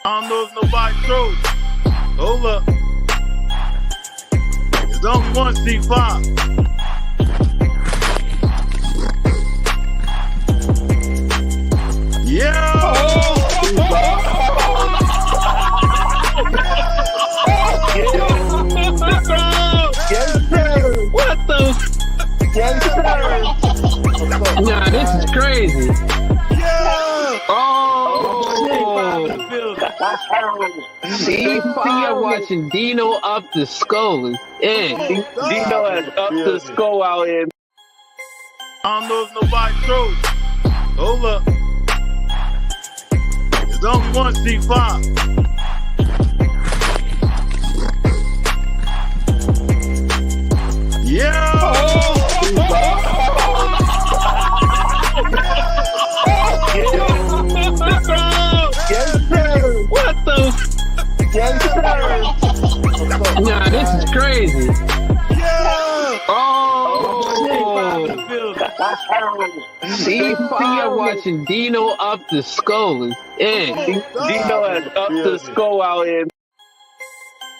I don't know if nobody trolls. Hold up. It's only one C5. Yeah! Yes, sir. What the? Yes, sir. Nah, this is crazy. Yeah! Oh, C5 watching Dino up the skull. Yeah. Dino has up the skull out here. I don't know if nobody trolls. Hold up. It's only one C5. Yeah! Yes, sir. What the? Yes, sir. Nah, this is crazy. Yeah! Oh, C5 watching Dino up the skull. Yeah. Dino has up the skull out here.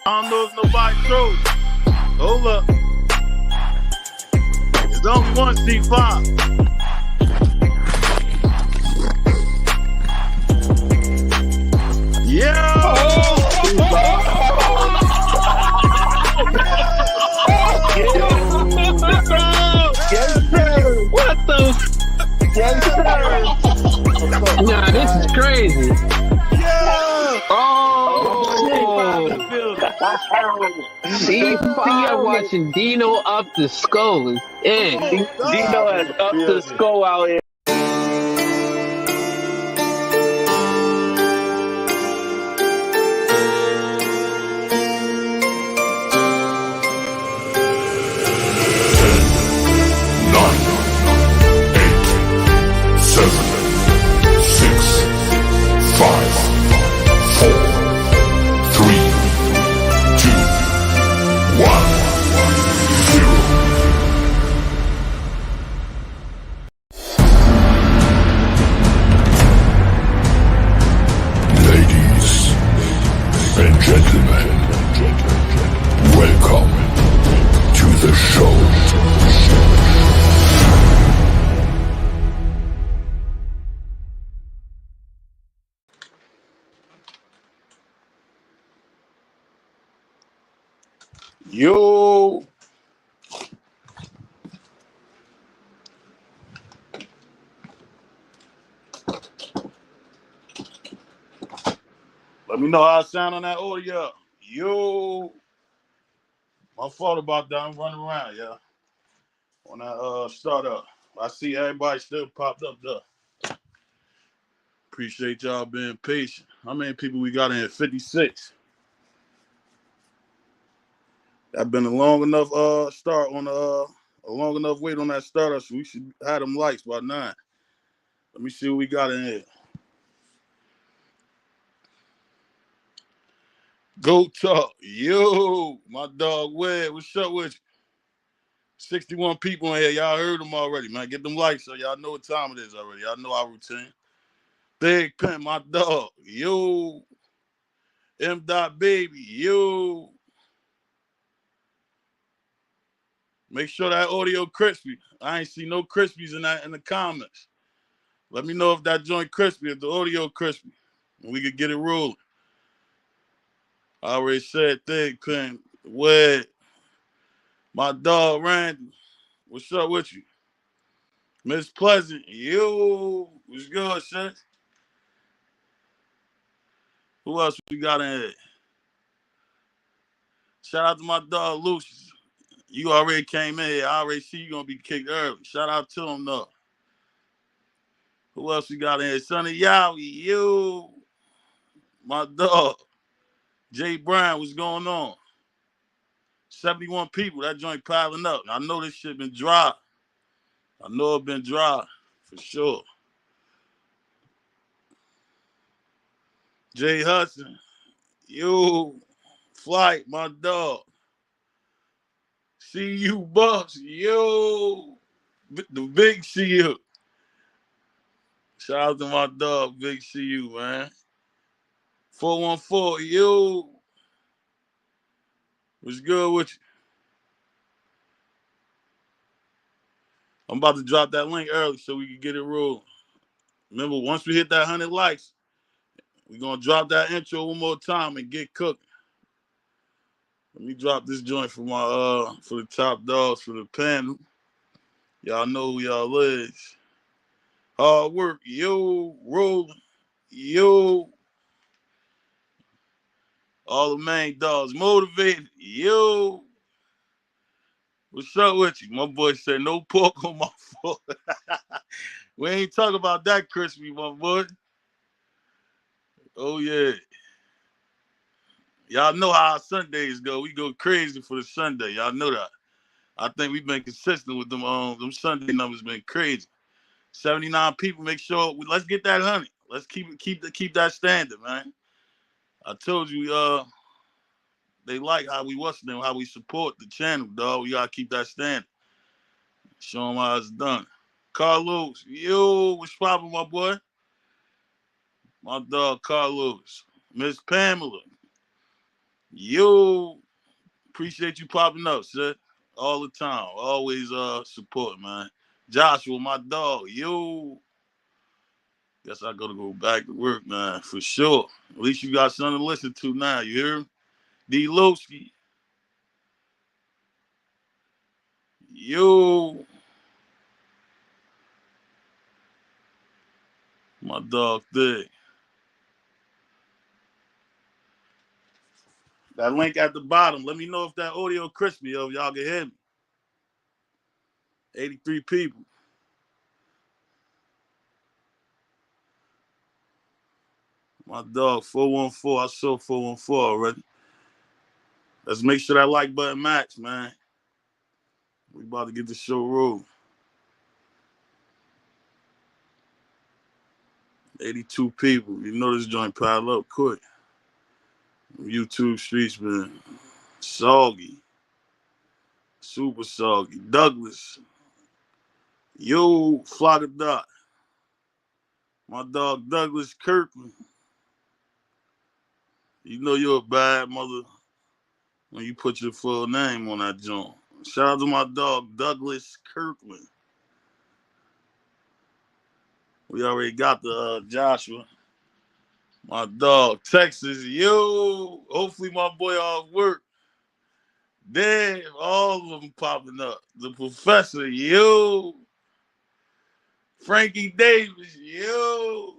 I don't know if nobody trolls. Hold up. It's only one C5. Yeah! Yes, sir. What the? Yes, sir. Nah, this is crazy. Yeah! Oh, C5 watching Dino up the skull. Yeah. Dino has up the skull out here. Welcome to the show. Yo! Let me know how I sound on that audio. Yo! My fault about that. I'm running around, yeah. When I start up. I see everybody still popped up there. Appreciate y'all being patient. How many people we got in here? 56. That been a long enough start on a long enough wait on that starter, so we should have them likes by 9. Let me see what we got in here. Go talk. Yo, my dog Wed, what's up with you? 61 people in here. Y'all heard them already, man. Get them likes so y'all know what time it is already. Y'all know our routine. Big Pimp, my dog. Yo. M. Baby. Yo. Make sure that audio crispy. I ain't see no crispies in the comments. Let me know if that joint crispy, if the audio crispy, and we could get it rolling. I already said Big Pimp. Wed. My dog Randy. What's up with you? Miss Pleasant, yo, what's good, son? Who else we got in here? Shout out to my dog Lucius. You already came in here. I already see you gonna be kicked early. Shout out to him though. Who else we got in here? Sonny Yowie, yo, my dog. Jay Brown, what's going on? 71 people. That joint piling up. I know this shit been dry. I know it been dry for sure. Jay Hudson, yo, Flight, my dog. CU Bucks, yo, the big CU. Shout out to my dog, Big CU, man. 414, yo. What's good with you? I'm about to drop that link early so we can get it rolling. Remember, once we hit that 100 likes, we're going to drop that intro one more time and get cooking. Let me drop this joint for for the top dogs for the panel. Y'all know who y'all is. Hard work, yo, rolling, yo. All the main dogs motivated, yo. What's up with you? My boy said no pork on my fork. We ain't talking about that crispy, my boy. Oh yeah. Y'all know how our Sundays go. We go crazy for the Sunday. Y'all know that. I think we've been consistent with them Sunday numbers been crazy. 79 people, make sure let's get that 100. Let's keep that standard, man. I told you, they like how we watching them, how we support the channel, dog. We gotta keep that standard. Show them how it's done. Carlos, yo, what's poppin', my boy? My dog Carlos. Miss Pamela, yo, appreciate you popping up, sir. All the time. Always support, man. Joshua, my dog, yo. Guess I gotta go back to work, man, for sure. At least you got something to listen to now, you hear? D. Lowski, yo. My dog Thig. That link at the bottom. Let me know if that audio crispy, yo, if y'all can hear me. 83 people. My dog, 414. I saw 414 already. Let's make sure that like button match, man. We about to get the show rolling. 82 people. You know this joint piled up quick. YouTube streets, man. Soggy. Super soggy. Douglas. Yo, Flocka Dot. My dog Douglas Kirkland. You know you're a bad mother when you put your full name on that joint. Shout out to my dog Douglas Kirkland. We already got the Joshua. My dog Texas. Yo, hopefully my boy off work. Damn, all of them popping up. The professor, yo. Frankie Davis, yo.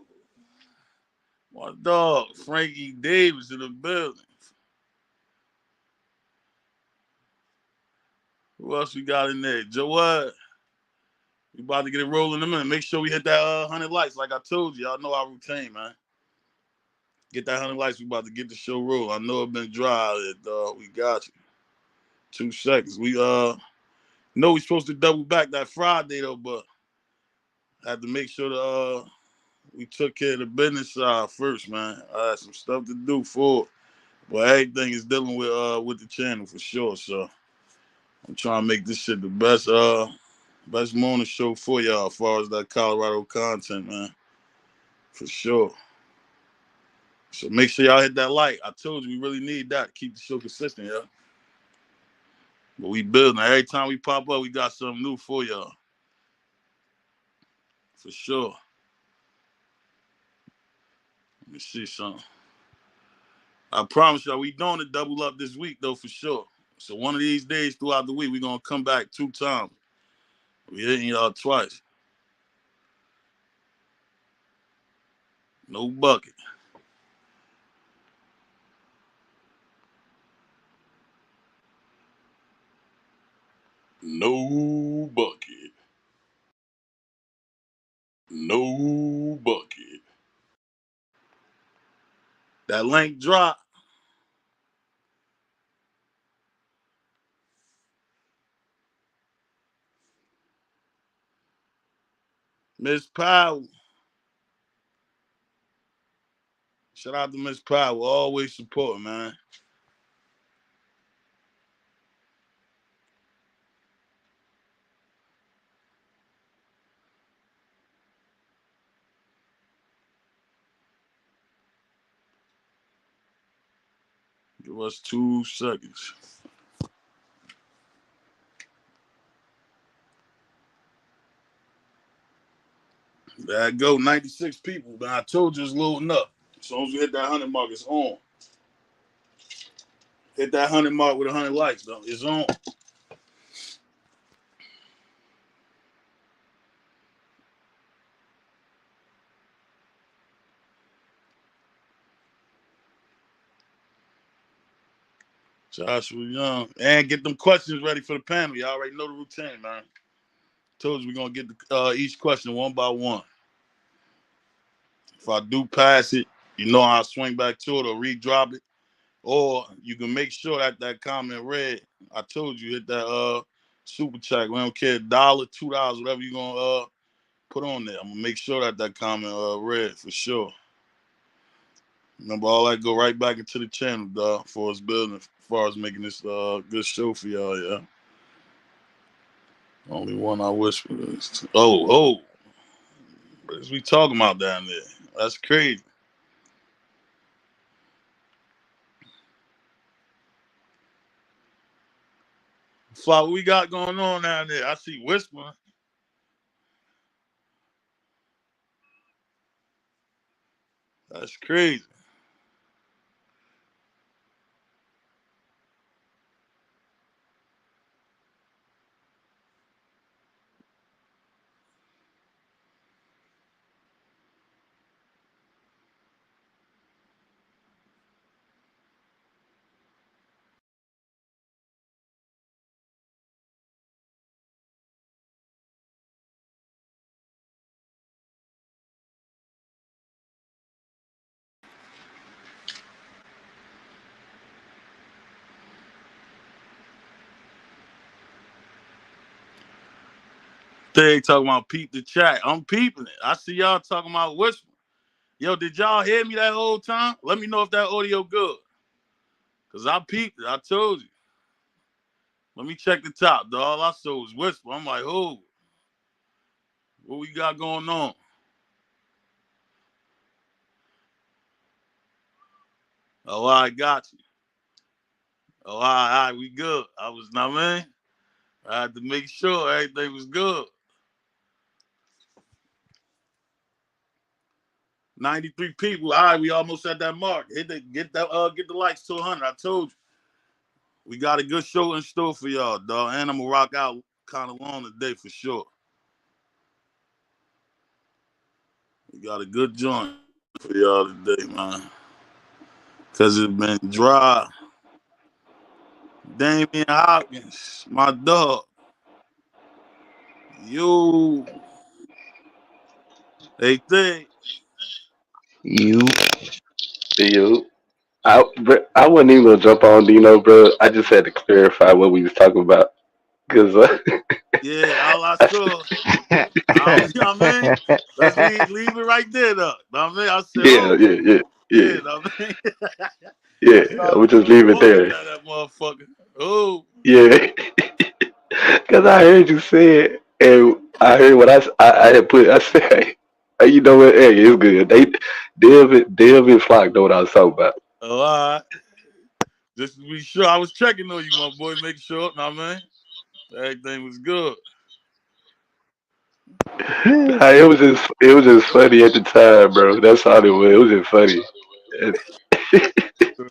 My dog, Frankie Davis in the building. Who else we got in there? Joel. We about to get it rolling in a minute. Make sure we hit that 100 likes. Like I told you, y'all know our routine, man. Get that 100 likes. We about to get the show rolling. I know it's been dry, dog. We got you. 2 seconds. We know we supposed to double back that Friday though, but had to make sure we took care of the business side first, man. I had some stuff to do for it. But everything is dealing with the channel for sure. So I'm trying to make this shit the best morning show for y'all as far as that Colorado content, man. For sure. So make sure y'all hit that like. I told you we really need that to keep the show consistent, yeah. But we building. Every time we pop up, we got something new for y'all. For sure. Let me see something. I promise y'all, we doing it double up this week, though, for sure. So one of these days throughout the week, we're going to come back 2 times. We hitting y'all twice. No bucket. No bucket. No bucket. That link drop. Miss Powell. Shout out to Miss Powell. Always support, man. Give us 2 seconds. There I go, 96 people. Man, I told you it's loading up. As soon as we hit that 100 mark, it's on. Hit that 100 mark with 100 likes, though. It's on. Joshua Young. And get them questions ready for the panel. You already know the routine, man. Told you we're going to get each question one by one. If I do pass it, you know I'll swing back to it or redrop it. Or you can make sure that comment read. I told you, hit that super chat. We don't care, $1, $2, whatever you're going to put on there. I'm going to make sure that comment read for sure. Remember, all that go right back into the channel, dog, for us building, as far as making this good show for y'all, yeah. Only one I wish for this. What is we talking about down there? That's crazy. Fuck, what we got going on down there? I see whispering. That's crazy. They talking about peep the chat. I'm peeping it. I see y'all talking about whispering. Yo, did y'all hear me that whole time? Let me know if that audio good. Cause I peeped it. I told you. Let me check the top, dog. All I saw was whisper. I'm like, oh, what we got going on? Oh, I got you. Oh, all right, we good. I was not, man. I had to make sure everything was good. 93 people. All right, we almost at that mark. Get the likes to 100. I told you. We got a good show in store for y'all, dog. And I'm gonna rock out kind of long today for sure. We got a good joint for y'all today, man. Cause it's been dry. Damian Hopkins, my dog. You, they think. You. You, I wasn't even gonna jump on Dino, bro. I just had to clarify what we was talking about because Yeah, all I I, saw. I don't, you know what I mean? Let's leave it right there, though. Know what I mean? I said, yeah, oh, yeah, yeah, yeah, yeah, know what I mean? yeah. I Started would just doing leave some it hooping there. at that motherfucker. Oh, Yeah, because I heard you say it, and I heard what I had put. I said, hey, you know what? Hey, it's good. Dev and Flock know what I was talking about. all right. Just to be sure, I was checking on you, my boy, make sure, know what I mean? Everything was good. It was just funny at the time, bro. That's all it was. It was just funny. And-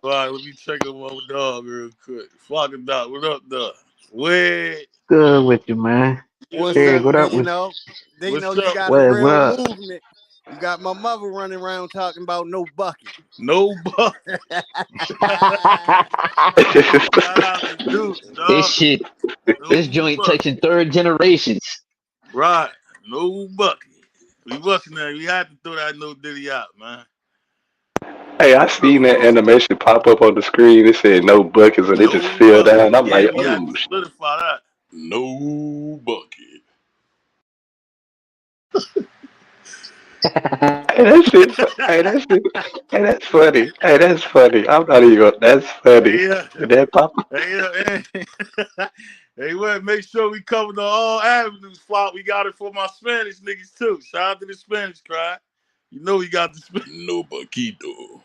All right, let me check on my dog real quick. Fucking dog, what up, dog? Wait, Good with you, man. What's Craig, up, what you. up with Dino? Dino, What's you up? got a what real up? movement. You got my mother running around talking about no bucket. No buck. Shout out to Deuce, This dog. shit, No this joint buck. touching third generations. Right. No bucket. We wasn't there. We had to throw that no diddy out, man. Hey, I seen that animation pop up on the screen. It said no buckets, and it just No fell bucket. down. I'm Yeah, like, we had oh, to solidify that. No bucket. hey, that shit, hey, that shit, hey, that's funny. Hey, that's funny. I'm not even. That's funny. Hey, That pop. hey, hey, well, make sure we cover the all avenues, Flop. We got it for my Spanish niggas, too. Shout out to the Spanish crowd. You know we got the Spanish. No buquito.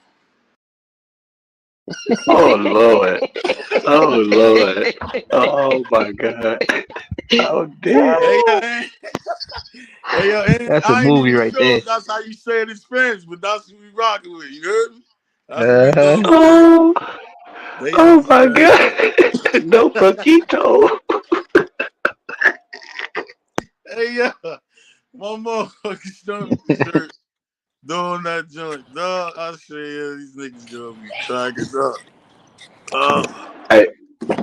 Oh Lord. Oh Lord. Oh my God. Oh damn. Hey, yo, and, hey, yo, and That's a I ain't movie even right sure there. if that's how you say it in Spanish, but that's what we rocking with. You heard me? That's what we Uh-huh. going with. Oh, They oh my understand. God. No poquito. Hey, yeah, my motherfucking stomach is hurt doing that joint. Dog, I say, yeah, these niggas gonna be cracking up. Hey,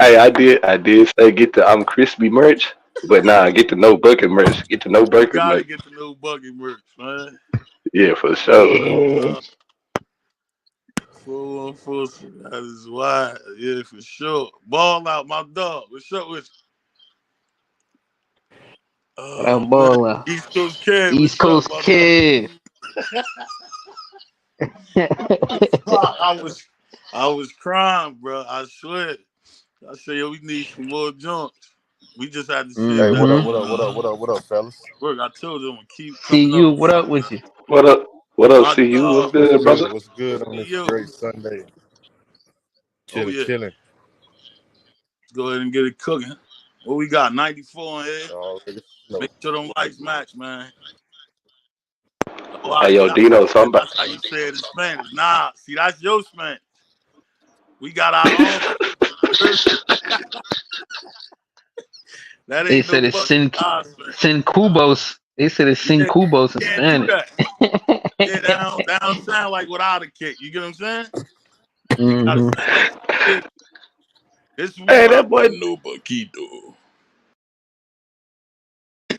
hey, I did say get the I'm crispy merch, but nah, get the no bucket merch. Get the no You bucket gotta merch. get the new bucket merch, man. Yeah, for sure. Yeah. Uh, full on full. That is why. Yeah, for sure. Ball out, my dog. What's up with you? What up, Oh, man. baller? East Coast Kid, East what's up, Coast my dog? kid. I was crying, bro. I swear. I said, yo, we need some more joints. We just had to sit Hey, down what up? Mm-hmm. What up? What up? on What up? What up, fellas? work. I told them to keep See coming up. you. What up with you? What up? What up, My CU? What's dog. What's good, good? brother? What's good on Hey, this yo. great Sunday? Oh, Chilling, yeah. chilling. Let's go ahead and get it cooking. What we got? 94 in here. Already know. Make sure them lights match, man. Oh, I Hey, yo, thought you Dino, said somebody. that's how you say it in Spanish. Nah, see, that's your Spanish. We got our own. That They ain't no said it's fucking our Spanish. sin cubos. They said it's sin Yeah, cubos in can't do Spanish. that. Yeah, that don't sound like without a kick. You get what I'm saying? It gotta Mm-hmm. sound like some shit. This is we Hey, rock with no Paquito.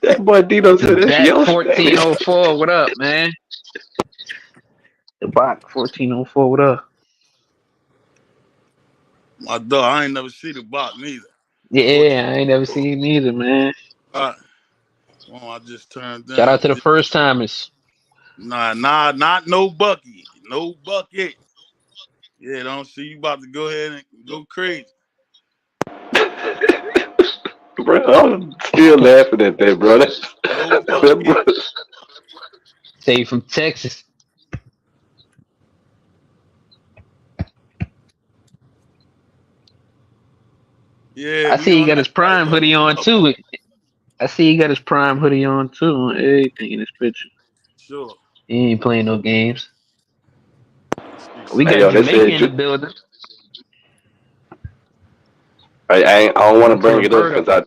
that boy Dino The said it's Dak your Spanish. 1404. What up, man? The Bach 1404. What up? My dog, I ain't never see the box neither. Yeah, 14. I ain't never seen it either, man. All right. Well, I just turned Shout out down. to the first timers. Nah, not no Bucky. No bucket. Yeah, don't see you about to go ahead and go crazy. Bro, I'm still laughing at that, bro. No That bucket. boy- Say you from Texas. Yeah, I we see he on got that his type prime of hoodie on too. I see he got his prime hoodie on too on everything in this picture. sure. He ain't playing no games. I see We Hey, got yo, something. they Jamaica said, in the building. I don't want to Shout out to bring it up Roberto. because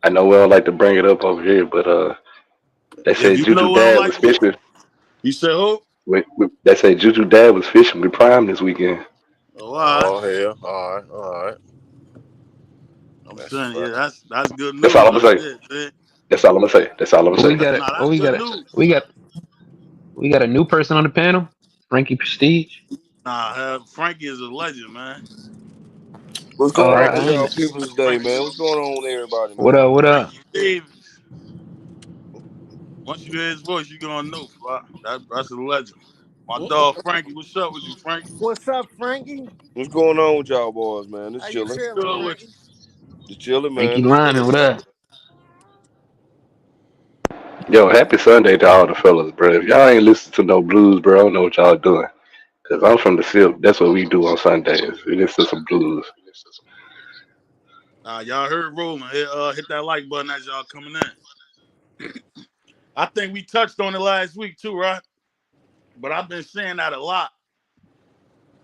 I know we don't like to bring it up over here, but they If said you Juju know what I'm dad like, was fishing. you said who? They said Juju dad was fishing with Prime this weekend. Oh, all right. Oh hell! All right, all right. I'm That's a saying, yeah, fact. that's good That's all news I'm right gonna say. there, man. That's all I'm gonna say. That's all I'm Well, gonna we say. got it. Nah, Well, that's good news. we got a new person on the panel. Frankie Prestige. Nah, Frankie is a legend, man. What's Oh, going Frank, on, I y'all ain't. people today, Frankie, man? What's going on with everybody, What man? up? What up? Frankie Davis. Once you hear his voice, you're gonna know. That's a legend. My dog Frankie, what's up with you, Frankie? What's up, Frankie? What's going on with y'all boys, man? It's How you chilling. What's feeling, good with Frankie? Just chilling, Frankie man. Just Lyman. chilling. What up? Yo, happy Sunday to all the fellas, bro. If y'all ain't listen to no blues, bro, I don't know what y'all doing. Cause I'm from the SIP. That's what we do on Sundays. We listen to some blues. you? Y'all heard rolling. Hit that like button as y'all coming in. I think we touched on it last week too, right? But I've been saying that a lot.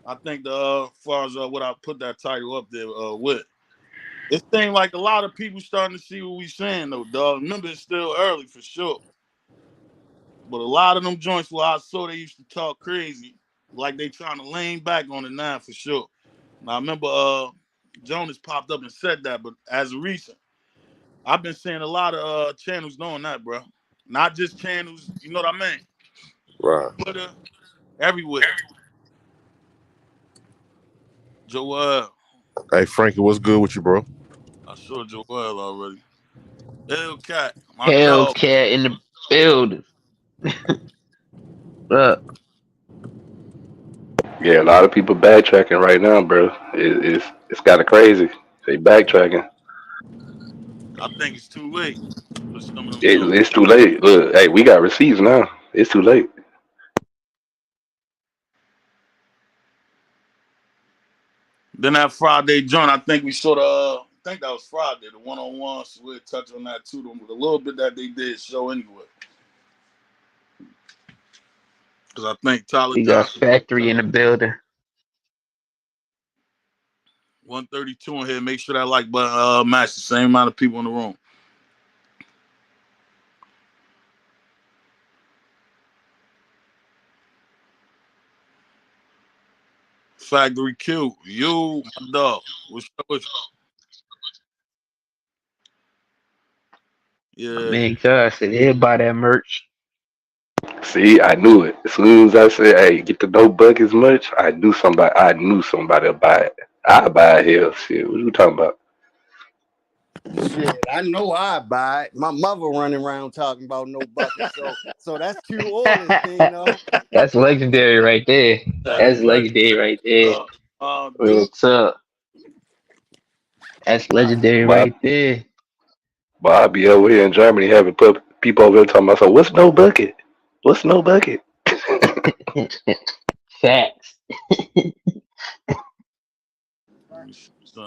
I think the as far as what I put that title up there with. It seems like a lot of people starting to see what we saying though, dog. Remember, it's still early for sure. But a lot of them joints where I saw they used to talk crazy, like they trying to lean back on it now for sure. Now I remember Jonas popped up and said that, but as of recent, I've been seeing a lot of channels doing that, bro. Not just channels, you know what I mean? Right. Twitter, everywhere. Joel. Hey, Frankie, what's good with you, bro? I saw Joel already. Hellcat, my dog. Hellcat in the building. What up? Yeah, a lot of people backtracking right now, bro. It's kind of crazy. They backtracking. I think it's too late for some of them It, joints. it's too late. Look, hey, we got receipts now. It's too late. Then that Friday joint, I think we sort of, I think that was Friday, the one-on-one. So we'll touch on that too. A little bit that they did show anyway. Because I think Tyler We got Johnson, Factory in the building. 132 in here. Make sure that like button match the same amount of people in the room. Factory Q, you, my dog. What's up with you? My Yeah. man Josh said he'll buy that merch. See, I knew it. As soon as I said, "Hey, get the no buckets much," I knew somebody. I knew somebody would buy it. I buy it. Hell, shit. What you talking about? Shit, I know I buy it. My mother running around talking about no bucket, so that's Q Orleans thing, though. That's legendary right there. That's Legend. legendary right there. Real Dude. tough. That's legendary But, right there. but I be over here in Germany having people over there talking about, so what's no bucket? What's no bucket? Facts.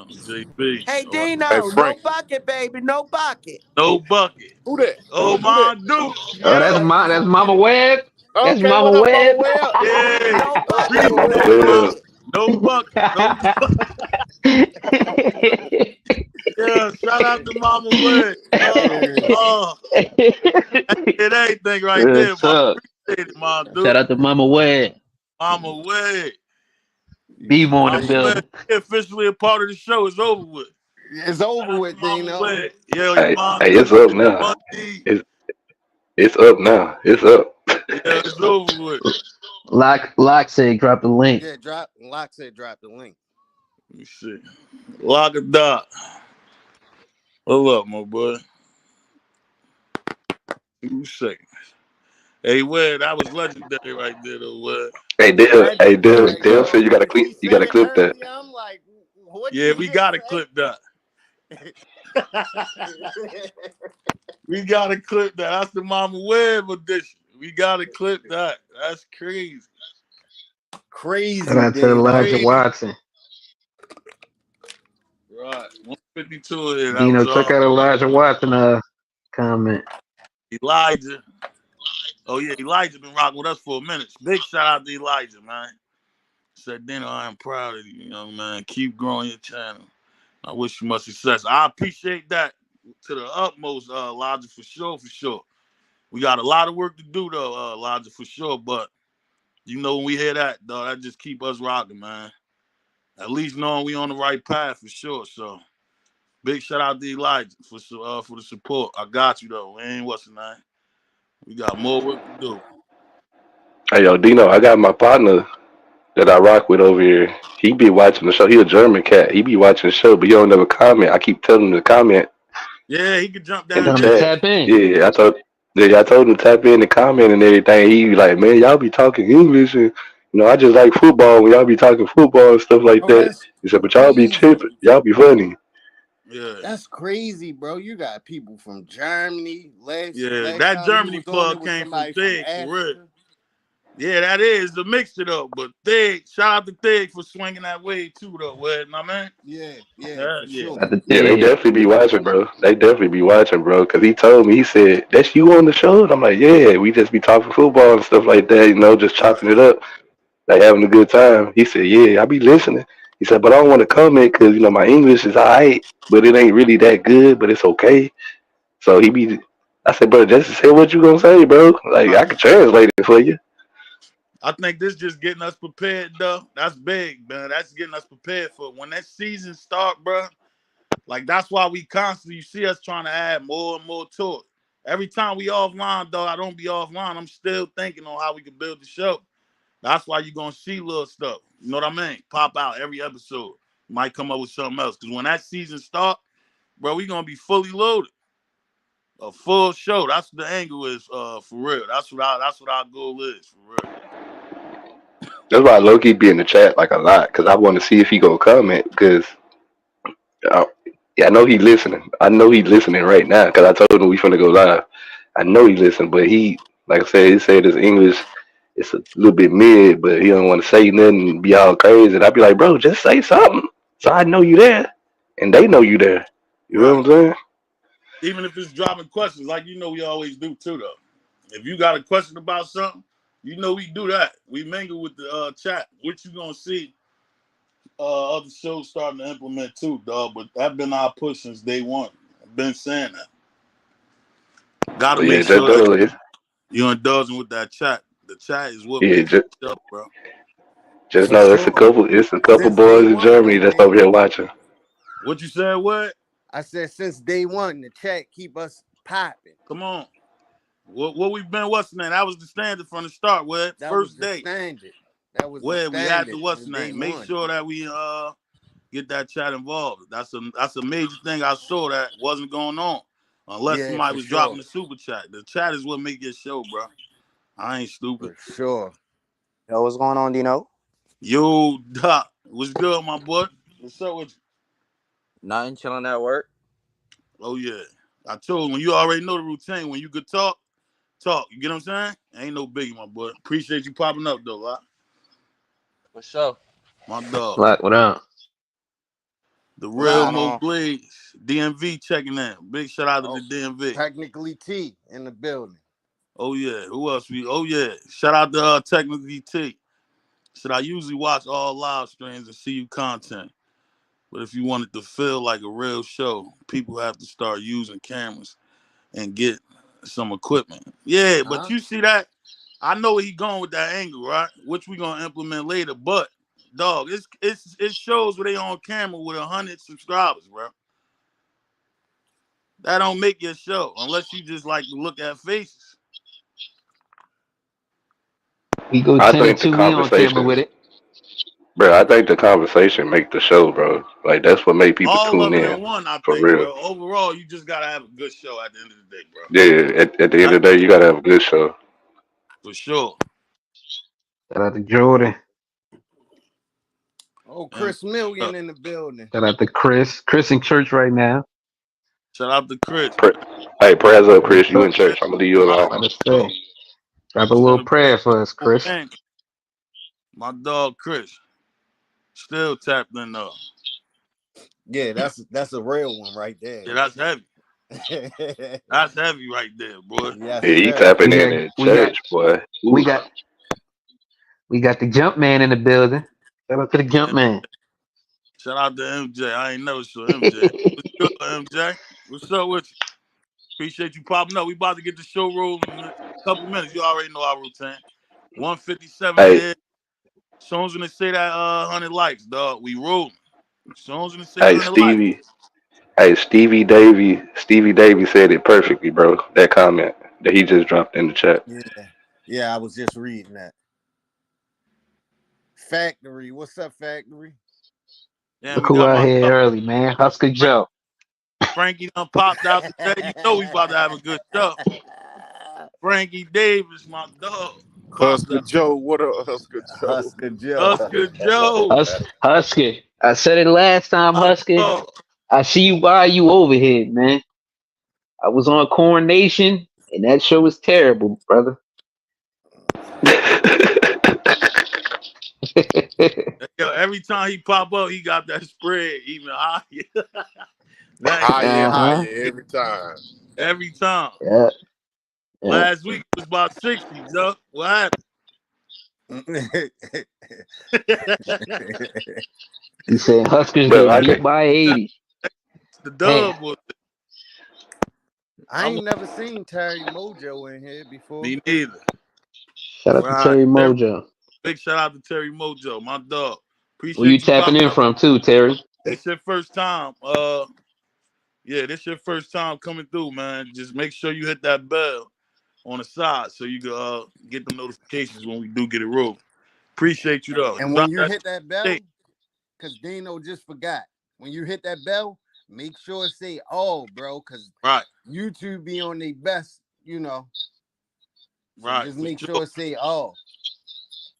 JB. Hey All right. Hey, Dino, no Frank. bucket, baby, no bucket. No bucket. Who that? Oh, Who that? my dude. Oh, Yeah. that's Mama Web. That's Okay, Mama what up, Mama Web. Web? Yeah. No bucket, Beast no mode, bro. Yeah. bucket. No bucket. No bucket. Yeah. Shout out to Mama Wade. That did everything right Real there, man. tough. Appreciate it, my Shout dude. out to Mama Web. Mama Wade. Bebo in the Mama Wade. building. Officially a part of the show. It's over with. It's Shout over out to with, Mama Dino. Wade. Yo, your Hey, mom hey, it's dude. up now. Money. It's up now. It's up. Yeah, it's over with. Lock said drop the link. Yeah, Lock said drop the link. Let me see. Lock a dot. Hold up, my boy. 2 seconds. Hey, Wed, that was legendary right there, though, Wed. Dale said you gotta When clip. she You said gotta it clip that. earlier, I'm like, what Yeah, you we just gotta say? clip that. We gotta clip that. That's the Mama Web edition. We gotta clip that. That's crazy. Shout Crazy, out to Dino. Elijah Crazy. Watson. Right. 152 here. That Dino, was check out Elijah Watson comment. Elijah. Oh yeah, Elijah been rocking with us for a minute. Big shout out to Elijah, man. Said, Dino, I am proud of you, young man. Keep growing your channel. I wish you much success. I appreciate that to the utmost, Elijah, for sure, for sure. We got a lot of work to do though, Elijah, for sure. But you know when we hear that, though, that just keep us rocking, man. At least knowing we on the right path for sure. So big shout out to Elijah for the support. I got you though. We ain't what's the name. We got more work to do. Hey, yo, Dino, I got my partner that I rock with over here. He be watching the show. He a German cat. He be watching the show, but he don't never comment. I keep telling him to comment Yeah, he could jump in the down Tell him there. to chat. tap in. Yeah, I told him to tap in and comment and everything. He be like, man, y'all be talking English and I just like football when y'all be talking football and stuff like Bro, that. that's He said, but y'all be crazy. tripping. Y'all be funny. Yeah. That's crazy, bro. You got people from Germany. Last That time you Germany was on, there plug was came from somebody from Thig, for real. Africa. Yeah, that is a mixture though. But Thig, shout out to Thig for swinging that way too, though. What, my man? Yeah, for Yeah. sure. At the Yeah, they thing. definitely be watching, bro. They definitely be watching, bro. Cause he told me, he said, "That's you on the show." And I'm like, "Yeah, we just be talking football and stuff like that, just chopping it up, like having a good time." He said, "Yeah, I be listening." He said, "But I don't want to comment because my English is alright, but it ain't really that good, but it's okay." So he be, I said, "Bro, just say what you gonna say, bro. Like I can translate it for you." I think this just getting us prepared, though. That's big, man. That's getting us prepared for when that season start, bro. Like that's why we constantly you see us trying to add more and more to it. Every time we offline, though, I don't be offline. I'm still thinking on how we can build the show. That's why you're gonna see little stuff. You know what I mean? Pop out every episode. Might come up with something else. Cause when that season start, bro, we gonna be fully loaded. A full show. That's what the angle is, for real. That's what our goal is, for real. That's why Loki be in the chat like a lot, cause I want to see if he gonna comment, cause Uh, yeah, I know he listening. I know he listening right now because I told him we finna go live. I know he listening, but he, like I said, he said his English it's a little bit mid, but he don't want to say nothing and be all crazy. And I be like, bro, just say something. So I know you there, and they know you there. You know Right. what I'm saying? Even if it's dropping questions, like we always do too, though. If you got a question about something, we do that. We mingle with the chat, which you gonna see other shows starting to implement too, dog. But that's been our push since day one. I've been saying that. Got to But make yeah, just sure that know it. you're indulging with that chat. The chat is what Yeah, makes just, the show, bro. just For know sure. it's a couple Since day boys in one, Germany they've that's been over here hitting. watching. What you said? What? I said since day one, the chat keep us popping. Come on. What we've been? What's the name? That was the standard from the start. Where That was first the day, standard. That was the where we had standard to what's since the day name? Make one. sure that we get that chat involved. That's a major thing I saw that wasn't going on unless Yeah, somebody for was sure. dropping the super chat. The chat is what make it show, bro. I ain't stupid. For sure. Yo, what's going on, Dino? Yo, Doc, what's good, my boy? What's up with you? Nothing, chilling at work. Oh yeah, I told you, when you already know the routine. When you could talk, talk. You get what I'm saying? Ain't no biggie, my boy. Appreciate you popping up though, lot. For sure. My dog. Like, what up? The What's real going Mo on? Blades, DMV checking in. Big shout out to the Oh, DMV. technically T in the building. Oh yeah, who else? Oh yeah, shout out to Technically T. Said I usually watch all live streams and see you content, but if you want it to feel like a real show, people have to start using cameras and get some equipment. Yeah, but Huh? you see that? I know where he going with that angle, right? Which we gonna implement later. But dog, it shows where they on camera with 100 subscribers, bro. That don't make your show unless you just like to look at faces. We go I 10 and think the 2, we on camera conversations, with it. bro. I think the conversation make the show, bro. Like that's what make people All tune of it in in one, I for think. real. But overall, you just gotta have a good show at the end of the day, bro. Yeah, at the end That's of the day, you gotta have a good show. for sure. Shout out to Jordan. Oh, And Chris Million in the building. Shout out to Chris. Chris in church right now. shout out to Chris, Pra- hey, prayers up, Chris. What's You up? in church? I'm gonna leave you my alone. About to dog. say. Drop a Chris in little the prayer for us, Chris. building. My dog Chris still tapped in though. Yeah, that's a real one right there. Yeah, that's heavy. That's heavy right there, boy. Yeah, Yes, he sir. tapping in at church, boy. We Ooh. got we got the jump man in the building. Shout out to the jump And man. shout out to MJ. I ain't never saw MJ. What's good, MJ? What's up with you? Appreciate you popping up. We about to get the show rolling in a couple minutes. You already know our routine. 157 Hey, here. Soon as we say that 100 likes, dog, we rolling. Soon as we say hey, 100 likes. Stevie. Hey, Stevie Davy said it perfectly, bro. That comment that he just dropped in the chat. Yeah, I was just reading that. Factory, what's up, Factory? Damn, Look we who got out my here dog early, man. Husker Joe. Frankie done popped out today. You know we about to have a good show. Frankie Davis, my dog, popped Husker out. Joe, what up, Husker Joe? Husker Joe. Husker Joe, Husky. I said it last time, my Husky. dog. I see you why you over here, man. I was on Coronation, and that show was terrible, brother. Yo, every time he pop up, he got that spread even higher. that Higher and Uh-huh. higher every time. every time. Yeah. Yeah. Last week it was about 60, Joe. What happened? He said Huskers Bro, get I beat can. by 80. The Man, dub was I ain't never seen Terry Mojo in here before. me neither. shout out to Right. Terry Mojo. Big shout out to Terry Mojo, my dog. Where you Appreciate you tapping popping in up. from too, Terry? This your first time. Yeah, this your first time coming through, man. Just make sure you hit that bell on the side so you can get the notifications when we do get it rolling. Appreciate you though. And Drop when you that hit that bell, shit. because Dino just forgot, when you hit that bell, make sure it say all, bro, because Right, YouTube be on their best, So right. just For make sure. sure it say all.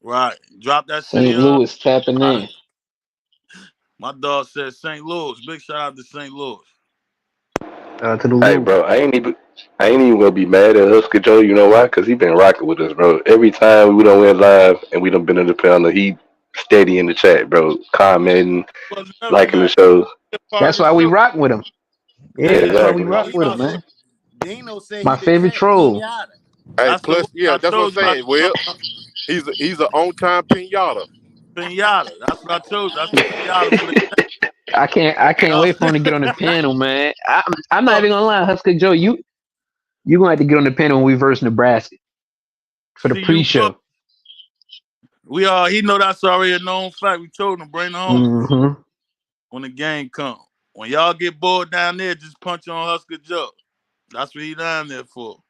Right. Drop that city. St. Louis tapping in. My dog said St. Louis. Big shout out to St. Louis. Shout out to the Hey, Lou. bro, I ain't even gonna be mad at Husker Joe. You know why? Cause he been rocking with us, bro. Every time we done went live and we done been in the panel, he steady in the chat, bro. Commenting, Wasn't never liking the mad. show. Part of That's the why we show. rock with him. Yeah, that's why we Exactly. rock He with him, also man. Dino said My he the favorite chat troll. pinata. Hey, That's the plus, word yeah, I that's what I'm told you. saying. Well, he's an on-time pinata. Pinata. That's what I told you. That's the pinata for the I can't y'all. wait for him to get on the panel, man. I'm not Yo, even gonna lie, Husker Joe. You gonna have to get on the panel when we verse Nebraska for the see you will. pre-show. We are. He know that's already a known fact. We told him bring the homies Mm-hmm. when the game come. When y'all get bored down there, just punch on Husker Joe. That's what he down there for.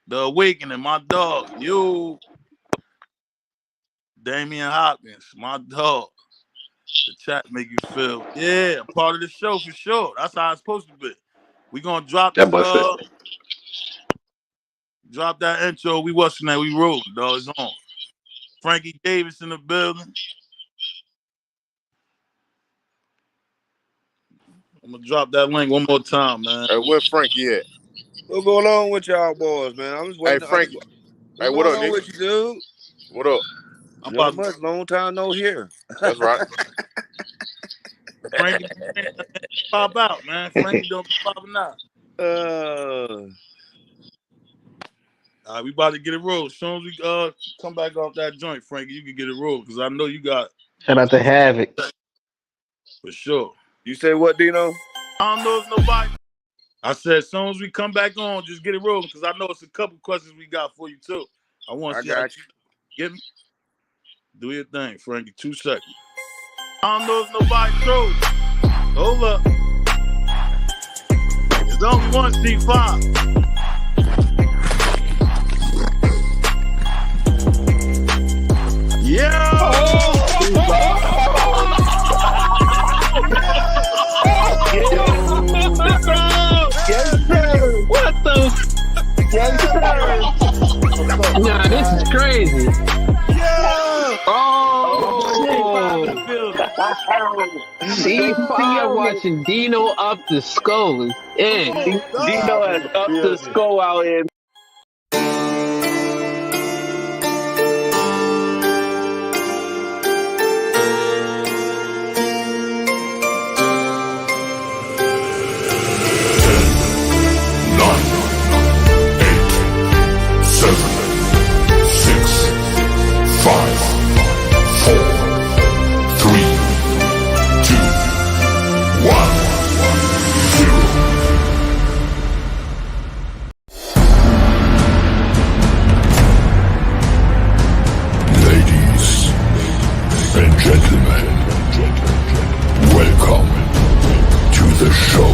The awakening, my dog. You, Damian Hopkins, my dog. The chat make you feel, yeah, part of the show for sure. That's how it's supposed to be. We gonna drop That this, boy said, drop that intro. We watching that. We rolling, dog. It's on. Frankie Davis in the building. I'm gonna drop that link one more time, man. Hey, where Frankie at? What's going on with y'all boys, man? I'm just Hey, waiting. Frankie. Hey, What's what going up, on nigga? with you, dude? What up? I'm Not about to, much. Long time no here. That's right. Frankie pop out, man. Frankie don't be popping out. uh, All right, we about to get it rolled. As soon as we come back off that joint, Frankie, you can get it rolled because I know you got Shout out to something Havoc. for sure. you say what, Dino? I don't know if nobody. I said, as soon as we come back on, just get it rolling because I know it's a couple questions we got for you too. I want I to see how you got you. get me. Do your thing, Frankie. 2 seconds. I don't know if nobody told you. Hold up. It's only one C5. Yeah! What the? Nah, this is crazy. Oh, C5 watching Dino up the skull is in. Dino has up the skull out here. Nine, eight, seven, six, five, four, three, two, one, zero. Ladies and gentlemen, welcome to the show.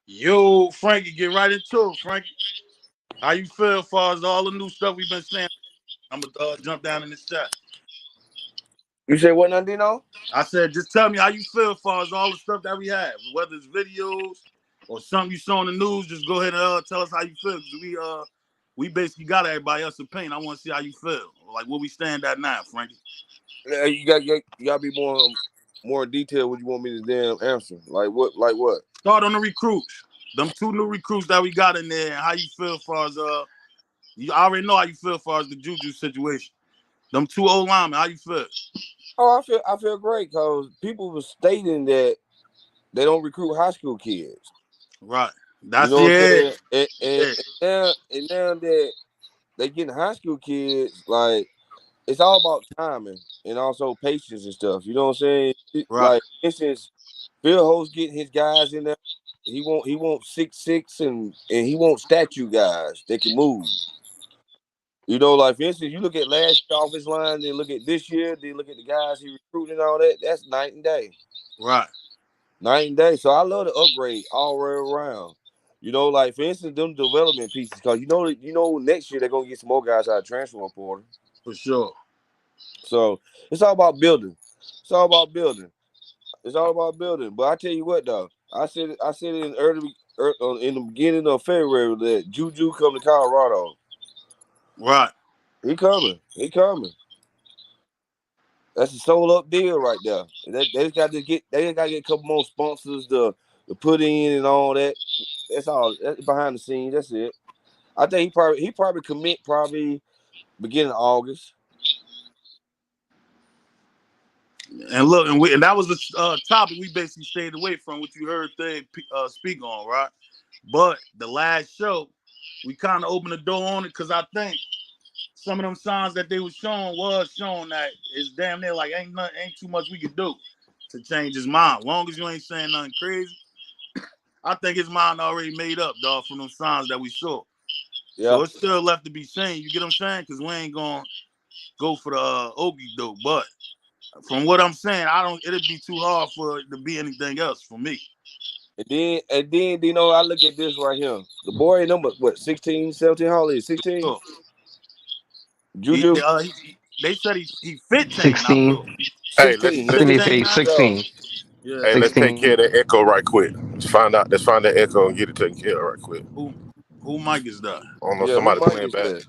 Yo, Frankie, get right into it, Frankie. How you feel as far as all the new stuff we've been saying? I'm gonna jump down in the chat. You say what now, Dino? I said, just tell me how you feel as far as all the stuff that we have, whether it's videos or something you saw on the news. Just go ahead and tell us how you feel because we basically got everybody else opinion. I want to see how you feel, like where we stand at now, Frankie. You got to be more in detail. What you want me to damn answer? Like what? Like what? Start on the recruits. Them 2 new recruits that we got in there, and how you feel as far as you already know how you feel as far as the Juju situation. Them 2 old linemen, how you feel? Oh, I feel great because people were stating that they don't recruit high school kids. Right. You That's know what I'm the saying? And now that they getting high school kids, like it's all about timing and also patience and stuff. You know what I'm saying? right. Like, for instance, Phil Ho's getting his guys in there. He won't 6'6" and he won't statue guys that can move. You know, like for instance, you look at last year offensive line, then look at this year, then look at the guys he recruited and all that. That's night and day. Right. Night and day. So I love the upgrade all the way around. You know, like for instance, them development pieces, because you know next year they're gonna get some more guys out of transfer portal. For sure. So it's all about building. It's all about building. It's all about building. But I tell you what, though, I said in in the beginning of February that Juju come to Colorado. Right. He coming. He coming. That's a sold up deal right there. They just got to get a couple more sponsors to the put in and all that. That's all. That's behind the scenes. That's it. I think he probably commit probably beginning of August. And look, and that was the topic we basically stayed away from, what you heard Thig speak on, right? But the last show, we kind of opened the door on it because I think some of them signs that they was showing that it's damn near like ain't too much we could do to change his mind. Long as you ain't saying nothing crazy, I think his mind already made up, dog, from them signs that we saw. Yeah. So it's still left to be seen. You get what I'm saying? Because we ain't gonna go for the Okie doke. But from what I'm saying, it'd be too hard for it to be anything else for me. And then, you know, I look at this right here. The boy number what 16, 17, how old is 16? Sure. Juju. They said he 15. 16. Hey, 16. I think they say 16 now? 16. Yeah. Hey, let's take 16. care of that echo right quick. Let's find that echo and get it taken care of right quick. Who mic is that? I don't know, Yeah, somebody who mic playing is back. that?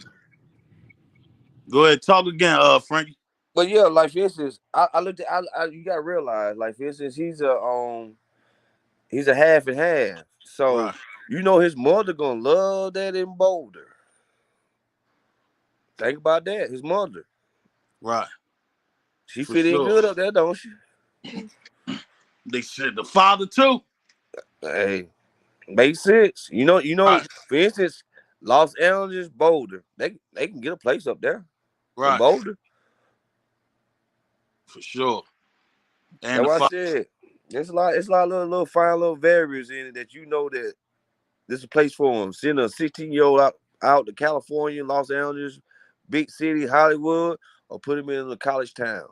Go ahead, talk again, Frankie. But yeah, like for instance, I looked at you gotta realize, like for instance, he's a half and half. So Right. you know his mother gonna love that in Boulder. Think about that, his mother. Right. She For fit in sure. good up there, don't she? They said the father too. Hey, makes sense. You know, Right. for instance, Los Angeles, Boulder, they can get a place up there in Right. Boulder. For sure. That's And the what I father. said. It's a lot of little fine little variables in it that you know that this is a place for him. Send a 16-year-old out to California, Los Angeles, big city, Hollywood, or put him in a college town.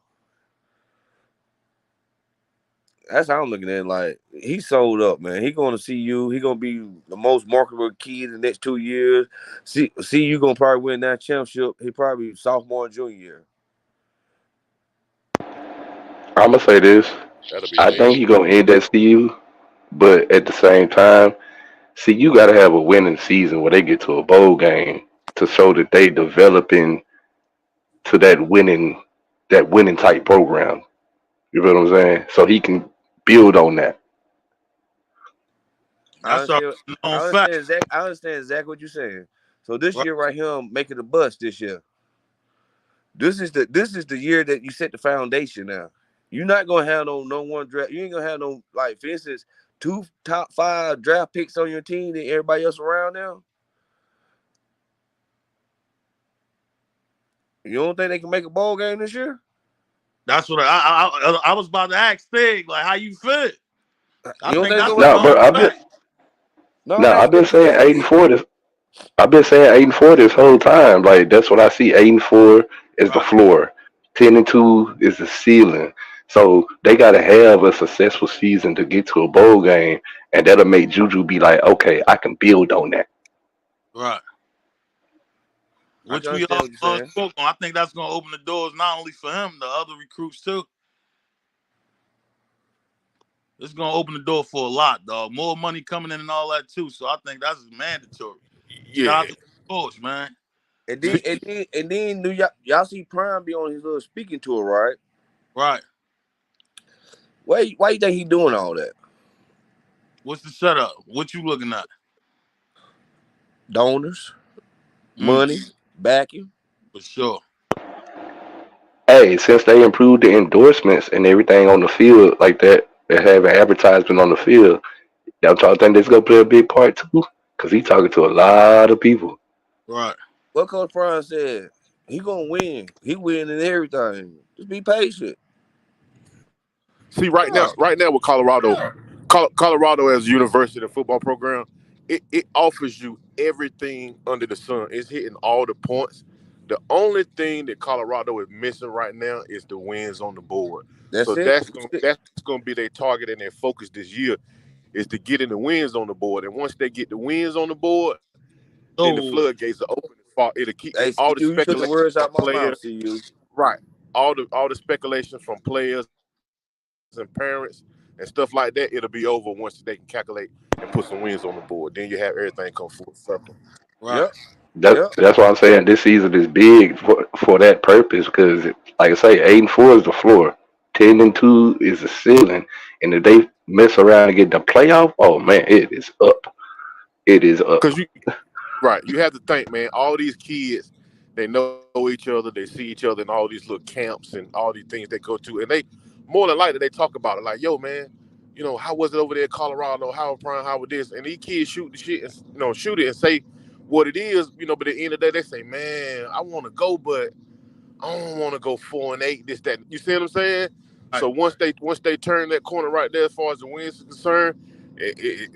That's how I'm looking at it. Like, he's sold up, man. He going to see you. He going to be the most marketable kid in the next 2 years. See you going to probably win that championship. He probably sophomore and junior year. I'm gonna say this. That'll be I think amazing. he gonna end that CU, but at the same time, see, you gotta have a winning season where they get to a bowl game to show that they developing to that winning type program. You feel what I'm saying? So he can build on that. I That's our understand. I known fact. understand I understand exactly what you're saying. So this Right. year right here, I'm making a bust this year. This is the year that you set the foundation now. You're not gonna have no one draft. You ain't gonna have no, like, for instance, 2 top 5 draft picks on your team and everybody else around now. You don't think they can make a bowl game this year? That's what I was about to ask Thig, like, how you feel? I You don't think think they that's go a make? No, known but fact. No, I've been saying it 8 and is. 4 this. I've been saying 8 and 4 this whole time. Like that's what I see. 8 and 4 is the Right. floor. 10 and 2 is the ceiling. So they gotta have a successful season to get to a bowl game, and that'll make Juju be like, okay, I can build on that. Right. I can Which we understand all what you're saying. spoke on. I think that's gonna open the doors not only for him, the other recruits too. It's gonna open the door for a lot, dog. More money coming in and all that too. So I think that's mandatory. Shout out Yeah. to the coach, man. And then Make and then and then do y'all see Prime be on his little speaking tour, right? right. Why you think he doing all that? What's the setup? What you looking at? Donors, Mm, money, backing. for sure. Hey, since they improved the endorsements and everything on the field like that, they have an advertisement on the field. Y'all think this gonna play a big part too? Cause he talking to a lot of people. Right. What Coach Prime said, he gonna win. He winning everything. Just be patient. See, right now with Colorado as a university and football program, it offers you everything under the sun. It's hitting all the points. The only thing that Colorado is missing right now is the wins on the board. That's So it. that's gonna be their target and their focus this year is to get in the wins on the board. And once they get the wins on the board, then the So floodgates are open. It'll keep Hey, see all the you took the speculation words from out my players, mouth. See you. right? All the speculation from players and parents and stuff like that, it'll be over once they can calculate and put some wins on the board. Then you have everything come full circle. right. Yep. That Yep. that's why I'm saying this season is big for that purpose. Because like I say, 8 and 4 is the floor. 10 and 2 is the ceiling. And if they mess around and get the playoff, oh man, it is up. It is up. Because you have to think, man, all these kids, they know each other, they see each other in all these little camps and all these things they go to, and they more than likely they talk about it like, yo, man, how was it over there in Colorado? How prime? How was this? And these kids shoot the shit, and shoot it and say what it is, But at the end of the day, they say, man, I want to go, but I don't want to go 4-8. This, that. You see what I'm saying? Right. So once they turn that corner right there, as far as the wins is concerned,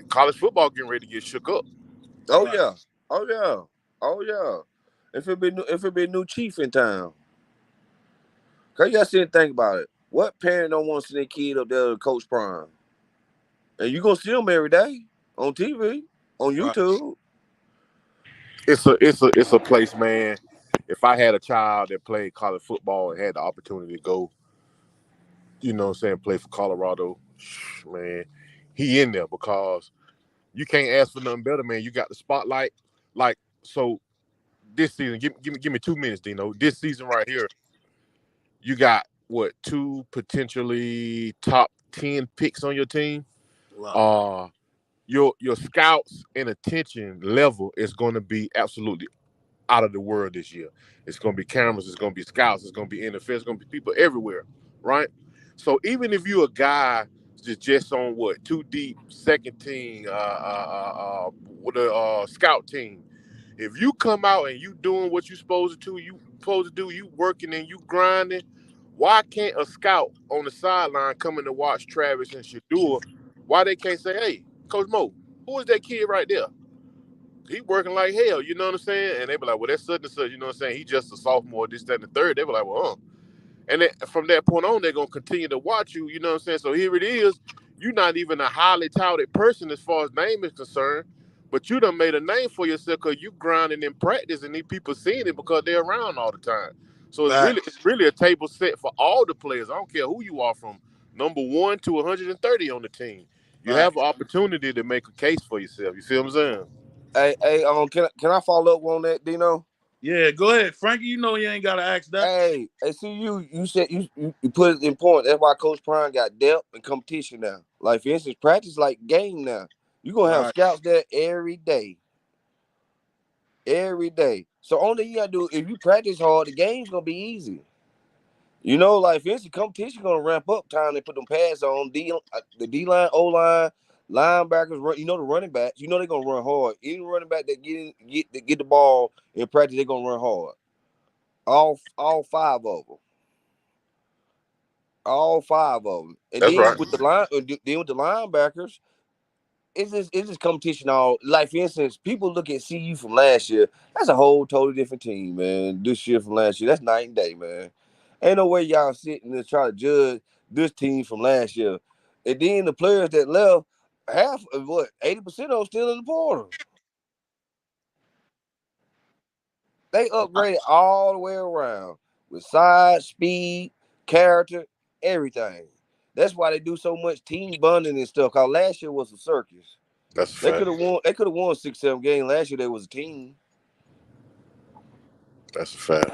college football getting ready to get shook up. Oh Right. yeah, oh yeah, oh yeah. If it be a new chief in town, cause you gotta sit and think about it. What parent don't want to see their kid up there to Coach Prime? And you gonna see them every day on TV, on Right. YouTube. It's a place, man. If I had a child that played college football and had the opportunity to go, what I'm saying, play for Colorado, man, he in there because you can't ask for nothing better, man. You got the spotlight. Like, so this season, give me 2 minutes, Dino. This season right here, you got what, two potentially top 10 picks on your team. Wow. Your scouts and attention level is going to be absolutely out of the world this year. It's going to be cameras, it's going to be scouts, it's going to be NFL, it's going to be people everywhere, right? So even if you're a guy just on what, two deep, second team, with a scout team, if you come out and you doing what you supposed to do, you working and you grinding, why can't a scout on the sideline coming to watch Travis and Shador? Why they can't say, hey, Coach Mo, who is that kid right there? He working like hell, you know what I'm saying? And they be like, well, that's such and such, you know what I'm saying? He just a sophomore, this, that, and the third. They be like, well, And then from that point on, they're gonna continue to watch you, you know what I'm saying? So here it is. You're not even a highly touted person as far as name is concerned, but you done made a name for yourself because you grinding in practice and these people seeing it because they're around all the time. So it's really Facts. it's really a table set for all the players. I don't care who you are, from number 1 to 130 on the team. You have Facts. an opportunity to make a case for yourself. You feel what I'm saying? Hey, can I follow up on that, Dino? Yeah, go ahead, Frankie. You know you ain't gotta ask that. Hey, see, you said you put it in point. That's why Coach Prime got depth and competition now. Like, for instance, practice like game now. You're gonna have Right. scouts there every day. Every day. So only thing you gotta do, if you practice hard, the game's gonna be easy. Like, for instance, competition gonna ramp up time they put them pads on. The D line, O line, linebackers run. The running backs. They're gonna run hard. Any running back that get the ball in practice, they're gonna run hard. All five of them. All five of them. And That's then right. with the linebackers, it's just competition. All, like, for instance, people look at CU from last year. That's a whole totally different team, man. This year from last year, that's night and day, man. Ain't no way y'all sitting and try to judge this team from last year. And then the players that left, half of 80% of them still in the portal. They upgraded all the way around with size, speed, character, everything. That's why they do so much team bonding and stuff. Cause last year was a circus. That's a They fact. could have won. They could have won 6, 7 games last year. They was a team. That's a fact.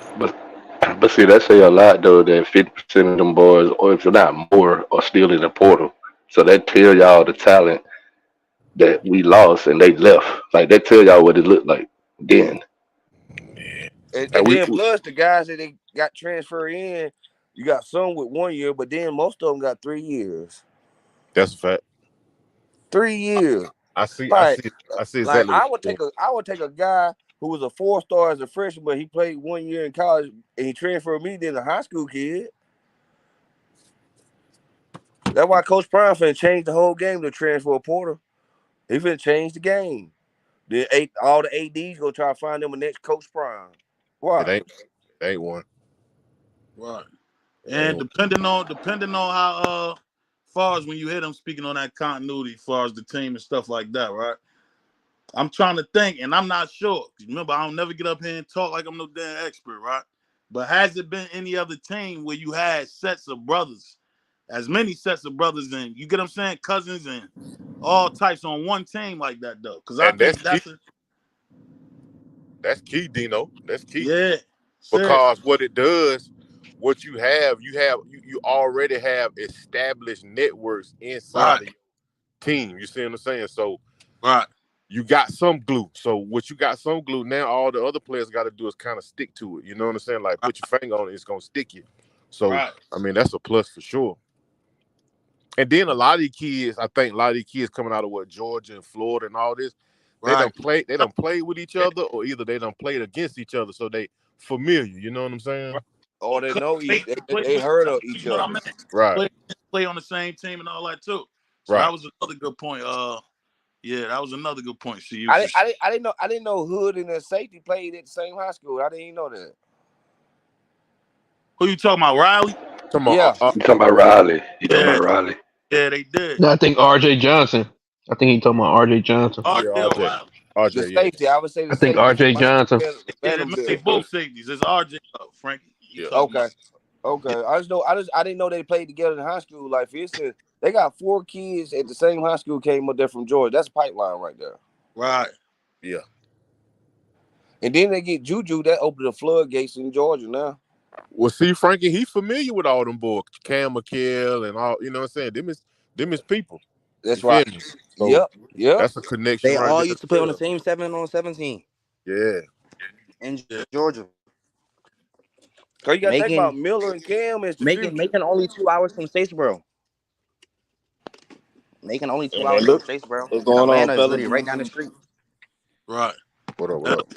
But see, that say a lot though that 50% of them boys, or if not more, are still in the portal. So that tell y'all the talent that we lost and they left. Like that tell y'all what it looked like then. Yeah. And And then plus the guys that they got transferred in, you got some with 1 year, but then most of them got 3 years. that's a fact. 3 years. I see. I Like, see. I see like exactly what I would you're take a guy who was a 4-star as a freshman, but he played 1 year in college and he transferred me than a high school kid. That's why Coach Prime finna change the whole game to transfer a porter. He finna change the game. All the ADs gonna try to find them a next Coach Prime. doing. It Why? ain't. It ain't one. Right. It ain't And one. depending on how far as when you hit them, speaking on that continuity, as far as the team and stuff like that, right? I'm trying to think, and I'm not sure. Remember, I don't never get up here and talk like I'm no damn expert, right? But has it been any other team where you had sets of brothers, as many sets of brothers, and you get what I'm saying, cousins and all types on one team like that though? Because I And that's think key. that's a That's key, Dino. That's key. yeah, Because serious, what it does, what you already have established networks inside right, of you. team. You see what I'm saying? So Right. you got some glue. So what you got some glue, now all the other players got to do is kind of stick to it. You know what I'm saying? Like put your finger on it, it's gonna stick you. So Right. I mean that's a plus for sure. And then a lot of these kids, I think a lot of these kids coming out of Georgia and Florida and all this, they Right. don't play with each other, or either they don't play against each other, so they familiar. You know what I'm saying? Right. Or they know Play they with heard each other, of each you know what I other. mean? Right. Play on the same team and all that too. So Right. that was another good point. Yeah, that was another good point. See you. I didn't know Hood and the safety played at the same high school. I didn't even know that. Who you talking about, Riley? Come on. Yeah. You talking about Riley? You talking Yeah, about Riley? yeah, they did. No, I think R.J. Johnson. I think he talking about R.J. Johnson. Oh, Yeah, yeah, RJ. Riley. The RJ, yeah. safety, I would say the I think safety from R.J. my school, Johnson. Yeah, they Vanderbilt. both safeties. It's RJ, Frankie. You Yeah. talking Okay. about? Okay. I didn't know they played together in high school. Like for instance, they got 4 kids at the same high school came up there from Georgia. That's a pipeline right there. Right. Yeah. And then they get Juju, that opened the floodgates in Georgia now. Well, see, Frankie, he familiar with all them boys, Cam McKell and all. You know what I'm saying? Them is people. That's You feel right. me? So Yep. that's a connection They right all there. used to play on the same 7-on-7 team Yeah. in Yeah. Georgia. Cause you gotta think about Miller and Cam is the future. Making only 2 hours from Statesboro. Making only 2 Hey, hours man, from look, Statesboro. what's going on, Atlanta is fellas? literally right down the street. Right. What up? What up?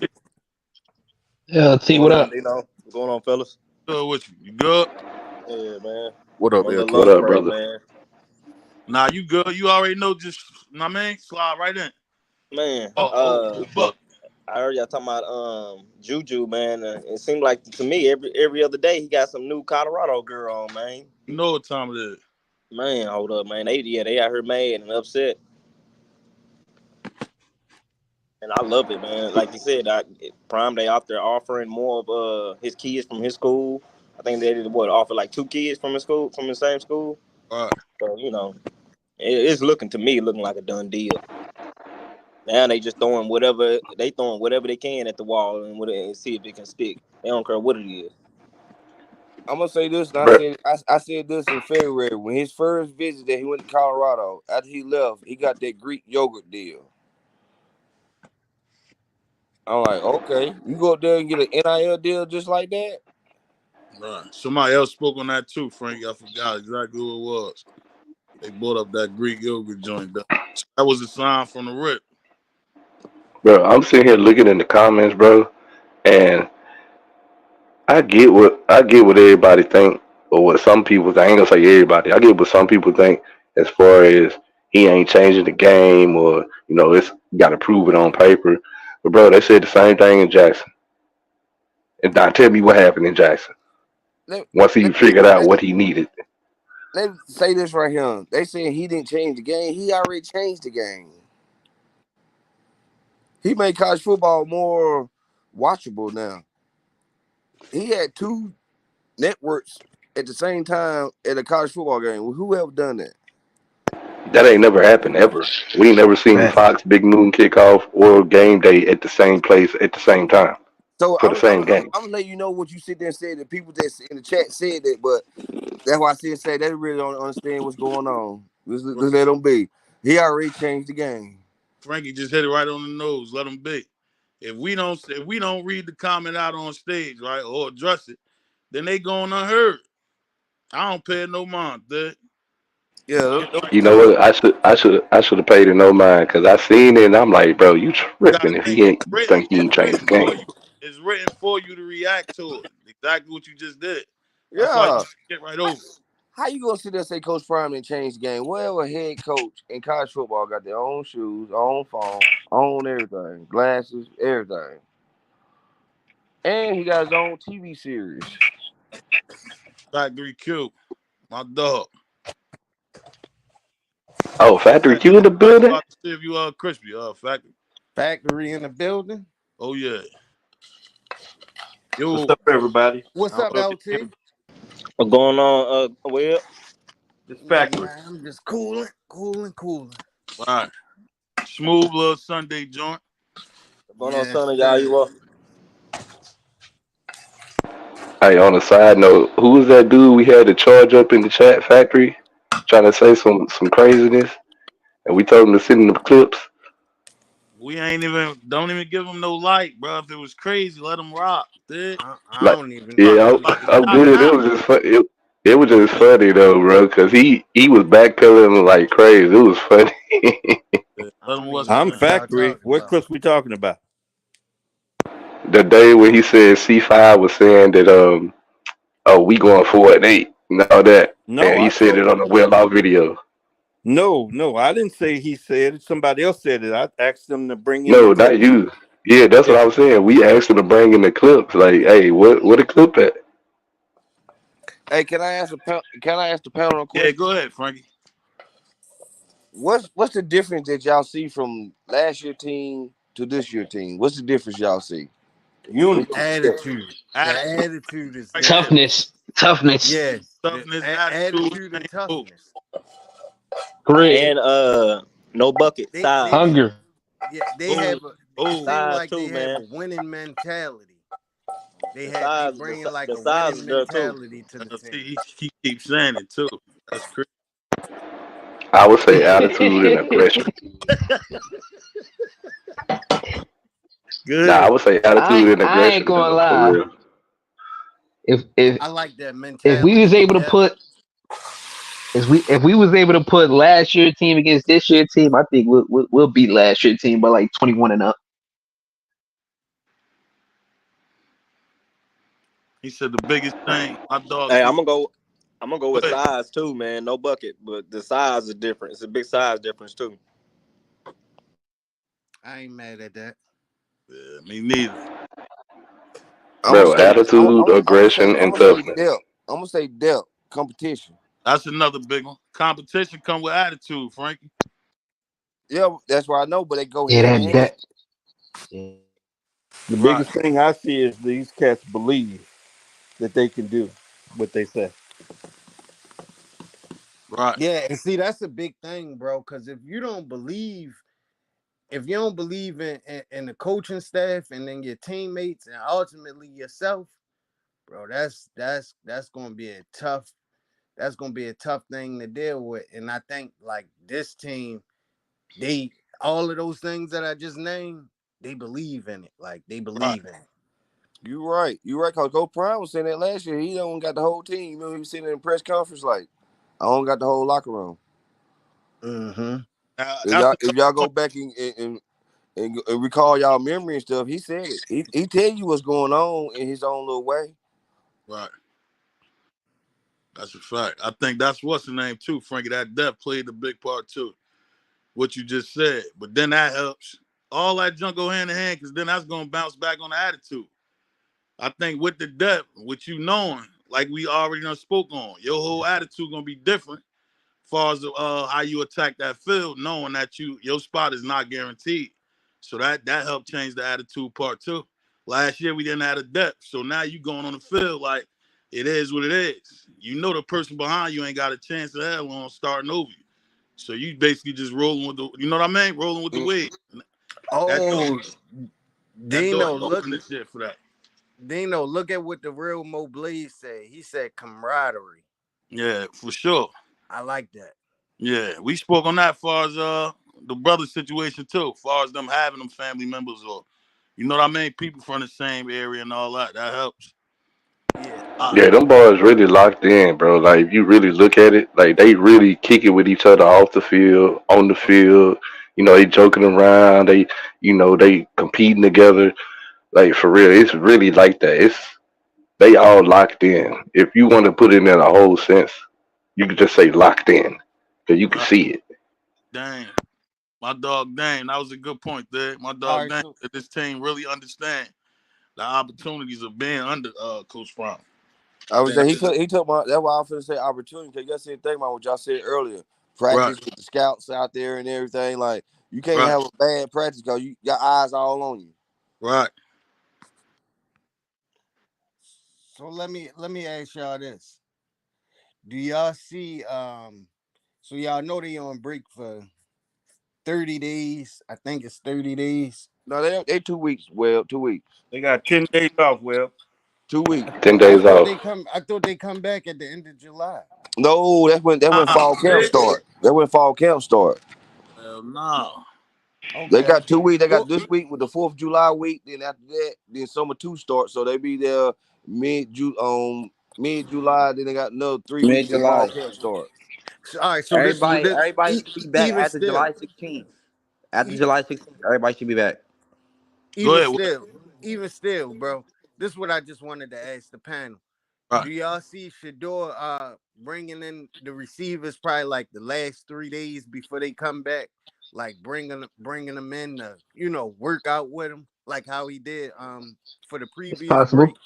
Yeah, let's see What's what going on, up. Dino? What's going on, fellas? Good with you. You good? Yeah, man. What I'm up, on the LT? What lunch up, break, brother? man. Nah, you good. You already know. Just, know what I mean? Slide right in. Man, Buck. I heard y'all talking about Juju, man. It seemed like to me every other day he got some new Colorado girl on, man. You know what time it is. Man, hold up, man. They out here mad and upset. And I love it, man. Like you said, Prime Day out there offering more of his kids from his school. I think they did offer like 2 kids from his school, from the same school. All right. So it's looking like a done deal. Now they just throwing whatever they can at the wall and see if it can stick. They don't care what it is. I'm gonna say this, and Bruh, I said this in February when his first visit that he went to Colorado. After he left, he got that Greek yogurt deal. I'm like, okay, you go up there and get an NIL deal just like that. Right. Somebody else spoke on that too, Frankie. I forgot exactly who it was. They brought up that Greek yogurt joint. That was a sign from the rip. bro, I'm sitting here looking in the comments, bro, and I get what everybody think, or what some people think. I ain't gonna say everybody. I get what some people think as far as he ain't changing the game, or it's got to prove it on paper. But bro, they said the same thing in Jackson. And now tell me what happened in Jackson once he figured out what he needed. Let me say this right here. They saying he didn't change the game. He already changed the game. He made college football more watchable now. He had 2 networks at the same time at a college football game. Who ever done that? That ain't never happened ever. We ain't never seen Man, Fox Big Noon kickoff or game day at the same place at the same time So for the same game. I'm gonna let you know what you sit there and say. The people that in the chat said that, but that's why I say they really don't understand what's going on. Just let them be. He already changed the game. Frankie just hit it right on the nose. Let him be. If we don't read the comment out on stage, right, or address it, then they going unheard. I don't pay no mind, dude. Yeah, You know what? I should have paid it no mind because I seen it and I'm like, bro, you You gotta tripping if think you think he it's ain't changed written the for game. you. It's written for you to react to it. Exactly what you just did. That's why you yeah. get right over. How you gonna sit there and say Coach Prime didn't change the game? Well, a head coach in college football got their own shoes, own phone, own everything, glasses, everything, and he got his own TV series. Factory Q, my dog. Oh, Factory Q in the Chris building? about to see if you crispy. Factory. Factory in the building. Oh yeah. What's Yo. up, everybody? What's up, LT? What's going on, Will? This Nothing, factory. man. I'm just cooling. All right. Smooth little Sunday joint. What's going on, Yes, son of y'all? sir. You up? Hey, on a side note, who was that dude we had to charge up in the chat Factory trying to say some craziness? and we told him to send him the clips. We don't even give him no light, bro. If it was crazy, let him rock, dude. I Like, don't even. Talking yeah, I don't about the even. I'm shot good. It town. was just fun. It was just funny though, bro, because he was backpedaling like crazy. It was funny. Yeah, I let him don't what's even his know I'm name. what y'all factory. talking What about. clips we talking about? The day when he said C5 was saying that oh, we going 4-8 and all that, No, and he I said it told on the well off video. no. I didn't say he said it. Somebody else said it. I asked them to bring in the No, not clips. you. Yeah, that's what Yeah. I was saying. We asked him to bring in the clips. Like, hey, what the clip at? Hey, can I ask the panel a Yeah, question? go ahead, Frankie. What's the difference that y'all see from last year team to this year team? What's the difference y'all see? From Unity. your perspective? Attitude. The Attitude attitude is right there. different. Toughness, Yeah, the Toughness, attitude, attitude and same move. toughness. grit, And no bucket They size. hunger. yeah, they Oh, have a. It oh, seems Size like they too, have a man. winning mentality. The They size, bring like the a size winning is there too. mentality to the see, team. he keeps saying it too. That's crazy. I would say attitude and aggression. Nah, I Good. would say attitude and I ain't aggression gonna though, for lie. real. If if I like that if we was mentality. able to Yep. put if we was able to put last year team against this year team, I think we'll beat last year team by like 21 and up. He said the biggest thing. My dog. Hey, I'm gonna go Go with ahead. size too, man. No bucket, but the size is different. It's a big size difference too. I ain't mad at that. Yeah, me neither. I'm gonna Bro, say attitude, aggression, I'm and gonna say toughness. depth. I'm gonna say depth competition. That's another big one. Competition come with attitude, Frankie. Yeah, that's what I know, but they go Yeah, hand in that hand. that yeah. The Right, biggest thing I see is these cats believe that they can do what they say. right, Yeah, and see that's a big thing, bro. Because if you don't believe in the coaching staff and then your teammates and ultimately yourself, bro, that's gonna be a tough thing to deal with. And I think like this team, they all of those things that I just named, they believe in it. Like they right. believe in it. You right. You right. Cause Coach Prime was saying that last year. He don't got the whole team. You know, he was sitting in the press conference like, I don't got the whole locker room. Mm-hmm. That's If y'all go back and recall y'all memory and stuff, he said it. He tell you what's going on in his own little way. right. That's a fact. I think that's what's the name too, Frankie. That depth played a big part too. What you just said, but then that helps. All that junk go hand in hand because then that's gonna bounce back on the attitude. I think with the depth, with you knowing, like we already done spoke on, your whole attitude gonna be different as far as how you attack that field, knowing that your spot is not guaranteed. So that helped change the attitude part too. Last year we didn't have a depth, so now you going on the field like it is what it is. You know the person behind you ain't got a chance of hell on starting over you. So you basically just rolling with you know what I mean? Rolling with the Mm. wave. That dog, Oh, that dog Dino, look, opened this shit for that. Dino, look at what the real Mo Blaze said. He said camaraderie. Yeah, for sure. I like that. Yeah, we spoke on that far as the brother situation too, far as them having them family members or you know what I mean, people from the same area and all that. That helps. Yeah. Yeah, them boys really locked in, bro. Like if you really look at it, like they really kick it with each other off the field, on the field. You know, they joking around. They competing together. Like for real, it's really like that. They all locked in. If you want to put it in a whole sense, you could just say locked in, because you can Right. see it. Dang. My dog Dang, that was a good point there. My All dog right. Dang So that this team really understand the opportunities of being under Coach Brown. I was saying Think he took my. That's why I was finna say opportunity. Cause y'all said think about what y'all said earlier. right, Practice with the scouts out there and everything. Like you can't right, have a bad practice because you got eyes all on you. right. let me ask y'all this. Do y'all see so y'all know they on break for 30 days. I think it's 30 days. No, they 2 weeks. Well, 2 weeks. They got 10 days off, Well. 2 weeks. 10 days off. I thought they come back at the end of July. No, that's when Nah, fall camp they, start. That's when fall camp start. Hell no. They Okay. got 2 weeks. They Well, got this week with the 4th of July week. Then after that, then summer 2 starts. So they be there mid July. Then they got another 3 Mid weeks till fall July. camp start. all right. So Everybody should be back even after still, July 16th. After e- July 16th, everybody should be back. Go even ahead. still, even still, bro. This is what I just wanted to ask the panel. Right. Do y'all see Shador bringing in the receivers probably like the last 3 days before they come back, like bringing them in to work out with them like how he did for the It's previous possible. break?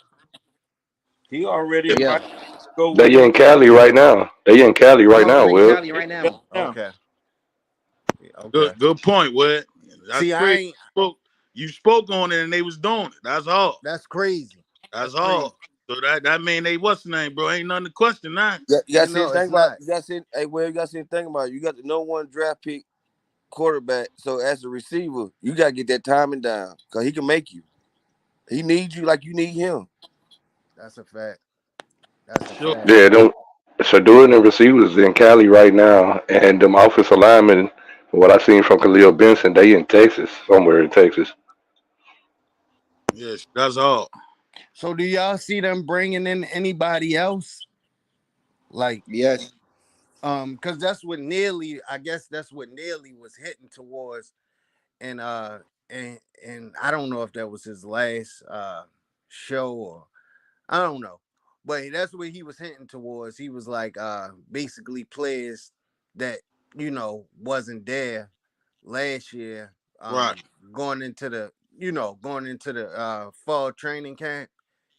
He already Yeah. Yeah. invited to go with They him. in Cali right now. They in Cali right Oh, now, they're in Will. Cali right Yeah, now. yeah. Okay, okay. Good point, Wed. That's See, I crazy. ain't. You spoke on it and they was doing it. That's all. That's crazy. That's That's crazy. all. So that mean they what's the name, bro? Ain't nothing to question now. Yeah, you got to see No, it's think about. not. You got to see. Hey, well, you got to see think about it. You got the no one draft pick quarterback. So as a receiver, you got to get that timing down because he can make you. He needs you like you need him. That's a fact. That's a Sure. fact. Yeah, them Shador and the receivers in Cali right now, and them offensive linemen. What I seen from Khalil Benson, they in Texas, somewhere in Texas. Yes, that's all. So do y'all see them bringing in anybody else? Like, Yes. because that's what Nearly, I guess that's what Nearly was hitting towards, and and I don't know if that was his last show or I don't know, but that's what he was hinting towards. He was like basically players that wasn't there last year, Right. going into the fall training camp.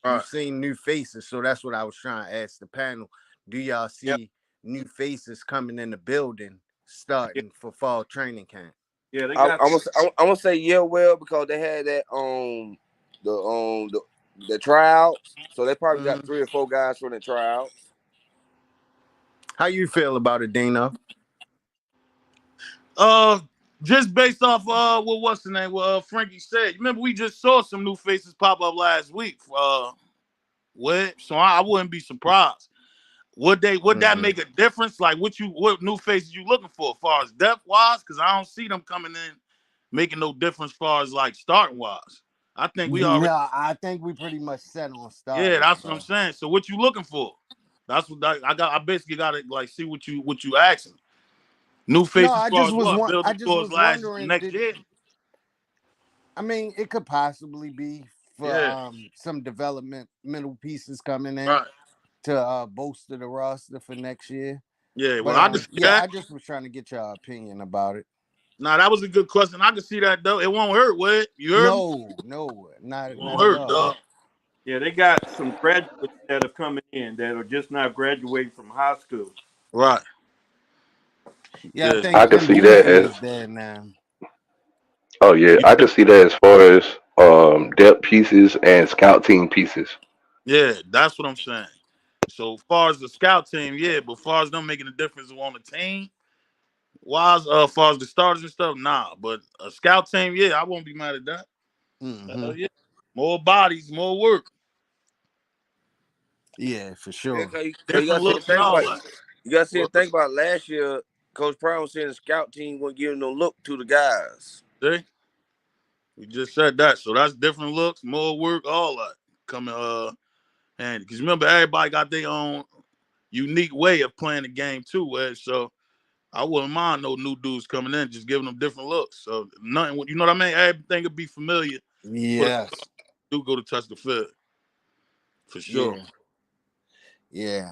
Right. You've seen new faces, so that's what I was trying to ask the panel. Do y'all Yeah, see new faces coming in the building yeah, starting for fall training camp? yeah. They I, got I'm gonna say yeah, well, because they had that the tryouts, so they probably got Mhm. 3 or 4 guys from the tryouts. How you feel about it, Dino? Uh, just based off what's the name? What Frankie said. Remember, we just saw some new faces pop up last week. So I wouldn't be surprised. Would that Hmm. make a difference? Like, what new faces you looking for, as far as depth wise? Because I don't see them coming in making no difference, as far as like starting wise. I think we already. No, I think we pretty much set on Yeah, starters, that's what I'm bro. saying. So what you looking for? That's what I got. I basically got to like see what you asking. New No, faces, as far as what I building just towards was last wondering, next year. I mean, it could possibly be for Yeah, some developmental pieces coming in right. to bolster the roster for next year. Yeah, But well, I can see yeah, that. I just was trying to get your opinion about it. Nah, that was a good question. I can see that though. It won't hurt, what? You heard me? No, no, It not won't at hurt, all. dog. yeah, they got some graduates that are coming in that are just not graduating from high school. Right. Yeah, I Yeah. I think can see that Imbuzi as is there now. oh yeah, I Yeah. can see that as far as depth pieces and scout team pieces. Yeah, that's what I'm saying. So far as the scout team, yeah, but far as them making a difference on the team, wise, far as the starters and stuff, nah. But a scout team, yeah, I won't be mad at that. Hmm. Yeah. More bodies, more work, Yeah, for Yeah, sure. cause you different gotta sit and looks and think all about that. you gotta sit Well, and think about last year. Coach Brown was saying the scout team wasn't giving no look to the guys. see, we just said that. So that's different looks, more work, all that coming and because remember everybody got their own unique way of playing the game too, Ed. So I wouldn't mind no new dudes coming in, just giving them different looks. So nothing, you know what I mean? Everything would be familiar for the Yes. do go to touch the field for sure. Yeah. Yeah.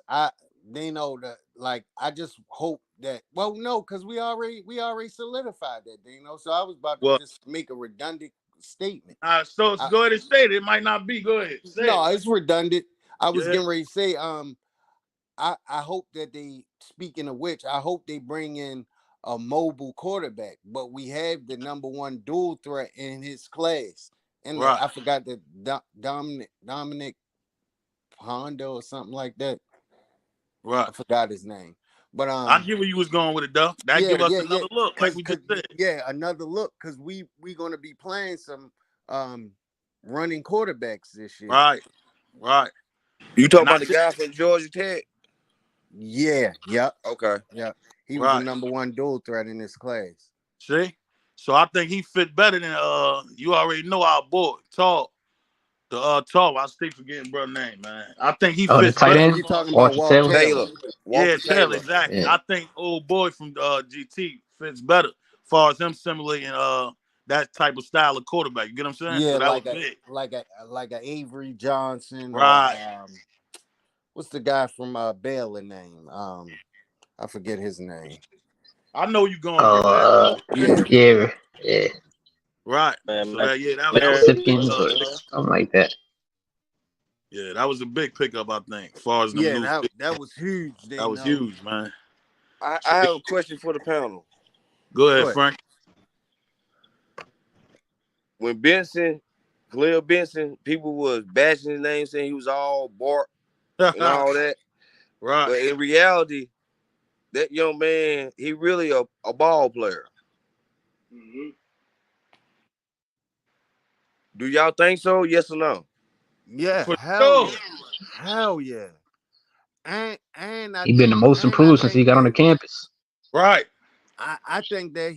I they know that like I just hope that well no because we already solidified that so I was about to Well, just make a redundant statement. so I, go ahead and say it. It might not be. Go ahead, say no, it. it's redundant. I was Yeah, getting ready to say I hope that they, speaking of which, I hope they bring in a mobile quarterback, but we have the number one dual threat in his class. And right, I forgot that Dominic Honda or something like that. right. I forgot his name. But I get where you was going with it, though. That yeah, give us yeah, yeah. another look, like we Cause just said. yeah, another look because we gonna be playing some running quarterbacks this year. Right, right. You talking And I about the think guy from Georgia Tech? Yeah, yep, Okay. yep. He was the Right. number one dual threat in his class. See? So I think he fit better than you already know our boy, Tall. Tall. I still forgetting brother name, man. I think he Oh, the fits tight better. Oh, end, you talking about Walter Walt Taylor. Taylor? Taylor. Yeah, Walter Taylor, Taylor. exactly. Yeah. I think old boy from GT fits better as far as him simulating that type of style of quarterback. You get what I'm saying? Yeah, So that was big. like a Avery Johnson or Right. what's the guy from Baylor name? I forget his name. I know you going, Oh, bro. Yeah, yeah. Right. Man, So that was a Larry, big Simpkins or something like that. yeah, that was a big pickup, I think, as far as them yeah, new. that was huge. They That was know. huge, man. I have a question for the panel. Go Go ahead, ahead. Frank. When Khalil Benson, people was bashing his name, saying he was all Bart and all that. Right. But in reality, that young man, he really a ball player. Mm-hmm. Do y'all think so? Yes or no? Yeah, For hell sure. yeah, hell yeah. And He been the most I improved since he think got on the that campus. Right. I think that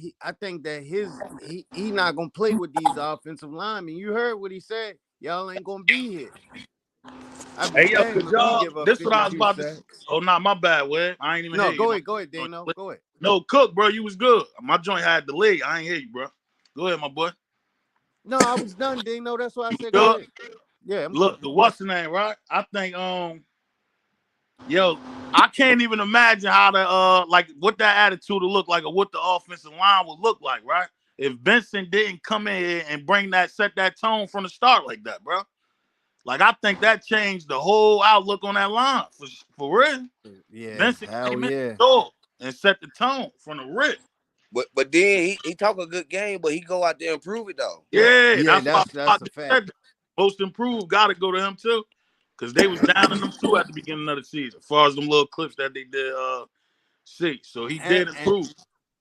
he not gonna play with these offensive linemen. You heard what he said. Y'all ain't gonna be here. I'd be Hey, yo, damn could if he y'all, give up this what I was 52 about to say. sacks. Oh, nah, my bad, Wed. I ain't even No, hear you. go ahead, Dano. Go ahead. No, Cook, bro, you was good. My joint had delay. I ain't hear you, bro. Go ahead, my boy. No, I was done, Dano. That's why I said go Good. ahead. Yeah, I'm good. Look, the what's the name, right? I think yo, I can't even imagine how the like what that attitude would look like or what the offensive line would look like, right? If Benson didn't come in here and set that tone from the start like that, bro. Like I think that changed the whole outlook on that line for real. Yeah, Benson hell came in yeah. the door and set the tone from the rip. But then he talk a good game, but he go out there and prove it though. Yeah, Yeah, that's why I that's a just fact. said that. Most improved got to go to him too, because they was down in them too at the beginning of the season. As far as them little clips that they did see, so he And did improve.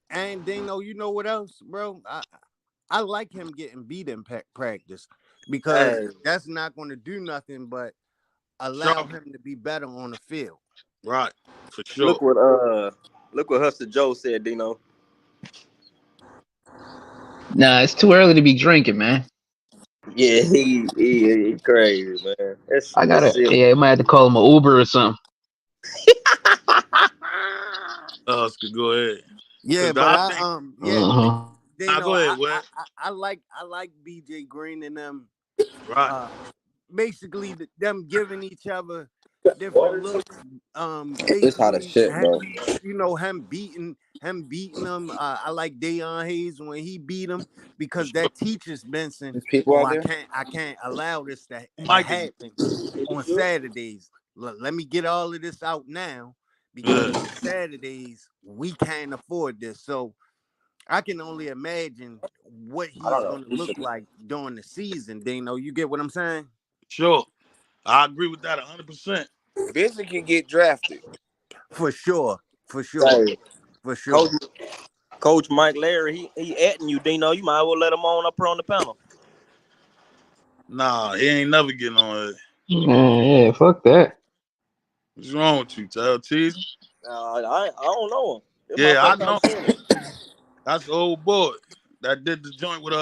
and Dano, you know what else, bro? I like him getting beat in practice because hey, that's not going to do nothing but allow Sure. him to be better on the field. Right, for sure. look what Hustle Joe said, Dino. Nah, it's too early to be drinking, man. Yeah, he crazy, man. I That's gotta, silly. yeah, I might have to call him an Uber or something. Us could go ahead. Yeah, Because but I think, Uh-huh. go Dano, ahead, Wes. I like BJ Green and them. Right. Uh, basically them giving each other different looks. It's hot as Basically, shit, bro. him beating them. I like Deion Hayes when he beat him For because sure. that teaches Benson. There's people Oh, out there. I can't allow this to Mike is, happen on Saturdays. Let me get all of this out now because yeah, on Saturdays we can't afford this. So I can only imagine what he's going to look like during the season. Dano, you get what I'm saying? sure. I agree with that 100%. Benson can get drafted. For sure. For sure. Hey, For Coach sure. Coach Mike Larry, he atting you, Dino. You might as well let him on up here on the panel. Nah, he ain't never getting on it. Yeah, fuck that. What's wrong with you, Tell Teasing? I don't know him. It's my Yeah, I first time know. seeing him. That's the old boy that did the joint with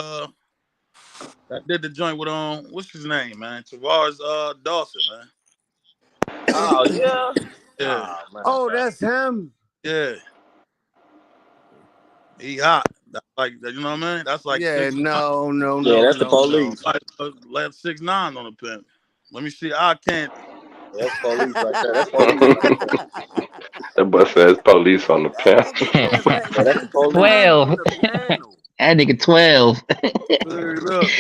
what's his name, man? Tavares Dawson, man. Oh yeah. Yeah, Oh man. Oh, that's him. yeah. He hot. That's like you know what I mean? That's like Yeah, 6'9". Yeah, that's the no. police. Like left 6'9" on the pen. Let me see eye candy. That's police right there. That's police right there. That boy says police on the That pen. nigga said that Yeah, that's the police. 6'9" 12. on the panel. That nigga 12. Look,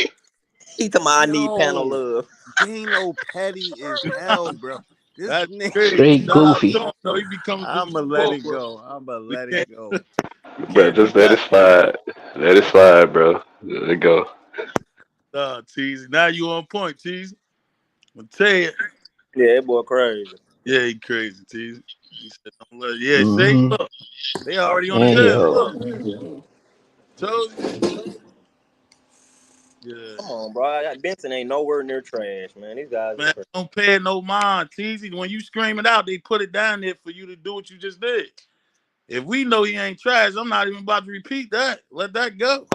He told me I need panel Yo, love. Dano Petty is hell, bro. This that's nigga. crazy. Straight Shout out to goofy. him. No, he be coming through the I'ma let support, it bro. go. I'ma We let can't it go. we Bro, can't do just let it that. slide. Let it slide, bro. Let it go. Teasy. Now you on point, Teasy. I'm tell you. Yeah, that boy crazy. Yeah, he crazy, Teasy. He said, don't let yeah, see, Mm-hmm. look. They already on his Hey, head. yo. Look. Told you. Yeah. Come on, bro. Benson ain't nowhere near trash, man. These guys are Man, trash. don't pay it no mind. Teasy, when you scream it out, they put it down there for you to do what you just did. If we know he ain't trash, I'm not even about to repeat that. Let that go.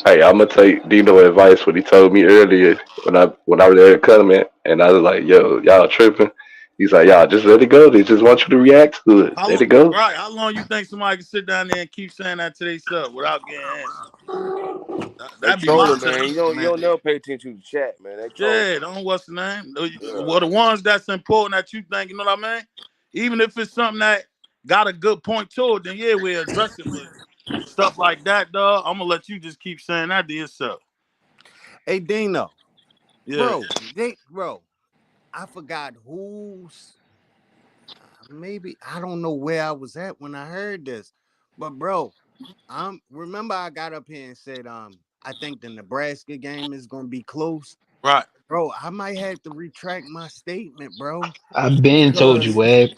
Hey, I'm gonna take Dino advice what he told me earlier when I was there at Cutman, and I was like, "Yo, y'all tripping?" He's like, "Y'all just let it go. They just want you to react to it. How Let long? it go." Right? How long you think somebody can sit down there and keep saying that to themselves without getting answers? They That'd be my trolling, take. man. You Man, don't never pay attention to the chat, man. They trolling. Yeah, don't what's the name? Yeah. Well, the ones that's important that you think, you know what I mean? Even if it's something that got a good point to it, then yeah, we'll address it. But stuff like that, dog, I'm gonna let you just keep saying that to yourself. hey Dino, Yeah, bro, I forgot who's. Maybe I don't know where I was at when I heard this, but bro, remember I got up here and said I think the Nebraska game is gonna be close. right. Bro, I might have to retract my statement, bro, I've been told you, because Web.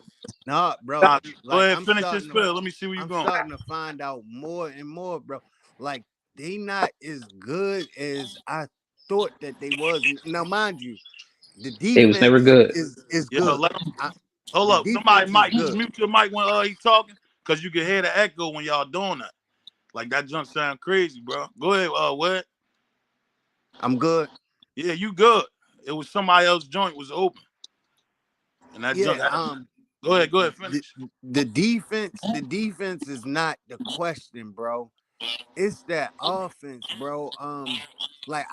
nah, Nah, bro, go like ahead, finish your spill. Let me see where you I'm going. starting to find out more and more, bro. Like they not as good as I thought that they was. Now, mind you, the It was never defense good. is Yo, good. let him I, hold the up. Somebody, defense is Mike, just good. mute your mic when he talking, cause you can hear the echo when y'all doing that. Like that junk sound crazy, bro. Go ahead, what? I'm good. Yeah, you good. It was somebody else's joint was open, and that junk. Yeah. Go ahead, The, finish. the defense is not the question, bro. It's that offense, bro. Like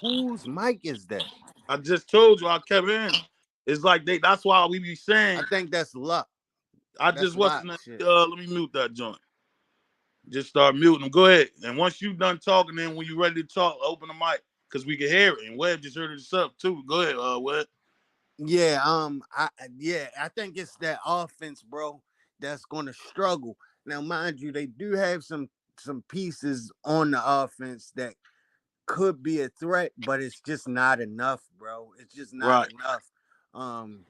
whose mic is that? I just told you I kept hearing it. It's like they. That's why we be I saying. think that's luck. I That's just wasn't. luck shit. Let me mute that joint. Just start muting them. Go ahead. And once you done talking, then when you ready to talk, open the mic because we can hear it. And Webb just heard it himself too. Go ahead, Webb. Yeah, I think it's that offense, bro, that's gonna struggle. Now, mind you, they do have some pieces on the offense that could be a threat, but it's just not enough, bro. It's just not Right, enough. Um,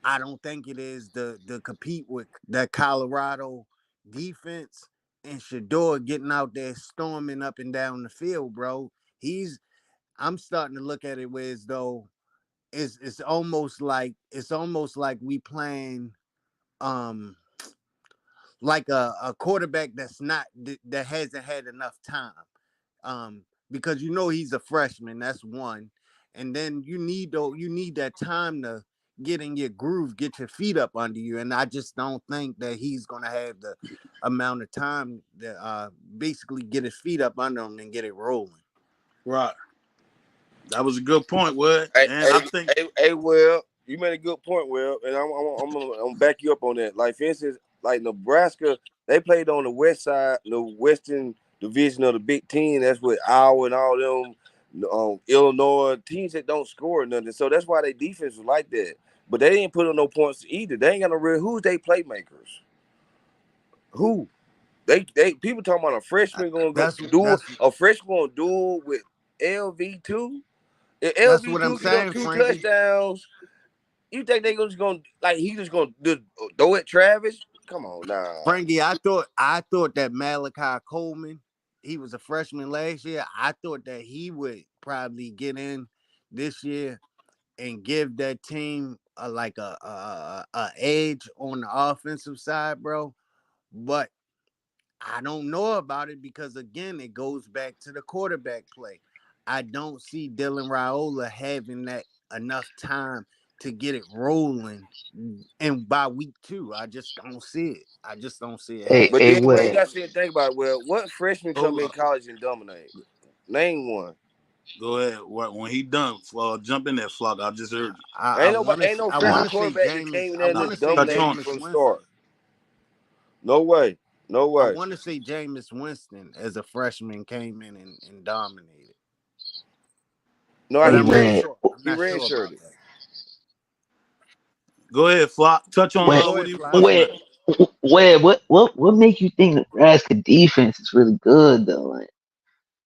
I don't think it is the compete with that Colorado defense and Shador getting out there storming up and down the field, bro. He's I'm starting to look at it where as though it's almost like we playing um like a quarterback that hasn't had enough time. Because he's a freshman, that's one. And then you need that time to get in your groove, get your feet up under you. And I just don't think that he's gonna have the amount of time to basically get his feet up under him and get it rolling. right. That was a good point, Webb. Hey, And hey, I think Will, you made a good point, Will, and I'm gonna back you up on that. Like for instance, like Nebraska, they played on the west side, the western division of the Big Ten. That's with Iowa and all them, Illinois teams that don't score nothing. So that's why their defense was like that. But they didn't put on no points either. They ain't got no real. Who's they playmakers? Who? They people talking about a freshman gonna go That's duel. that's A freshman gonna duel with LV2. If that's what I'm LV2 get up saying, two Frankie. touchdowns, you think they just gonna like he just gonna throw at Travis? Come on, nah. Frankie, I thought that Malachi Coleman, he was a freshman last year. I thought that he would probably get in this year and give that team like a edge on the offensive side, bro. But I don't know about it because again, it goes back to the quarterback play. I don't see Dylan Raiola having that enough time to get it rolling. And by week 2, I just don't see it. I just don't see it Hey, But happening. hey, then you Web. got to think about it. Well, what freshman come hold in up. college and dominate? Name one. Go ahead. When he done, jump in there, Flock. I just heard you. I want to Ain't no I freshman want to say quarterback that James. came in I there and want to just say Touch dominated on you it. Jameis from the start. Winston. No way. No I way. want to say Jameis Winston as a freshman came in and dominated, No, but Hey, he I'm not ran. Web. sure. I'm He not sure about redshirted. that. Go ahead, Flock. Touch on Web. Go what ahead, he was Fly. looking Web. at. Web. What make you think Nebraska defense is really good though?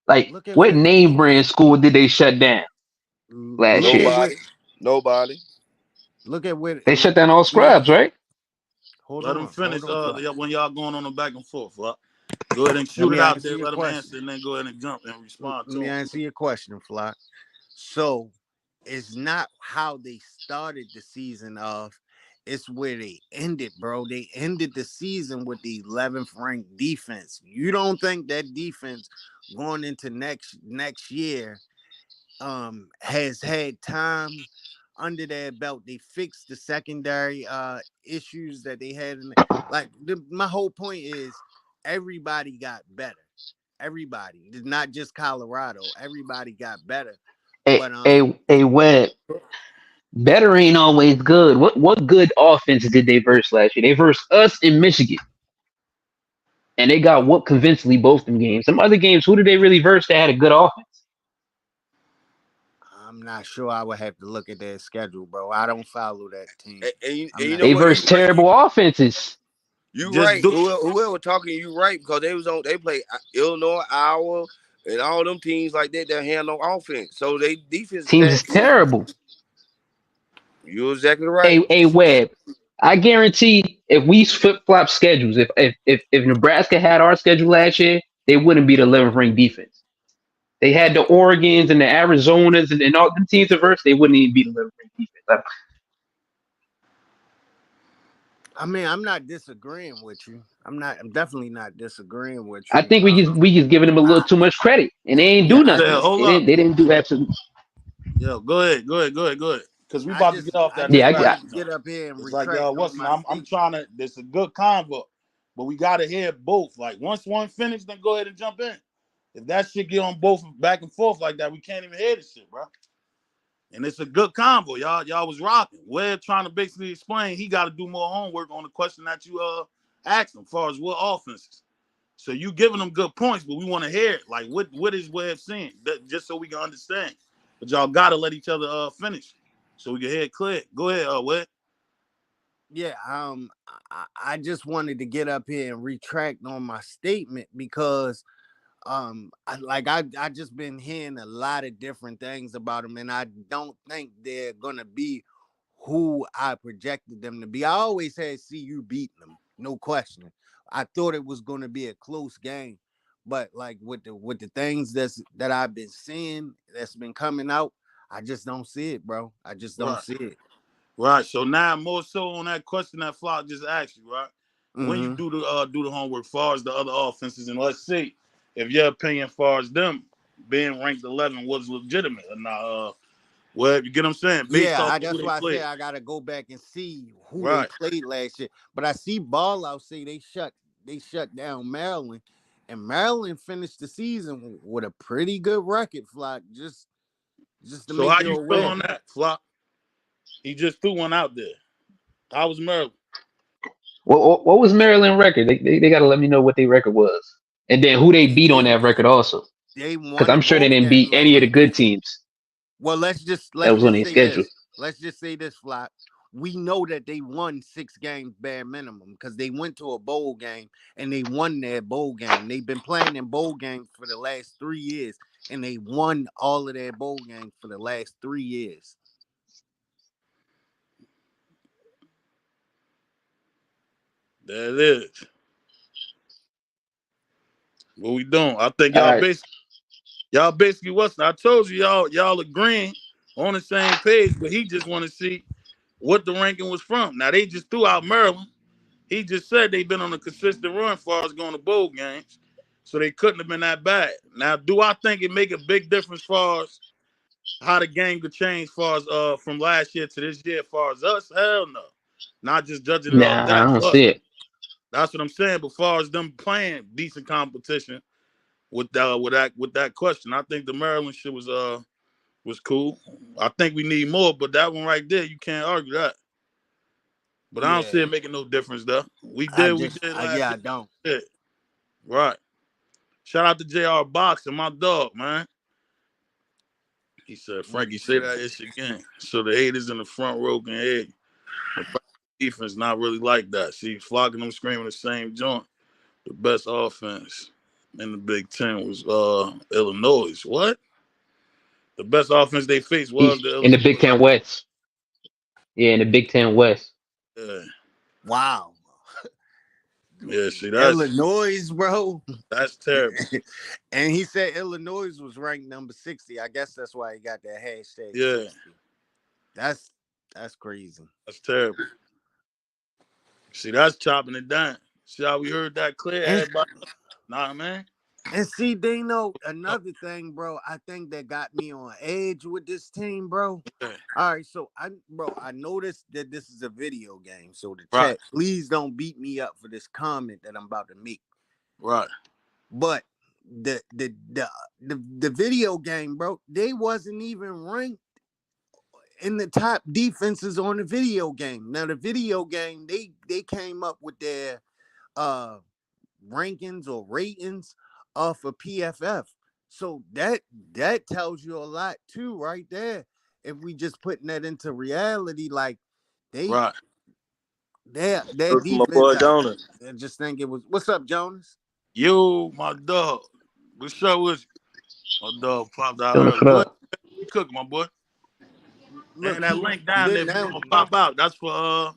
Like Look at what what name brand school did they shut down last look year? at what Nobody. Nobody. look at what. They shut down all Now, scrubs, right? hold Let him on, hold finish. on, Fly. When y'all going on the back and forth, Flock. Go ahead and Let shoot me it out answer there. your Let them question. answer, and then go ahead and jump and respond Let to me them. answer your question, Flock. So it's not how they started the season off. It's where they ended, bro. They ended the season with the 11th ranked defense. You don't think that defense going into next year has had time under their belt? They fixed the secondary issues that they had in my whole point is everybody got better. Everybody, not just Colorado. Everybody got better. But A Web. Better ain't always good. What good offense did they verse last year? They versed us in Michigan, and they got whooped convincingly both them games. Some other games, who did they really verse that had a good offense? I'm not sure. I would have to look at their schedule, bro. I don't follow that team. And I'm you not know They what? sure. versed terrible offenses. You Just right. do. Whoever talking, you right because they play Illinois, Iowa, and all them teams like that that have no offense. So they defense is Teams bad is too. terrible. You're exactly right. A Web. I guarantee if we flip flop schedules, if Nebraska had our schedule last year, they wouldn't be the 11th ranked defense. They had the Oregons and the Arizonas and all the teams to verse, they wouldn't even be the 11th ranked defense. I mean, I'm not disagreeing with you. I'm definitely not disagreeing with I you. think we just giving them a little I, too much credit, and they ain't yeah, do I nothing. Yeah, just, hold They up. didn't do absolutely. Yo, go ahead. Because we I about to just, get off I that just Yeah, wanted Nebraska to jump. get up here and It's like retract on Weston, my I'm statement. trying to. This is a good convo, but we got to hear both. Like once one finish, then go ahead and jump in. If that shit get on both back and forth like that, we can't even hear this shit, bro. And it's a good convo, y'all. Y'all was rocking. We're trying to basically explain he got to do more homework on the question that you asked him, as far as what offenses. So you giving them good points, but we want to hear it. Like what is Webb saying? That, just so we can understand. But y'all gotta let each other finish so we can hear it clear. Go ahead, Webb. Yeah, I just wanted to get up here and retract on my statement because I just been hearing a lot of different things about them, and I don't think they're gonna be who I projected them to be. I always had CU beating them, no question. I thought it was gonna be a close game, but like with the things that I've been seeing that's been coming out, I just don't see it, bro. I just don't Right. see it. Right. So now more so on that question that Flock just asked you, right? When you Mm-hmm. do the homework far as the other offenses, and let's see if your opinion far as them being ranked 11 was legitimate or not. Well, you get what I'm saying? Based off Yeah, of who that's they why I say played. I gotta go back and see who they Right. played last year. But I see Ball out say they shut down Maryland, and Maryland finished the season with a pretty good record, Flock. Just to So make how you you feel aware. on that, Flock? He just threw one out there. How was Maryland? What was Maryland record? They got to let me know what their record was, and then who they beat on They that record also, they because won a I'm sure they bowl didn't game beat any of last the year. good teams Well, that let's was on just their say schedule. this. Let's just say this, Flock. We know that they won 6 games bare minimum because they went to a bowl game and they won their bowl game. They've been playing in bowl games for the last 3 years, and they won all of their bowl games for the last 3 years. There it is. What we doing? I think All right. y'all basically what's I told you y'all agreeing on the same page, but he just want to see what the ranking was from. Now they just threw out Maryland. He just said they've been on a consistent run as far as going to bowl games, so they couldn't have been that bad. Now, do I think it make a big difference as far as how the game could change as far as from last year to this year as far as us? Hell no. Not just judging it off Nah, I that, don't but see it. that's what I'm saying. But as far as them playing decent competition with that question, I think the Maryland shit was cool. I think we need more, but that one right there, you can't argue that. But I don't see Yeah, it making no difference though. We did last yeah, year. I don't. Shit. Right. Shout out to JR Boxing, my dog, man. He said, Frankie, say that ish again. So the haters in the front row can hear you. The defense not really like that. See, flocking them screaming the same joint. The best offense in the Big Ten was Illinois. What? The best offense they faced was the In the Big Illinois. Ten West. Yeah, in the Big Ten West. Yeah. Wow. Yeah, see, Illinois, bro. that's terrible. And he said Illinois was ranked number 60. I guess that's why he got that hashtag Yeah, 60. That's crazy. that's terrible. See, that's chopping it down. See how we heard that clear? And, Everybody, nah, man. and see, they know another thing, bro. I think that got me on edge with this team, bro. Yeah. All right, so I noticed that this is a video game. So the Right, chat, please don't beat me up for this comment that I'm about to make. right, But the video game, bro, they wasn't even ranked in the top defenses on the video game. Now the video game, they came up with their rankings or ratings off of PFF. So that tells you a lot too, right there. If we just putting that into reality, like they right. their Look for my defense, boy Jonas. I just think it was. What's up, Jonas? Yo, my dog. What's up with you? My dog popped out Chilling, early. what Go ahead, up? you cook, my boy. Look, And that link down there, if you want to pop out, that's for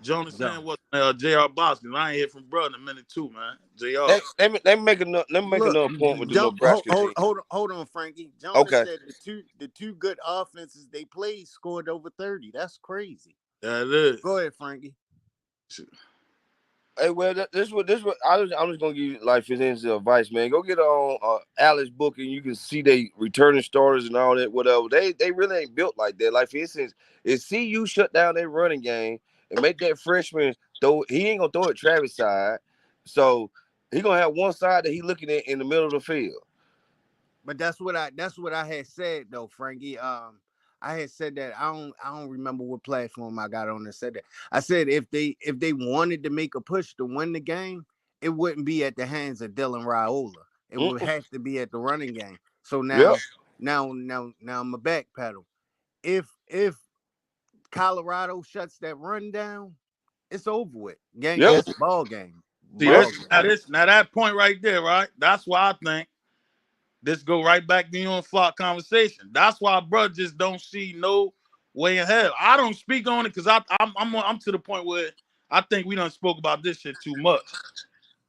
Jonas no. and what J.R. Boston. I ain't hear from brother in a minute too, man. J.R. Let me make another point with the Don't Nebraska team. hold on, Frankie. Jonas Okay. said the two good offenses they played scored over 30. That's crazy. Yeah, it is. Go ahead, Frankie. Hey, well, this what I'm just gonna give you like for instance advice, man. Go get on Alice book and you can see they returning starters and all that, whatever. They really ain't built like that. Like for instance, if CU shut down their running game and make that freshman throw, he ain't gonna throw it Travis side, so he gonna have one side that he looking at in the middle of the field. But that's what I had said though, Frankie. I had said that I don't remember what platform I got on and said that. I said if they wanted to make a push to win the game, it wouldn't be at the hands of Dylan Raiola. It would have to be at the running game. So now I'm a backpedal. If Colorado shuts that run down, it's over with. It's ball game. See, now that point right there, right? That's why I think this go right back to you on Flock conversation. That's why bro just don't see no way in hell. I don't speak on it because I'm to the point where I think we done spoke about this shit too much.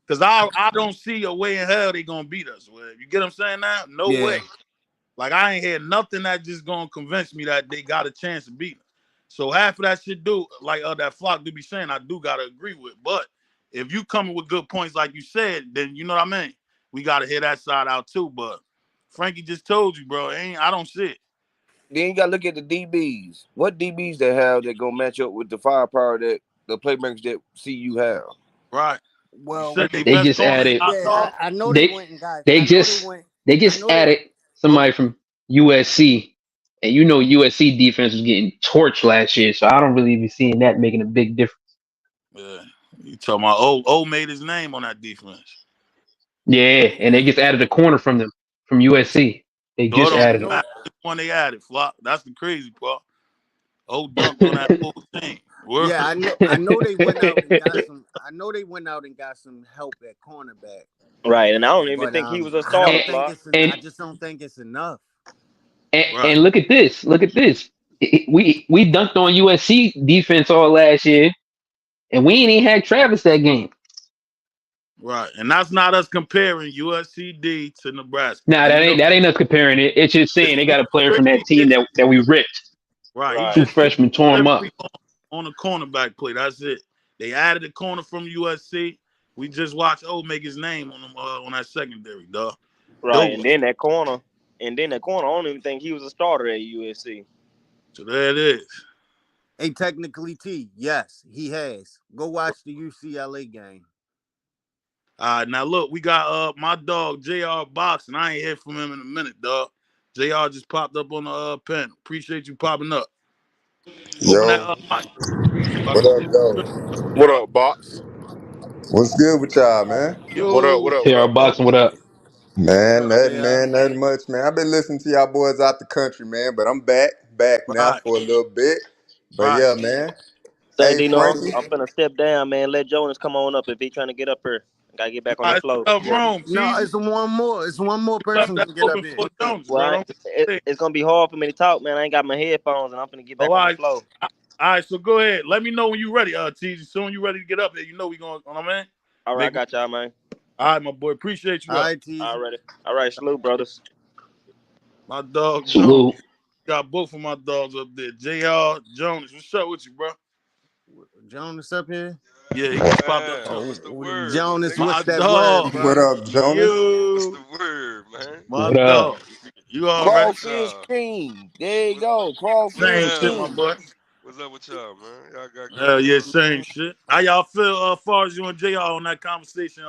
Because I don't see a way in hell they gonna beat us. You get what I'm saying now? No way. Like I ain't heard nothing that just gonna convince me that they got a chance to beat us. So half of that shit do like that Flock do be saying, I do gotta agree with. But if you coming with good points like you said, then you know what I mean. We gotta hear that side out too. But Frankie just told you, bro. I don't see it. Then you gotta look at the DBs. What DBs they have that gonna match up with the firepower that the playmakers that CU have? Right. Well, they just added. I know they went and got. They just added somebody from USC, and you know USC defense was getting torched last year, so I don't really be seeing that making a big difference. Yeah, you talking about O made his name on that defense. Yeah, and they just added a corner from USC. They just added him. One they added, Flock. That's the crazy part. O dunked on that whole team. Yeah, I know they went out and got some. I know they went out and got some help at cornerback. Right, and I don't even think he was a starter. I just don't think it's enough. And look at this. Look at this. We dunked on USC defense all last year, and we ain't even had Travis that game. Right, and that's not us comparing USCD to Nebraska. Nah, that ain't us comparing it. It's just saying they got a player from that team that we ripped. Right, Two freshmen tore him up on the cornerback play. That's it. They added a corner from USC. We just watched O make his name on that secondary, dog. Right, and then that corner, I don't even think he was a starter at USC. So there it is. Hey, technically, yes, he has. Go watch the UCLA game. Now look, we got my dog JR Boxing. I ain't hear from him in a minute, dog. JR just popped up on the pen. Appreciate you popping up. Yo. What up, yo? What up, Box? What's good with y'all, man? What up, JR Boxing, what up? Man, nothing much, man. I've been listening to y'all boys out the country, man, but I'm back now for a little bit. But yeah, man. Say, Hey, Dino, Frankie. I'm finna step down, man. Let Jonas come on up if he trying to get up here. Gotta get back on the floor. No, it's one more. It's one more person can get up here. Well, it's gonna be hard for me to talk, man. I ain't got my headphones, and I'm finna get back on the floor. All right, so go ahead. Let me know when you're ready, T. Soon you ready to get up there, you know we going. Man. All right, I got y'all, man. All right, my boy. Appreciate you. All right, TZ. All right, salute, brothers. My dog Jones. Salute. Got both of my dogs up there. JR Jonas. What's up with you, bro? Jonas up here. Yeah, he just popped up. What's the word, Jonas, my what's that dog. word, bro? What up, Jonas? What's You, the word, man? my What up? dog. You all right? Crawfish King. There you go. What's Same Crawfish shit, my King. boy. What's up with y'all, man? Y'all got Hell going yeah, on? same shit. How y'all feel as far as you and JR on that conversation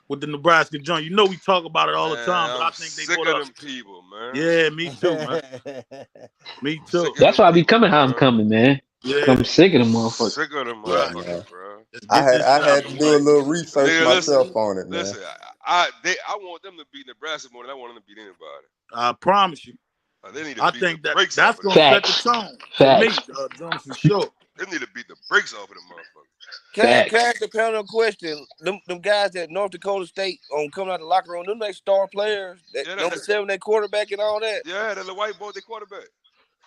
with the Nebraska joint? You know we talk about it all the time, but Man, I I'm think they sick put of up. them people, man. Yeah, me too, man. Me I'm too. sick of That's them why I be people, coming how I'm bro. coming, man. Yeah, I'm sick of them motherfuckers. Sick of them Yeah, right. man. motherfuckers, bro. Let's I get had this shit I out had the to do a way. little research Nigga, myself on it, man. listen. I want them to beat Nebraska more than I want them to beat anybody. I promise you. They need to I beat the think brakes that's off of them. gonna set the Facts. tone for me, Facts. Jones, for sure. They need to beat the brakes off of them motherfuckers. Can I Facts. ask the panel a question? Them guys at North Dakota State on coming out of the locker room, them they star players, number 7, that quarterback and all that. Yeah, that little white boy, they quarterback.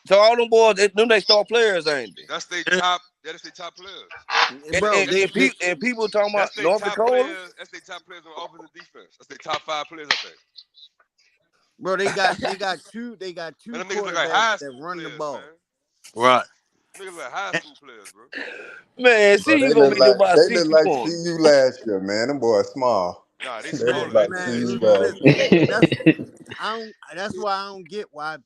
So all them boys, them they star players, ain't they? That's their top. That's their top players. Bro, And people talking about That's their North top Dakota. players. That's their top players on offense and defense. That's their top 5 players, I think. bro, they got two Man, them niggas look like quarterbacks high that school run the players, ball. man. Right. Niggas like high school players, bro. Man, Bro, see you gonna be doing about 60 like points. CU last year, man. Them boys small. Nah, they They look smaller. like They CU smaller. last year. That's why I don't get why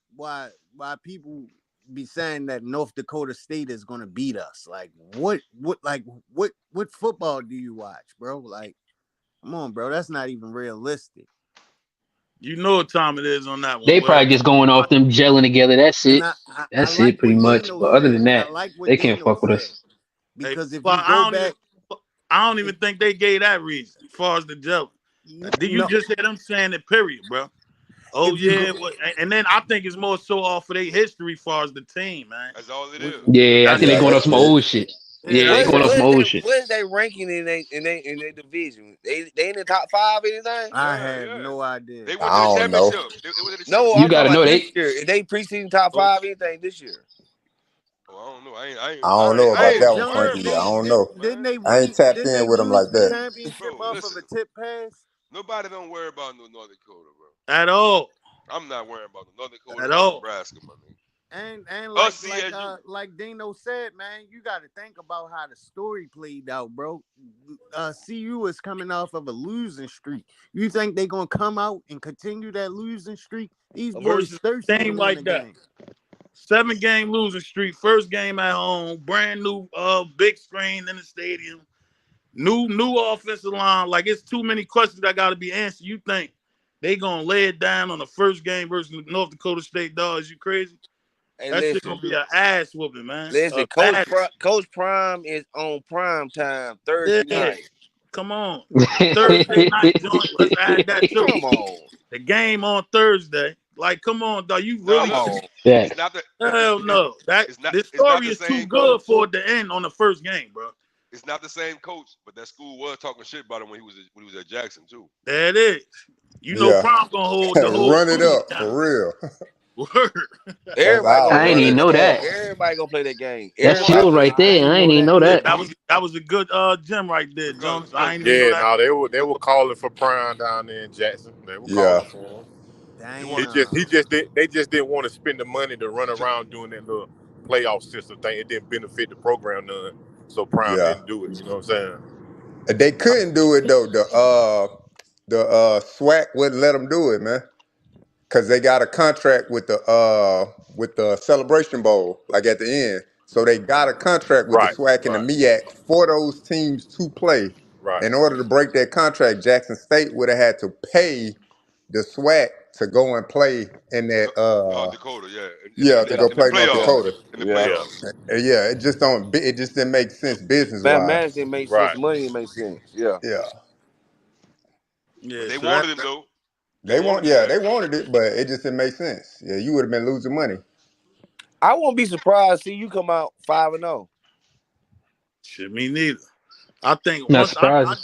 people be saying that North Dakota State is gonna beat us. Like what football do you watch, bro? Like, come on, bro. That's not even realistic. You know what time it is on that one. They probably just going off them gelling together. That's And it. I That's like it, pretty what much. Dino But other said. than I that, like what they can't Dino fuck with said. us. Because if Well, you go back, I don't even think they gave that reason as far as the jelly. Did you just hear them saying it, period, bro? Oh, yeah. And then I think it's more so off of their history as far as the team, man. That's all it is. Yeah, I think they going off some old shit. Yeah, they going off some old shit. Where's they ranking in their division? They in the top 5 anything? I have no idea. They went to the championship. No, You I'm gotta talking know about they. this year. Is they preseason top 5 anything this year? Oh, I don't know. I don't know about that one, Jones, Frankie. I don't know. Didn't they I win? ain't tapped Didn't they in with them lose like the that. championship off of a tip pass? Nobody don't worry about no North Dakota, bro. At all. I'm not worrying about the North Dakota At or all. Nebraska, my nigga. And like Dino said, man, you got to think about how the story played out, bro. CU is coming off of a losing streak. You think they gonna come out and continue that losing streak? These boys Versus thirsty to game win like the that. game. 7-game losing streak. First game at home. Brand new big screen in the stadium. New offensive line. Like, it's too many questions that got to be answered. You think they gonna lay it down on the first game versus North Dakota State Dogs? You crazy? Hey, that shit gonna be an ass whooping, man. Listen, Coach Prime is on prime time Thursday night. Come on. Thursday night joint. Let's add that too. Come on. The game on Thursday. Like, come on, dog. You really? It's not Hell no. This story is too good for it to end on the first game, bro. It's not the same coach, but that school was talking shit about him when he was at Jackson too. There it is. You know, Prime gonna hold the whole run it school up down. for real. Word. I ain't even know that. Everybody gonna play that game. That's shield right there. I ain't even know that. That was a good gym right there, Jones. I ain't even know Yeah, that. no, they were calling for Prime down there in Jackson. They were calling for him. They just didn't want to spend the money to run around doing that little playoff system thing. It didn't benefit the program none, so Prime didn't do it. You know what I'm saying? They couldn't do it though. The SWAC wouldn't let them do it, man, because they got a contract with the Celebration Bowl, like at the end. So they got a contract with the SWAC and the MEAC for those teams to play. Right. In order to break that contract, Jackson State would have had to pay the SWAC to go and play in that North Dakota, to go play North Dakota. In the playoffs. Yeah, it just didn't make sense business wise. Mathematics didn't make sense. Money didn't make sense. Yeah. Yeah. They wanted him though. They wanted it, but it just didn't make sense. Yeah, you would have been losing money. I won't be surprised to see you come out 5-0. Shit, me neither. I think Not once surprised. I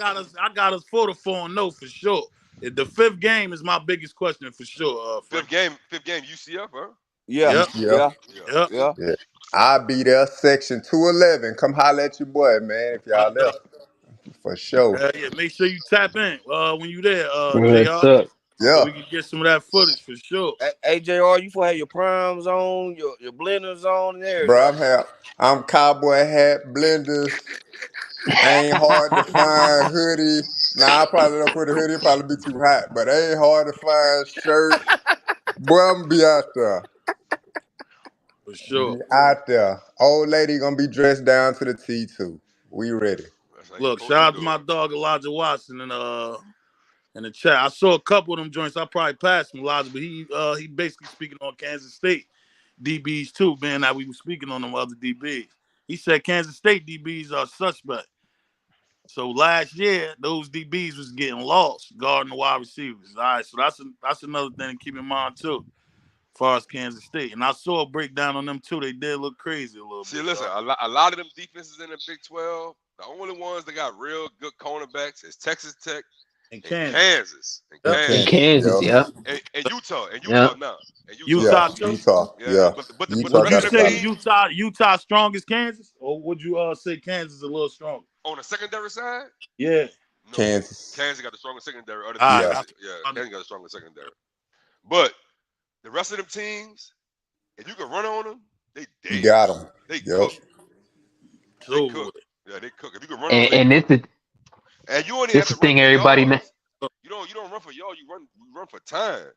got us for the 4-0 for sure. The 5th game is my biggest question for sure. Fifth game UCF, huh? Yeah. I'll be there, section 211. Come holler at your boy, man, if y'all left. For sure. Yeah, make sure you tap in when you there, What's JR, up? so Yeah, we can get some of that footage for sure. Hey, JR, you for have your primes on, your blenders on, and bro. everything. I'm cowboy hat, blenders. Ain't hard to find hoodie. Nah, I probably don't put a hoodie. It'd probably be too hot, but ain't hard to find shirt. Boy, I'm gonna be out there. For sure. Be out there. Old lady gonna be dressed down to the T too. We ready. That's how you Look, supposed shout to out to do my it. dog Elijah Watson in the chat. I saw a couple of them joints. I probably passed him Elijah, but he basically speaking on Kansas State DBs too, being that we were speaking on them other DBs. He said Kansas State DBs are suspect. So last year, those DBs was getting lost guarding the wide receivers. All right, so that's another thing to keep in mind too, as far as Kansas State. And I saw a breakdown on them too. They did look crazy a little See, bit, listen, dog. a lot of them defenses in the Big 12, the only ones that got real good cornerbacks is Texas Tech And and Kansas. Kansas. And In Yep. In Kansas. Kansas, Kansas, yeah. yeah. And Utah. And Yeah. Utah now. And Utah. Yeah, Utah too. Utah. Yeah. Yeah. But the Utah Would you rest got of a them say couple. teams Utah strong as Kansas, or would you say Kansas a little stronger? on the secondary side, Yeah. no. Kansas. Kansas got the strongest secondary other than All right. Yeah. Texas. Yeah, Kansas got the strongest secondary. But the rest of them teams, if you can run on them, they You dead. got them. They Yep. cook. They So cook. Yeah, they cook. If you can run on them, And they and cook. this And you only have this to the run thing for everybody yards. You don't run for yards. You run for time.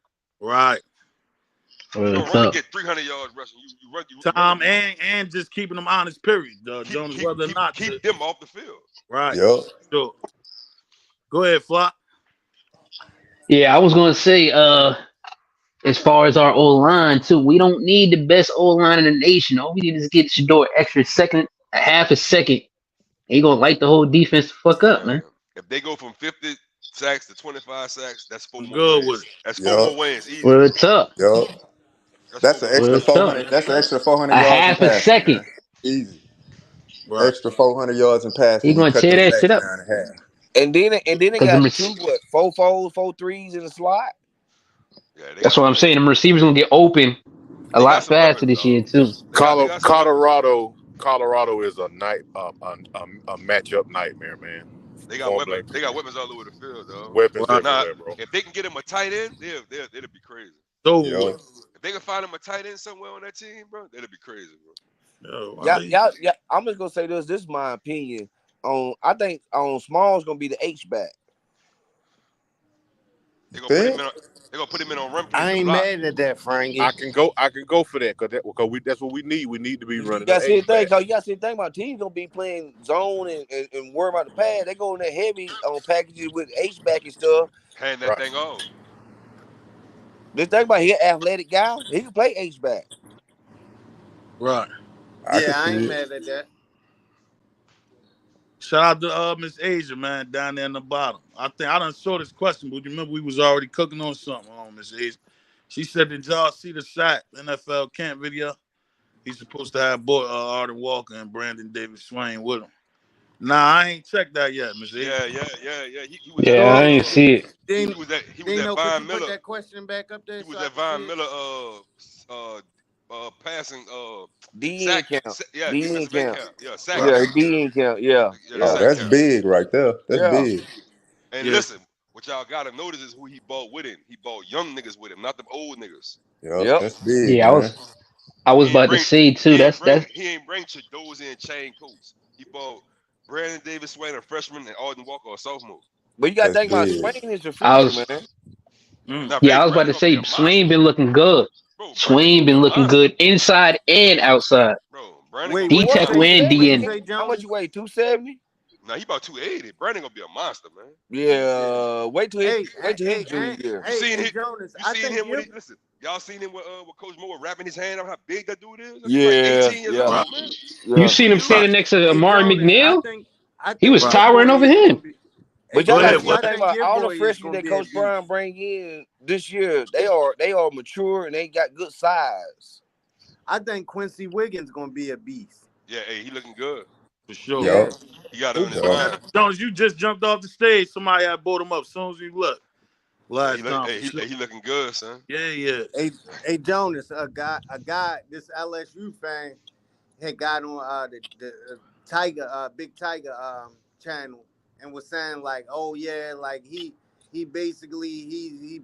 right. You don't what's run to up? get 300 yards rushing. You run to Tom and just keeping them honest. Period, keep Jonas. keep Whether or keep not keep them off the field. right. Yep. Sure. Go ahead, Flock. Yeah, I was gonna say, as far as our O line too, we don't need the best O line in the nation. All we need is get Shador extra second, a half a second. He gonna light the whole defense the fuck up, Man, man. if they go from 50 sacks to 25 sacks, that's four I'm more good with wins. it. That's four Yep. more wins, easy. What's up? Yep. That's four That's an more extra wins. What's up? 400. That's an extra 400 A yards in half a passing, second. man. Easy. Right. Extra 400 yards in He passing. You gonna cut tear them that shit sacks up. down in half. And then they Cause got two what 4-4s, 4-3s in the slot. Yeah, they that's got what some I'm saying. weapons. Them receivers gonna get open a They got lot some faster weapons this year though. too. They got some weapons. Colorado is a matchup nightmare, man. They got Point weapons. blank. They got weapons all over the field, though. Weapons Right. Now, everywhere, bro. if they can get him a tight end, it'll be crazy. So Yep. with If they can find him a tight end somewhere on that team, bro, that'll be crazy, bro. Yeah. I'm just gonna say this. This is my opinion. I think on Small's gonna be the H back. They're You gonna put him think? in. They're gonna put him in on run plays I a ain't lot. mad at that, Frankie. I can go for that because that's what we need. We need to be You running got the to see the H thing, back. cause you got to see the thing about teams gonna be playing zone and worry about the pad. They go in there heavy on packages with H back and stuff. Hand that Right. thing off. This thing about he an athletic guy, he can play H back. right. I can Yeah, I see ain't it. mad at that. Shout out to Miss Asia, man, down there in the bottom. I done saw this question, but you remember we was already cooking on something on Miss Asia. She said, "Did y'all see the shot NFL camp video? He's supposed to have boy Arden Walker and Brandon Davis Swain with him." Nah, I ain't checked that yet, Miss Asia. Yeah. He was at Yeah, I So, ain't see it. he was at Dino, could you Von put Miller. that question back up there He was so I at can see Von it? Miller passing D in camp, D in defensive end camp. count. Yeah, sack Right. Yeah, count. D in camp. Yeah, Yeah, the Oh, yeah, sack that's count. big right there. That's yeah. big. And Yeah, listen, what y'all gotta notice is who he bought with him. He bought young niggas with him, not them old niggas. Yep. Yep. That's big, Yeah, man. I was He ain't about to bring say too. That's he ain't bring Chidozie and Chain Coats. He bought Brandon Davis Swain, a freshman, and Arden Walker, a sophomore. But you got to That's think about big. Swain is the I future, was man. mm. Now, yeah, I was about Brandon to gonna be say a monster, Swain been looking good. bro. Brandon gonna Swain be been a looking monster, good inside and outside. bro. Brandon Wait, gonna be D what a you tackle say? monster. and What you DN. say, How much Jonas? you weigh? 270? Now he about 280. Brandon gonna be a monster, man. Yeah. Wait till Hey, his junior year. You seen hey, him? Jonas. You I seen think him when you. he listen? Y'all seen him with Coach Moore wrapping his hand up? How big that dude is? That dude like Yeah, 18 years yeah, Right, old, man. You yeah. seen What him he do? right, standing next to Hey, Amari Jonas. McNeil? I He think was right, your towering boy over is gonna him. be. Hey, But Go y'all got to ahead, Jonas. see the Flash. I thing think about your all the boy is freshmen gonna that be a Coach beast. Prime bring in this year. They are mature and they got good size. I think Quincy Wiggins gonna be a beast. Yeah, hey, he looking good. For sure. Yeah. Yep. He got it Who on his bought Yep. that? mind. Jonas, you just jumped off the stage. Somebody had bought him up as soon as you looked Yeah, last time, for sure. he looking good, son. Yeah, yeah. Hey, Jonas. A guy. This LSU fan had got on the Tiger, Big Tiger channel, and was saying like, oh yeah, like he basically he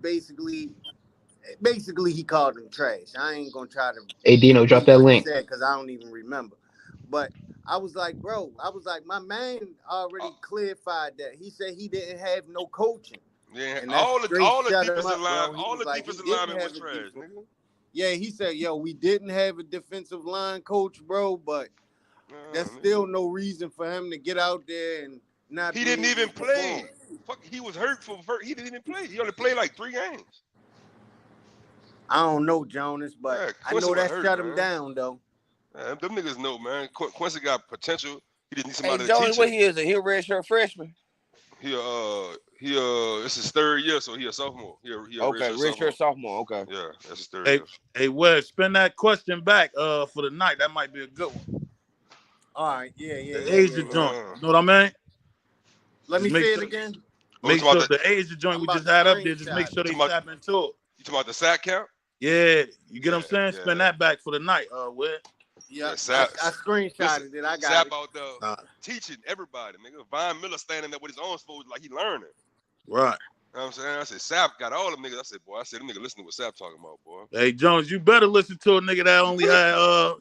called him trash. I ain't gonna try to Hey Dino, drop repeat that what he link. said because I don't even remember. But I was like, bro, my man Uh, already clarified that. He said he didn't have no coaching. yeah, And that straight all the shut him defensive up, line, bro. He all was the like, he defensive didn't linemen have was a trash, defense. nigga. Yeah, he said, yo, we didn't have a defensive line coach, bro, but that's Nigga. still no reason for him to get out there and not He be didn't able even to perform. play. Fuck, he was hurt he didn't even play. He only played like 3 games. I don't know, Jonas, but Yeah, I Quincy know was that hurt, shut him man. down, though. Them niggas know, man. Quincy got potential. He just needs Hey, somebody to Jones, teach what him. he is? He a redshirt freshman? It's his 3rd year, so he a sophomore. He a Okay, redshirt sophomore. redshirt sophomore. Okay. Yeah, that's his 3rd Hey, year. hey, Wes, spin that question back for the night. That might be a good one. All right, yeah. The Asia joint. You know what I mean? Let me Just make say it sure, again. make sure the Asia joint I'm we about just to had up there, just make screenshot sure it. they tap into it. You talking about the sack count? Yeah, you get what I'm saying? Yeah. Spin that back for the night, Wes. Yeah, Sap, I screenshotted it. I got Sap it. out there teaching everybody, nigga. Von Miller standing there with his own supposed like he learning. Right. You know what I'm saying? I said, Sap got all them niggas. I said, boy, them niggas listen to what Sap talking about, boy. Hey, Jones, you better listen to a nigga that only had,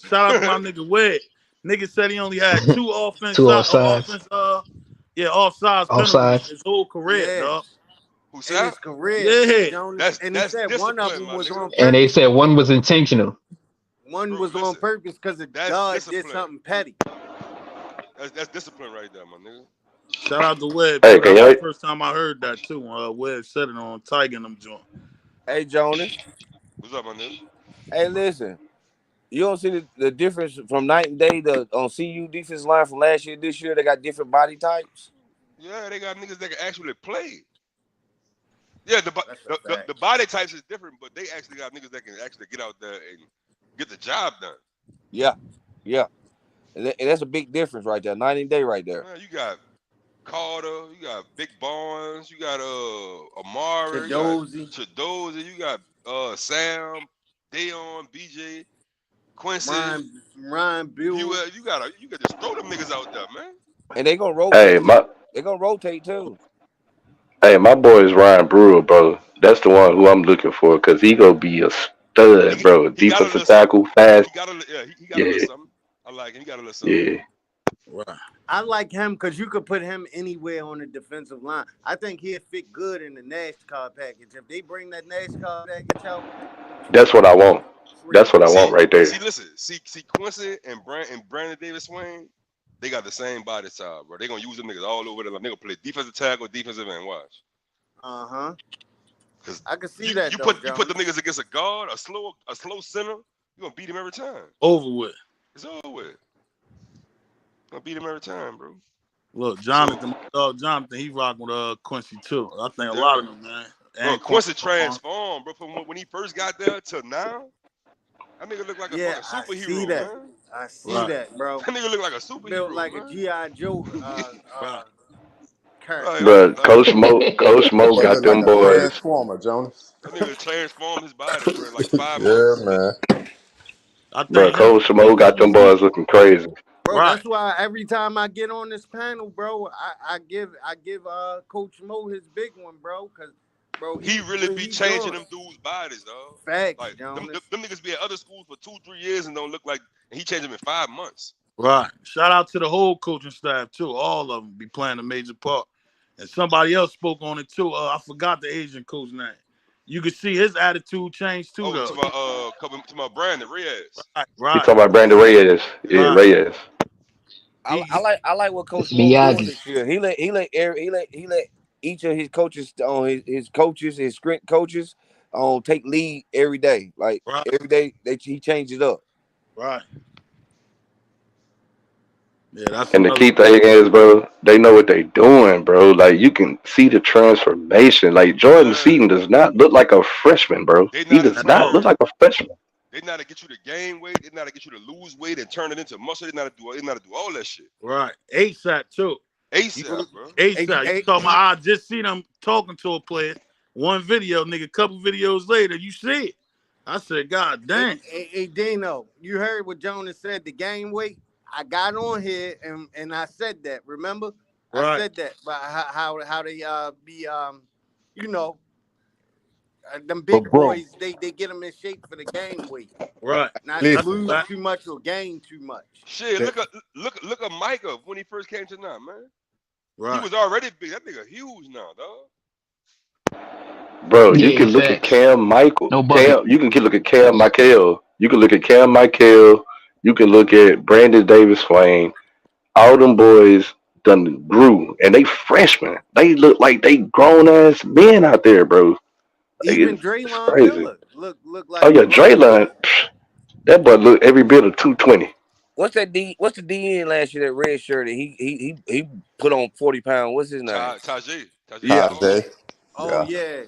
shout out to my nigga Wed. Nigga said he only had 2 offense, Two offsides. offsides penalties Offsides. his whole career, Yeah. dog. Who In Sap? his career, Yeah. Jonas, and he That's said one of discipline, them my was nigga. on And they purpose. said one was intentional. One Bro, was on listen, purpose because the that's guard discipline. did something petty. That's discipline right there, my nigga. Shout out to Webb. Hey, Too. can That was y'all? the first time I heard that, too. Webb said it on Tiger and them joint. Hey, Jonas. What's up, my nigga? Hey, listen. You don't see the difference from night and day on CU defense line from last year to this year? They got different body types. Yeah, they got niggas that can actually play. Yeah, That's a fact. the body types is different, but they actually got niggas that can actually get out there and get the job done. Yeah. And that's a big difference right there. Night and day right there. You got Carter, you got Big Barnes, you got Amari, you got Chidozie, you got Sam, Dayon, BJ, Quincy, Ryan Buell. You got just throw them niggas out there, man. And they gonna rotate. Hey, They gonna rotate too. my boy is Ryan Brewer, bro. That's the one who I'm looking for because he gonna be a stud, bro. He got a little Defensive tackle, something. fast. He got a little something. I like him. He got a little something. Yeah. Right. I like him because you could put him anywhere on the defensive line. I think he'd fit good in the NASCAR package. If they bring that NASCAR package out, That's what I want. That's what I want right there. See, Quincy and Brandon Davis Swain, they got the same body type, bro. They gonna use them niggas all over the line. They gonna play defensive tackle, defensive end. Watch. Cause I can see that. You put the niggas against a guard, a slow center, you gonna beat him every time. Over with. It's over with. Gonna beat him every time, bro. Look, Jonathan, he rocking with Quincy too. I think a lot of them, man. Bro, Quincy transformed, bro, from when he first got there to now. That nigga look like a fucking superhero, man. I see that, bro. That nigga look like a superhero, built like man. a G.I. Joe character. Bro, Coach Mo got them like a boys. transformer, Jonas. That nigga transformed his body, bro, in like 5 Yeah, months. man. Bro, Coach Mo got them boys looking crazy. Bro, that's why every time I get on this panel, bro, I give Coach Mo his big one, bro, because bro, he really be changing them dudes' bodies, dog. Facts, like them niggas be at other schools for 2-3 years and don't look like, and he changed them in 5 months. Right. Shout out to the whole coaching staff too. All of them be playing a major part. And somebody else spoke on it too. I forgot the Asian coach name. You could see his attitude change too, though. To my Brandon Reyes. Right. You talking about Brandon Reyes? Yeah, Reyes. I like what Coach Mo doing this year. He let each of his coaches his strength coaches take lead every day. Like every day he changes it up. Right. Yeah, that's and the key thing is, bro, they know what they doing, bro. Like you can see the transformation. Like Jordan Seaton does not look like a freshman, bro. He does not look like a freshman. They know how to get you to gain weight. They know how to get you to lose weight and turn it into muscle. They know how to do all that shit. Right. ASAP too. ASAP, bro. ASAP. You talking about? I just seen them talking to a player. One video, nigga. Couple videos later, you see it. I said, God damn. Hey, Dino, you heard what Jonas said? The gain weight. I got on here and I said that. Remember? Right. I said that, but how they be you know them But big bro, boys they get them in shape for the game weight, Right. not That's a listen, lose fact. too much or gain too much. Shit, that look at Micah when he first came to now, man. He Right. was already big. That nigga huge now, dog. Bro, you Yeah, can look at facts. Cam Michael. No bucket. You can look at Cam Michael. You can look at Cam Michael. You can look at Brandon Davis Swain. All them boys done grew, and they freshmen. They look like they grown ass men out there, bro. Like, Even it's Draymond crazy. Miller look Oh like a yeah, grown man. Draylon, that boy look every bit of 220. What's that D? What's the DN last year? That red shirt that he put on 40 pounds. What's his name? Tajay Yeah. McCoy. Tajay. Oh Yeah. yeah,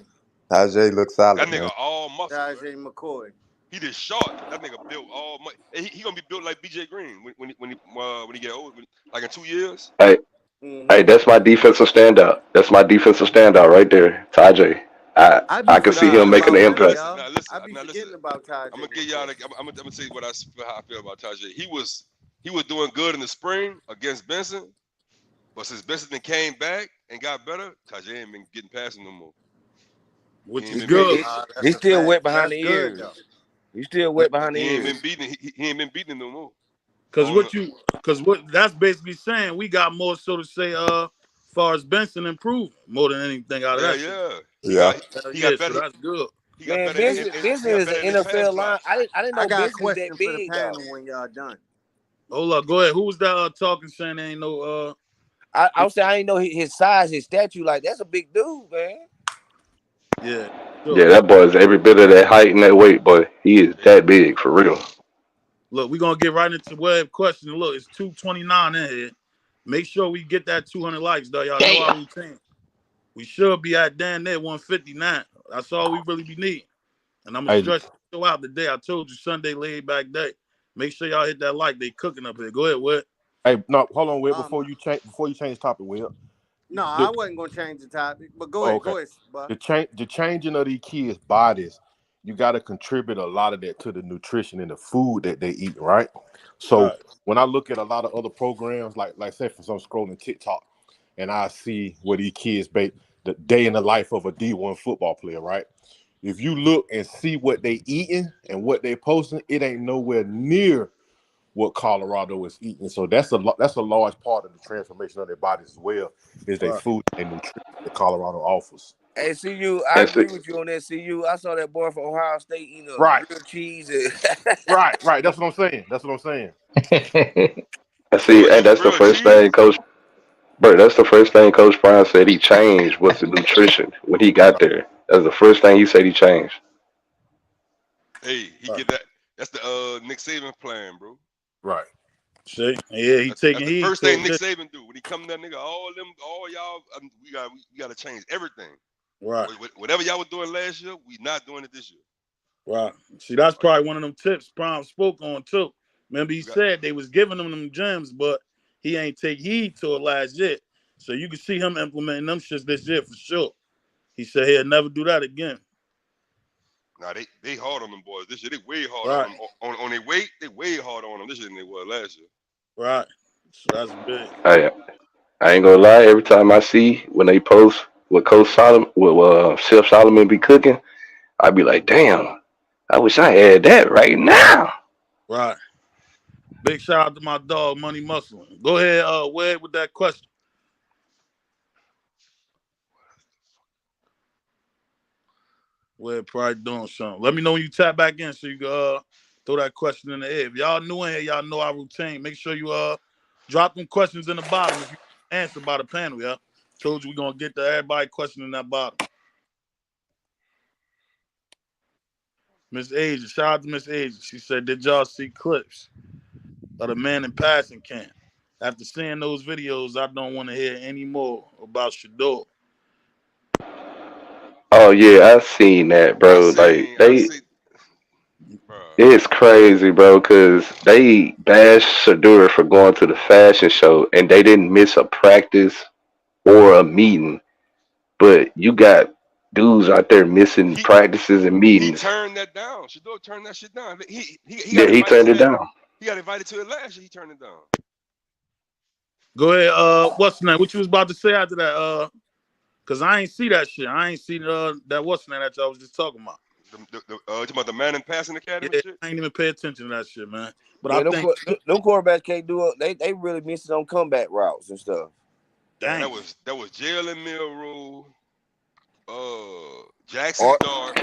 Tajay looks That solid, nigga man. all muscle, bro. Tajay McCoy. He just short. That nigga built all. He gonna be built like BJ Green when he get old, like in 2 years. Hey, hey, Mm-hmm. that's my defensive standout. That's my defensive standout right there, Tajay. I I be I can see him forgetting making about an him, impact. y'all. Listen. I be Now listen. forgetting about Tajay I'm gonna give McCoy. y'all. I'm gonna tell you how I feel about Tajay. He was doing good in the spring against Benson, but since Benson came back and got better, Tajay ain't been getting past him no more. He Which ain't is been beating good. him. That's He's a still fact. wet behind That's the good ears. though. He's still wet behind the He ain't been ears. beating. He ain't been beating him no more. I Cause don't know. what that's basically saying, we got more so to say far as Benson improving more than anything out of Yeah, that shit. yeah. He Yeah. got Hell he yeah, got so better. that's good. He got Man, better. Benson He got is an better in his pass NFL line. blocks. I didn't I know got a Benson was question that for the big though. panel when y'all done. Hold up, go ahead. Who was that talking saying there ain't no I was saying I didn't know his size, his statue. Like that's a big dude, man. yeah, Yeah, sure. that boy is every bit of that height and that weight, boy. He is Hey, that big for real. Look, we're gonna get right into web question. Look, it's 229 in here. Make sure we get that 200 likes, though. Y'all know our Damn. routine. We should be at damn near 159. That's all we really be needing. And I'm gonna hey, stretch the show out today. I told you Sunday laid back day. Make sure y'all hit that like. They cooking up here. Go ahead, what? hey, no, hold on, Will. Um, Before you change topic, Will. no, I The, wasn't gonna change the topic, but oh, go okay. ahead, Buck. The changing of these kids' bodies, you got to contribute a lot of that to the nutrition and the food that they eat, right? So Right. when I look at a lot of other programs, like say for some scrolling TikTok, and I see where these kids bake the day in the life of a D1 football player, right? If you look and see what they eating and what they posting, it ain't nowhere near what Colorado is eating. So that's a large part of the transformation of their bodies as well, is their Right. food and nutrition that Colorado offers. Hey, CU, I And see, agree with you on that. CU, I saw that boy from Ohio State eating a Right, grilled cheese. And right. That's what I'm saying. That's what I'm saying. and boy, see, and eating that's the grilled first cheese. thing, Coach. Bro, that's the first thing Coach Brown said he changed was the nutrition when he got Right. there. That's the first thing he said he changed. Hey, he Right. get that. That's the Nick Saban plan, bro. Right. See? Yeah, he That's taking the heed first to thing it. Nick This. Saban do when he come to that nigga. All y'all, we got to change everything. Right. Whatever y'all were doing last year, we not doing it this year. Right. See, that's Like, probably one of them tips Prime spoke on too. Remember, he we got said they was giving him them gems, but he ain't take heed to it last year. So you can see him implementing them shits this year for sure. He said he'll never do that again. Now they hard on them boys this year. They way hard on Right. them on their weight. They way harder on them this year than they were last year. Right. So that's big. I ain't gonna lie. Every time I see when they post with Coach Solomon, with Chef Solomon be cooking, I be like, damn, I wish I had that right now. Right. Big shout out to my dog, Money Muscle. Go ahead, Wade, with that question. Wade probably doing something. Let me know when you tap back in so you can throw that question in the air. If y'all new in here, y'all know our routine. Make sure you drop them questions in the bottom if you answer by the panel, yeah. Told you we're gonna get to everybody question in that bottom. Miss Asia, shout out to Miss Asia. She said, did y'all see clips of the man in passing camp? After seeing those videos, I don't want to hear any more about Shador. Oh yeah, I seen that, bro. Like I they, see, bro. it's crazy, bro, because they bashed Shadur for going to the fashion show and they didn't miss a practice or a meeting. But you got dudes out there missing He practices and he meetings. turned that down. Shador turned that shit down. He Yeah, got he invited turned to it it. down. He got invited to it last year. He turned it down. Go ahead. What's the name? What you was about to say after that? Cause I ain't see that shit. I ain't see that what's the name that y'all was just talking about. You about the Manning Passing Academy Yeah, shit? I ain't even pay attention to that shit, man. But I Yeah, them think, quarterbacks can't do it. They really missing on comeback routes and stuff. Man, dang, that was Jalen Milroe, Jackson Or Dart,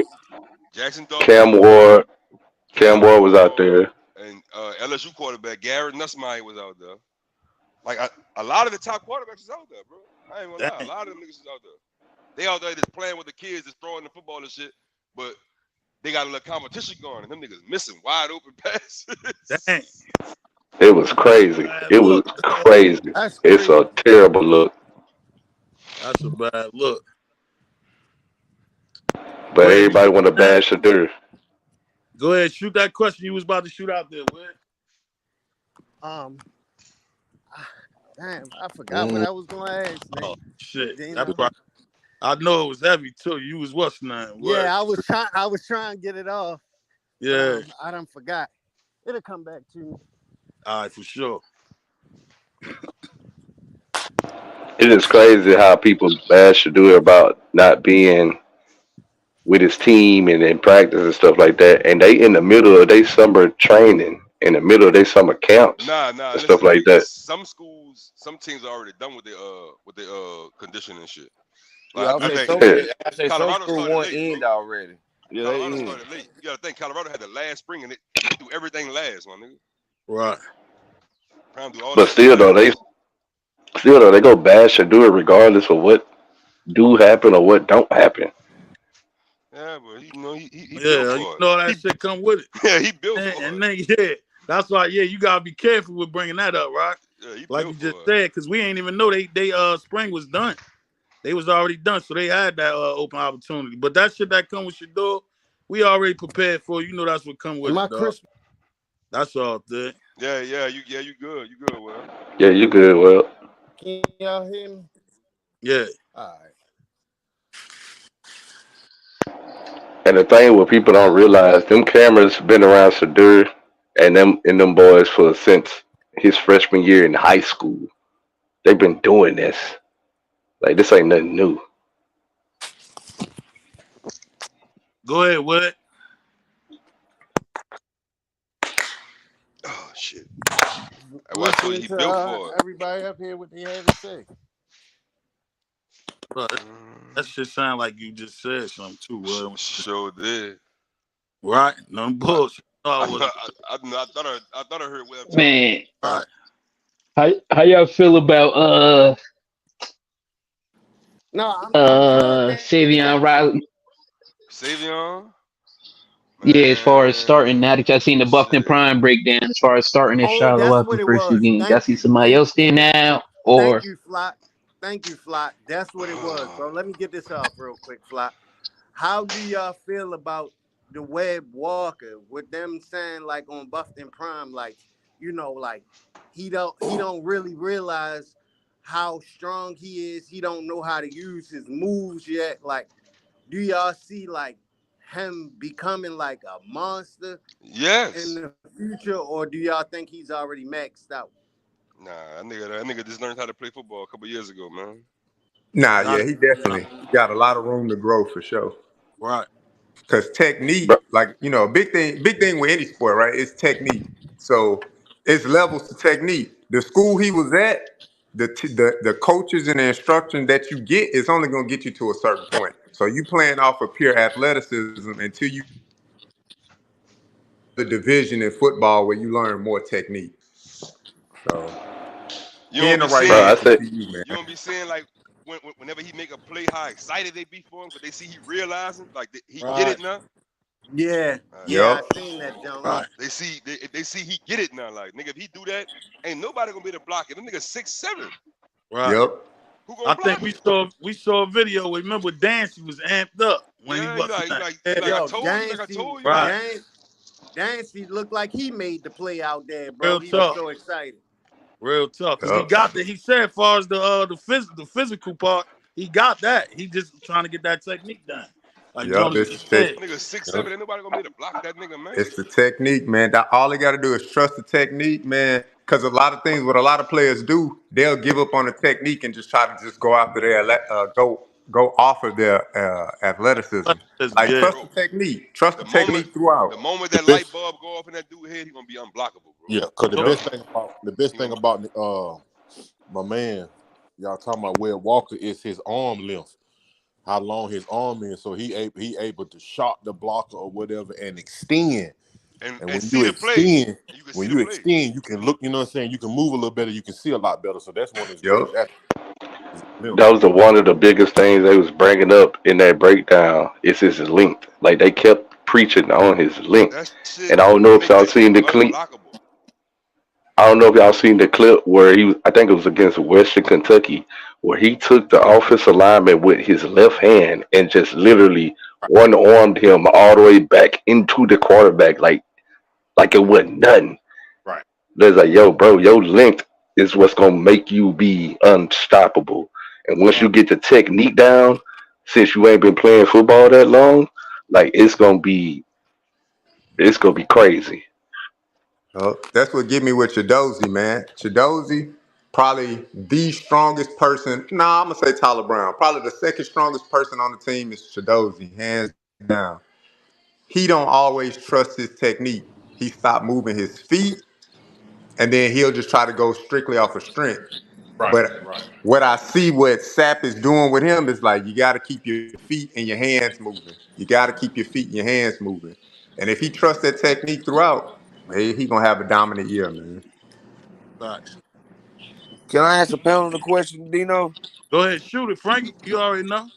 Jackson Dart was Cam out there, Ward. Cam Cam Ward was out Ward, there. and LSU quarterback Garrett Nussmeier was out there. Like a lot of the top quarterbacks is out there, bro. I ain't gonna lie, a dang, lot of them niggas is out there. They out there just playing with the kids, just throwing the football and shit. But they got a little competition going, and them niggas missing wide open passes. dang. It was crazy. Bad It was look. crazy. That's It's crazy. a terrible look. That's a bad look. But Go ahead, everybody want to bash Shadur. go ahead, shoot that question you was about to shoot out there. Where? Um, damn, I forgot what I was gonna ask, Oh nigga. shit, that's Dino. right. I know it was heavy too. You was what's the name? Word. Yeah, I was trying to get it off, but Yeah, I done forgot. It'll come back to me. all right, for sure. It is crazy how people bash Shadur about not being with his team and in practice and stuff like that. And they in the middle of their summer training, in the middle of their summer camps Nah, and stuff listen. like that. Some schools, some teams are already done with their conditioning and shit. yeah, Like I think Yeah. I say some Colorado school started one late, end bro. already. Yeah, they Colorado end. started late. You gotta think Colorado had the last spring and they do everything last, my nigga. Right. Prime do all But that shit last. still though, they go bash Shadur regardless of what do happen or what don't happen. Yeah, but he built Yeah, you for it. know that shit come with it. Yeah, he built And, for and it. then yeah, that's why you gotta be careful with bringing that up, right? Yeah, he Like you built just for it. said, because we ain't even know they spring was done. They was already done, so they had that open opportunity. But that shit that come with your door, we already prepared for. You know that's what come with Am I it, dog. Chris? Yeah, That's all good. you good. You good, well. Yeah, you good, well. Can y'all hear me? Yeah. All right. And the thing what people don't realize, them cameras been around Shadur and them boys for since his freshman year in high school. They've been doing this. Like this ain't nothing new. Go ahead, what? Oh shit. That's why I told you Listening he to built for it. everybody up here what they had to say. Bro, that shit sound like you just said something too, well. Sure did. Right? No I, bullshit. No, I wasn't. I thought I heard Webb talking. Man, Right. how y'all feel about No, I'm trying to think. Savion Riley? Savion, Yeah, as far as starting, man, now that y'all seen the Buffington shit. Prime breakdown, as far as starting in Oh, Charlotte that's Watson what it first few was. games, y'all Thank see you. somebody else there now, Thank or you, Flock. Thank you, Flock. That's what it was, bro. Let me get this off real quick, Flock. How do y'all feel about the Webb Walker with them saying like on Buffington Prime, like, like he don't really realize how strong he is. He don't know how to use his moves yet. Like, do y'all see like him becoming like a monster in Yes. the future, or do y'all think he's already maxed out? Nah, that nigga just learned how to play football a couple years ago, man. Nah, Got yeah, it. he got a lot of room to grow for sure. Right. Because technique, Bro, like a big thing with any sport, right? It's technique. So it's levels to technique. The school he was at, the coaches and the instruction that you get is only gonna get you to a certain point. So you playing off of pure athleticism until you the division in football where you learn more technique. So You he in don't the be right bro, I seeing hands to said, see you, man. you don't be seeing like whenever he make a play, how excited they be for him, because they see he realizing like he get Right. it now. Yeah, yeah, Yep. I seen that, John. Right. They see he get it now. Like, nigga, if he do that, ain't nobody gonna be able to block it. Them nigga 6'7". Right. Yep. Who gonna I think block we it? saw a video. Remember, Dancy was amped up when he Yeah, he was like he that. like he Yeah. like I Yo, told you, like I Dancy, told you, Right. man. Dancy looked like he made the play out there, bro. Real He was tough. so excited. Real tough. Cause he Yep. got he said as far as the physical part, he got that. He just trying to get that technique done. Like Yep. Jonas just said. Nigga 6'7", Yep. ain't nobody gonna be able to block that nigga, man. It's the technique, man. All they got to do is trust the technique, man. Because a lot of things, what a lot of players do, they'll give up on the technique and just try to just go after their go off of their athleticism. Like Yeah. trust bro. the technique, trust The the moment technique throughout. the moment The that light best, bulb go off in that dude's head, he gonna be unblockable, bro. yeah, because So, the best He thing gonna, about my man, y'all talking about Webb Walker is his arm length, how long his arm is, so he able to shot the blocker or whatever and extend. And and see the play. And you can see when the you play. extend, you can look. You know what I'm saying? You can move a little better. You can see a lot better. So that's one of his Yep. greatest attributes. Is his length. That was one of the biggest things they was bringing up in that breakdown. Is his length. Like they kept preaching on his length. That shit And I don't know make if that y'all shit seen the clip. unblockable. I don't know if y'all seen the clip where I think it was against Western Kentucky, where he took the offensive lineman with his left hand and just literally one armed him all the way back into the quarterback, like it wasn't nothing. Right. There's like, yo, bro, your length is what's gonna make you be unstoppable. And once you right. get the technique down, since you ain't been playing football that long, like it's gonna be crazy. That's what get me with Chidozie, man. Chidozie, probably the strongest person. Nah, I'm gonna say Tyler Brown. Probably the second strongest person on the team is Chidozie, hands down. He don't always trust his technique. He stopped moving his feet, and then he'll just try to go strictly off of strength. Right. But Right. what I see what Sap is doing with him is like you got to keep your feet and your hands moving. You got to keep your feet and your hands moving. And if he trusts that technique throughout, he gonna have a dominant year, man. Facts. Can I ask a panel the question, Dino? Go ahead, shoot it, Frankie. You already know.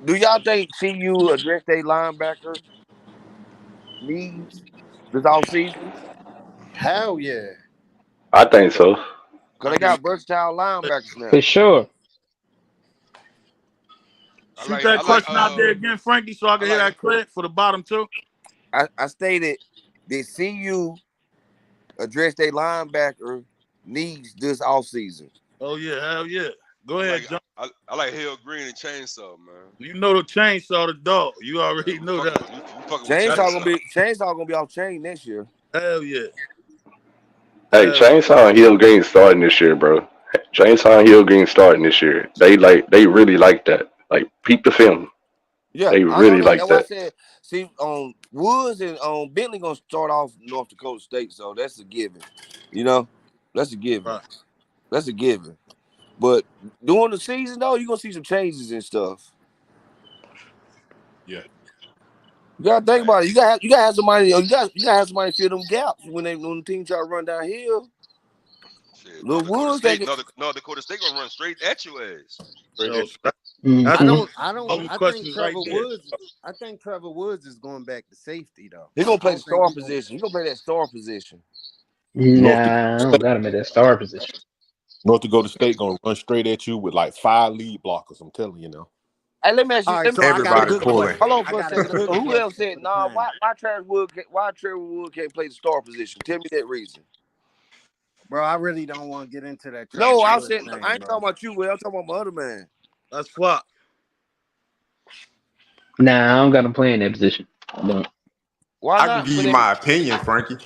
Do y'all think CU address their linebacker needs this offseason? Hell yeah. I think so. Because I they give got versatile you. linebackers For now. sure. Shoot that I like question out there again, Frankie, so I I can hear like that clear for the bottom two. I stated that CU address their linebacker needs this offseason. Oh yeah, hell yeah. Go ahead, John. I like Hale Green and Chainsaw, man. You know the chainsaw the dog. You Yeah, already knew that. we fucking with That's Chainsaw. Chainsaw gonna be off chain next year. hell yeah. Hey, Hell yeah. Chainsaw and Hill Green starting this year, bro. Chainsaw and Hill Green starting this year. They really like that. Like peep the film. Yeah, They I know really that. like That's why I that. said, see, Woods and Bentley gonna start off North Dakota State, so that's a given. You know, that's a given. Right. That's a given. But during the season, though, you're gonna see some changes and stuff. Yeah. You gotta think Hey, about it. You gotta have somebody. You gotta have somebody fill them gaps when the team try to run downhill. shit, Little Woods, North Dakota State gonna run straight at your ass. Great So extra. that's I Hmm. don't I don't all I think questions right Trevor there. Woods I think Trevor Woods is going back to safety though. he gonna I play the don't think star he going position. He gonna play that star position. North Dakota Nah, I don't State. got him at that star position. North Dakota State gonna run straight at you with like 5 lead blockers. I'm telling you now. Hey, let me ask All you. right, Let me, so I got a Everybody good pulling. question. hold on I for a got a second. good So who else question said for the nah? panel. Why Trevor Wood can't play the star position? Tell me that reason. Bro, I really don't want to get into that Trevor No, Woods I thing, ain't bro. talking about you, Will. I'm talking about my other man. That's flop. Nah, I don't got him playing that position. I don't. Why I can not? give you my opinion, Frankie.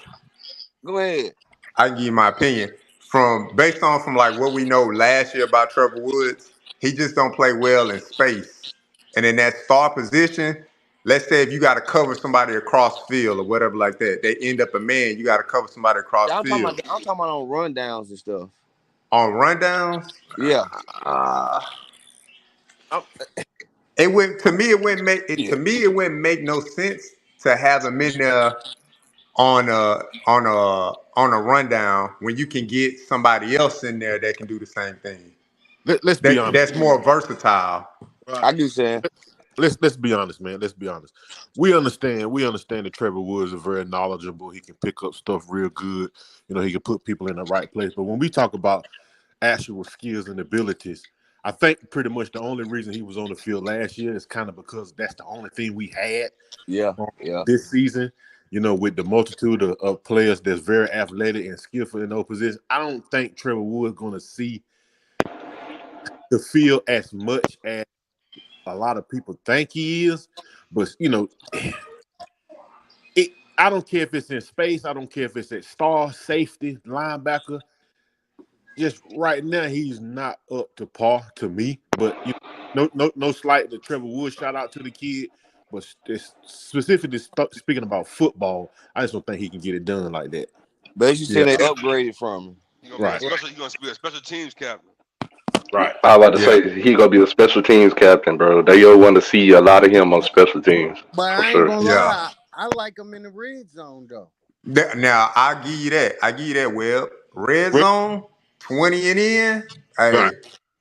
Go ahead. I can give you my opinion from based on from like what we know last year about Trevor Woods. He just don't play well in space, and in that star position. Let's say if you got to cover somebody across field or whatever like that, they end up a man. You got to cover somebody across Yeah, field I'm talking about on rundowns and stuff. on rundowns. Yeah. Uh, I'm- it wouldn't to me. It wouldn't make it yeah. to me. It wouldn't make no sense to have him in there on a rundown when you can get somebody else in there that can do the same thing. Let's be honest. That's more versatile. Right. I do saying. Let's be honest, man. Let's be honest. We understand. We understand that Trevor Woods is very knowledgeable. He can pick up stuff real good. You know, he can put people in the right place. But when we talk about actual skills and abilities, I think pretty much the only reason he was on the field last year is kind of because that's the only thing we had Yeah. Yeah. this season. You know, with the multitude of players that's very athletic and skillful in those positions, I don't think Trevor Woods going to see the field as much as a lot of people think he is. But you know, I don't care if it's in space. I don't care if it's at star, safety, linebacker. Just right now, he's not up to par to me. But no slight to Trevor Wood. Shout out to the kid. But specifically speaking about football, I just don't think he can get it done like that. Basically, Yeah. saying they upgraded from him. He gonna be a Right. special. He gonna be a special teams captain. Right. I was about to Yeah. say he gonna be a special teams captain, bro. They all want to see a lot of him on special teams But for I ain't sure. gonna Yeah. lie, I like him in the red zone though. Now I give you that. I give you that. Web red zone 20 and in. Hey, Right.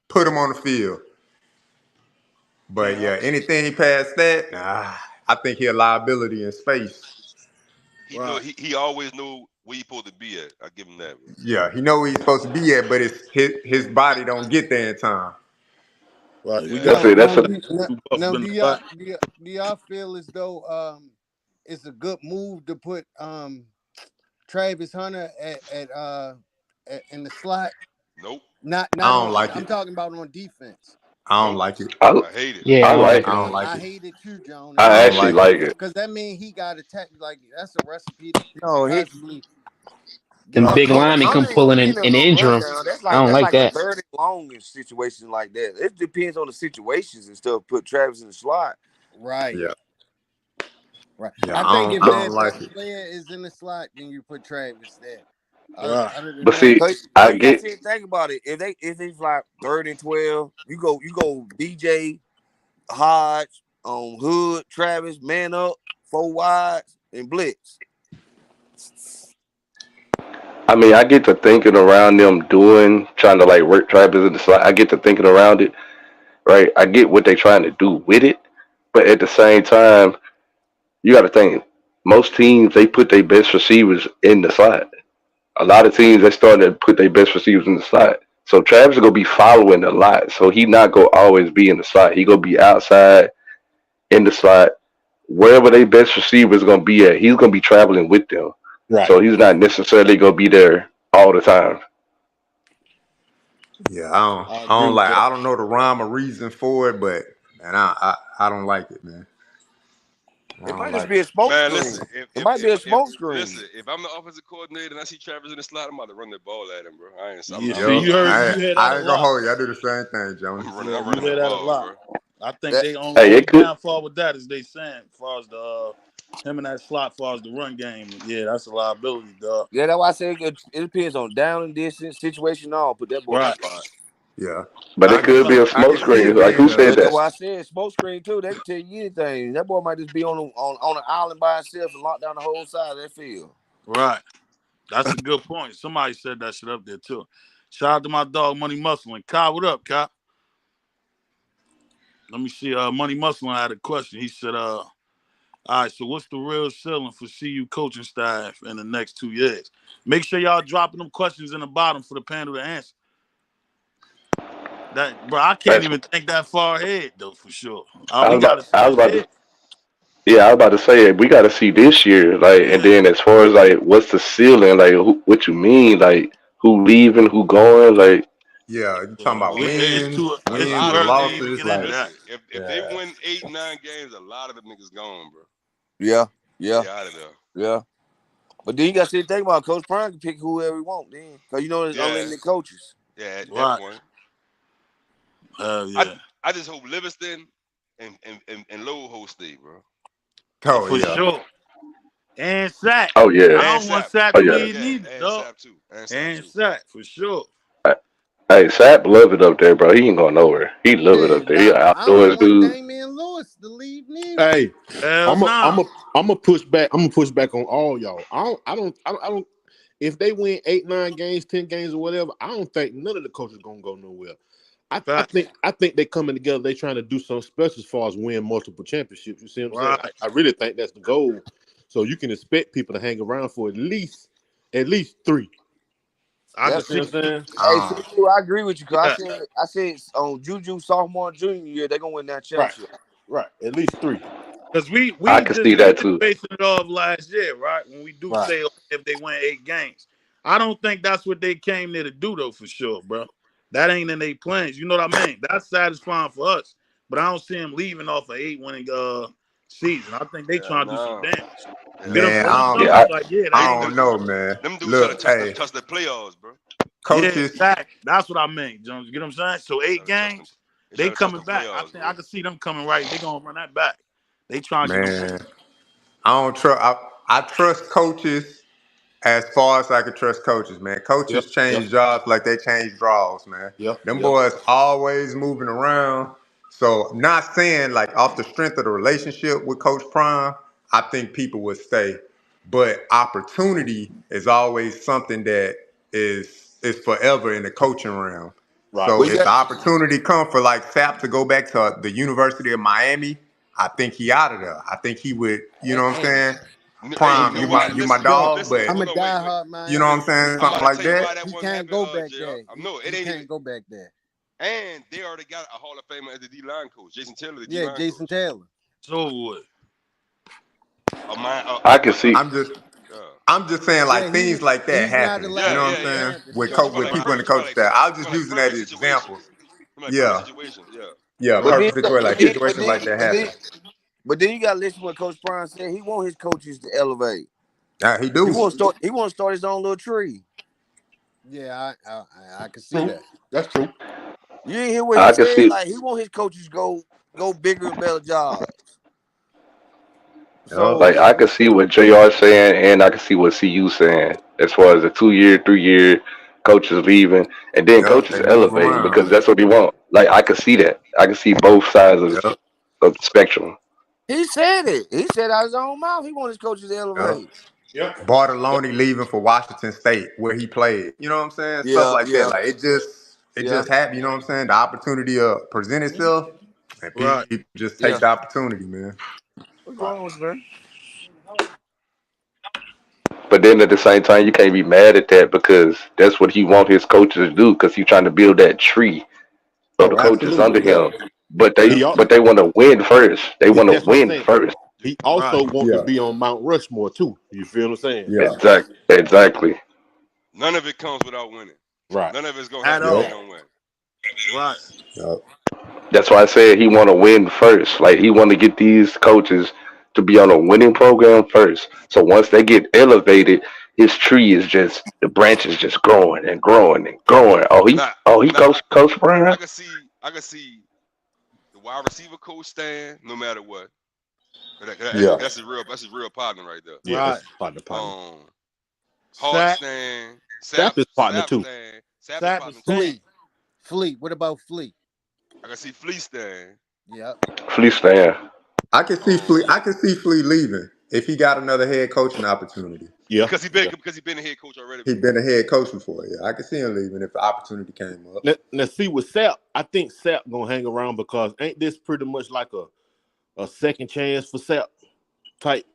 put him on the field. But Yeah, yeah, anything past that, nah, I think he a liability in space. Right. He always knew where he supposed to be at. I give him that, bro. Yeah, he know where he's supposed to be at, but it's his body don't get there in time. Right. We Yeah. That's got it. That's a two buff Now in do the back. y'all feel as though it's a good move to put Travis Hunter in the slot? Nope. I Not don't on. like I'm it. talking about on defense. I don't Nope. like it. I I hate it. Yeah, I I don't like like I it. it. don't like I it. hate it too, Joan, and I I don't actually like it. like it. because that means he got attacked. Like that's a recipe to No, he possibly get Them off big the Hunter, linemen field. come Hunter ain't gonna pulling be and, in a and little injure him. rundown. I don't That's like like a that. third and long in situations like that. It depends on the situations and stuff. Put Travis in the slot. Right. Yeah, Right. yeah. I think if I their don't best like it. player is in the slot, then you put Travis there. Right. Other than But that, see, Cause I you got get. to think about it. If it's like 3rd and 12, you go DJ Hodge on Hood, Travis, man up, 4 wides, and blitz. I mean, I get to thinking around them trying to like work Travis in the slot. I get to thinking around it, right? I get what they're trying to do with it, but at the same time, you got to think. Most teams they put their best receivers in the slot. A lot of teams they started to put their best receivers in the slot. So Travis is gonna be following a lot. So he not gonna always be in the slot. He gonna be outside in the slot, wherever their best receiver is gonna be at. He's gonna be traveling with them. Right. So he's not necessarily gonna be there all the time. Yeah, I I agree don't with like. that. I don't know the rhyme or reason for it, but man, I don't like it, man. I It don't might just like be it. a smoke Man, screen. listen. It might be a smoke screen. Listen, if I'm the offensive coordinator and I see Travis in the slot, I'm about to run the ball at him, bro. Yeah. I'm See, Yo, running. I'm running. you hear that I a ain't gonna lot. hold you. I do the same thing, Jonas. Yeah, I'm you running the hear that a ball, lot. bro. I think That they Hey, only it could. downfall with that is they saying as far as the him in that slot, as far as the run game. Yeah, that's a liability, dog. yeah, that's why I say it depends on down and distance, situation, all. Put that boy in the Right. slot. Yeah, But it I could just be a I smoke can see screen. it Like being who a. said That's that? why I said smoke screen too. They can tell you anything. That boy might just be on an island by himself and lock down the whole side of that field. right. That's a good point. Somebody said that shit up there too. Shout out to my dog Money Muscle and Kyle. What up, Kyle? Let me see. Money Muscle had a question. He said, all right, so what's the real ceiling for CU coaching staff in the next 2 years? Make sure y'all dropping them questions in the bottom for the panel to answer. That, bro, I can't That's. even think that far ahead though, for sure. I We was got to about. see I was this about to. year. Yeah, I was about to say we got to see this year, like, and Yeah, then as far as like what's the ceiling, like, what you mean, like, who leaving, who going, like, Yeah, you talking about it's too A it's too lot of and them early to even losses. get Like, into listen. that. If they yeah, win 8, 9 games, a lot of them niggas gone, bro. Yeah, yeah, They out of there. yeah. But then you got to think about it. Coach Prime can pick whoever he want then, because you know there's Yeah, unlimited coaches. yeah. At that Right. point, I Yeah. I just hope Livingston and Loho stay, bro. oh For yeah, sure. And Sack. oh yeah, I And don't want Sap, Sack oh to yeah. leave yeah, neither, and dog. Sap too, and Sap And too. Sack, for sure. Hey, Sap love it up there, bro. He ain't going nowhere. He love it up Shit, there. He an I don't outdoors want dude. Damian Lewis to leave neither. Hey, Hell I'm a, nah. I'm a, I'm a push back. I'm gonna push back on all y'all. I don't. If they win 8, 9 games, 10 games, or whatever, I don't think none of the coaches gonna go nowhere. Facts. I think they coming together. They trying to do something special as far as win multiple championships. You see what I'm saying? Right. I really think that's the goal. So you can expect people to hang around for at least 3. I You can Yep. see see what I'm saying? Hey, see, I agree with you. Cause that. I said on Juju sophomore, junior year, they're gonna win that Right, championship. right. At least 3. Because I we can just see we that just too. basing it off last year, right? When we do Right. say if they win 8 games. I don't think that's what they came there to do though, for sure, bro. That ain't in their plans. You know what I mean? That's satisfying for us. But I don't see them leaving off an 8 winning season. I think they Yeah, trying to do some no. damage. You get what Man, I'm saying? Yeah, It's like, yeah, I they don't know, man. them dudes trying to Look, touch hey, the playoffs, bro. yeah, coaches. exactly. That's what I mean, Jones. You get what I'm saying? So 8 Trying to touch them. games, They they trying to touch coming them back. I playoffs, think I bro. can see them coming right. They gonna run that back. They trying to get them. Man, I don't trust. I trust coaches as far as I can trust coaches, man. Yep. Coaches Yep. change jobs like they change draws, man. Yep. Them Yep. boys always moving around. So I'm not saying like off the strength of the relationship with Coach Prime, I think people would stay. But opportunity is always something that is forever in the coaching realm. Right. So We if got the opportunity comes for like Sap to go back to the University of Miami, I think he out of there. I think he would, you know what I'm Hey, saying? Hey, you Prime, know you what? my And you my listen, yo, dog, listen. but I'm a Hold on, wait, wait. diehard you know what I'm Miami saying? I'm fan. about Something to like tell you that. why that He wasn't can't happening, go back JR. there. I know it He ain't even. can't go back there. And they already got a Hall of Famer as the D line coach, Jason Taylor, the D Yeah, line Jason coach. Taylor. So what? A mine, I can see. I'm just yeah, I'm just saying Yeah, like things like that he's not happen. You yeah, allowed know to what yeah, I'm do yeah. saying? campuses He With probably anymore. people in the he probably coaching staff. I was he just probably using that perfect as situations. examples. He like perfect Yeah. situations. Yeah. Yeah, But perfect then, situation. Like situations like that happen. but then you got to listen what Coach Prime said. He want his coaches to elevate. He do. He want to start his own little tree. Yeah, I can see that. That's true. You didn't hear what he I can said? see. Like he want his coaches go bigger and better jobs. Yup. Like So I can see what JR saying, and I can see what CU saying as far as the 2 year, 3 year coaches leaving, and then Yup. coaches They move elevating around. because that's what they want. Like I can see that. I can see both sides Yup. of the spectrum. he said it. He said out of his own mouth. He want his coaches to Yup. elevate. Yep. Yep. Bartolone leaving for Washington State where he played. You know what I'm saying? Stuff Yeah, like that. yeah, Like it yeah, just happened. You know what I'm saying? The opportunity present itself, and Right. people just take yeah. the opportunity, man. What's Right. wrong with you, man? But then at the same time, you can't be mad at that because that's what he want his coaches to do because he's trying to build that tree of Oh, the coaches absolutely. under Yeah. him. But Yeah. they want to win first. They want to That's what I'm win saying. first. He Right. also want to Yeah. be on Mount Rushmore too. You feel what I'm saying? Yeah. Exactly. None of it comes without winning. Right. None of it's gonna At happen if they Yup. all. don't win. Right. Yup. That's why I said he want to win first. Like he want to get these coaches to be on a winning program first. So once they get elevated, his tree is just the branches just growing and growing and growing. Now, He now coach Brown. I can see the wide receiver coach stand no matter what. Yeah. That's his real partner right there. Yeah, that's Right. partner. Hawk Sap. stand, Sap is partner too. Sap is Sap partner is too. saying. Fleet. What about Fleet? I can see Flea stand. Yep. Fleece stand. I can see Flea leaving if he got another head coaching opportunity. Yeah. Because Yeah. he been a head coach already He'd before. been a head coach before. Yeah, I can see him leaving if the opportunity came up. Now see with Sap, I think Sap gonna hang around because ain't this pretty much like a second chance for Sap type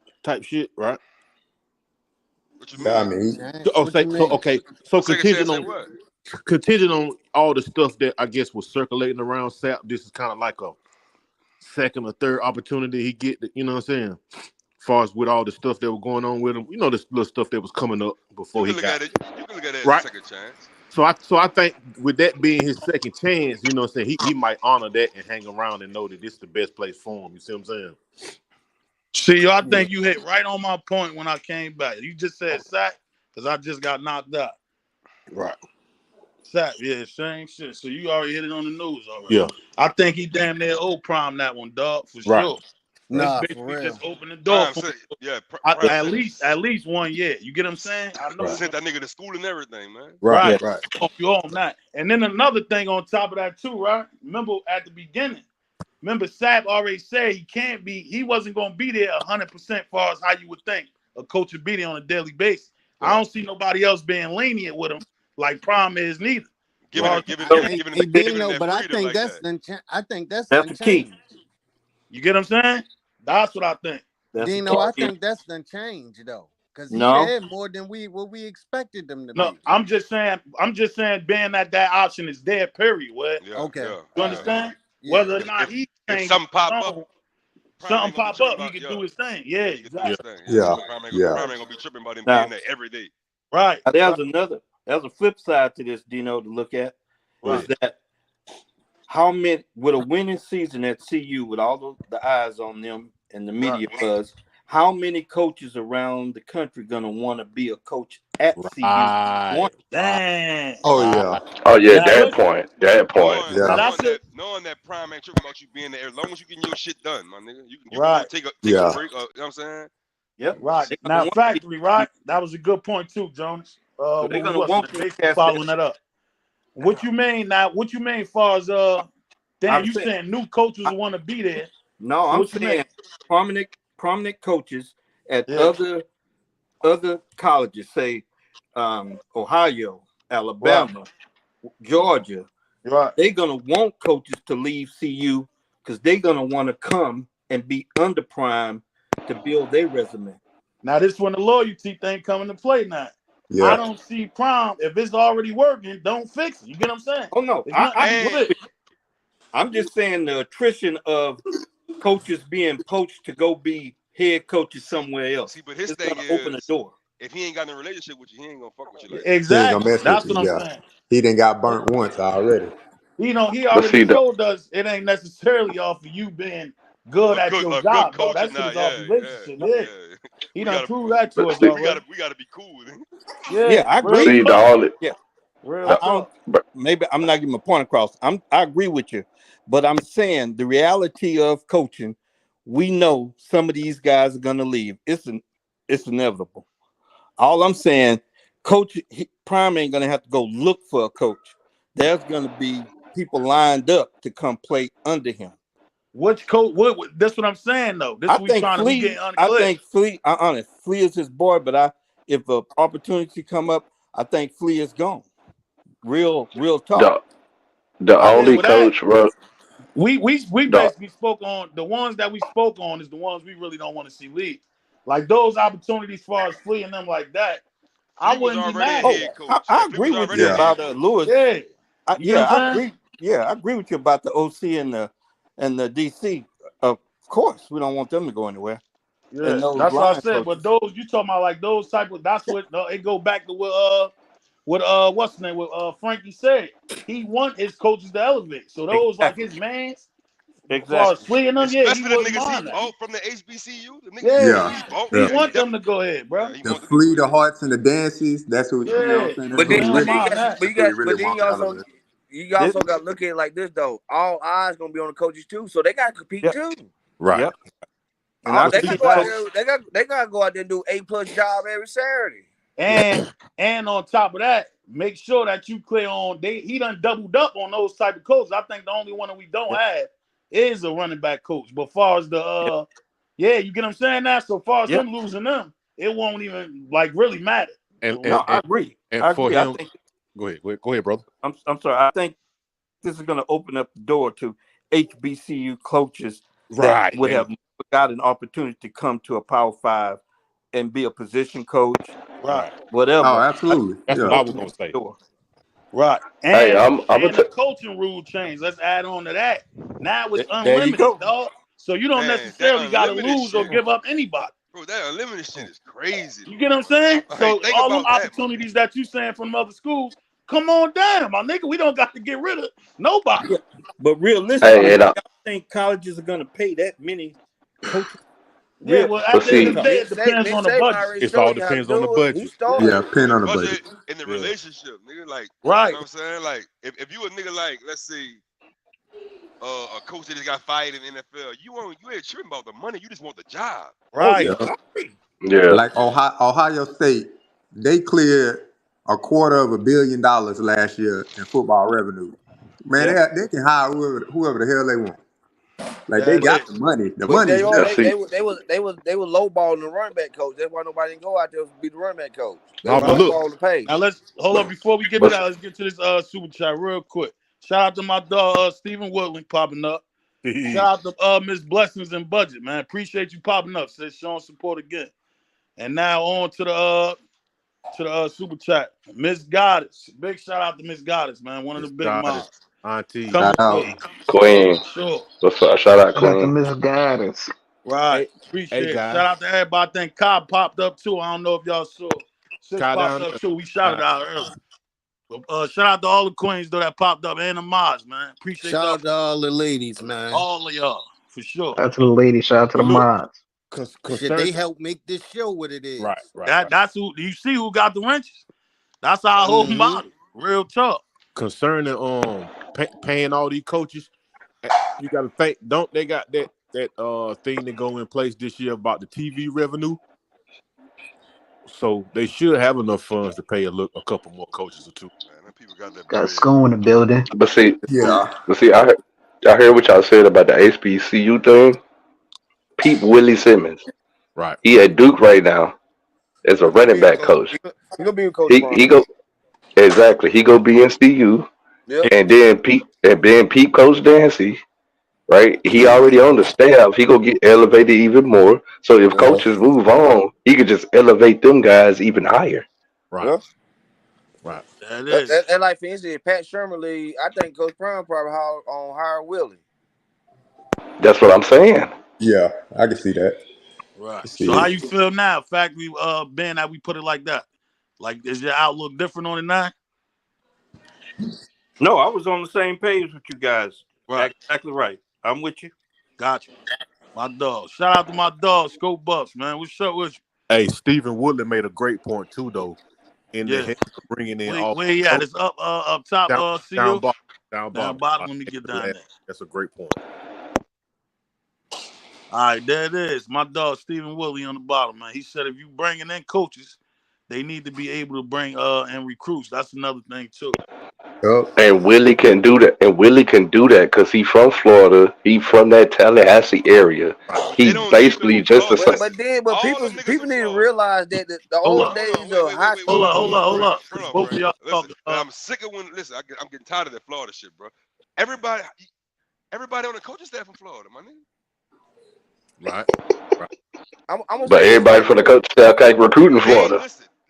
shit, right? What you Yeah, I mean? mean, What you mean? So A second chance at what? contingent on all the stuff that I guess was circulating around Sap, this is kind of like a second or third opportunity he get. You know what I'm saying? As far as with all the stuff that was going on with him, you know, this little stuff that was coming up You before he can look got at it. You can look at it as a right. second chance. So I think with that being his second chance, you know what I'm saying, he might honor that and hang around and know that this is the best place for him. You see what I'm saying? See, I Yeah. think you hit right on my point when I came back. You just said sack because I just got knocked out. Right. Sack, yeah, same shit. So you already hit it on the news already. Yeah. I think he damn near old prime that one, dog, for Right. sure. This Nah, for basically just real. opened the door Prime for said, yeah. Yeah. at least 1 year. You get what I'm saying? I know. Right. Sent that nigga to school and everything, man. Right. Right. Right. You on that. And then another thing on top of that too, right? Remember at the beginning, Sapp already said he wasn't gonna be there 100% far as how you would think a coach would be there on a daily basis. Right. I don't see nobody else being lenient with him like Prime is neither. Giving Far him as- Hey, Dino, that but I freedom think like that's that. I think that's That's done the key. changed. You get what I'm saying? That's what I think. That's the Dino, I key. think that's done changed though, because he No, did more than what we expected them to No, be. I'm just saying, being that option is there, period. What Yeah, Okay, yeah. you all right, understand? yeah. Whether or not he If changed something pop up, on, Prime something ain't gonna be pop tripping up, he about could do his thing. Yeah, he could do exactly. his thing. yeah, yeah. Prime ain't gonna be tripping about him being now there every day. Right, there's a flip side to this, Dino, to look at right. is that how many with a winning season at CU with all the eyes on them and the media buzz, how many coaches around the country gonna want to be a coach at CU? Right. Damn. Oh yeah, Oh yeah, Now that listen. point. That point. Now yeah, that's it. Knowing that Prime ain't tripping about you being there, as long as you getting your shit done, my nigga. You can go Right. take a yeah. break. You know what I'm saying? Yep. Right. They're gonna Now want factory, right? That was a good point too, Jonas. so they're What we gonna what's want it? to Basically cast following that. that up. What you mean now? What you mean far as damn, I'm you saying saying new coaches want to be there. no. So I'm what you mean? saying prominent coaches at Yeah. other colleges, say Ohio, Right. Alabama, Georgia. Right. They're gonna want coaches to leave CU because they're gonna want to come and be under Prime to build their resume. Now this when the loyalty thing come into play now. I Yeah. don't see Prime. If it's already working, don't fix it. You get what I'm saying? Oh no, It's nothing I to And fix. I'm just saying the attrition of coaches being poached to go be head coaches somewhere else see, but his is thing gonna open a is, door. if he ain't got no relationship with you, he ain't gonna fuck with you like that. He ain't gonna Exactly. mess with That's you. what I'm Yeah. saying. He done got burnt once already. He But already see, showed us it ain't necessarily off of you being good at your A good job, though. coach or That shit not, is off yeah, relationship. yeah, Yeah. yeah. He We done gotta proved that to but us see, already. we gotta be cool. Yeah. Yeah, I but Real agree. see the talk. only. Yeah, Real I don't. talk. But, Maybe I'm not getting my point across. I agree with you, but I'm saying the reality of coaching. We know some of these guys are gonna leave. It's inevitable. All I'm saying, Prime ain't gonna have to go look for a coach. There's gonna be people lined up to come play under him. Which coach? That's what I'm saying though. This I is what we think trying to we Flea. getting unclear. I honest. Flea is his boy, but if the opportunity come up, I think Flea is gone. Real talk. the the I only feel with that. coach, bro. We The basically spoke on the ones that we spoke on is the ones we really don't want to see leave. Like those opportunities, as far as fleeing them like that, I Flea was wouldn't be already a mad at Oh, head that. coach. I Flea agree was with already you a Yeah. head about coach. Lewis. Yeah, you get what I'm I saying? agree. Yeah, I agree with you about the OC and the DC. Of course, we don't want them to go anywhere. Yeah, And those that's what I line said. But coaches. those you talking about like those type of that's what it go back to what what's the name what Frankie said. He want his coaches to elevate. So those like Exactly. his mans, as far as Exactly. fleeing them, yeah, he Especially the wouldn't niggas he mind that. bought from the HBCU. The niggas Yeah, Yeah. he bought, he Yeah. yeah, he want them definitely, to go ahead, bro. yeah, he The want them to go flea, the ahead. hearts, and the dances. That's what you know. What I'm Yeah, saying. That's But who he then, he don't but really. then you mind got, that. but That's you who he got, really but then want you to also, elevate. you This, also got to look at it like this though. All eyes gonna be on the coaches too, so they got to compete yep, too. Right. yep. And I They see got to the go out coach. there. They got to go out there and do A+ job every Saturday. Yeah, And on top of that, make sure that you clear on he done doubled up on those type of coaches. I think the only one that we don't yep, have is a running back coach. But far as the yep, yeah, you get what I'm saying now? So far as yep. him losing them, it won't even like really matter. And So and No, what? I and, agree. and I for agree. I him, think go ahead, brother. I'm sorry. I think this is going to open up the door to HBCU coaches that Right. would There you have never got an opportunity to come to a Power Five and be a position coach, go. Right, Right. Oh, whatever. I think absolutely. That's it's what Yeah. I was open up gonna say. the door. right. Hey, And I'm gonna the coaching rule change. Let's add on to that. Now it's There you unlimited, go. dog. So you don't Man, that necessarily got to unlimited lose or shit, give up anybody. bro. That unlimited shit is crazy, You get what I'm saying? though. Like, So think all them about that, man. opportunities that you saying from other schools, come on down, my nigga. We don't got to get rid of nobody. Yeah, but hey, realistically, y'all think colleges are going to pay that many coaches? Yeah, Real, well, but at the end real of see, the talk. day, it depends Nick on the Saban budget. already It showed all you how to depends on the do it. He budget. started Yeah. it. Pin The on the budget. budget and the Yeah. relationship, nigga. Like, you know Right, what I'm saying? Like, if you a nigga like, let's say, a coach that just got fired in the NFL, you ain't tripping about the money. You just want the job. Oh right. yeah, Yeah. I agree. yeah, Like Ohio State, they cleared $250 million last year in football revenue. Man, Yeah, they can hire whoever the hell they want. Like they That's got it. the money. The But money's they yeah. there. See, they was lowballing the running back coach. That's why nobody didn't go out there to be the running back coach. They No, was but Right. look, lowballing the pay. Now let's hold up before we get to but that. Let's get to this super chat real quick. Shout out to my dog Stephen Woodland popping up. Shout out to Miss Blessings and Budget, man. Appreciate you popping up. Says showing support again. And now on to the super chat. Miss Goddess. Big shout out to Miss Goddess, man. One of the it's big goddess, moms. auntie. Shout Coming out. through. Queen, Sure. what's up? Shout out Shout out to Queen. Miss Goddess. Right. hey, Hey Appreciate it. guys, Shout out to everybody. I think Cobb popped up too. I don't know if y'all saw. Sis Kai popped down up there. too. We shouted Kai. out earlier. But, shout out to all the queens though that popped up and the mods, man. Appreciate Shout y'all, out to all the ladies, man. all of y'all for sure. Shout out to the ladies. Shout out to the But look, mods. Shit, they help make this show what it is. Right. That's who. Do you see who got the wrenches? That's our whole model. Real tough. Concerning paying all these coaches, you got to think. Don't they got that thing that go in place this year about the TV revenue? So they should have enough funds to pay a couple more coaches or two. Man, them people got that Got bread. school in the building. But see, Yeah. I heard what y'all said about the HBCU thing. Peep Willie Simmons. Right. He at Duke right now as a He gonna running be a back coach. coach. He gonna be a coach. He go exactly. He go be in CU, Yep. and then Pete Coach Dancy. Right, he already on the staff. He gonna get elevated even more. So if coaches move on, he could just elevate them guys even higher. Right. Yeah. Right. That is. And like for instance, Pat Shermer league, I think Coach Prime probably hire Willie. That's what I'm saying. Yeah, I can see that. Right. See So how it. you feel now? Fact we Ben, that we put it like that. Like, is your outlook different on it now? No, I was on the same page with you guys. Right. Exactly right. I'm with you. Gotcha. My dog. Shout out to my dog, Scope Bucks, man. What's up with you? Hey, Stephen Woodley made a great point too, though. In the head of bringing in all where he at? It's up top. down bottom. Down bottom. Let me get down there. That's a great point. All right, there it is. My dog Stephen Willie on the bottom, man. He said if you bringing in coaches, they need to be able to bring and recruits. That's another thing too. And Willie can do that. And Willie can do that because he from Florida. He from that Tallahassee area. He basically just a. But people need to realize that the old days of high school. Hold up. Both of y'all listen, I'm sick of when. Listen, I'm getting tired of that Florida shit, bro. Everybody on the coaching staff from Florida, my nigga. Right. But everybody from the coach staff can't recruit in Florida.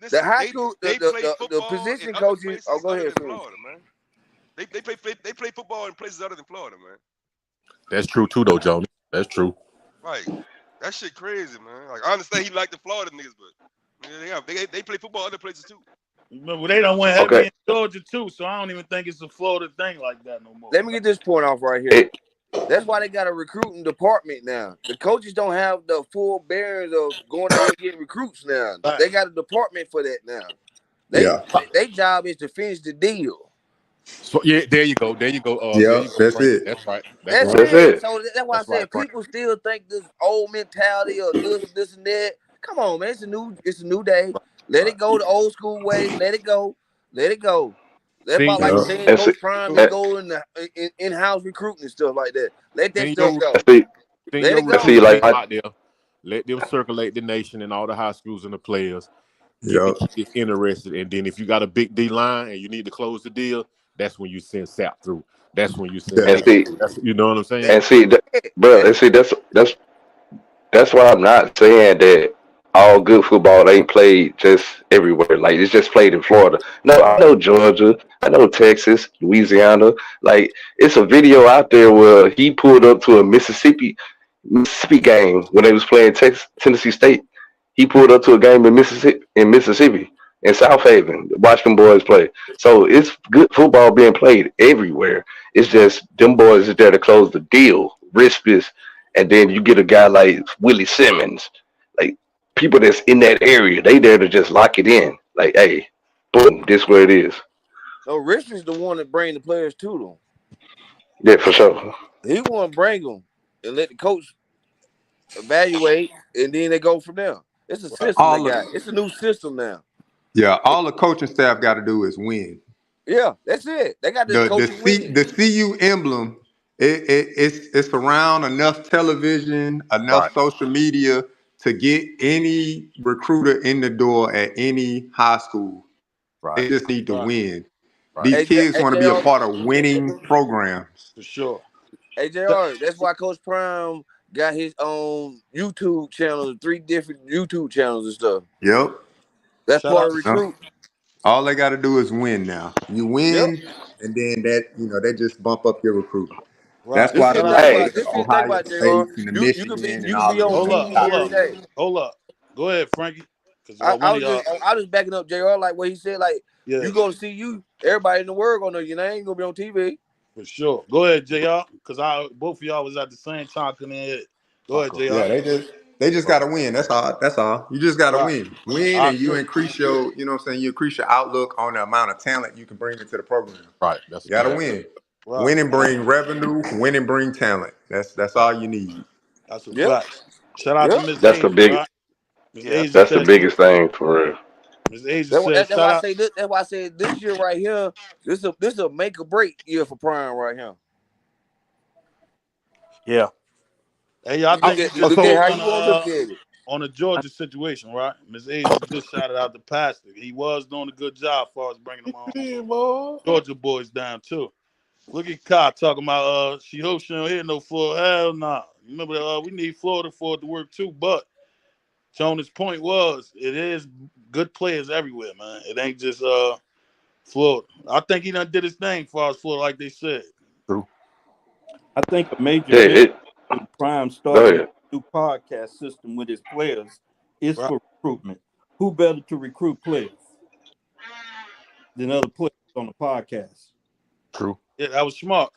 Listen, the high school, the position coaches. Oh, go ahead, Florida, man. They play football in places other than Florida, man. That's true too, though, Joni. That's true. Right. That shit crazy, man. Like I understand he like the Florida niggas, but they play football other places too. But they don't win heavy in Georgia too, so I don't even think it's a Florida thing like that no more. Let me get this point off right here. That's why they got a recruiting department now. The coaches don't have the full bearings of going out and getting recruits now. Right. They got a department for that now. Their job is to finish the deal. So yeah, there you go. That's it. That's right. That's it. So that's why I said people still think this old mentality or this and that. Come on, man. It's a new day. Let it go the old school ways. Let it go. That's about like saying Coach Prime to go in in-house recruiting and stuff like that. Let that stuff go. Let it go. Out there. Let them circulate the nation and all the high schools and the players. Get the kids interested, and then if you got a big D line and you need to close the deal, that's when you send SAP through. That's when you send. You know what I'm saying? And see, that's why I'm not saying that all good football ain't played just everywhere. Like it's just played in Florida. No, I know Georgia, I know Texas, Louisiana. Like it's a video out there where he pulled up to a Mississippi game when they was playing Tennessee State. He pulled up to a game in Mississippi in South Haven. Watch them boys play. So it's good football being played everywhere. It's just them boys is there to close the deal, risk this, and then you get a guy like Willie Simmons, like people that's in that area. They there to just lock it in. Like, hey, boom, this where it is. So Rich is the one that bring the players to them. Yeah, for sure. He want to bring them and let the coach evaluate, and then they go from there. It's a system they got. It's a new system now. Yeah, all the coaching staff got to do is win. Yeah, that's it. They got this coaching win. The CU emblem, it's around enough television, enough social media to get any recruiter in the door at any high school. Right. They just need to win. Right. These kids want to be a part of winning programs. For sure. Hey, JR, that's why Coach Prime got his own YouTube channel, 3 different YouTube channels and stuff. Yep. That's part of recruit. All they got to do is win now. You win, and then that just bump up your recruiting. Right. That's why the Ohio State and the Michigan and all that. Hold up. Go ahead, Frankie. I was just backing up JR like what he said. Like you gonna see everybody in the world gonna know your name. Gonna be on TV. For sure. Go ahead, JR. Because both of y'all was at the same time coming in. Go ahead, JR. Yeah, They just got to win. That's all. That's all. You just got to Right. win, I and you agree. increase your, you know what I'm saying. You increase your outlook on the amount of talent you can bring into the program. Right. That's You got to exactly. win. Right. Win and bring revenue. Win and bring talent. That's all you need. That's a Yep. fact. Shout out to Yep. Miss That's the Asia, big. right? Miss Yeah. Asia That's the said. biggest thing for real. Miss Asia said, That's why "Shout I out." say this. That's why I said this year right here. This a make or break year for Prime right here. Yeah. Hey, I think you just Look at spoke how on you want to look at it. the Georgia situation, right? Miss Asia just shouted out the pastor. He was doing a good job as far as bringing them on Georgia boys down too. Look at Kai talking about she hopes she don't hit no Florida. Hell nah. Remember we need Florida for it to work too. But Jonas' point was it is good players everywhere, man. It ain't just Florida. I think he done did his thing as far as Florida, like they said. True. I think a major Yeah. benefit to Prime Go starting a ahead. new podcast system with his players is Right. for recruitment. Who better to recruit players than other players on the podcast? True. Yeah, that was smart.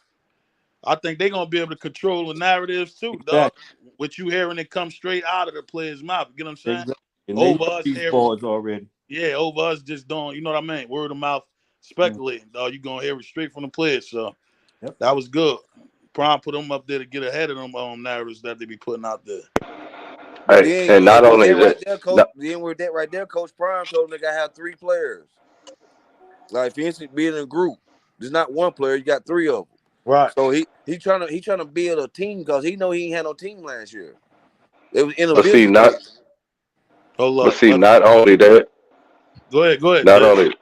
I think they're gonna be able to control the narratives too, dog. Exactly. What you hearing it come straight out of the player's mouth. You get what I'm saying? Exactly. And they Over know us these hearing, boys already. yeah, over us just doing, you know what I mean? Word of mouth speculating, dog. You gonna hear it straight from the players. So Yep. that was good. Prime put them up there to get ahead of them narratives that they be putting out there. But Hey, then and not with only that right that, there, coach. Then with that right there, Coach Prime told them they gotta have 3 players. Like for instance, being in a group, there's not one player. You got 3 of them. Right. So he trying to build a team because he know he ain't had no team last year. It was but see, inability. not, Hold but up. see, not only that, Go ahead, not Dick. only,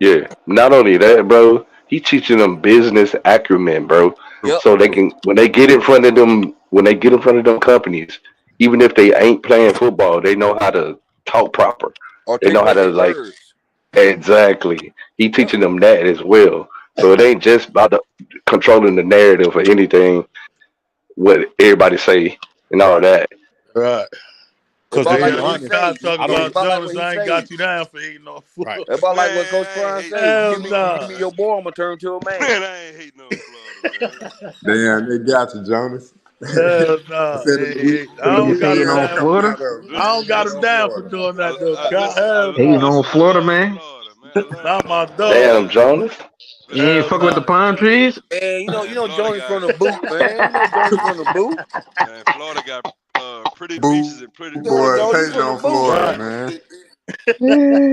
yeah, not only that, bro. He teaching them business acumen, bro. Yep. So they can when they get in front of them, when they get in front of them companies, even if they ain't playing football, they know how to talk proper. They know how Articulate to their like words. exactly. He Yep. teaching them that as well. So it ain't just about controlling the narrative or anything what everybody say and all Right. that. Right. It's Because about to like be Hey, what he honest, I say. talking I It's don't. about about like what Jonas. he I ain't say. got you down for eating on Right. It's Florida. about like what Man, Coach I ain't Prime hating say. on Hell You Florida, give me nah. your man. boy, I'm gonna turn to a man. Man, I ain't hating on Florida, man. Damn, they got you, Jonas. Hell nah. Instead of we Hey, I Niggas don't got hating him on down. Listen, Florida. I don't got him listen, down for doing that though. Hell Hating nah. on listen. I Florida, love man. Florida, man. I love Not my Florida, dog. Damn, man. Jonas. You Listen, ain't Hell fucking with nah. the palm trees? And man. Florida Jonas from got the boot, man. You know Jonas from the boot. man. Florida got pretty Boo beaches and pretty Yeah, pretty boys Jonas hating from the on beaches. boot. Florida, Right. man.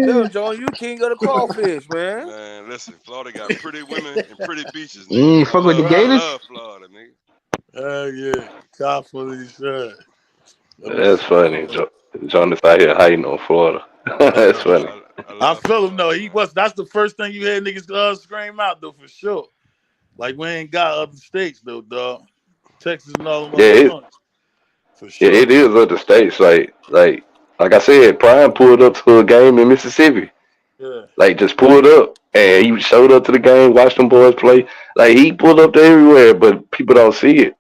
Tell You Jonas you king of the crawfish, man. Man, listen, Florida got pretty women and pretty beaches, nigga. ain't fuck with the I Right. Gators? love Florida, nigga. Hell yeah. Cop for these shirt. Let me That's see. funny. Jonas out here hating on Florida. That's Hell funny. nah. I I love feel him though. Florida, He man. was. That's the first thing you hear niggas scream out though for sure. Like we ain't got other states though, dog. Texas and all them Yeah, other joints for yeah, sure. it is other states. Like I said, Prime pulled up to a game in Mississippi. Yeah. Like just pulled up and he showed up to the game, watched them boys play. Like he pulled up to everywhere, but people don't see it.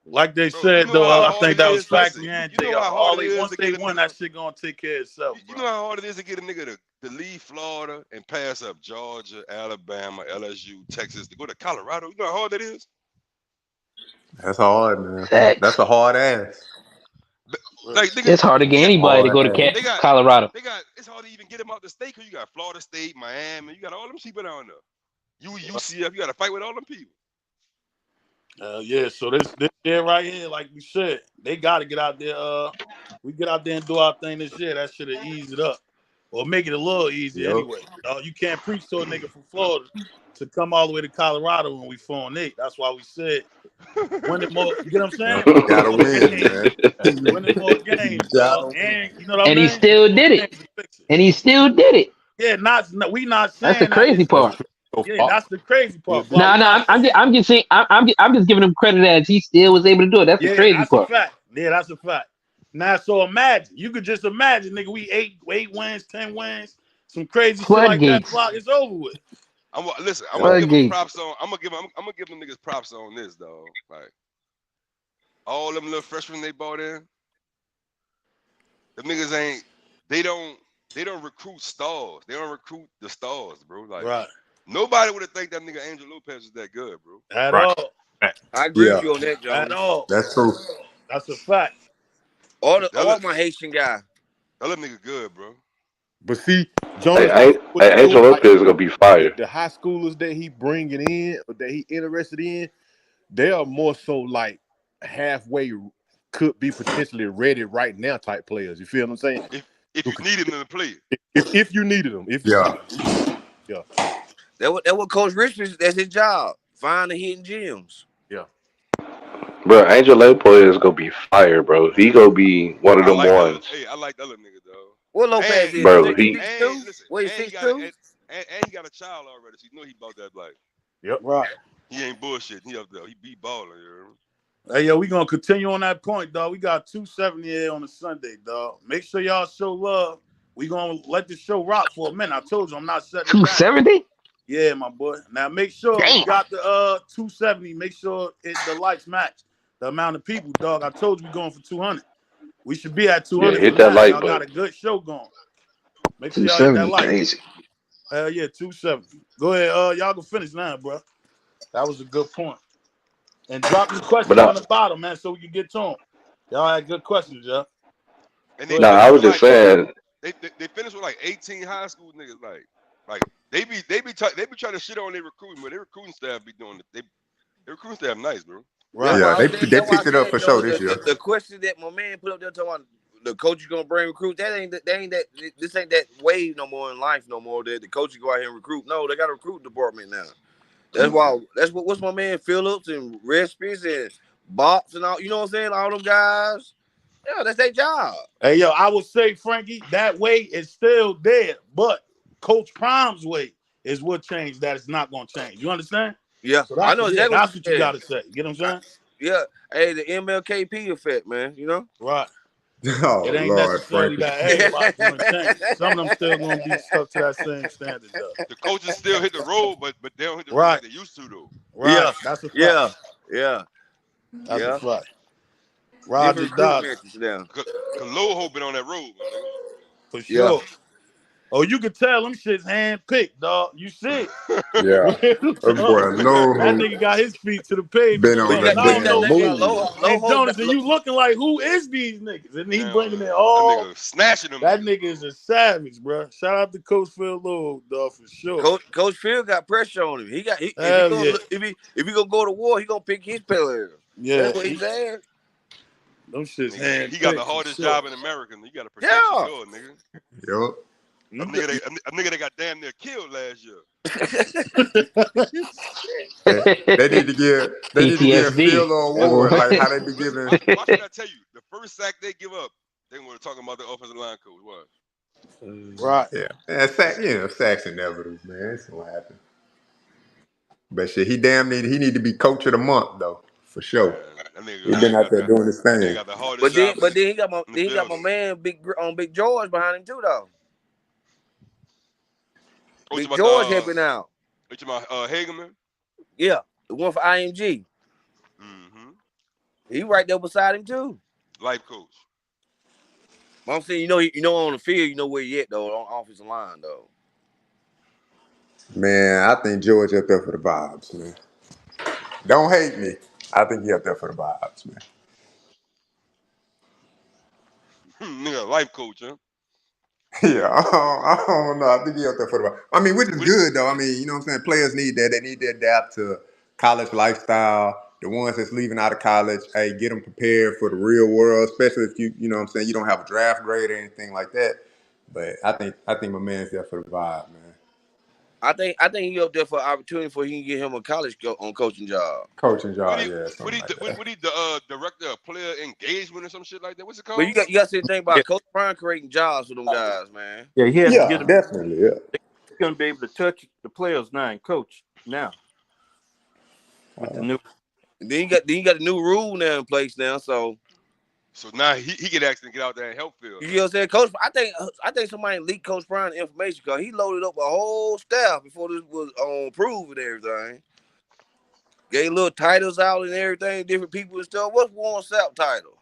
Like they Bro, you said know though, how I hard think it that was is. Listen, factory and you know JR. how hard All it they is once to they get a won, nigga. that shit gonna take care of itself, You bro. know how hard it is to get a nigga to leave Florida and pass up Georgia, Alabama, LSU, Texas to go to Colorado. You know how hard that is. That's hard, man. That's Facts. a hard ass. Like nigga, It's hard to get they got anybody to Hard go to ass. they got Colorado. they got. It's hard to even get them out the state because you got Florida State, Miami, you got all them people down there. UCF, you got to fight with all them people. Yeah, so this year right here, like we said, they got to get out there. We get out there and do our thing this year. That should have eased it up, or make it a little easier Yup. anyway. You can't preach to a nigga from Florida to come all the way to Colorado when we 4-8. That's why we said winning more. You get what I'm saying? You Winning gotta more win, games, man. winning more You games, dog. gotta win. And you know what I And he mean? still More did it. games to fix it. And he still did it. Yeah, we not That's the saying that crazy it's That's part. true so yeah. far. That's the crazy Yeah, part, Fly. No, We no, not saying. I'm just saying, I'm just giving him credit as he still was able to do it. That's the Yeah, crazy that's a part. fact. Yeah, that's a fact. Now, so imagine you could just imagine, nigga. We eight wins, 10 wins, some crazy shit like that. Floodgates. Flock, it's over with. Listen. I'm gonna give them Floodgates. props on. I'm gonna give them niggas props on this, dog. Like all them little freshmen they bought in, the niggas ain't. They don't. They don't recruit stars. They don't recruit the stars, bro. Like Right. nobody would have think that nigga Angel Lopez is that good, bro. At right. all. I agree Yeah, with you on that, At Jonas. all. that's true. That's a fact. All my Haitian guy. That little nigga good, bro. But see, Jonas, what you Angel doing, like Lopez is gonna be fire. the high schoolers that he bringing in, or that he interested in, they are more so like halfway, could be potentially ready right now type players. You feel what I'm saying? If you needed them to play it. If you needed them, yeah. That what Coach Richards, that's his job. Find the hidden gems. Yeah. Bro, Angel Lopez is gonna be fire, bro. He gonna be one of I them like that. ones. Hey, I like that little nigga though. What Lopez is? Bro, Six, he 6'2"? Listen, What, and he 6'2"? and he got a child already, so you know he about that life. Yep. Right. He ain't bullshit. He up there. He be balling. You know? Hey, yo, we going to continue on that point, dog. We got 270 here on a Sunday, dog. Make sure y'all show love. We going to let the show rock for a minute. I told you I'm not shutting it down. 270? Yeah, my boy. Now, make sure Damn. we got the 270. Make sure the likes match the amount of people, dog. I told you we going for 200. We should be at 200 hit for that now. like Y'all got a button. good show going. Make sure y'all hit that 270 like. crazy. Yeah, 270. Go ahead. Y'all can finish now, bro. That was a good point. And drop your questions on the bottom, man, so we can get to them. Y'all had good questions, y'all. And they I was just saying. They finished with like 18 high school niggas. Like they be trying to shit on their recruiting, but their recruiting staff be doing it. Their recruiting staff nice, bro. Right. Yeah, they picked it up for sure this year. The question that my man put up there talking about the coach is gonna bring recruits. This ain't that wave no more in life no more. That the coaches go out here and recruit. No, they got a recruit department now. That's why. What's my man Phillips and Respis and Bops and all. You know what I'm saying? All them guys. Yeah, that's their job. Hey, yo, I would say, Frankie, that way is still there, but Coach Prime's way is what changed. That it's not going to change. You understand? Yeah, so I know exactly that's what you got to say. You know what I'm saying? Yeah. Hey, the MLKP effect, man. You know? Right. Oh, it ain't Lord, necessarily Frankie. that everybody's going to change. Some of them still going to be stuck to that same standard, though. The coaches still hit the road, but they don't hit the road Right. like they used to, though. Right. Yeah. That's a fact. Yeah. That's a fact. Roger Roger Dodger. Cause Loho been on that road, my nigga. For sure. Oh, you could tell them shit's hand-picked, dog. You see it. Yeah. That nigga got his feet to the pavement. Been on the damn move. Hey, Jonas, and you looking like, who is these niggas? And he bringing it all. That nigga snatching them. That nigga is a savage, bro. Shout out to Coach Phil Lowe, dog, for sure. Coach Phil got pressure on him. If he gonna go to war, he gonna pick his players. Yeah. That's what he's saying. Them shit's He got the hardest job in America. You got to protect your nigga. Yup. A nigga that got damn near killed last year. They need to give Phil an award, like how they be giving. Watch what I tell you. The first sack they give up, they want to talk about the offensive line coach. What? Right. Yeah. Sacks inevitable, man. It's gonna happen. But shit, he need to be coach of the month though, for sure. He been out there doing his thing. But then he got my man Big George behind him too though. Big George helping out. You talking about Hageman? Yeah, the one for IMG. Mm-hmm. He right there beside him too. Life coach. I'm saying, you know, on the field, you know where he at though, on offensive line though. Man, I think George up there for the vibes, man. Don't hate me. I think he up there for the vibes, man. Nigga, life coach, huh? Yeah, I don't know. I think he up there for the vibes. I mean, which is good though. I mean, you know what I'm saying? Players need that. They need to adapt to college lifestyle. The ones that's leaving out of college, hey, get them prepared for the real world, especially if you know what I'm saying, you don't have a draft grade or anything like that. But I think my man's there for the vibe, man. I think he up there for opportunity for he can get him a college coaching job. Coaching job, yeah. What he the director of player engagement or some shit like that? What's it called? But you got to see the thing about Coach Prime creating jobs for them guys, man. Yeah, he has to get definitely, yeah. He's gonna be able to touch the players now and coach now. With the new then you got the new rule now in place now, so now he can actually get out there and help Phil. You know what I'm saying? Coach, I think somebody leaked Coach Brown information because he loaded up a whole staff before this was approved and everything. Gave little titles out and everything, different people and stuff. What's Warren Sapp title?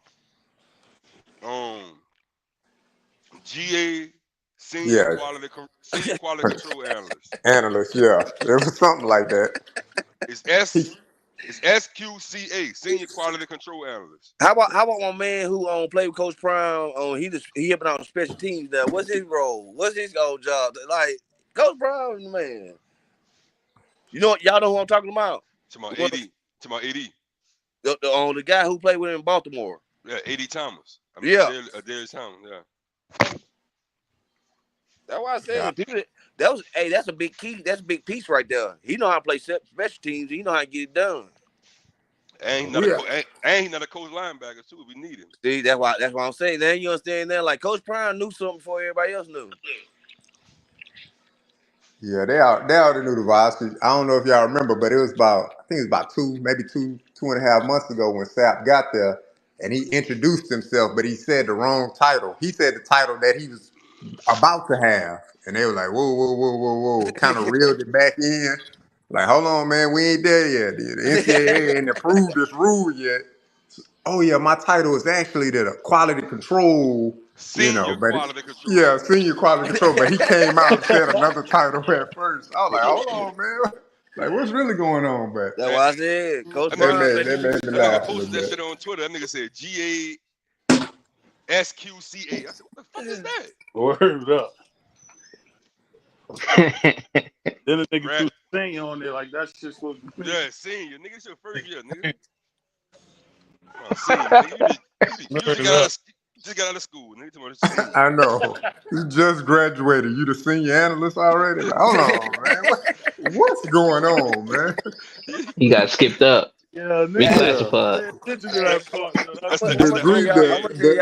GA Senior Quality Control Analyst. Analyst, yeah. It was something like that. It's It's SQCA, Senior Quality Control Analyst. How about my man who played with Coach Prime? He helping out on special teams now. What's his role? What's his old job? Like Coach Prime, man. You know y'all know who I'm talking about? To my AD. To my AD. The guy who played with him in Baltimore. Yeah, AD Thomas. Darius Thomas. Yeah. That's why I said that's a big key. That's a big piece right there. He know how to play special teams. He know how to get it done. And he's not a coach linebacker too. If we need him. See, that's why I'm saying. Then you understand that, like Coach Prime knew something before everybody else knew. Yeah, they already knew the vibes. I don't know if y'all remember, but I think it was about two and a half months ago when Sapp got there, and he introduced himself, but he said the wrong title. He said the title that he was about to have, and they were like, whoa, kind of reeled it back in. Like, hold on, man, we ain't there yet. The NCAA ain't approved this rule yet. Oh yeah, my title is actually the quality control. Senior quality control. Yeah, senior quality control. But he came out and said another title at first. I was like, hold on, man. Like, what's really going on, but that's why I said Coach that Prime. made me laugh. Posted that shit on Twitter. That nigga said GASQCA. I said, what the fuck is that? Word up. Then the nigga threw senior on there like that shit's supposed to be. Yeah, senior. Nigga, it's your first year, nigga. Senior, nigga. You just got out of school, nigga. I know. You just graduated. You the senior analyst already? Like, hold on, man. What's going on, man? He got skipped up. Yeah, reclassified. The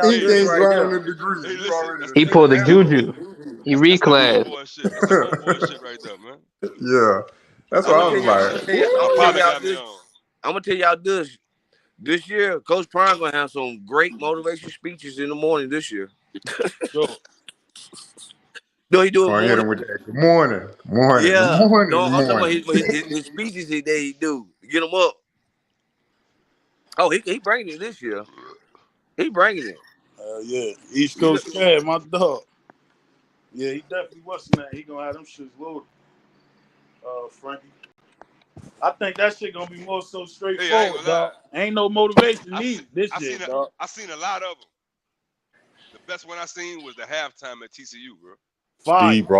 ink ain't dry on the degree. He pulled the juju. He reclassed. That's that homeboy shit right there, man. Yeah. That's what I was like. I'm gonna tell y'all this. This year, Coach Prime gonna have some great motivation speeches in the morning this year. Sure. No, he doing hit him with that. Good morning. Yeah. Good morning. No, I'm talking about his speeches he do. Get him up. Oh, he bringing it this year. He bringing it. Yeah. East Coast Chad, my dog. Yeah, he definitely wasn't that. He gonna have them shits loaded. Frankie. I think that shit gonna be more so straightforward, dog. Ain't no motivation needed this year, dog. I seen a lot of them. The best one I seen was the halftime at TCU, bro.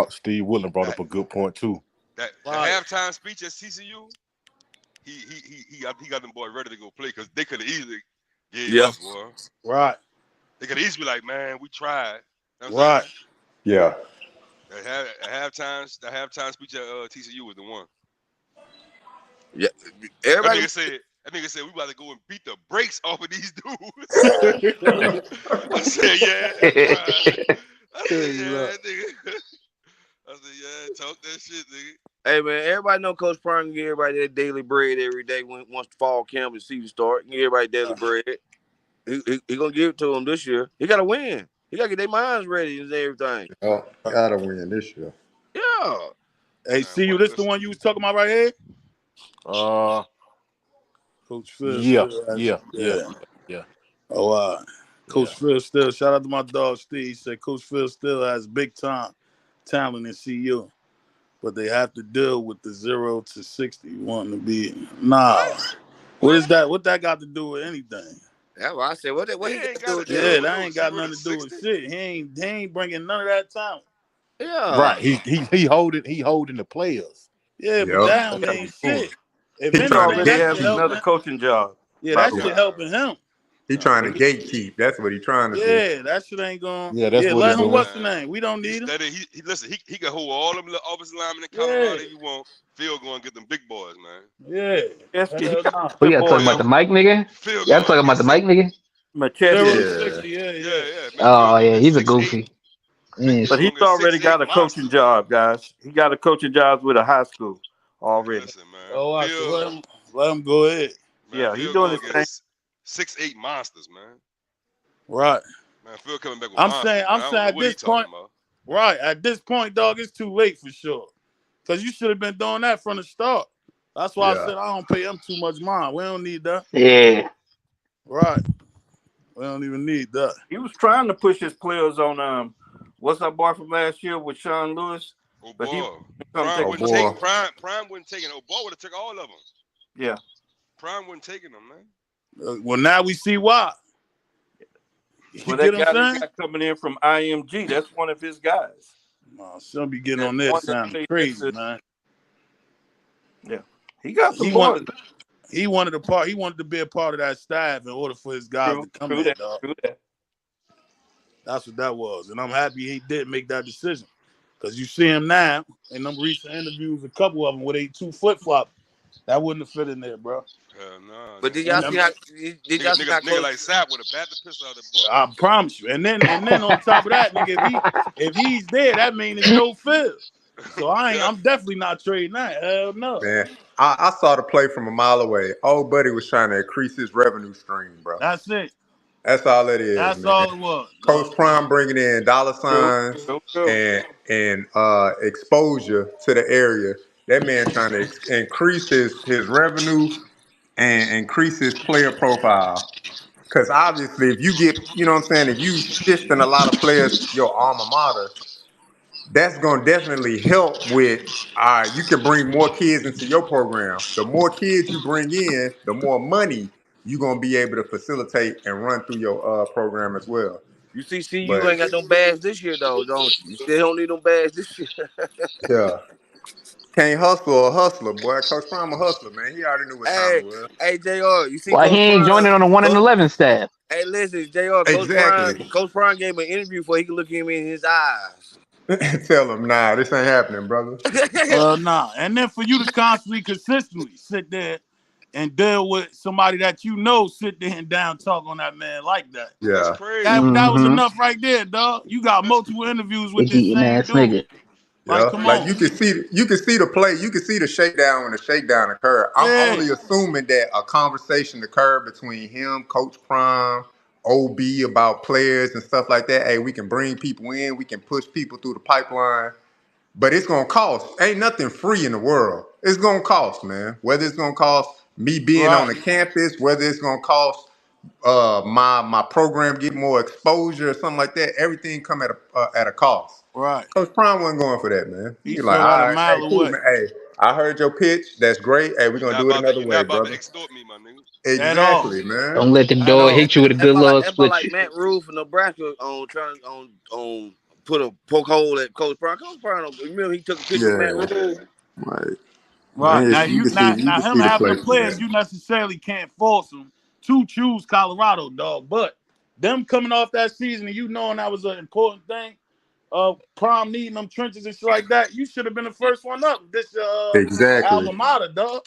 Steve Willen brought up a good point too. The halftime speech at TCU, he got them boys ready to go play because they could have easily gave up, boy. Right. They could easily be like, man, we tried. You know right. Yeah. The halftime speech at TCU was the one. Yeah. Everybody that nigga said we about to go and beat the brakes off of these dudes. I said, yeah. I said, yeah, nigga. I said, yeah, talk that shit, nigga. Hey man, everybody know Coach Prime can get everybody that daily bread every day once the fall camp and season start. Get everybody daily bread. He gonna give it to them this year. He gotta win. He gotta get their minds ready and everything. Oh, gotta win this year. Yeah. Hey, see you. This the one you was talking about right here? Coach Phil. Yeah. Oh, wow. Coach Phil still, shout out to my dog Steve. He said Coach Phil still has big time talent in CU, but they have to deal with the 0 to 60 wanting to be. Nah. What is that? What that got to do with anything? That's why I said, what he got to do with that? Yeah, that ain't got nothing to do with shit. He ain't bringing none of that talent. Yeah. Right. He holding the players. Yeah, but that don't mean shit. If he already has another coaching job. Yeah, that shit helping him. He trying to gatekeep. That's what he trying to do. Yeah, that shit ain't going. Yeah, that's what let him. What's the name? We don't need him. Listen, he can hold all them little offensive linemen in Colorado if you want. Phil going to get them big boys, man. Yeah. Oh, yeah, talking about the Mike nigga? Y'all talking about the Mike nigga? Yeah. Oh, yeah, he's a goofy. But he's already got a coaching job, guys. He got a coaching job with a high school already. Listen, man. Oh, I let him go ahead. Man, yeah, he's doing his thing. 6'8" monsters, man. Right. Man, Phil coming back with I'm monsters. saying at this point, right, at this point, dog, it's too late for sure. Because you should have been doing that from the start. That's why I said I don't pay him too much mind. We don't need that. Yeah. Right. We don't even need that. He was trying to push his players on what's that boy from last year with Sean Lewis? Oh, but boy. Prime wouldn't take it. Oh, boy would have took all of them. Yeah. Prime wasn't taking him, man. Well, now we see why. You Well, get that what I'm guy he saying? got coming in from IMG, that's one of his guys. No, some be getting That on there one that sounding played crazy, man. Yeah, he got some He boys. wanted to be a part of that staff in order for his guys to come in, dog. True that. That's what that was. And I'm happy he did make that decision. Because you see him now in them recent interviews, a couple of them with a 2 flip-flop. That wouldn't have fit in there, bro. Hell nah. But did y'all see how Nigga like Sap would have bat the piss out of the boy. I promise you. And then on top of that, nigga, if he's there, that means it's no fear. So I'm definitely not trading that. Hell no. Man, I saw the play from a mile away. Old buddy was trying to increase his revenue stream, bro. That's it. That's all it is, That's man. all it was. Coach Prime bringing in dollar signs and exposure to the area. That man trying to increase his revenue and increase his player profile. Because obviously, if you get, you know what I'm saying, if you shifting a lot of players to your alma mater, that's going to definitely help with, you can bring more kids into your program. The more kids you bring in, the more money you're going to be able to facilitate and run through your program as well. You see, CU But ain't got no badge this year, though, don't you? You still don't need no badge this year. yeah, can't hustle a hustler, boy. Coach Prime a hustler, man. He already knew what time it was. Hey, JR, you see Why he Coach ain't Prime? joining on the 1 and 11 staff? Hey, listen, JR, Exactly. Coach Prime gave him an interview before he could look him in his eyes. Tell him, nah, this ain't happening, brother. Nah. And then for you to consistently sit there and deal with somebody that you know sit there and down talk on that man like that. Yeah. That's crazy. That was enough right there, dog. You got multiple interviews with this Eating same ass dude. nigga. Like, Yeah, come like on. you can see the play, you can see the shakedown when the shakedown occurred. I'm only assuming that a conversation occurred between him, Coach Prime, OB about players and stuff like that. Hey, we can bring people in, we can push people through the pipeline, but it's gonna cost. Ain't nothing free in the world. It's gonna cost, man. Whether it's gonna cost me being on the campus, whether it's gonna cost my program get more exposure or something like that. Everything come at a cost. Right. Coach Prime wasn't going for that, man. He He's like, saw all that a right, mile hey, cool, away. man. Hey, I heard your pitch. That's great. Hey, we're gonna do it another way, You're not about to brother. extort me, my nigga. Exactly, man. Don't let the door hit you with a good little That's about switch. like Matt Rule from Nebraska on put a poke hole at Coach Prime. Coach Prime, remember he took a picture of Matt Rule? Right. Right. Man, Now you can now him see the having the play, players, man. you necessarily can't force him to choose Colorado, dog. But them coming off that season and you knowing that was an important thing, Prime needing them trenches and shit like that, you should have been the first one up. This Exactly. alma mater, dog.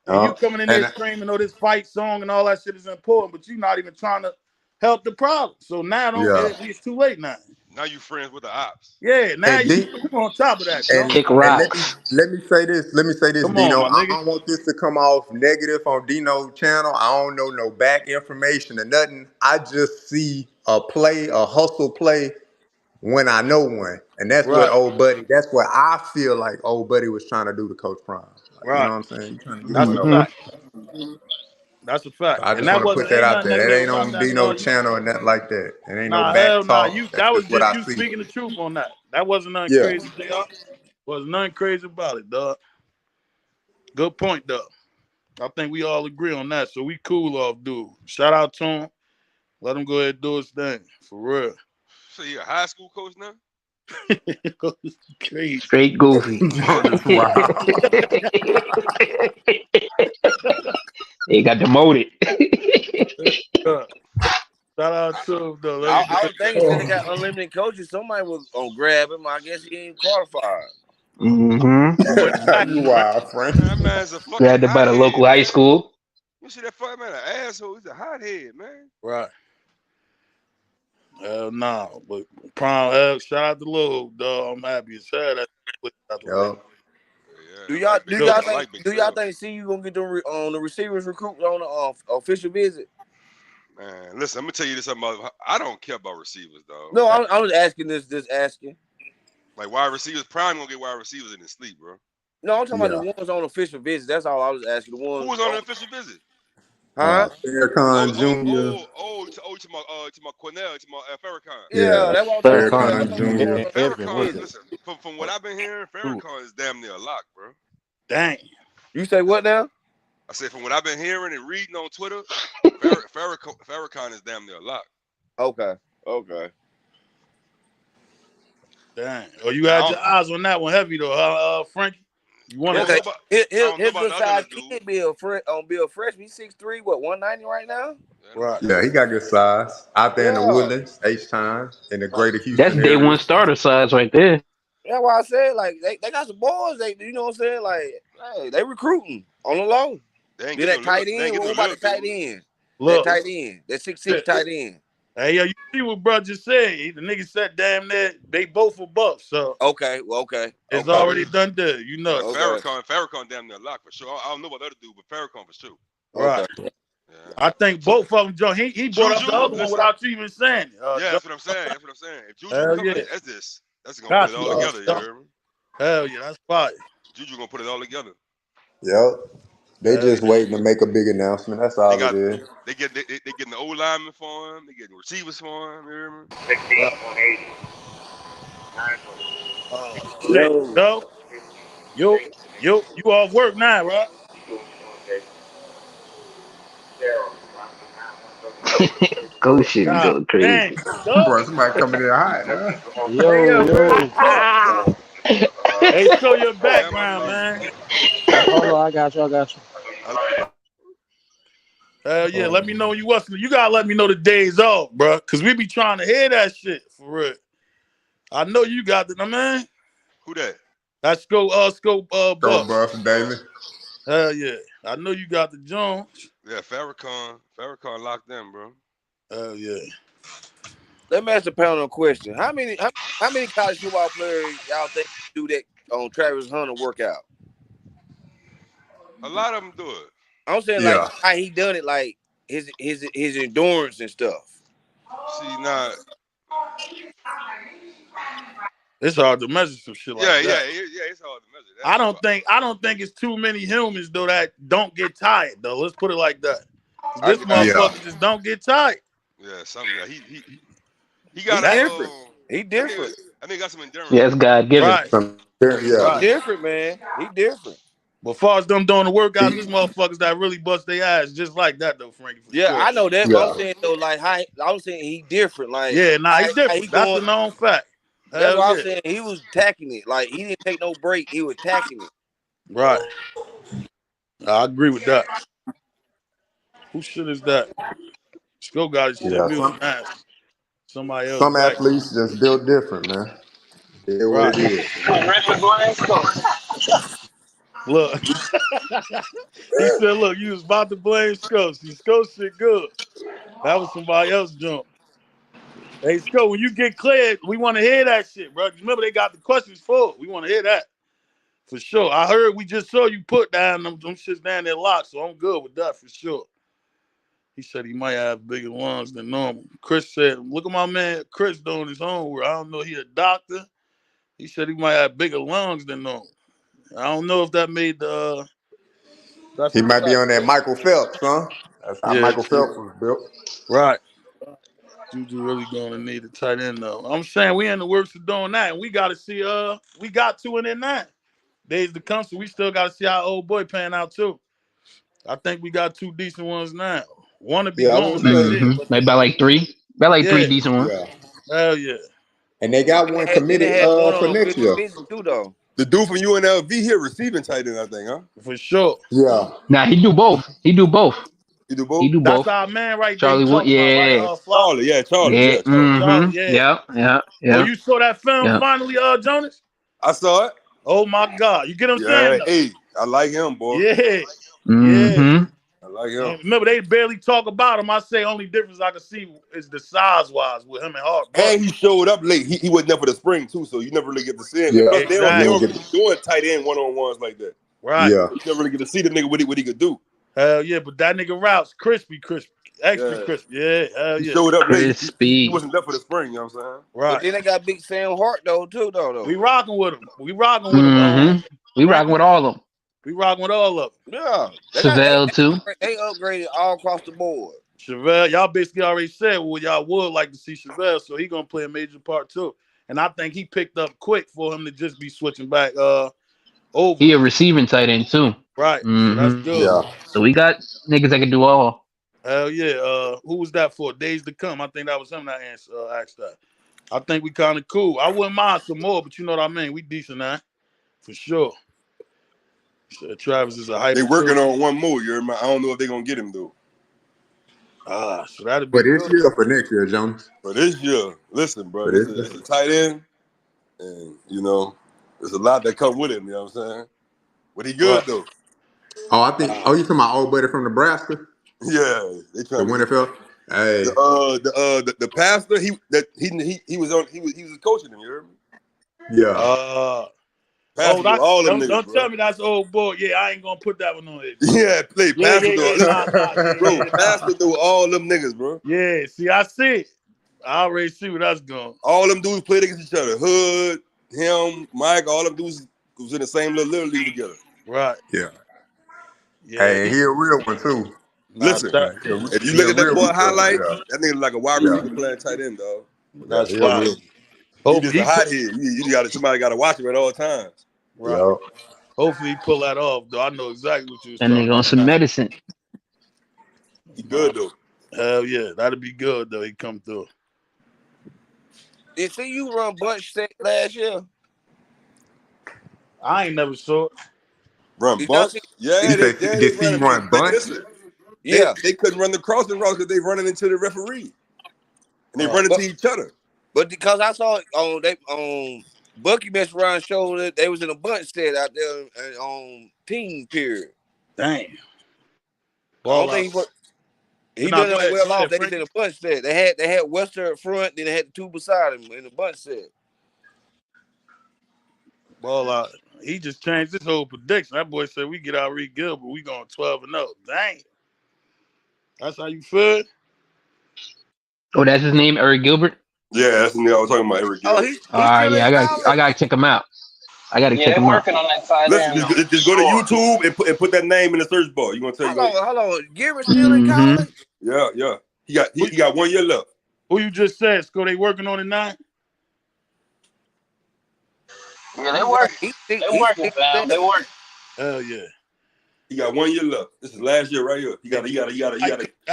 And you coming in there screaming, this fight song and all that shit is important, but you're not even trying to help the problem. So now it's too late now. Now you friends with the ops. Yeah, now And you on top of that, And, Kick and rocks. let me say this. Let me say this, Come on, Dino. my I nigga. don't want this to come off negative on Dino's channel. I don't know no back information or nothing. I just see a play, a hustle play when I know one. And that's what Right. that's what I feel like old buddy was trying to do to Coach Prime. Like, you know Right. what I'm saying? You trying to get That's one a over. fact. That's a fact. So I And just that want to put that ain't out nothing there. that That he'll ain't run on that, dog. Dino's channel or nothing like that. It ain't no Nah, back hell nah. talk. That's That was just what just I you see. speaking the truth on that. That wasn't nothing Yeah. crazy, dog. Wasn't nothing crazy about it, dog. Good point, though. I think we all agree on that. So we cool off, dude. Shout out to him. Let him go ahead and do his thing. For real. So you a high school coach now? Crazy. Straight goofy. Wow. He got demoted. Shout out to him, though. I was thinking since they got unlimited coaches, somebody was gonna grab him. I guess he ain't qualified. You wild, Frank. That man's a You fucking had to buy the hothead, local high man. school. You see that fucking man, an asshole. He's a hothead, man. Right. Hell nah. But Prime, shout out to Lil, dog. I'm happy as hell. Yo. Do y'all think CU gonna get on the receivers recruit on the official visit? Man, listen, I'm gonna tell you this about. I don't care about receivers, dog. No, I was asking this. Just asking. Like wide receivers, Prime gonna get wide receivers in his sleep, bro. No, I'm talking about the ones on official visit. That's all I was asking. The ones Who was on the official visit? Huh? Farrakhan Jr. To my Cornell, to my Farrakhan. Yeah, that's what I'm talking about. Farrakhan Jr. Farrakhan, listen, from what I've been hearing, Farrakhan is damn near a lock, bro. Dang. You say what now? I said from what I've been hearing and reading on Twitter, Farrakhan is damn near a lock. Okay. Damn. Oh, you Now, had your eyes on that one heavy though, Frankie. You want Okay. I His don't know about good the other size little dude. kid Bill Freshman. He's 6'3", what, 190 right now? right. Yeah, he got good size. Out there in the Yeah. Woodlands, H-Time, in the greater That's Houston day area. one starter size right there. That's why I said, like, they got some boys. They, you know what I'm saying? Like, hey, they recruiting on the low. They ain't Then getting that no little. tight They ain't end. getting What no about the little tight dude. end? Look. That tight end. That 6'6" tight end. Hey, yo, you see what bro just said? The nigga said damn near they both were buffs, so Okay. Well, okay. it's already done there. You know. But Okay. Farrakhan damn near a lock for sure. I don't know about the other dude, but Farrakhan for sure. Right. Okay. Yeah. I think So both of them, Joe. He brought up the Juju, other one listen. without you even saying it. Yeah, that's what I'm saying. If Juju Hell come, yeah. that's gonna put Got it you. all together. You heard me? Hell yeah, that's fire. Juju gonna put it all together. Yep. They Hell just yeah. waiting to make a big announcement. That's They all it got is. they getting the old linemen for him. They getting receivers for him. You hear me? Right. Shit. Yo. You off work now, right? Go shit, God go crazy. dang. Go. Bro, somebody coming in hot, huh? Hey, Yo, yeah, real yo. talk. Hey, show your Damn, I background, believe. man. Hold on, I got you. Hell yeah, let me know when you listen. You gotta let me know the days off, bro. Cause we be trying to hear that shit for real. I know you got it, man. Who that? That's Go Buff. Buff Daily. Hell yeah. I know you got the Jones. Yeah, Farrakhan locked in, bro. Hell yeah. Let me ask the panel a question. How many college football players y'all think do that on Travis Hunter workout? A lot of them do it. I'm saying like Yeah. how he done it, like his endurance and stuff. See now, It's hard to measure some shit like yeah, that. it's hard to measure. I don't think it's too many humans though that don't get tired though. Let's put it like that. I This got Yeah. motherfucker just don't get tired. Yeah, something. Yeah, he he got a. different. He different. I think he got some endurance Yeah, to it's him. God given. Right. He Yeah. Right. different, man. He different. But far as them doing the workouts, He, this motherfuckers that really bust their ass just like that though, Frankie, for Yeah, sure. I know that, but I'm yeah. saying though, like how I'm saying he different. Like Yeah, nah, he how he different. That's going. a known fact. That's Hell what I'm yeah. saying. He was attacking it. Like he didn't take no break. He was attacking it. Right. I agree with that. Who shit is that? Sko got his shit Yeah. muted now. Somebody else Some back. athletes just built different, man. It is what Right. it is. Look. He said, look, you was about to blame Sko. See, Sko shit good. That was somebody else jump. Hey, Sko, when you get cleared, we want to hear that shit, bro. Remember, they got the questions for it. We want to hear that. For sure. I heard we just saw you put down them shits down there locked, so I'm good with that for sure. He said he might have bigger lungs than normal. Chris said, look at my man Chris doing his homework. I don't know he a doctor. He said he might have bigger lungs than normal. I don't know if that made the that's He a might be fact. on that Michael Phelps, huh? That's how Yeah, Michael true. Phelps was built. Right. Juju really gonna need a tight end though. I'm saying we in the works of doing that, and we gotta see we got two in there now. Days to come, so we still gotta see our old boy paying out too. I think we got two decent ones now. One to be Yeah, I gone was gonna next say, year, Mm-hmm. but Maybe about like three. About like three yeah, decent ones. yeah. hell yeah. And they got one Then they committed had one for on next year. 50 too, though. The dude from UNLV here receiving tight end, I think, huh? For sure. Yeah. Nah, he do both. He do both. You do He both? do That's both. our man right there you Charlie Wood. talking about, right? Yeah. Flowers. Charlie, Yeah. yeah, Charlie. Charlie, Mm-hmm. yeah. Yeah. Yeah. Oh, Yeah. you saw that film Yeah. finally, Jonas? I saw it. Oh my God. You get what I'm Yeah, saying though? hey, I like him, boy. Yeah. Yeah. Mm-hmm. I like him. And remember, they barely talk about him. I say only difference I can see is the size wise with him and Hart. But And he showed up late. He wasn't there for the spring too, so you never really get to see him. And Yeah. plus, they You exactly. don't don't really get be doing tight end 1-on-1s like that. Right. yeah. You never really get to see the nigga what he could do. Hell yeah, but that nigga routes crispy, extra Yeah, crispy. Yeah, hell he yeah. showed up late. He Crispy. wasn't there for the spring. You know what I'm saying? But Right. then they got Big Sam Hart though too, though. We rocking with him. Mm-hmm. We rocking Frankie. with all of them. We rocking with all of them. Yeah, Chevelle too. they upgraded all across the board. Chevelle, y'all basically already said what y'all would like to see Chevelle, so he gonna play a major part too. And I think he picked up quick for him to just be switching back over. He a receiving tight end too. Right. So that's Mm-hmm. good. Yeah. So we got niggas that can do all. Hell yeah. Who was that for? Days to Come. I think that was him that asked that. I think we kind of cool. I wouldn't mind some more, but you know what I mean. We decent, that for sure. Travis is a They hyper. working on one more. You heard me? I don't know if they're gonna get him though. So that'd For be this good. year or for next year, Jonas? But this year, listen, bro, For it's this a, it's year. a tight end, and there's a lot that come with him. You know what I'm saying? But he good Right. though. Oh, I think. Oh, you talking about old buddy from Nebraska, Yeah, they the trying to get winter fella? Hey, the pastor. He was coaching him. You heard me? yeah. Pastor knew all them niggas, Don't bro. tell me that's old boy. Yeah, I ain't gonna put that one on it. Yeah, play Yeah, pastor yeah, knew. yeah. Listen, Nah, bro, yeah, nah. pastor knew all them niggas, bro. Yeah, see, I see it. I already see where that's going. All them dudes played against each other. Hood, him, Mike, all them dudes was in the same little league together. Right. Yeah. Yeah. Hey, he a real one too. Nah, Listen, that, if you He look a at that real boy one. highlights, Yeah. that nigga like a wide Yeah. receiver playing tight end, dog. Yeah. that's He a fine. real. He just Hopefully a he pull, hothead. You got somebody got to watch him at all times. right. Yeah. Hopefully he pull that off, though. I know exactly what you was That talking nigga on some about. medicine. He Nah, good though. hell yeah, that'd be good though. He come through. Did see you run bunch set last year? I ain't never saw it. Run Did y'all bunch? see? You Yeah, say they did see running, you but run bunch? listen, Yeah, they couldn't run the crossing route because they running into the referee and they Right. run into each other. but because I saw it on Bucky Best Run showed that they was in a bunch set out there on team period. Dang. I don't Ball out. think he Nah, done go that ahead. well Go off. ahead, They was in Frank. a bunch set. They had Wester up front, then they had the two beside him in the bunch set. Ball out. He just changed his whole prediction. That boy said we get out Reed Gilbert. We going 12-0. Dang. That's how you feel? Oh, that's his name, Eric Gilbert. Yeah, that's the nigga I was talking about, Eric Oh, Gill. he's still in Yeah, I college. gotta check him out. I gotta Yeah, check they're him out. working on that tight Listen, end though, for just go to sure. YouTube and put that name in the search bar. You gonna tell you go. Hold on. Garrett's still in Mm-hmm. college? Yeah. He got 1 year left. Who you just said, Sco? They working on it now? Yeah, they He's work. like They he's working, fam. They 6'7". work. Hell yeah. He got 1 year left. This is last year right here. He got That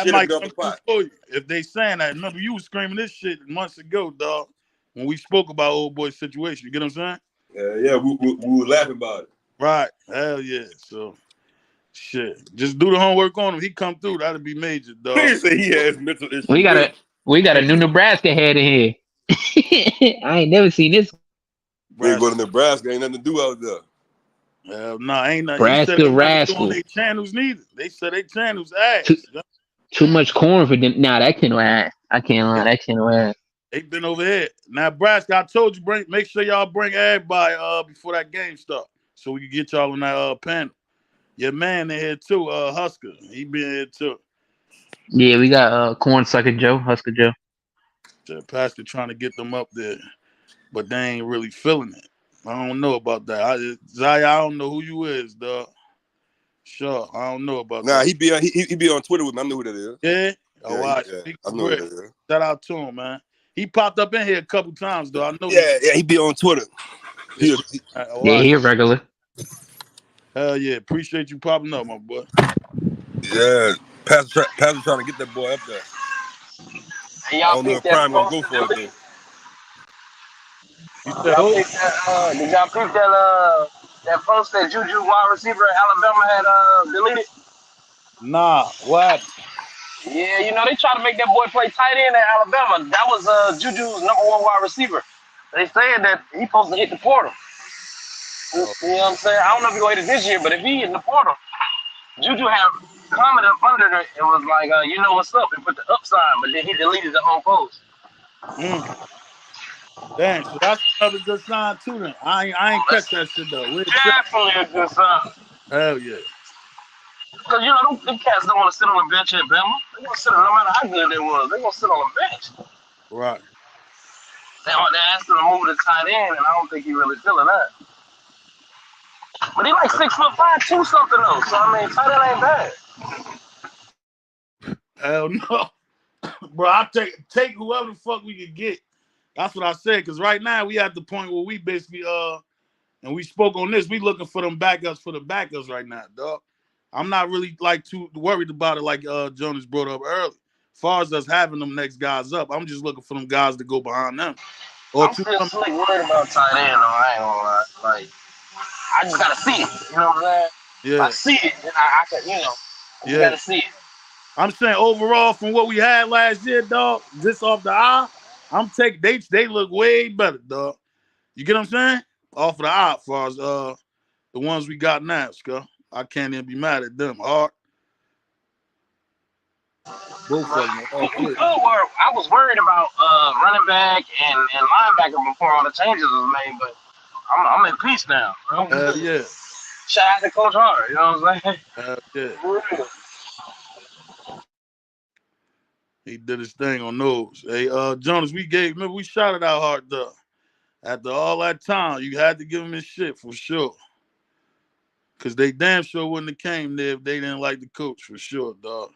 shit up might the come other through pot. for you. If they saying that, remember you was screaming this shit months ago, dog. When we spoke about old boy's situation. You get what I'm saying? Yeah, we were laughing about it. Right. Hell yeah. So shit. Just do the homework on him. He come through. That'd be major, dog. He say he has mental We issues. got a new Nebraska head in here. I ain't never seen this. Nigga go to Nebraska, ain't nothing to do out there. Hell no, ain't nothing. He said Nebraska ain't nothing to do on rascal. their channels neither. They said they channels Too, ass. too much corn for them. Nah, that can't last. I can't lie. That can't last. They been over here. Nebraska, I told you, make sure y'all bring everybody before that game start. So we can get y'all on that panel. Your man in here too, Husker. He been here too. Yeah, we got corn sucker Joe, Husker Joe. So Pastor trying to get them up there, but they ain't really feeling it. I don't know about that. Zaya, I don't know who you is, dog. Sure, I don't know about Nah, that. he be on Twitter with me. I know who that is. Yeah? Oh, Yeah, all right. yeah. Speak I for know who real. that is. Shout out to him, man. He popped up in here a couple times, though. I know Yeah, he be on Twitter. he. Yeah, he a regular. Hell yeah. Appreciate you popping up, my boy. Yeah, Pastor trying to get that boy up there. And I y'all don't know peep if that Prime gonna post go that for it they though. You said y'all who? peep that did y'all peep that post that Juju wide receiver at Alabama had deleted? Nah, what? Yeah, they tried to make that boy play tight end at Alabama. That was Juju's #1 wide receiver. They said that he supposed to hit the portal. You know Oh, what I'm saying? I don't know if he gonna hit it this year, but if he hit the portal, Juju had commented up under it and was like, you know what's up, and put the up sign, but then he deleted the whole post. damn. So that's another good sign, too, then. I ain't catch That's that shit, though. We'll check. definitely a good sign. Hell yeah. Because, them cats don't want to sit on the bench at Bama. They want to sit on, no matter how good they was, they want to sit on the bench. Right. They asked him to move to tight end, and I don't think he really feeling that. But he like 6'5", 2 something though. So I mean, tight end ain't bad. Hell no. Bro, I'll take whoever the fuck we could get. That's what I said. Because right now, we at the point where we basically, and we spoke on this, we looking for them backups right now, dog. I'm not really like too worried about it like Jonas brought up early. As far as us having them next guys up, I'm just looking for them guys to go behind them. Or I'm to still them. slick worried about tight end though. I ain't gonna lie. Like I just gotta see it. You know what I'm saying? If I Yeah, see it, then I can, I just yeah. gotta see it. I'm saying overall from what we had last year, dog, just off the eye, I'm taking they look way better, dog. You get what I'm saying? Off of the eye, as far as the ones we got now, Scott. I can't even be mad at them. Hard. Both But of them all you click. could worry. I was worried about running back and linebacker before all the changes was made, but I'm in peace now. I'm good. Yeah. Shout out to Coach Hart. You know what I'm saying? Yeah. For real. He did his thing on those. Hey, Jonas, remember we shouted out hard though. After all that time, you had to give him his shit for sure. Cause they damn sure wouldn't have came there if they didn't like the coach for sure, dog.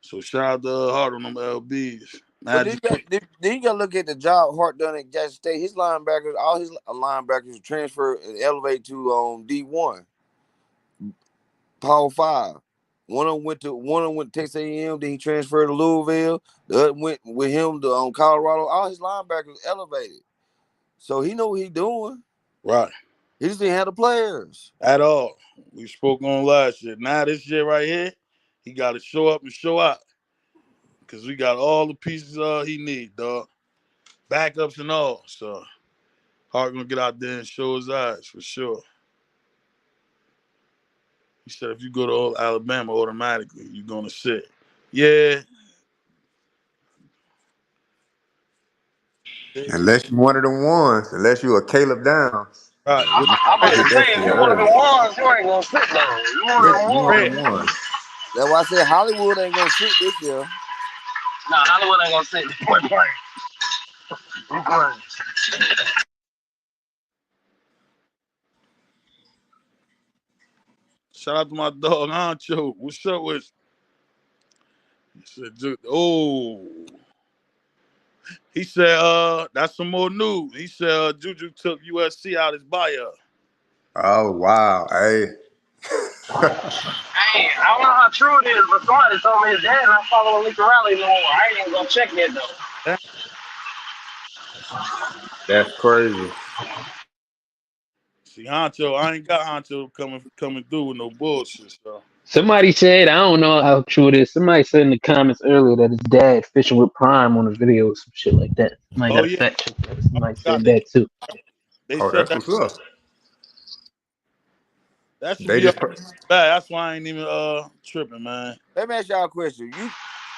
So shout out to Hart on them LBs. But Magic. then you gotta look at the job Hart done at Jackson State. His linebackers, all his linebackers transfer and elevate to D1, Power 5. One of them went to Texas A&M, then he transferred to Louisville. The other went with him to Colorado. All his linebackers elevated. So he know what he doing. Right. He just didn't have the players. At all. We spoke on last year. Now this year right here, he got to show up and show out. Cause we got all the pieces he need, dog. Backups and all. So Hart gonna get out there and show his eyes for sure. He said if you go to Alabama automatically, you're gonna sit. Yeah. Unless you one of them ones, unless you a Caleb Downs, Right. With the I'm about you spread. to hit say that if shit you one of early. them ones, you ain't gonna sit though. You one of With them the You one of ones. spread. them ones. That's why I said Hollywood ain't gonna sit this year. Nah, Hollywood ain't gonna sit. Point blank. Point. Shout out to my dog Ancho. What's up with you? He said, oh. He said, that's some more news. He said Juju took USC out his bio. Oh wow. Hey. Hey, I don't know how true it is, but somebody told me his dad not following Lincoln Riley no more. I ain't even gonna check yet though. Damn. That's crazy. See, Honcho, I ain't got Honcho coming through with no bullshit. So Somebody said, I don't know how true it is. Somebody said in the comments earlier that his dad fishing with Prime on the video or some shit like that. Somebody oh got a yeah, fact check that. Somebody got said that too. they Oh, said that's that what's up. should They be all just bad. That's why I ain't even tripping, man. Let me ask y'all a question.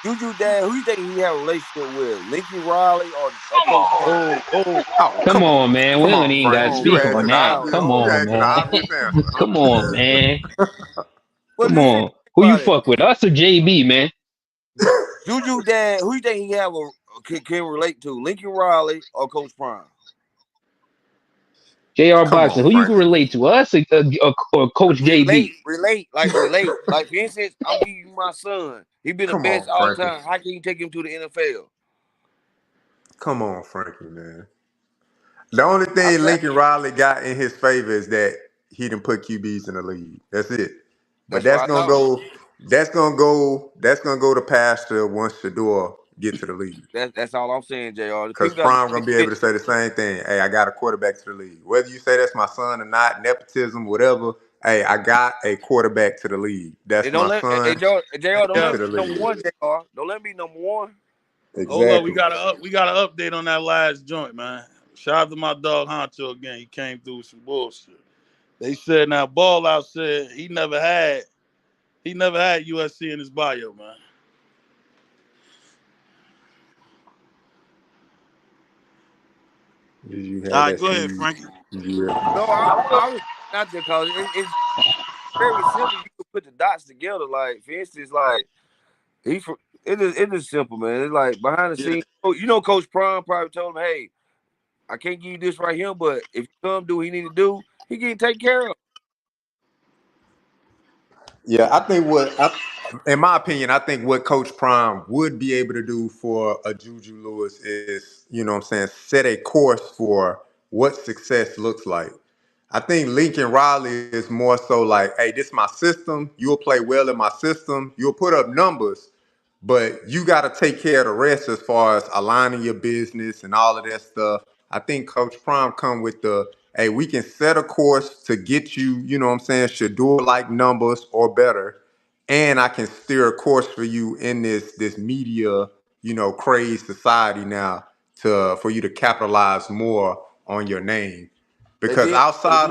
Juju dad, who you think he have a relationship with? Lincoln Riley or Come Coach on. Prime? Oh, oh Come come on. on, man. We Come don't on, even got to Frank. Come on, You speak man. on asking the that. Now, obvious Come you on, asking the man. obvious answer, huh? Come on, man. what Come do you think on. Who you about it? fuck with? Us or JB, man? Juju dad, who you think he have can relate to? Lincoln Riley or Coach Prime? JR Come Boxing. on, Who you can Frankie. relate to? Us or Coach JB? Relate. Like for instance, I'm giving you my son. He been the Come best on, all Frankie. time. How can you take him to the NFL? Come on, Frankie, man. The only I'm thing saying Lincoln Riley got in his favor is that he didn't put QBs in the league. That's it. But that's what I know. that's gonna go to pasture once Shador get to the league. That's all I'm saying, Jr. The Because people got to Prime look gonna be at able to say the same thing. Hey, I got a quarterback to the league. Whether you say that's my son or not, nepotism, whatever. Hey, I got a quarterback to the league. They That's don't my let son Jr. Don't yeah. let to me the be number league. one, Jr. Don't let me be number one. Hold up, we Exactly. got an update on that last joint, man. Shout out to my dog Honcho again. He came through with some bullshit. They said now Ball out said he never had USC in his bio, man. Did you All have right, that go ahead, seed? Frankie. No, I was not there because it's very simple. You can put the dots together. Like for instance, like he it is simple, man. It's like behind the Yeah. scenes. Coach Prime probably told him, "Hey, I can't give you this right here, but if you come do what he need to do, he can take care of." Yeah, in my opinion, I think what Coach Prime would be able to do for a Juju Lewis is, you know what I'm saying, set a course for what success looks like. I think Lincoln Riley is more so like, hey, this is my system. You'll play well in my system. You'll put up numbers, but you got to take care of the rest as far as aligning your business and all of that stuff. I think Coach Prime come with the, hey, we can set a course to get you, you know what I'm saying, Shador like numbers or better, and I can steer a course for you in this media, crazed society now to for you to capitalize more on your name. And Because then outside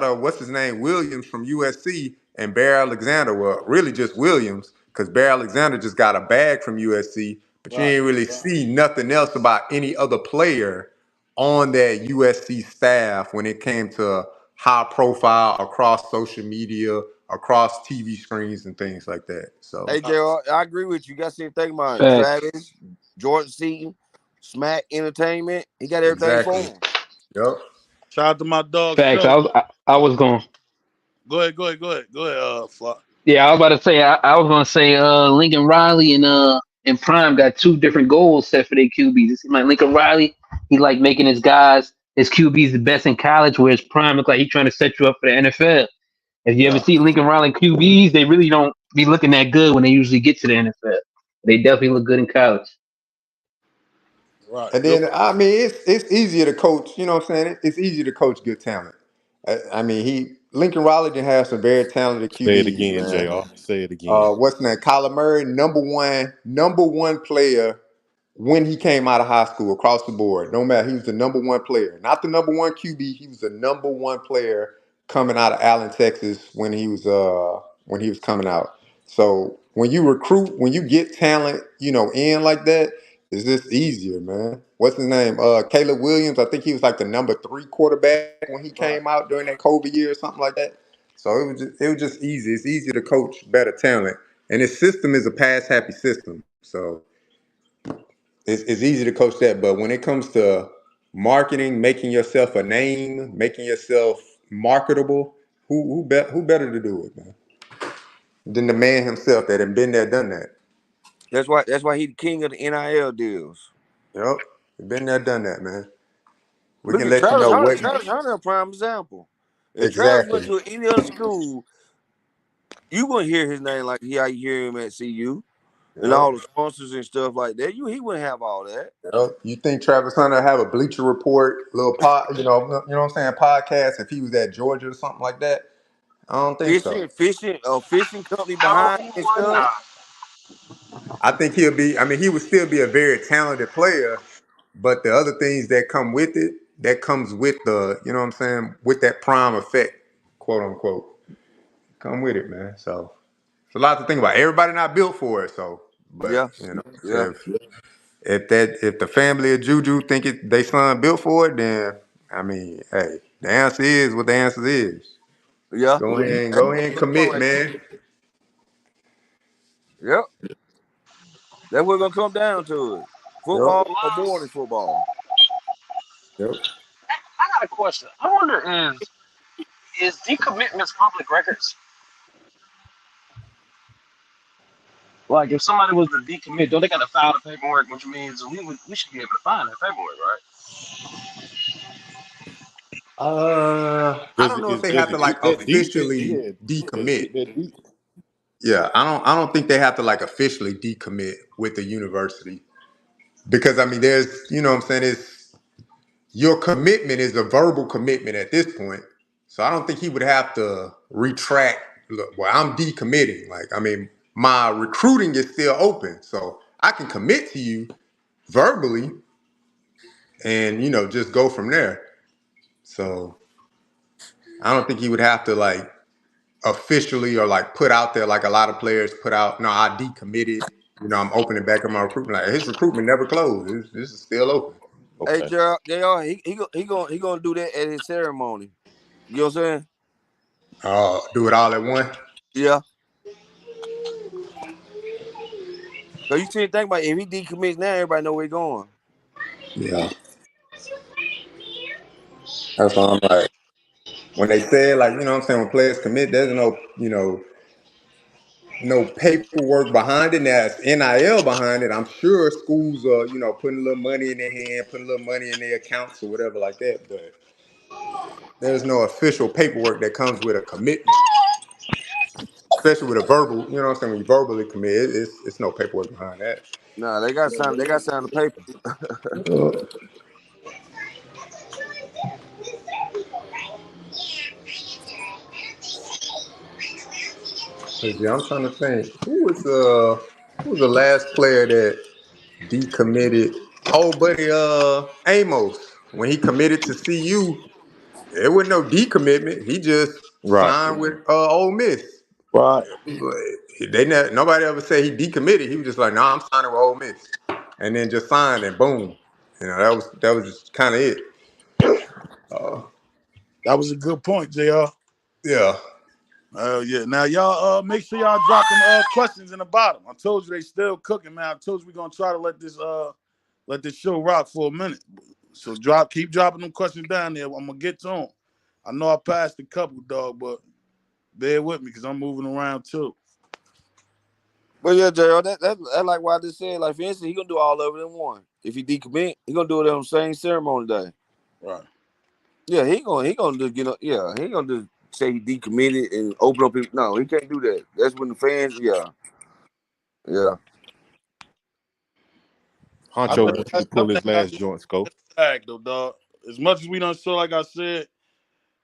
of what's his name, Williams from USC and Bear Alexander, well, really just Williams, because Bear Alexander just got a bag from USC, but you Right. ain't really see nothing else about any other player on that USC staff when it came to high profile across social media, across TV screens and things like that. So hey, JR, I agree with you. You got to see the thing about it. Facts. Travis, Jordan Seaton, Smack Entertainment. He got everything for exactly. him. Yep. Shout out to my dog Facts. Show. I was going. Go ahead, Fly. Yeah, I was about to say. I was going to say. Lincoln Riley and Prime got two different goals set for their QBs. It seems like Lincoln Riley, he like making his QBs the best in college, whereas Prime look like he's trying to set you up for the NFL. If you ever Yeah. see Lincoln Riley QBs, they really don't be looking that good when they usually get to the NFL. They definitely look good in college. Right. And Good. then I mean it's easier to coach, you know what I'm saying? It's easier to coach good talent. I mean Lincoln Riley did have some very talented Say it QBs, again, man. Jr. Say it again. What's his name? Kyler Murray, number one player when he came out of high school across the board. No matter, he was the number one player, not the number one QB. He was the number one player coming out of Allen, Texas when he was coming out. So when you recruit, when you get talent, in like that, it's just easier, man. What's his name? Caleb Williams. I think he was like the number three quarterback when he Right. came out during that COVID year or something like that. So it was just easy. It's easy to coach better talent, and his system is a pass happy system. So it's easy to coach that, but when it comes to marketing, making yourself a name, making yourself marketable, who better to do it, man, than the man himself that had been there, done that. That's why he the king of the NIL deals. Yep, been there, done that, man. We Look can at let you Travis know Hunter. what Travis Hunter, a prime example. If Travis went exactly. to any other school, you wouldn't hear his name like how you hear him at CU and Yep. all the sponsors and stuff like that. He wouldn't have all that. Yep. You think Travis Hunter have a Bleacher Report little what I'm saying, podcast if he was at Georgia or something like that? I don't think so. Fishing company No, behind he and would stuff. not. I think he would still be a very talented player, but the other things that come with it, that comes with the, you know what I'm saying, with that prime effect, quote unquote, come with it, man. So it's a lot to think about. Everybody not built for it, so, but Yeah, yeah, if the family of Juju think they son built for it, then I mean, hey, the answer is what the answer is. yeah. Hey, Go ahead and good point commit, right there. man. Yep, that's what it's gonna come down to it. Yep. Football or more than Plus, football. Yep. I got a question. I wonder is decommitments public records? Like if somebody was to decommit, don't they got to file the paperwork, which means we should be able to find that paperwork, right? I don't know if they Does have it to like get that deep? officially Yeah, does it decommit. get that deep? Yeah, I don't think they have to like officially decommit with the university because I mean there's you know what I'm saying it's your commitment is a verbal commitment at this point. So I don't think he would have to retract. Look, well, I'm decommitting. Like I mean, my recruiting is still open, so I can commit to you verbally and just go from there. So I don't think he would have to like officially or like put out there like a lot of players put out. No, I decommitted. I'm opening back up my recruitment. Like his recruitment never closed. This is still open. Hey, Okay. Gerald, he gonna do that at his ceremony. You know what I'm saying? Do it all at once. Yeah. Cause you see, think about it, if he decommits now, everybody know where he going. Yeah, that's why I'm like when they say like what I'm saying when players commit, there's no paperwork behind it. There's NIL behind it. I'm sure schools are putting a little money in their hand, putting a little money in their accounts or whatever like that. But there's no official paperwork that comes with a commitment, especially with a verbal. You know what I'm saying? When you verbally commit, it's no paperwork behind that. Nah, they got signed. They got signed the paper. Yeah, I'm trying to think. Who was the last player that decommitted? Oh, buddy, Amos. When he committed to CU, there wasn't no decommitment. He just Right. signed with Ole Miss. Right. Nobody ever said he decommitted. He was just like, "No, I'm signing with Ole Miss," and then just signed and boom. That was just kind of it. That was a good point, JR. Yeah. Yeah. Now y'all make sure y'all drop them questions in the bottom. I told you they still cooking, man. I told you we're gonna try to let this show rock for a minute. So keep dropping them questions down there. I'm gonna get to them. I know I passed a couple, dog, but bear with me because I'm moving around too. But yeah, JR, that like what I just said. Like for instance, he gonna do all of it in one. If he decommit, he gonna do it on the same ceremony day. Right. Yeah, he gonna just he ain't gonna just say he decommitted and open up his. No, he can't do that. That's when the fans. Yeah. Honcho wants you to pull his last joint, Scope. Though, dog. As much as we done saw, like I said,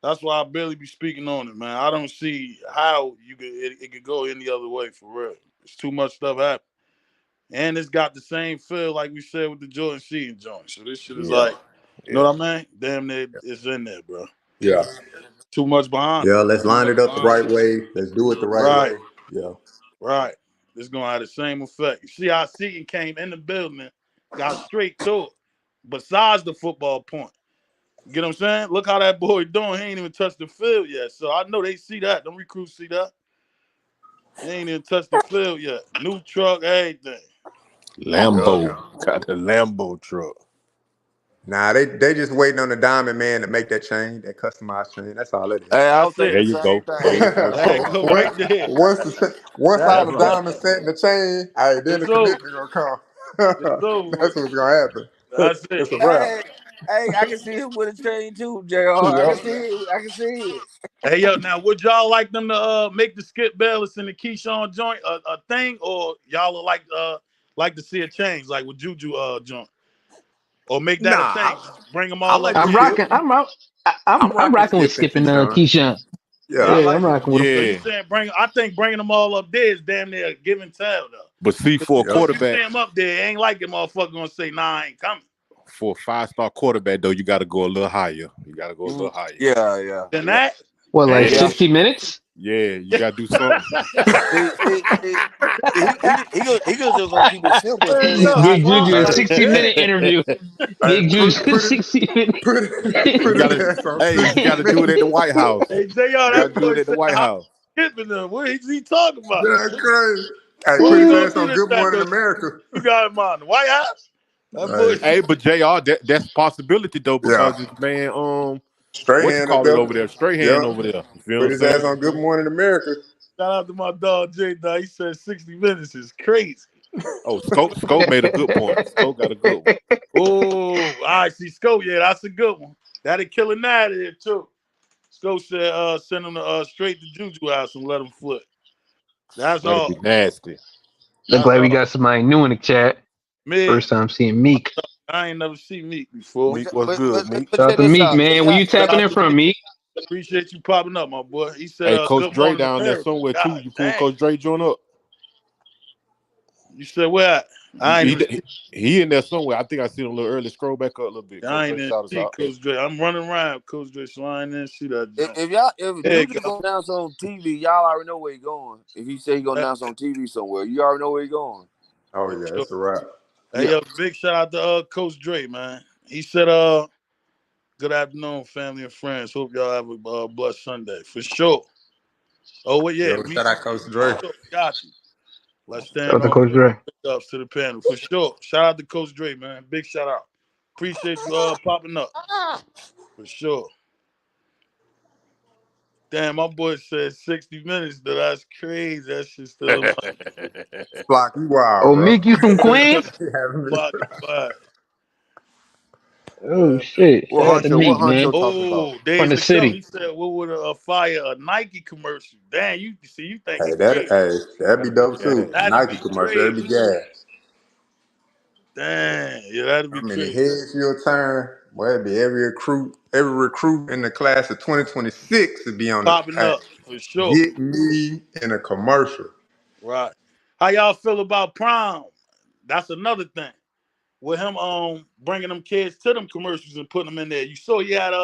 that's why I barely be speaking on it, man. I don't see how it could go any other way for real. It's too much stuff happening. And it's got the same feel like we said with the Jordan Seaton joint. So this shit is like, you know what I mean? Damn near it's in there, bro. Yeah. Too much behind Yeah, it. let's line it up the right way. Let's do it the right Right. way. Yeah. Right. It's gonna have the same effect. You see how Seaton came in the building, got straight to it. Besides the football point. You get what I'm saying? Look how that boy doing. He ain't even touched the field yet. So I know they see that. Them recruits see that. He ain't even touched the field yet. New truck, everything. Lambo. Got the Lambo truck. Nah, they just waiting on the Diamond Man to make that chain, that customized chain. That's all it is. Hey, I was That's thinking it. the same There you thing. go. There you go, right there. Once all That's the it. diamonds set in the chain, hey, then the It's over. commitment gonna come. It's over with. That's what's gonna happen. That's it. It's a wrap. Hey, I can see him with a chain too, JR. I can see it. I can see it. Hey, yo, now would y'all like them to make the Skip Bayless and the Keyshawn joint a thing, or y'all would like to see a change, like with Juju joint, or make that a Nah, thing? Just bring them I all like up the I'm there. skip. rocking. I'm I'm rocking rocking with Skip and skipping Keyshawn. Keyshawn. Yeah, I Yeah, I'm like it. rocking with him. So you Yeah. saying I think bringing them all up there is damn near a give and tell though. But see, for a Once you quarterback, see him up there, it ain't like the motherfucker gonna say, "Nah, I ain't coming." for a 5-star quarterback, though, you got to go a little higher. You got to go a little higher. Yeah. Then that, What, like Yeah. 60 minutes? Yeah, you got to do something. He just gonna keep it simple and stay yo, high Big Swamp Juju, a got Hey, the 60-minute game. interview. hey, Big Juju, 60 minutes. You put got his to, ass on hey, you 60 got to do it at the White House. Hey, JR, You got that to do boy it at the said, White "How House. skipping them? What is he talking about?" That's crazy. Hey, Where put we his gonna ass do on this Good at Morning though? America. You got him on the White House. That boy, Hey, Hey, but JR, that's a possibility though, yeah, because this man, straight what you hand up call it there. over there, straight hand Yep. over there. You feel Put what his I'm ass saying? on Good Morning America. shout out to my dog Jay. Dog. He said 60 minutes is crazy. Oh, Scope made a good point. Scope got a good one. Oh, all right, see Scope, yeah, that's a good one. That'll kill a night here too. Scope said send him straight to Juju house and let him flip. That's That'd be all. nasty. I'm That's glad we all. got somebody new in the chat. Me, First time seeing Meek. I ain't never seen Meek before. Meek was good, Meek. Shout out check to this Meek, out. man. Where you Shout tapping out in to from, Meek. Meek? Appreciate you popping up, my boy. He said Hey, Coach good Dre morning down there America. somewhere too. God You pull dang. Coach Dre joint up. You said where at? I ain't even He in there somewhere. I think I seen him a little early. Scroll back up a little bit. Coach I ain't Dre even shout us see out. Coach Dre. I'm running around Coach Dre, so I ain't even see that jump. If There you Juju go. gonna announce on TV, y'all already know where he going. If he say he gonna announce on TV somewhere, you already know where he going. Oh yeah, it's a wrap. Hey, yo, big shout out to Coach Dre, man. He said, good afternoon, family and friends. Hope y'all have a blessed Sunday. For sure. Oh, well, yeah. Yo, Me, shout out Coach Dre. sure, got you. Let's Shout stand out to on Coach Dre. ups to the panel. For sure. Shout out to Coach Dre, man. Big shout out. Appreciate you popping up. For sure. Damn, my boy said 60 minutes, though. That's crazy. That shit still in my Flock, you wild, Oh, bro. Meek, you from Queens? Having me- block. Oh shit! What Shout out to Honcho? What Meek, man, Honcho talking about? Oh, from days the to come. He city. said, "What would a fire a Nike commercial?" Damn, you see, you Hey, thinking crazy? that'd be That'd be dope too. gas. That'd Nike be commercial, that'd be crazy. gas. Damn, yeah, that'd be How many crazy. heads you'll turn? Well, it'd be every recruit in the class of 2026 would be on the Popping hey, up for sure. get me in a commercial. Right. How y'all feel about prom? That's another thing. With him bringing them kids to them commercials and putting them in there. You saw he had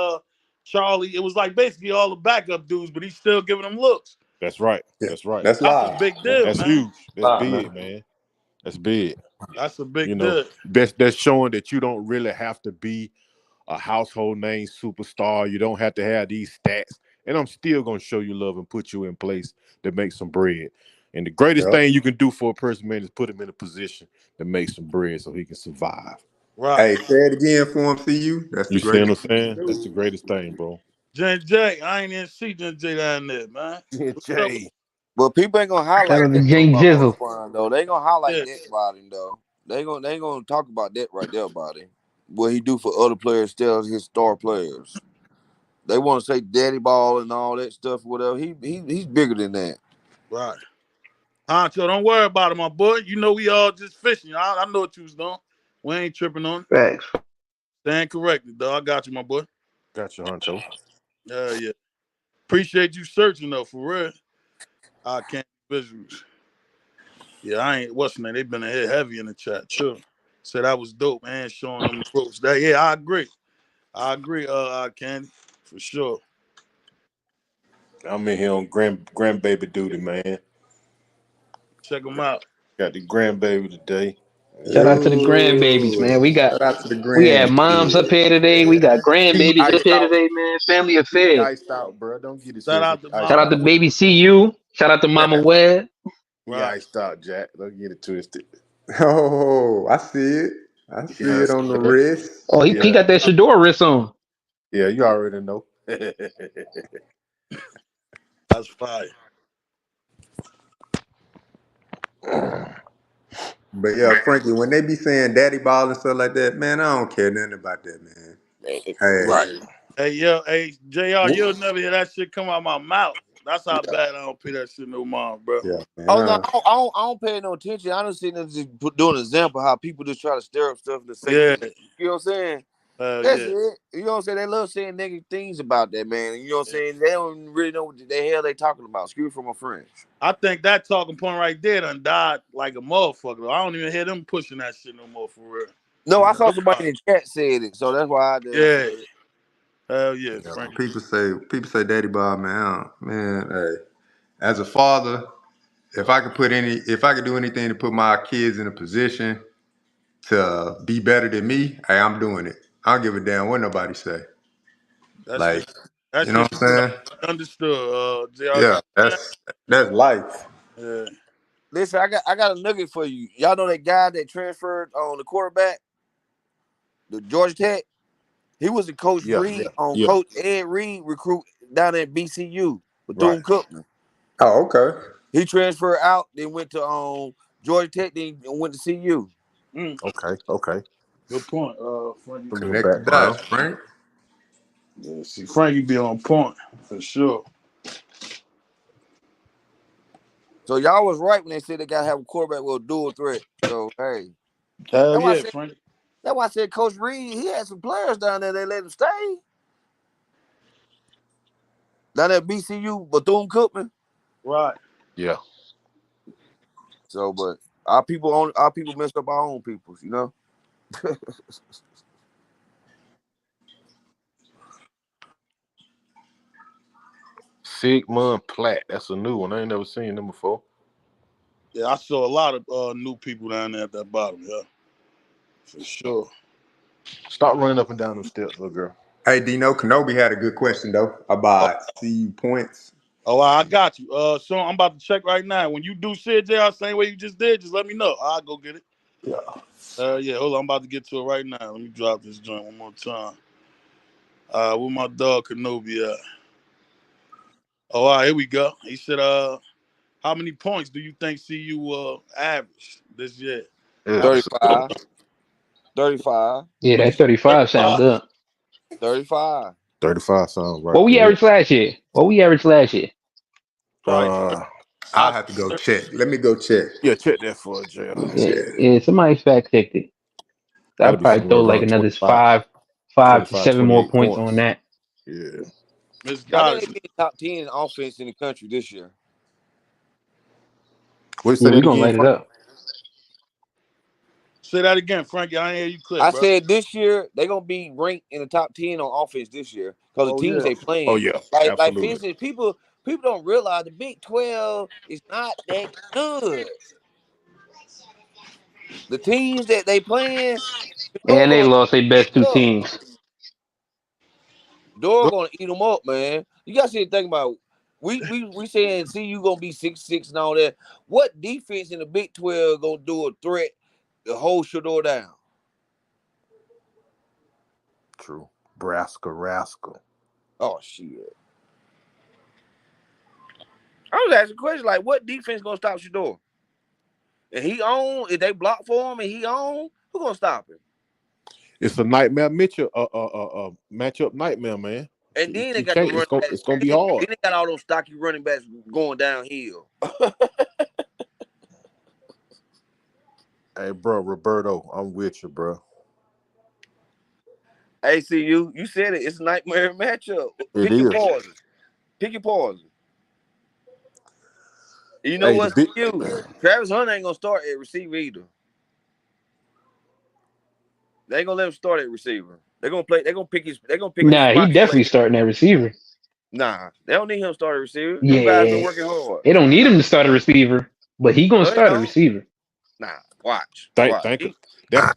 Charlie. It was like basically all the backup dudes, but he's still giving them looks. That's right. Yeah, That's right. that's That's a live. big deal, That's man. huge. That's Live, big, man. man. That's big. That's a You big know, deal. that's showing that you don't really have to be a household name superstar. You don't have to have these stats. And I'm still gonna show you love and put you in place to make some bread. And the greatest Yep. thing you can do for a person, man, is put him in a position to make some bread so he can survive. Right. Hey, say it again for him, see you. That's the You see what I'm greatest thing to saying? That's do. the greatest thing, bro. Jen J, I ain't even see Jen J down there, man. What's up with Jay. But people ain't gonna Shout highlight out to that though Jane about Jizzle. Prime though. They ain't gonna highlight this? that about him though. They ain't gonna talk about that right there about him. What he do for other players, still his star players. They want to say daddy ball and all that stuff, whatever. He's bigger than that. Right. Honcho, don't worry about it, my boy. You know we all just fishing. I know what you was doing. We ain't tripping on it. Facts. Stand corrected, though. I got you, my boy. Got you, Honcho. Yeah. Appreciate you searching though, for real. I can't visuals. Yeah, I ain't what's the name? They been ahead heavy in the chat too. Said that was dope, man. Showing them the ropes. That yeah, I agree. I agree, Candy, for sure. I'm in here on grandbaby duty, man. Check them out. Got the grandbaby today. Shout Yeah. out to the grandbabies, Ooh, man. shout out to the We had moms up grandkids. here today. We got He grandbabies up iced here out. today, man. Family He affair. iced out, bro. Don't get it Shout twisted. out to He iced Shout out Mama to out. Wood. Baby CU. Shout out to Mama Web. He Right. iced out, Jack. Don't get it twisted. Oh, I see it. I see it Yes, on the sir. wrist. Oh, he Yeah. got that Shador wrist on. Yeah, you already know. That's fire. But yeah, Frankie, when they be saying daddy ball and stuff like that, man, I don't care nothing about that, man. Right. Hey, Hey, JR, you'll never hear that shit come out my mouth. That's how bad I don't pay that shit no mind, bro. yeah, man. Oh no, I don't pay no attention. I don't see them just doing an example how people just try to stir up stuff to say Yeah. things. You know what I'm saying? That's Yeah. it. You know what I'm saying? They love saying negative things about that, man. You know what I'm saying? They don't really know what the hell they talking about. Excuse from my friends. I think that talking point right there done died like a motherfucker. I don't even hear them pushing that shit no more for real. No, I saw Them somebody in the chat said it, so that's why I done said yeah. it. Hell yeah, Yeah, Frank. people say daddy ball, man. Man, hey, as a father, if I could do anything to put my kids in a position to be better than me, hey, I'm doing it. I don't give a damn what nobody say. That shit Like, that you know shit what I'm saying? understood, JR. Yeah, that's life. Yeah. Listen, I got a nugget for you. Y'all know that guy that transferred on the quarterback, the Georgia Tech. He was a Coach Yeah, Reed on yeah. Coach Ed Reed recruit down at BCU, Right. Bethune-Cookman. Oh, okay. He transferred out, then went to Georgia Tech, then went to CU. Okay. Good point, Frankie. A little Connect the background. dots, Frank. Yeah, see, Frankie be on point for sure. So y'all was right when they said they gotta have a quarterback with a dual threat. So hey, Hell that's why I yeah, said Frankie. Coach Reed, he had some players down there. They let him stay down at BCU, Bethune-Cookman. Right. Yeah. So, but our people messed up our own peoples, you know. Sigmund Platt. That's a new one. I ain't never seen them before. Yeah, I saw a lot of new people down there at that bottom, yeah. For sure. Stop running up and down them steps, little girl. Hey, Dino, Kenobi had a good question though Oh, about CU points. I got you. So I'm about to check right now. When you do shit, JR, same way you just did, just let me know. I'll go get it. Yeah. Yeah, hold on. I'm about to get to it right now. Let me drop this joint one more time. Where my dog Kenobi at? Oh, all right, here we go. He said, how many points do you think CU averaged this year? Yeah. 35. 35. Yeah, that 35 sound 35. good. 35. 35 sounds right What we to me. average last year? What we average last year? Probably I'll 35. have to go check. Let me go check. Yeah, check that for a jail. Yeah, yeah. Somebody fact checked it. I'll Gotta be probably somewhere throw like around another 25, five to 25, seven more 28 points on points. that. Yeah. Miss I think Goddess. they be in top 10 in offense in the country this year. What you Yeah, say we that gonna again, light it Frank? up. Say that again, Frankie. I ain't hear you click, I bro. said this year they gonna be ranked in the top 10 on offense this year because the Oh teams yeah. they Oh playing. yeah, Like for absolutely. instance, people don't realize the Big 12 is not that good. The teams that they playing, And Door they gonna lost their eat best two up. teams. Door gonna eat them up, man. You gotta see the thing about we saying see you gonna be 6-6 and all that. What defense in the Big 12 gonna do a threat to hold Shador down? True. Nebraska rascal. Oh shit. I was asking a question like what defense gonna stop Shador? And he on, if they block for him and he on, who gonna stop him? It's a nightmare Mitchell matchup nightmare, man. And then they You got the can't. running backs. It's gonna be Then hard. they got all those stocky running backs going downhill. Hey, bro, Roberto, I'm with you, bro. ACU, you said it. It's a nightmare matchup. It Pick your is. poison. Pick your poison. You know Hey, the what, big. CU? Travis Hunter ain't gonna start at receiver either. They ain't gonna let him start at receiver. They're gonna play. They're gonna pick his. They're gonna pick his Nah, he spot and play definitely him. starting that receiver. Nah, they don't need him to start at receiver. Them guys been Yeah, working hard. they don't need him to start a receiver, but he gonna No, they start a don't. receiver. Nah, watch. Thank, Watch. thank.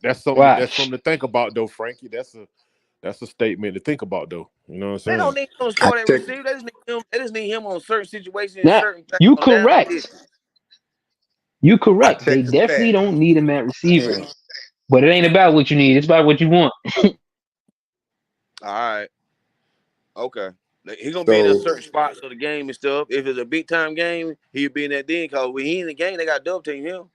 That's something Watch. to think about, though, Frankie. That's a statement to think about, though. You know what I'm They saying? don't need him to I start at check. receiver. They just need him. They just need him on certain situations and Now certain things you on down and correct. distance. You I correct. They checked the definitely stats. don't need him at receiver. Yeah. But it ain't about what you need. It's about what you want. All right. Okay. He gonna be in a So certain spots of the game and stuff. If it's a big time game, he'll be in that then. Cause when he in the game, they got double team him.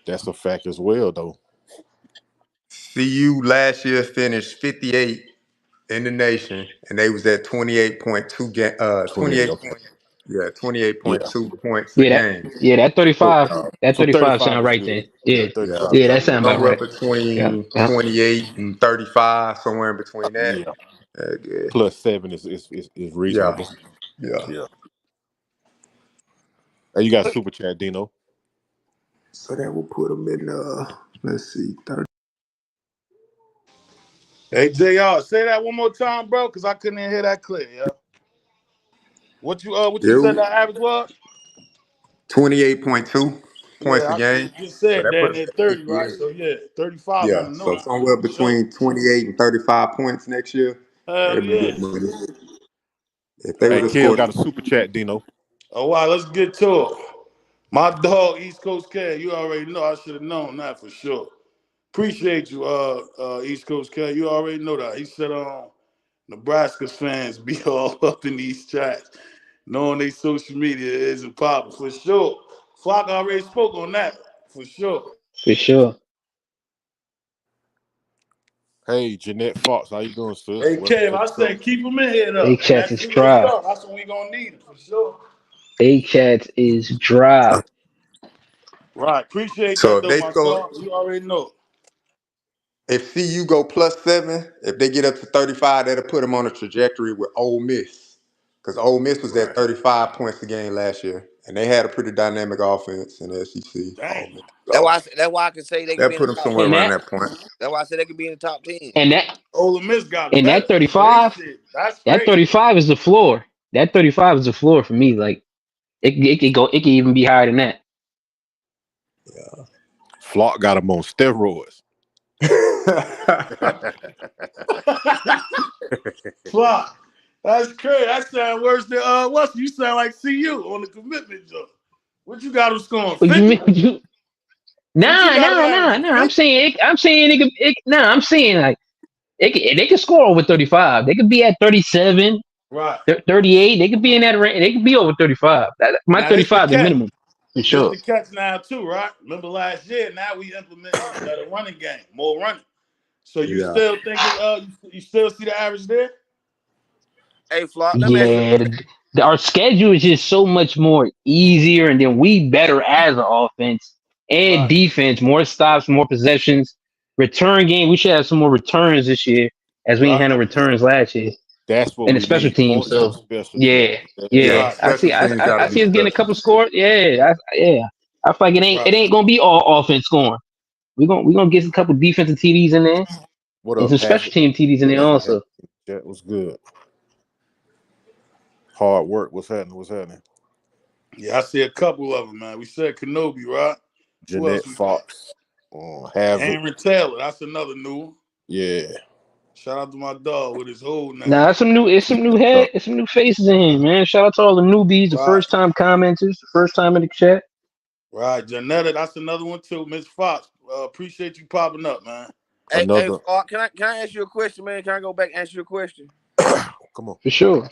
That's a fact as well, though. CU last year finished 58 in the nation, and they was at 28.2 28. 28 Okay. point, yeah, Yeah. 28.2 points a Yeah, game. that So, 35, that so 35 35 sound is right good. then. Yeah, Yeah, 35 Yeah, yeah, is that good. sound about somewhere right. between Yeah, yeah. 28 and 35, somewhere in between that. Yeah. Good. +7 is Yeah, reasonable. yeah. Yeah. Hey, you got super chat, Dino. So that will put them in. Let's see, 30. Hey JR, say that one more time, bro, because I couldn't even hear that clear, yeah. What you said Yeah, that average was? 28.2 points a Yeah, game. you just So said that put down them there at 30, right? 58. So yeah, 35 on Yeah, the so nose somewhere for sure. between 28 and 35 points next year. Hell That'd be yeah. good money. If they would Hey, Hell have yeah. Kev scored, got a super chat, Dino. Oh wow, let's get to it. My dog, East Coast Cat, you already know I should have known that for sure. Appreciate you, East Coast Cat. You already know that. He said Nebraska's fans be all up in these chats, knowing they social media isn't popping for sure. Flock already spoke on that for sure. For sure. Hey, Jeanette Fox, how you doing, sis? Hey Welcome Kev, to the I show. say keep them in here though. They And chats that is serious dry. stuff, that's when we gonna need it for sure. They chats is dry. Right. Appreciate so that if though, they my score, dog. You already know. if CU go +7, if they get up to 35, that'll put them on a trajectory with Ole Miss. Because Ole Miss was at Right. 35 points a game last year, and they had a pretty dynamic offense in the SEC. Ole Dang. Miss. That's So why. That's why I can say they can that be in put the them top somewhere And 10. around that that point. That's why I said they could be in the top 10. and that Ole Miss got and better. that So they 35, shit. That's that crazy. 35 is the floor. That 35 is the floor for me. Like it could go, it could even be higher than that. Flock got him on steroids. Fuck. That's crazy. That sound worse than what's you sound like CU on the commitment job. What you got him scoring? What you 50? mean? What you Nah, got him nah, nah, averaging? nah. 50? I'm saying nah, I'm saying like they could score over 35. They could be at 37, Right. 38. They could be in that range. They could be over 35. My Now this the 35 the catch. minimum. For This sure. the catch now too, right? Remember last year? Now we implementing a better running game, more running. So you Yeah. still think you still see the average there? Hey, Flock, let me ask you. Yeah, our schedule is just so much more easier, and then we better as an offense and Right. defense. More stops, more possessions. Return game, we should have some more returns this year, as we didn't Right. have no returns last year. That's what And the we special need. teams. Points on So special teams. yeah, Yeah. yeah, Right. I see. Special teams got to I be see us getting a special. couple scores. Yeah, yeah. I feel like Right. it ain't gonna be all offense scoring. We gonna get a couple defensive TDs in there What and up, some special Hackett? team TDs in there Hackett, Hackett. also. That was good. Hard work. What's happening? What's happening? Yeah, I see a couple of them, man. We said Kenobi, right? Who else Jeanette we got? Fox. Havoc. Henry Taylor. That's another new one. Yeah. Shout out to my dog with his whole name. Nah, it's some new it's some new faces in here, man. Shout out to all the newbies, the Right. first time commenters, the first time in the chat. Right. Janetta, that's another one too. Miss Fox. Appreciate you popping up, man. Hey, Another. Flock, can I ask you a question, man? Can I go back and ask you a question? Come on. For sure.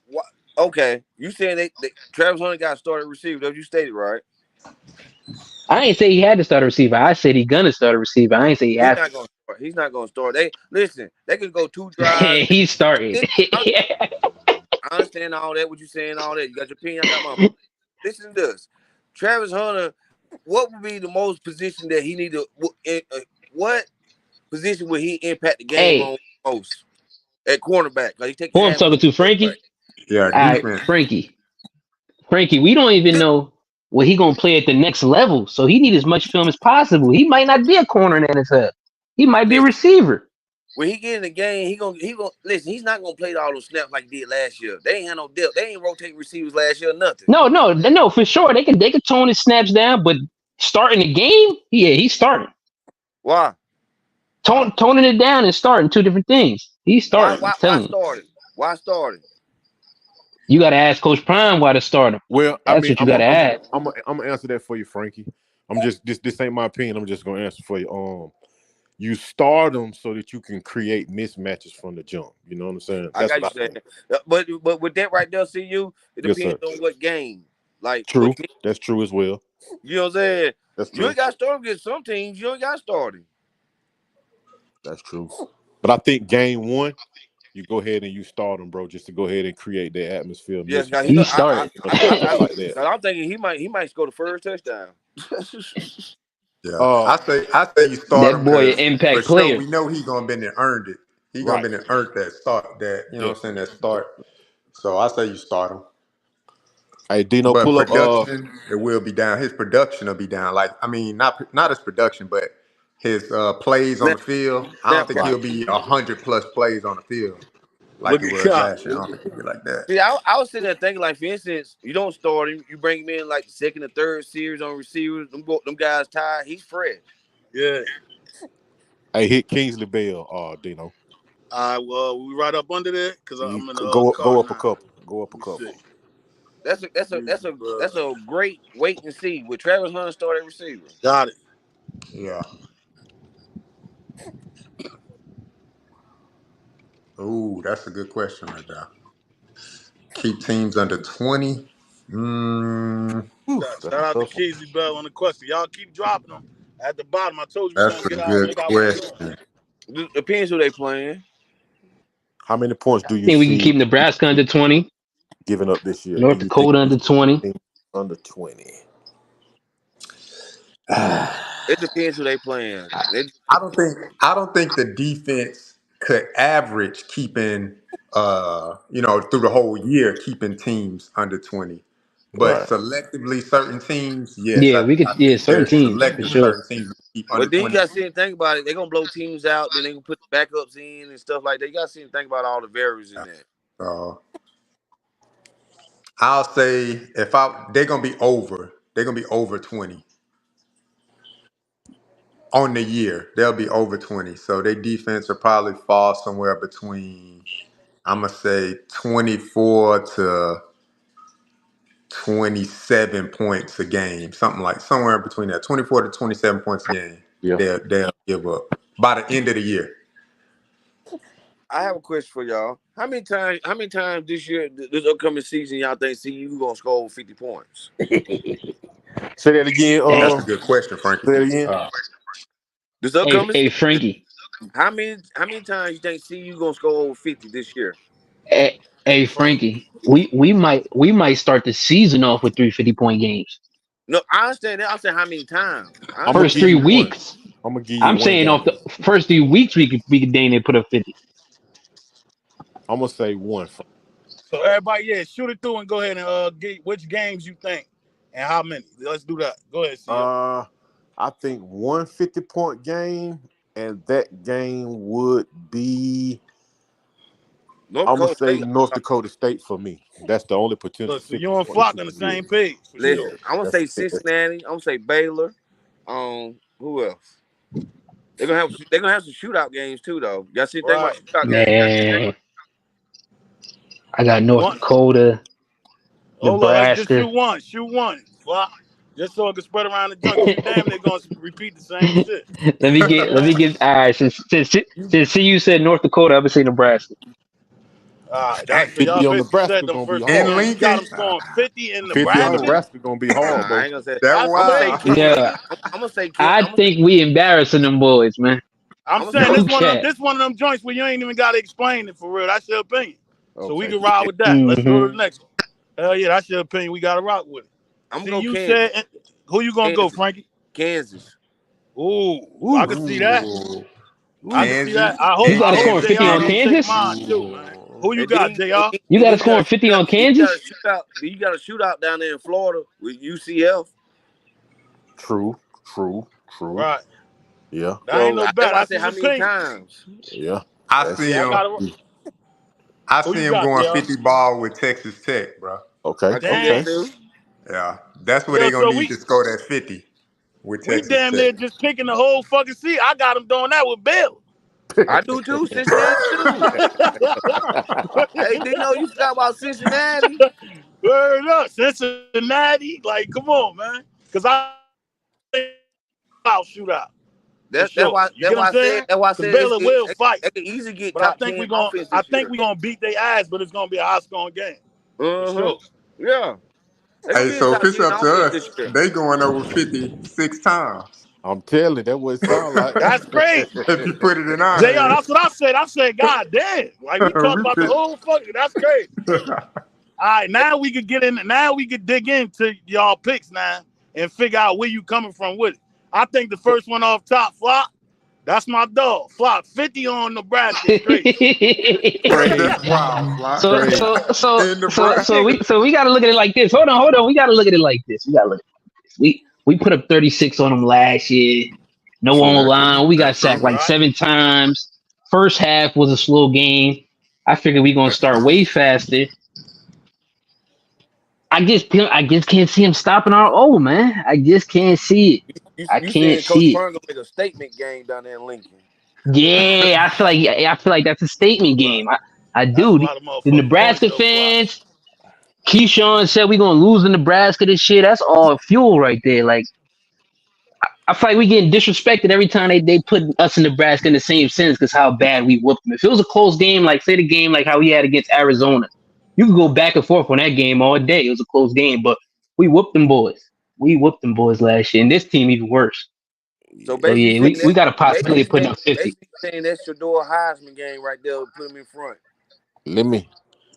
What? Okay, you saying they Travis Hunter got started receiver? That you stated, right? I ain't say he had to start a receiver. I said he gonna start a receiver. I ain't say he He's has not gonna start. He's not gonna start. They listen. They can go 2 drives. to. He's starting. I understand all that. What you saying? All that. You got your opinion. I got my opinion. Listen to this. Travis Hunter. What would be the most position that he need to? What position would he impact the game Hey, on most? At cornerback. Like he take who I'm half of talking to, quarterback. Frankie? Yeah, All right, defense. Frankie, we don't even know what he gonna play at the next level. So he need as much film as possible. He might not be a corner in the NFL. He might be a Listen, receiver. when he get in the game, he gonna listen. He's not gonna play all those snaps like he did last year. They ain't had no depth. They ain't rotate receivers last year. Nothing. No, for sure. They can tone his snaps down, but starting the game, yeah, he's starting. Why? Toning it down and starting two different things. He's starting. I'm Why telling you. started? Why started? You got to ask Coach Prime why to start him. Well, I That's mean, what you got to ask. I'm gonna answer that for you, Frankie. I'm just this ain't my opinion. I'm just gonna answer for you. You start them so that you can create mismatches from the jump. You know what I'm saying? I That's got you what I saying. think. But with that right there, see you. It Yes, depends sir. on what game. Like True. That's true as well. you know what I'm saying. That's You true. ain't got started against some teams. You ain't got started. That's true. But I think game one, you go ahead and you start them, bro, just to go ahead and create that atmosphere, Yes, mismatch, guys. He started. stuff like that. I'm thinking he might score the first touchdown. Yeah, Uh, I say you start him That boy, an because for impact sure player. we know he gonna been and earned it. He gonna right. been and earned that start. That you know Yeah. what I'm saying, that start. So I say you start him. Hey, Dino, But pull up. production, it will be down. His production will be down. Like I mean, not his production, but his plays on Snap, the field. I don't snap think count. Right. he'll be 100+ plays on the field like But it was last year. I don't think he'll be like that. see, I was sitting there thinking, like, for instance, you don't start him, you bring him in like the second or third series on receivers. Them guys tired. He's fresh. Yeah. Hey, hit Kingsley Bell. Dino. We right up under there because You I'm in the go car up a now. couple. Go up a Let me see. couple. That's a great wait and see. With Travis Hunter started receiver. Got it. Yeah. Ooh, that's a good question right there. Keep teams under 20. Whew, Shout that's a out to tough one. Keezy Bell on the question. Y'all keep dropping them at the bottom. I told you we're That's gonna a get out, good make our way through 'em. question. Depends who they playing. How many points do I you think we can see keep Nebraska under 20, giving up this year? Do North you think Dakota you under 20. see under 20? It depends who they playing. I don't think the defense could average keeping through the whole year keeping teams under 20. But Right. selectively certain teams, yes, Yeah, we could. I Yeah, think certain there's teams for selectively sure. certain teams that keep under But then you 20. got to sit and think about it. They're gonna blow teams out. Then they gonna put backups in and stuff like that. You got to sit and think about all the variables in that. Uh, I'll say they're gonna be over 20 on the year. They'll be over 20. So their defense will probably fall somewhere between I'm gonna say 24 to 27 points a game, somewhere between that 24 to 27 points a game. Yeah. They'll give up by the end of the year. I have a question for y'all. How many times this year, this upcoming season, y'all think CU gonna score over 50 points? Say that again. That's a good question, Frankie. Say it again. This upcoming Hey, season, Frankie. how many times you think CU gonna score over 50 this year? Hey, Frankie. We might start the season off with 350-point games. No, I understand that. I'm saying how many times. I I'm gonna First give understand three you that. one. weeks. I'm gonna give you I'm one saying off game. the first 3 weeks we could dang near put up 50. I'm gonna say one. So everybody, shoot it through and go ahead and get which games you think and how many. Let's do that. Go ahead, CL. I think 150-point game, and that game would be. North I'm gonna Dakota say State. North Dakota State for me. That's the only potential Look, so 50 you and points Flock you on the can get. same page for sure. Listen, I'm gonna That's say Cincinnati. I'm gonna say Baylor. Who else? They're gonna have some shootout games too, though. Y'all see think about Right. shootout games? Man, I got North One. Dakota, Oh look, let's just Nebraska. shoot one. Shoot one. Flock. Just so it can spread around the joint, because you damn they're gonna repeat the same shit. let me get. Let me get. All right, since you said North Dakota, I'm gonna say Nebraska. All right, that's so y'all 50 on basically said Nebraska them gonna be first two In hard. games. You got Lincoln, them scoring 50 in 50 on Nebraska. Nebraska gonna be hard, I though. ain't gonna say. that That's I'm gonna say wild. crazy. Kansas. Yeah, I'm gonna say Kansas. I think we embarrassing them boys, man. I'm I'm gonna say. saying No this one of them. cap. This one of them joints where you ain't even got to explain it for real. That's your opinion. So we Okay. can ride with that. Let's go to Hmm. the next one. Hell yeah, that's your opinion. We got to rock with it. I'm gonna See, go you Kansas. said who you gonna go, Kansas. Frankie? Kansas. Ooh, I Ooh. can see that. Ooh, I Ooh. can see that. Kansas I You hope and got I to hope score Kansas fifty Jr. on don't City. take Kansas. mine too, man. Who you And got, then, and Jr.? then, You and got then to score on 50 on you got a Kansas. shootout. You got a shootout down there in Florida with UCF. True. True. True. Right. Yeah. That ain't So no that's bet. why I That's said his how many opinion. times. Yeah. I That's see Yeah, I him. got it. I Who see you him got, going Jr.? 50 ball with Texas Tech, bro. okay. I can see that Okay. Damn. too. Yeah, that's where Yo, they're so gonna need to score that 50 with we Texas damn Tech. near just picking the whole fucking seat. I got him doing that with Bill. I do too. Cincinnati too. Hey, Dino, you forgot about Cincinnati? Word up, Cincinnati. Like, come on, man. Because I out shootout for That's sure. why. You That's get what I'm why I said. saying? That's why I Because said Baylor will fight, they can easily get but I top think 10 we going offense I this think year. we gonna beat their ass, but it's gonna be a high scoring game for Uh huh. sure. Yeah, they're gonna Hey, be a so if top it's 10 up to offense us, this year. they going over 56 times. I'm telling you, that what it sound like. That's crazy. If you put it in our Jr. hands, That's what I said. I said, God damn. Like we talk we about the pick. whole fucking. That's crazy. All right, now we could get in. Now we could dig into y'all picks now and figure out where you coming from with it. I think the first one off top, Flop. That's my dog. Flop 50 on Nebraska is crazy. That's Crazy. wild, Fly. so Crazy. so so In so so Nebraska. we got to look at it like this. Hold on. We got to look at it like this. We got to look at it like this. We put up 36 on them last year. No True. online. We got That's sacked true. like Right? 7 times. First half was a slow game. I figured we gonna That's start true. way faster. I just can't see him stopping our O, man. I just can't see it. I You can't saying Coach see it. Prime gonna make a statement game down there in Lincoln? Yeah, I feel like that's a statement Right. game. I That's a do. lot of The motherfucking points Nebraska though, Flop. fans, Keyshawn said we're gonna lose in Nebraska this year. That's all fuel right there. Like I feel like we getting disrespected every time they put us in Nebraska in the same sense because how bad we whooped them. If it was a close game, like say the game like how we had against Arizona, you could go back and forth on that game all day. It was a close game, but we whooped them boys. We whooped them boys last year, and this team even worse. So So basically yeah, saying we got a possibility of putting up 50. basically saying that's your door Heisman game right there. Put him in front. Let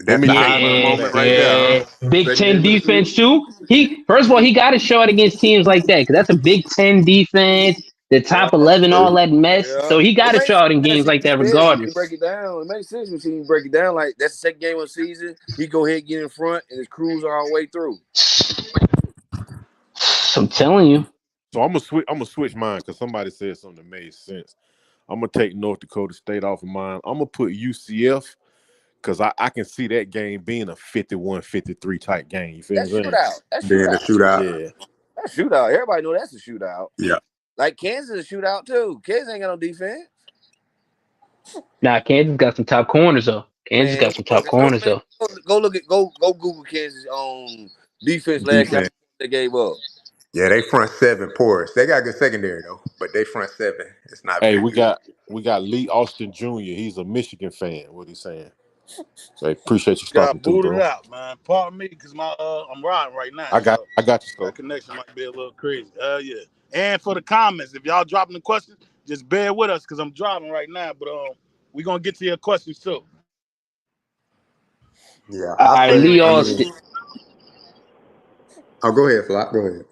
That's me the tell you Heisman what I'm Yeah, moment saying. right there, huh? yeah. Big Setting Ten in the defense seat. too. He first of all he got to show it against teams like that because that's a Big Ten defense, the Yeah, top 11, all that mess. yeah. So he got It to makes show it in sense games like that, when you regardless. break it down. It makes sense when you break it down. Like that's the second game of the season. He go ahead and get in front and his cruise all the way through. I'm telling you. So I'm gonna switch mine because somebody said something that made sense. I'm gonna take North Dakota State off of mine. I'm gonna put UCF because I can see that game being a 51-53 type game. You feel That's what I'm saying? shootout. That's Being a shootout. shootout. Yeah. That's shootout. Everybody know that's a shootout. Yeah. Like Kansas is a shootout too. Kansas ain't got no defense. Nah, Kansas got some top corners though. Kansas Man, got some top go, corners man, though. go look at go Google Kansas defense last year Defense. they gave up. Yeah, they front seven porous. They got good secondary though, but they front seven. It's not Hey, very we good. got Lee Austin Jr. He's a Michigan fan. What he's saying. So I appreciate you stopping Got through, booted bro. out, man. Pardon me, cause my I'm riding right now, so I got you, that Scope. connection might be a little crazy. Yeah. And for the comments, if y'all dropping the questions, just bear with us, cause I'm driving right now. But we gonna get to your questions too. Yeah, All I right, think. Lee I mean, Austin. oh, go ahead, Flock. Go ahead.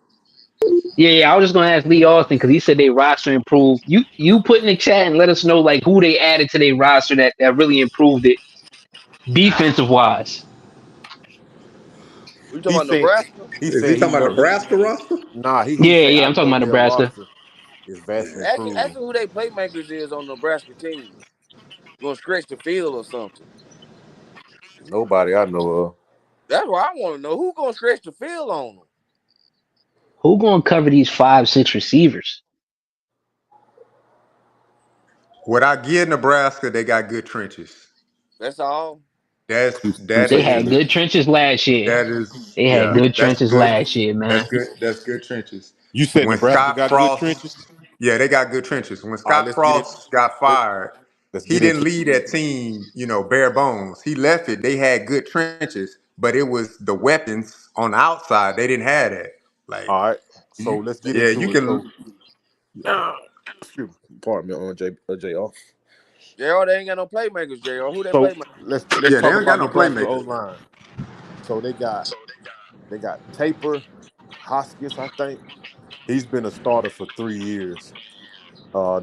Yeah, I was just gonna ask Lee Austin because he said they roster improved. You put in the chat and let us know like who they added to their roster that really improved it defensive wise. We talking He about said Nebraska? he Is he said he talking about know. Nebraska roster? Nah, he Yeah, said yeah, I I'm talking know about their Nebraska. roster is vastly Yeah. Ask improved. them who they playmakers is on the Nebraska team. Gonna stretch the field or something. Nobody I know of. That's what I want to know. Who gonna stretch the field on them? Who gonna cover these 5, 6 receivers? What I give Nebraska, they got good trenches. That's all. That's that They Appreciate had that, Lee. good trenches last year. that is They had yeah. good That's trenches good. last year, That's man. good. That's good trenches. You said When Nebraska Scott got good Frost, trenches. yeah, they got good trenches. When All right, Scott Frost got let, fired, let's he get didn't into it. lead that team, bare bones. He left it. They had good trenches, but it was the weapons on the outside. They didn't have that. Like, All right, so let's get yeah, you into it. can. So, excuse me, pardon me, on Jr. JR, they ain't got no playmakers, JR. Who they So playmakers? let's Yeah, they talk don't got about no Nebraska O playmakers. line. So they got Taper Hoskins, I think. He's been a starter for 3 years.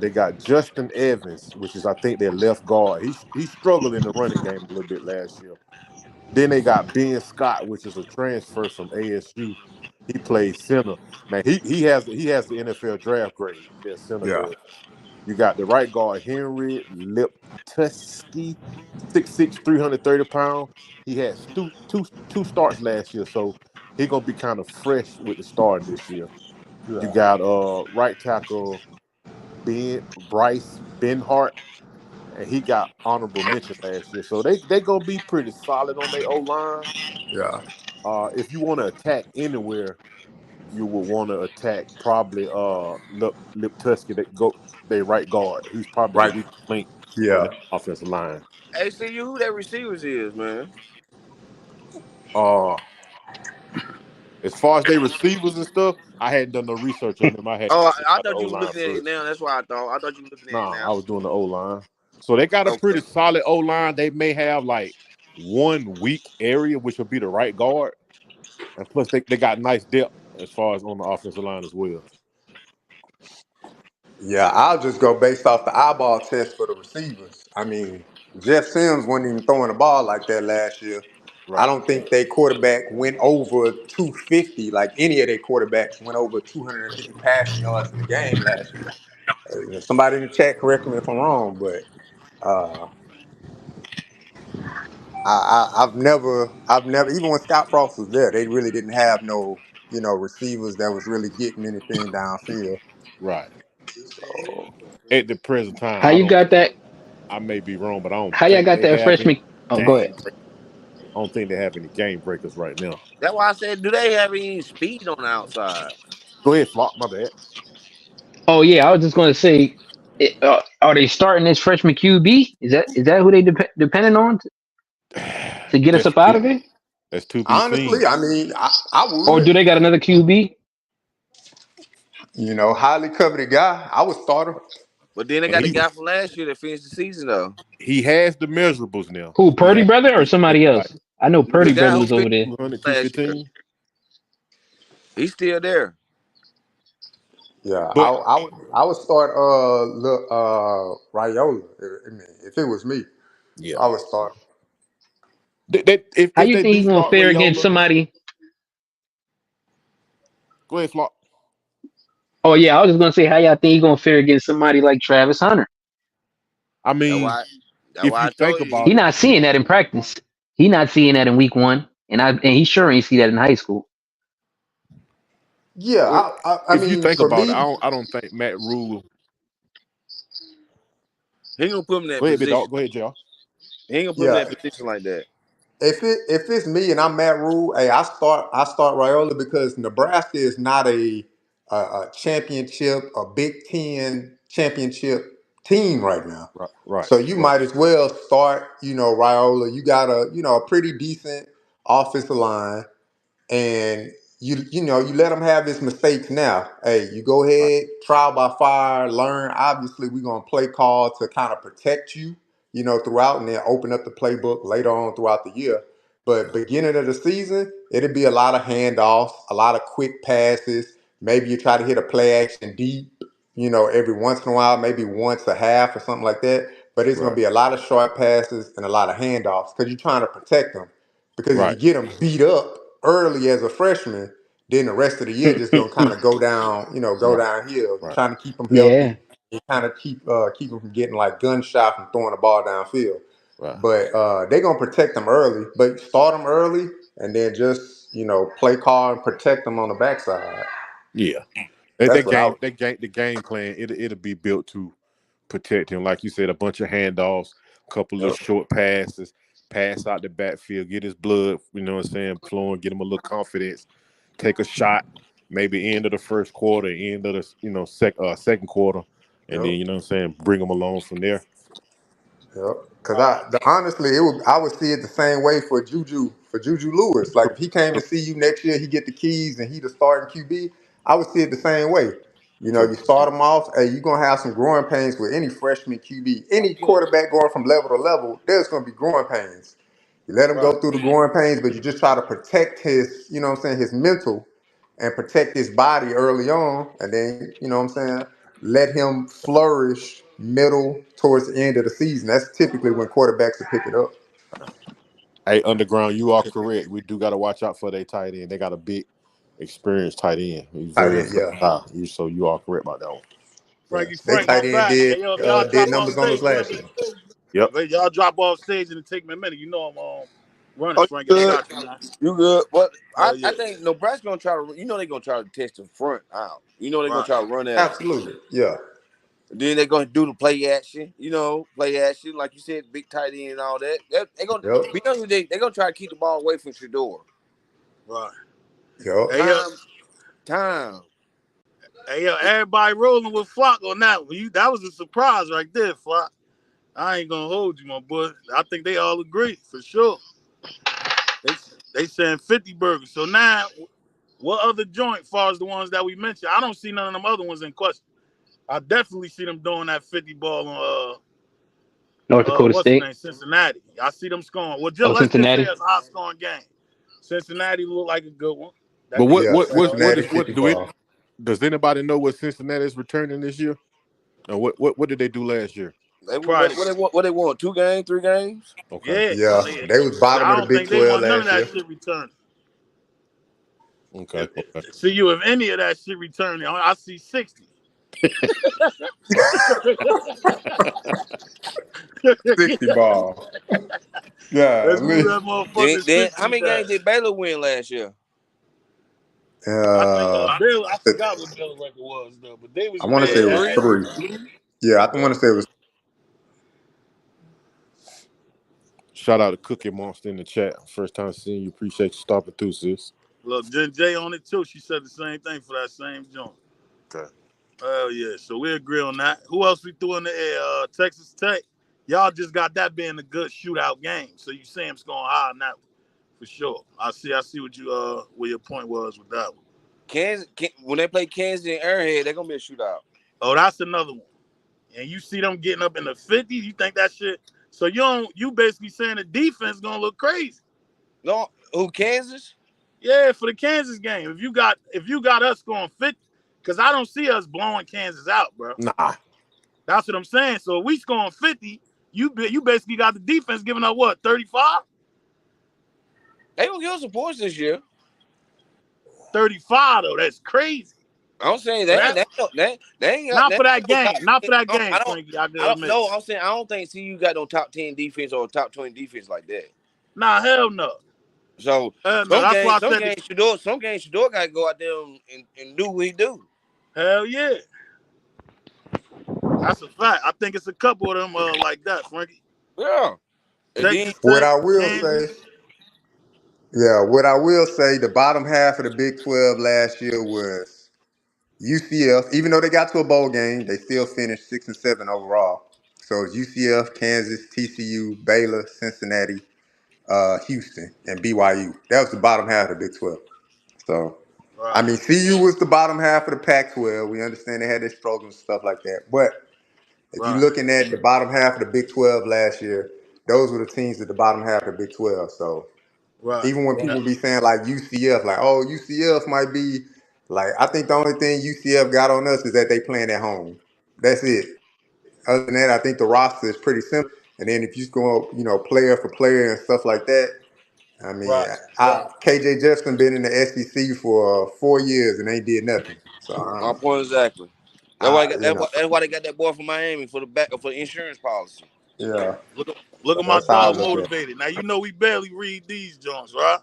They got Justin Evans, which is I think their left guard. He struggled in the running game a little bit last year. Then they got Ben Scott, which is a transfer from ASU. He plays center. Man, he has the NFL draft grade. Their center Yeah, does. You got the right guard Henry Liptuski, 6'6", 330 pounds. He had two starts last year, so he gonna be kind of fresh with the starting this year. You yeah, got right tackle Bryce Benhart, and he got honorable mention last year. So they gonna be pretty solid on their O line. yeah. If you want to attack anywhere, you would want to attack probably Liptuski that go they right guard. He's probably the Right. weak link on Yeah. the offensive line. ACU, who their receivers is, man? Uh as far as they receivers and stuff, I hadn't done no research on them. I had Oh, checked I out the thought O you were line looking at it first. now. That's why I thought. I thought you were looking at it Nah, I now. was doing the O line. So they got a pretty Okay. solid O line. They may have like one weak area, which would be the right guard. And plus they got nice depth as far as on the offensive line as well. Yeah, I'll just go based off the eyeball test for the receivers. I mean, Jeff Sims wasn't even throwing the ball like that last year. I Right. don't think their quarterback went over 250, like any of their quarterbacks went over 250 passing yards in the game last year. Somebody in the chat, correct me if I'm wrong, but uh, I've never, even when Scott Frost was there, they really didn't have no, receivers that was really getting anything downfield. Right. So At the present time, How you got that? I may be wrong, but I don't How y'all think got they that have any freshman? Oh, go ahead. game break. I don't think they have any game breakers right now. That's why I said, do they have any speed on the outside? Go ahead, Flock. My bad. Oh yeah, I was just gonna say, are they starting this freshman QB? Is that who they depending on to get us That's up out of it? that's to be seen. honestly, I mean, I Or would. do they got another QB? Highly coveted guy. I would start him. But then they And got the guy from last year that finished the season though. he has the measurables now. Who, He Purdy has brother or it's somebody like else? I know The Purdy guy brother who was over finished there. 200, last year, 215. he's still there. Yeah, I, But I would. I would start Raiola. I mean, if it was me, yeah, I would start. if How if you they think do he gonna start fare against Rayola, somebody? go ahead, Flock. Oh yeah, I was just gonna say how y'all think he gonna fare against somebody like Travis Hunter. I That's mean, why. That's if why you I think told you. He about it, not seeing that in practice. He not seeing that in week one, and he sure ain't see that in high school. Yeah, well, I if you mean, think for about it, me, I don't think Matt Rule. He ain't gonna put him in that Go ahead, big position. dog. Go ahead, Jr. He ain't gonna put him in yeah, that position like that. if it's me and I'm Matt Rule, hey, I start Raiola because Nebraska is not a championship, a Big Ten championship team right now. Right. So you might as well start, Raiola. You got a pretty decent offensive line, and you let him have his mistakes now. Hey, you go Right. ahead, trial by fire, learn. Obviously, we're gonna play call to kind of protect you, throughout, and then open up the playbook later on throughout the year. But beginning of the season, it'll be a lot of handoffs, a lot of quick passes. Maybe you try to hit a play action deep, every once in a while, maybe once a half or something like that. But it's gonna Right. be a lot of short passes and a lot of handoffs because you're trying to protect them. Because if you Right. get them beat up early as a freshman, then the rest of the year just gonna kind of go down, go Right. downhill. Right. Trying to keep them Yeah. healthy and kind of keep them from getting like gunshot from throwing the ball downfield. Right. But they're gonna protect them early. But start them early and then just play call and protect them on the backside. Yeah. That, That's that what I game, would. the game plan, it'll be built to protect him. Like you said, a bunch of handoffs, couple of Yep. short passes, pass out the backfield, get his blood, flowing, get him a little confidence, take a shot, maybe end of the first quarter, end of the second quarter, and then Yep. bring him along from there. Yep. Because honestly, I would see it the same way for Juju Lewis. Like if he came to see you next year, he get the keys and he the starting QB. I would see it the same way. You start him off. Hey, you're gonna have some growing pains with any freshman QB, any quarterback going from level to level. There's gonna be growing pains. You let him go through the growing pains, but you just try to protect his, his mental and protect his body early on, and then let him flourish middle towards the end of the season. That's typically when quarterbacks will pick it up. Hey, Underground, you are correct. We do got to watch out for their tight end. They got a big, experienced tight end. He's Tight very end, yeah, versatile. So you are correct about that one. yeah. Frankie They Frank, tight I'm end back. did Hey, yo, if y'all did drop off numbers on us stage last whenever, year. Yep. if y'all drop off stage and it take me a minute, I'm running, Oh, you Frankie. I good? got you, man. You good? But I, Hell I yeah. think Nebraska gonna try to. They're gonna try to test the front out. They're gonna Right. try to run at them. Absolutely, yeah, Then they're gonna do the play action. Play action like you said, big tight end and all that. They're gonna yep, be honest with you, they're gonna try to keep the ball away from Shador. Right. yep. Hey, yo, Time. everybody rolling with Flock on that one. That was a surprise right there, Flock. I ain't gonna hold you, my boy. I think they all agree for sure. They they saying 50 burgers. So now, what other joint, far as the ones that we mentioned? I don't see none of them other ones in question. I definitely see them doing that 50 ball on North Dakota what's the State. name? Cincinnati. I see them scoring. Well, Oh, let's just say Cincinnati. it's a high scoring game. Cincinnati look like a good one. But That what Yeah, what what what Cincinnati is 50 what do it? ball. Does anybody know what Cincinnati is returning this year? And what did they do last year? What probably they want? What they want? 2 games, 3 games? Okay. yeah. Yeah, Shit. they was bottom I of the don't Big think they 12 want none of last that year. shit returning. Okay. Okay. See you if any of that shit returning. I see 60. 60 ball. Yeah, Let's move that motherfucker Then 60 how many back. games did Baylor win last year? I think uh, Bill. I forgot what Bill's record was though, but they was I want to say it was Three. 3. Yeah, I yeah. want to say it was. Shout out to Cookie Monster in the chat. First time seeing you. Appreciate you stopping through, sis. Look, Jen J on it too. She said the same thing for that same joint. Okay. Oh yeah, so we agree on that. Who else we threw in the air? Texas Tech. Y'all just got that being a good shootout game. So you see him scoring high on that one for sure. I see what you where your point was with that one. When they play Kansas and Airhead, they're gonna be a shootout. Oh, that's another one. And you see them getting up in the 50s. You think that shit? So you basically saying the defense gonna look crazy. No, who Kansas? Yeah, for the Kansas game. If you got us scoring 50, because I don't see us blowing Kansas out, bro. Nah. That's what I'm saying. So if we scoring 50, you basically got the defense giving up what, 35? They gonna give us some points this year. 35 though. That's crazy. I'm saying So they ain't got not for that no top game. Not 10. for that I game, don't Frankie. I I gotta don't admit. know. I'm saying I don't think CU got no top 10 defense or top 20 defense like that. Nah, hell no. So Hell no. That's why I said some games Shador gotta go out there and do what he do. hell yeah. That's a fact. I think it's a couple of them like that, Frankie. Yeah. And then Texas What Tech, I will say, Kansas. Yeah, what I will say, the bottom half of the Big 12 last year was UCF. Even though they got to a bowl game, they still finished 6-7 overall. So it's UCF, Kansas, TCU, Baylor, Cincinnati, Houston, and BYU. That was the bottom half of the Big 12. So, I Right, mean, CU was the bottom half of the Pac-12. We understand they had their struggles and stuff like that. But if you're right, looking at the bottom half of the Big 12 last year, those were the teams at the bottom half of the Big 12. So right. even when Now, people be saying like UCF, like, oh, UCF might be like, I think the only thing UCF got on us is that they playing at home. That's it. Other than that, I think the roster is pretty simple. And then if you go, player for player and stuff like that, I mean, right, KJ Jefferson been in the SEC for 4 years and ain't did nothing. So, My point exactly. That's why, I, you know, that's why they got that boy from Miami for the back for the insurance policy. yeah. look So at my that's how I dog look at it. motivated. Now you know we barely read these joints, right?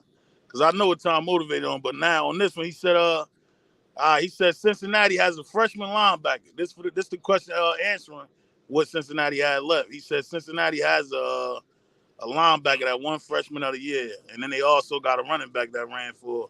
Because I know what time motivated on. But now on this one, he said Cincinnati has a freshman linebacker. This the question answering what Cincinnati had left. He said Cincinnati has a linebacker that won freshman of the year, and then they also got a running back that ran for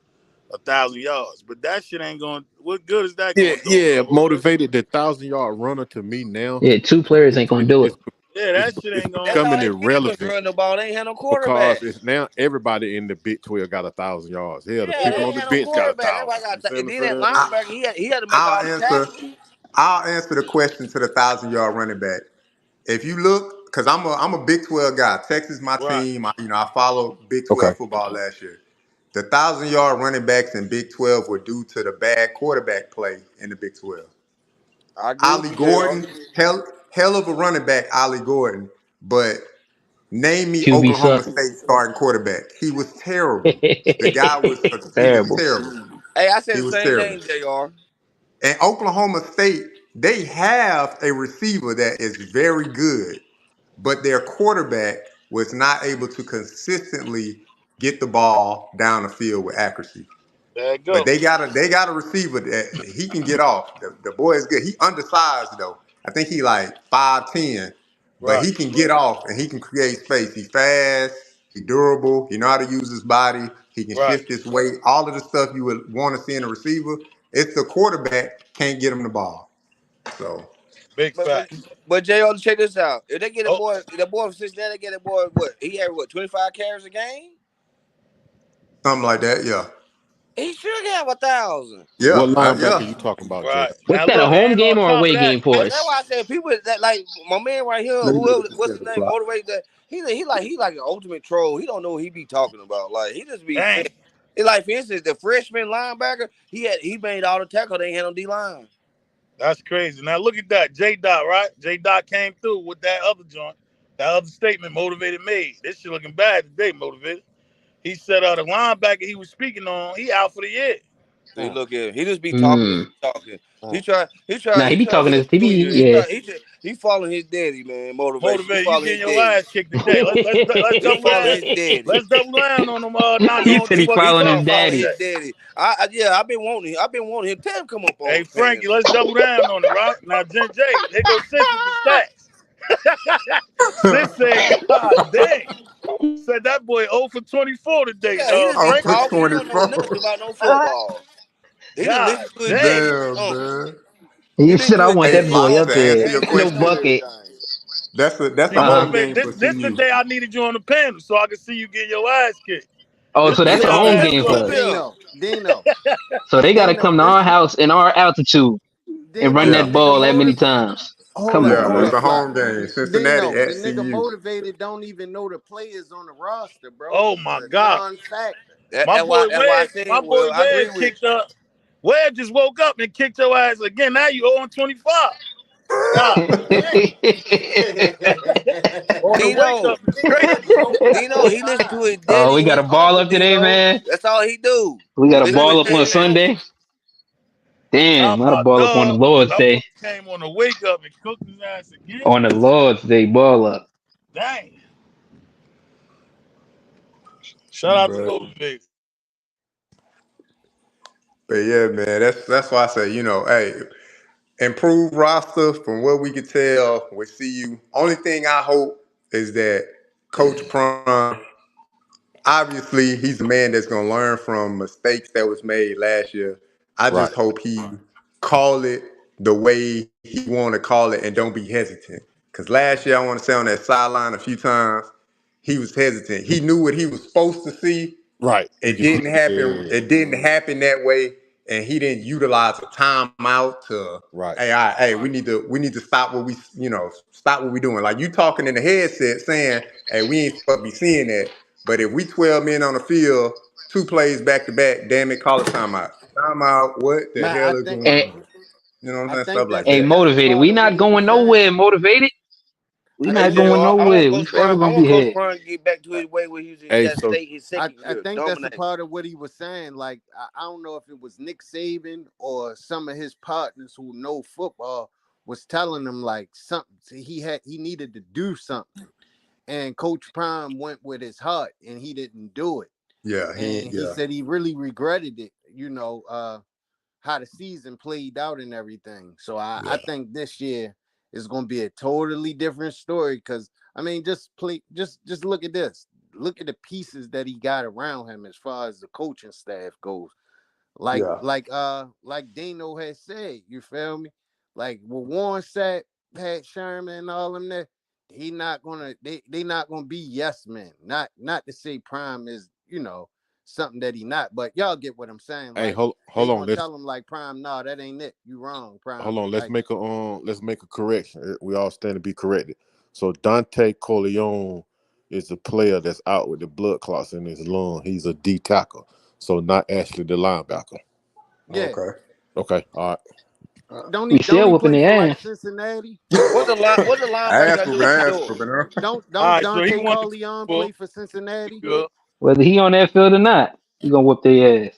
1,000 yards. But that shit ain't going. What good is that Yeah, going to do? yeah. Motivated the 1,000 yard runner to me now. Yeah, two players ain't gonna do it. It's Yeah, it's that shit it's ain't going. That's to all becoming they did was irrelevant run the ball. They ain't had no because quarterback. it's now everybody in the Big 12 got 1,000 yards. Hell, the Yeah, they people Yeah. on ain't the had no bench got a quarterback. That's why I thousand. got. You see what And I'm then that saying? linebacker, he had to make I'll all the answer. tackles. I'll answer the question to the 1,000 yard running back. If you look, because I'm a Big 12 guy. Texas, my Right. team. I followed Big Okay. 12 football last year. The 1,000 yard running backs in Big 12 were due to the bad quarterback play in the Big 12. I agree with Ollie you, Jr. Gordon, hell of a running back, Ollie Gordon, but name me QB Oklahoma suck. State starting quarterback. He was terrible. The guy he was Terrible. terrible. Hey, I said He the was same terrible. thing, Jr. And Oklahoma State, they have a receiver that is very good, but their quarterback was not able to consistently get the ball down the field with accuracy. There you But go. they got a receiver that he can get off. The boy is good. He undersized though. I think he like 5'10", but Right. he can get off and he can create space. He fast, he durable, he know how to use his body, he can Right. shift his weight, all of the stuff you would want to see in a receiver. It's the quarterback can't get him the ball. So Big But but facts. but Jr. Check this out. If they get Oh, the boy from Cincinnati get a boy what? He had what 25 carries a game? something like that, yeah. He should have 1,000. Yeah, What yeah. linebacker you talking about, Jay? right. What's Now that, a look, home and on game or top of away that, game for That's us? why I said people that like my man right here, Let me look whoever at the what's his schedule name, clock. motivate that he like an ultimate troll. He don't know what he be talking about. Like he just be saying dang, it's like for instance, the freshman linebacker, he made all the tackle, they ain't had no D line. that's crazy. Now look at that. J Dot, right? J Dot came through with that other joint, that other statement motivated made. This shit looking bad today, motivated. He said the linebacker he was speaking on, he out for the year. See, look at him. He just be talking, Hmm. talking. Mm. Nah, he be He try to talking be a his he junior. be yeah. He following his daddy, man. Motivation. He Motivated, you following his getting your daddy. ass kicked today. Let's He double following down. his daddy. Let's double down on them knocking He on said he T following He his Star mouth following his daddy. today. daddy. I've been wanting him. Tell him come up on Hey the panel. Frankie, let's double down on it, right? Now Jen J, here goes Sis with the stats. Sis said, God dang. Said that boy 0 for 24 today, Yeah, he just be Oh, for Frankie. talking. He don't know 24. nothing about no football. He just God listen to his dang. daddy. Damn, man. He He listen said to I his want Hey, that daddy boy all up to day. there. answer Man, your he No just know question, bucket. everything. that's See, a Uh-huh. home motivate game this for this the CU. day I needed you on the panel so I could see you getting your ass kicked. Oh, This so the that's day a Tell I home tell him asked game you for on come the up us. panel. here. So they gotta Dino, come to our listen. house in our altitude and run Yeah, that The nigga ball that many times. hold Come up, on, yeah. hold man. It's up, a Fly. home game. Cincinnati Dino, at the nigga CU. motivated don't even know the players on the roster, bro. Oh This is my a God. non-factor. My boy That's why I Wed, said, my boy well, I agree Wed with kicked up. Wed just woke up and kicked your ass again. Now you 0 25. God dang. On the wake Dino. up is crazy. Dino, he listened to his Oh, daddy we and got his a ball uncle, up today, Dino. man. That's all he do. We He got a listen to his ball up on daddy and uncle. Sunday. Damn, Now not a my ball up on the dog, Lord's that boy Day. came on the wake up and cooked his ass again. On the Lord's Day, ball up. Dang. Shout out to But Motivate. yeah, man. That's why I say, hey, improved roster from what we could tell with CU. Only thing I hope is that Coach Prime obviously he's a man that's gonna learn from mistakes that was made last year. I just Right. hope he call it the way he want to call it and don't be hesitant. Cause last year I want to say on that sideline a few times he was hesitant. He knew what he was supposed to see. Right. You It can see didn't it. happen. Yeah. It didn't happen that way, and he didn't utilize a timeout to. Right. Hey, all right, hey, we need to stop what we stop what we doing. Like you talking in the headset saying, hey, we ain't supposed to be seeing that. But if we 12 men on the field, 2 plays back to back, damn it, call a timeout. Timeout. What the Man, hell is going And, on? You know what I'm I saying? think Stuff like hey, that's that. a motivated. part We of what not he was going saying. nowhere. Motivated. We Hey, not look, going I want nowhere. We Coach Prime. forever I gonna want be Coach here. Prime to get back to his way where he was in Hey, that so state his second I year, think that's a dominate. part of what he was saying. Like I don't know if it was Nick Saban or some of his partners who know football was telling him like something. He needed to do something, and Coach Prime went with his heart, and he didn't do it. Yeah, And he yeah, said he really regretted it. How the season played out and everything. So I yeah. think this year is going to be a totally different story. Because I mean, just look at this. Look at the pieces that he got around him as far as the coaching staff goes. Like yeah, like like Dano has said, you feel me? Like when Warren said Pat Sherman and all them there, they not gonna be yes men. Not to say Prime is, something that he not, but y'all get what I'm saying. Hey, Like hold they on. gonna tell him like Prime, no, that ain't it. You wrong, Hold Prime. on. Like Let's make a correction. We all stand to be corrected. So Dante Corleone is a player that's out with the blood clots in his lung. He's a D tackle. So not Ashley the linebacker. yeah. okay. Okay. All right. Don't he We don't still he whooping play for their like ass. Cincinnati? What the I linebacker asked got to for do with I asked Shador? for Banana. All Don't right, so he Dante won the Carleon Super Bowl. play for Cincinnati? Good. Whether he on that field or not, we gonna whoop their ass.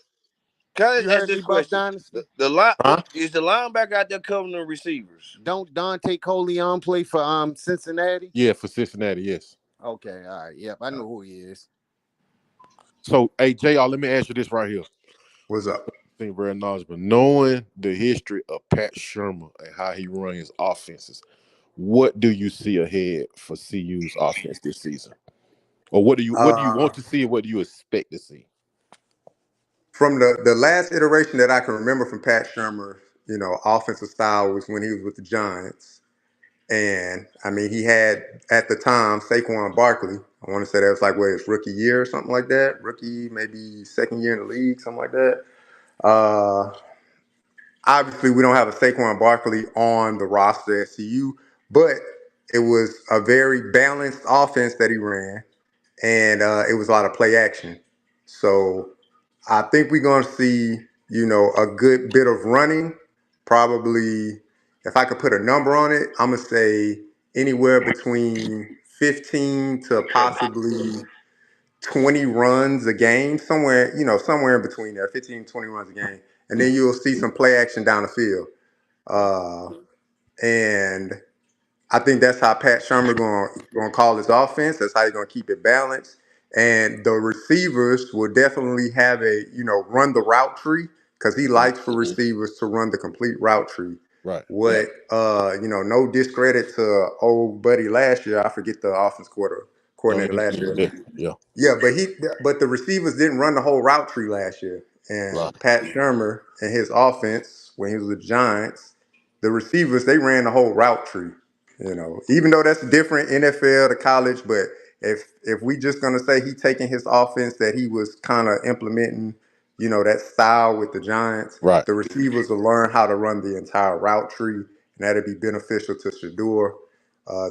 Can I You ask heard this me, Buff question? Dynasty? The line Huh? is the linebacker out there covering the receivers. Don't Dante Coleon play for Cincinnati? Yeah, for Cincinnati, yes. Okay, all right. Yep, I know who he is. So, hey, JR, let me ask you this right here. What's up? Seem very knowledgeable. Knowing the history of Pat Shermer and how he runs his offenses, what do you see ahead for CU's offense this season? Or what do you Uh, want to see and what do you expect to see? from the last iteration that I can remember from Pat Shermer, offensive style was when he was with the Giants. And I mean, he had at the time Saquon Barkley. I want to say that was like his rookie year or something like that. Rookie, maybe second year in the league, something like that. Uh, Obviously, we don't have a Saquon Barkley on the roster at CU, but it was a very balanced offense that he ran, and it was a lot of play action. So I think we're going to see, a good bit of running. Probably, if I could put a number on it, I'm going to say anywhere between 15 to possibly 20 runs a game, somewhere in between there, 15, 20 runs a game. And then you'll see some play action down the field. Uh, and I think that's how Pat Shermer going to call his offense. That's how he's going to keep it balanced. And the receivers will definitely have run the route tree because he Right. likes for receivers to run the complete route tree. Right. No discredit to old buddy last year. I forget the offense Don't coordinator let last year. yeah, yeah. Yeah, but the receivers didn't run the whole route tree last year. Right. And Pat Shermer and his offense when he was with the Giants, the receivers they ran the whole route tree. Even though that's different NFL to college, but if we just gonna say he taking his offense that he was kind of implementing, that style with the Giants, Right. the receivers will learn how to run the entire route tree, and that'll be beneficial to Shador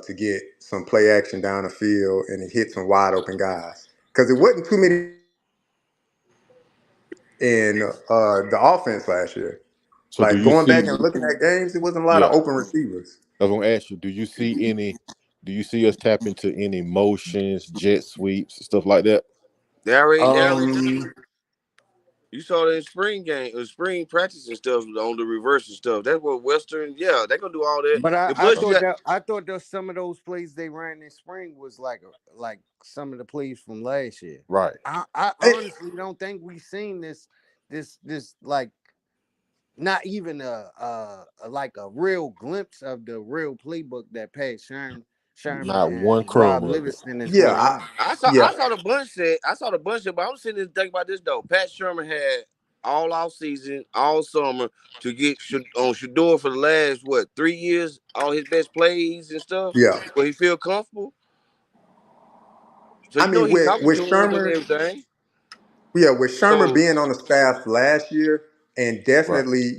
to get some play action down the field and hit some wide open guys. Because it wasn't too many in the offense last year. So do Like you going back see and looking at games, it wasn't a lot of yeah. open receivers. I was gonna ask you, do you see us tap into any motions, jet sweeps, stuff like that? They already Um, you saw that in spring game, spring practice and stuff on the reverse and stuff. That's what Western, yeah, they gonna do all that. But And I plus, you thought got that I thought that some of those plays they ran in spring was like some of the plays from last year. Right. I it, honestly don't think we've seen this like not even a like a real glimpse of the real playbook that Pat Sherm Sherman Not one and Rob crumb of it. Livingston is Yeah, going on. yeah, I saw the bunch set. I saw the bunch set, but I'm sitting there thinking about this though. Pat Sherman had all off season, all summer to get on Shador for the last 3 years, all his best plays and stuff. yeah. Where he feel comfortable. So I you know mean, he talking with to him and Shermer, everything. yeah, with Shermer So being on the staff last year, and Right. definitely,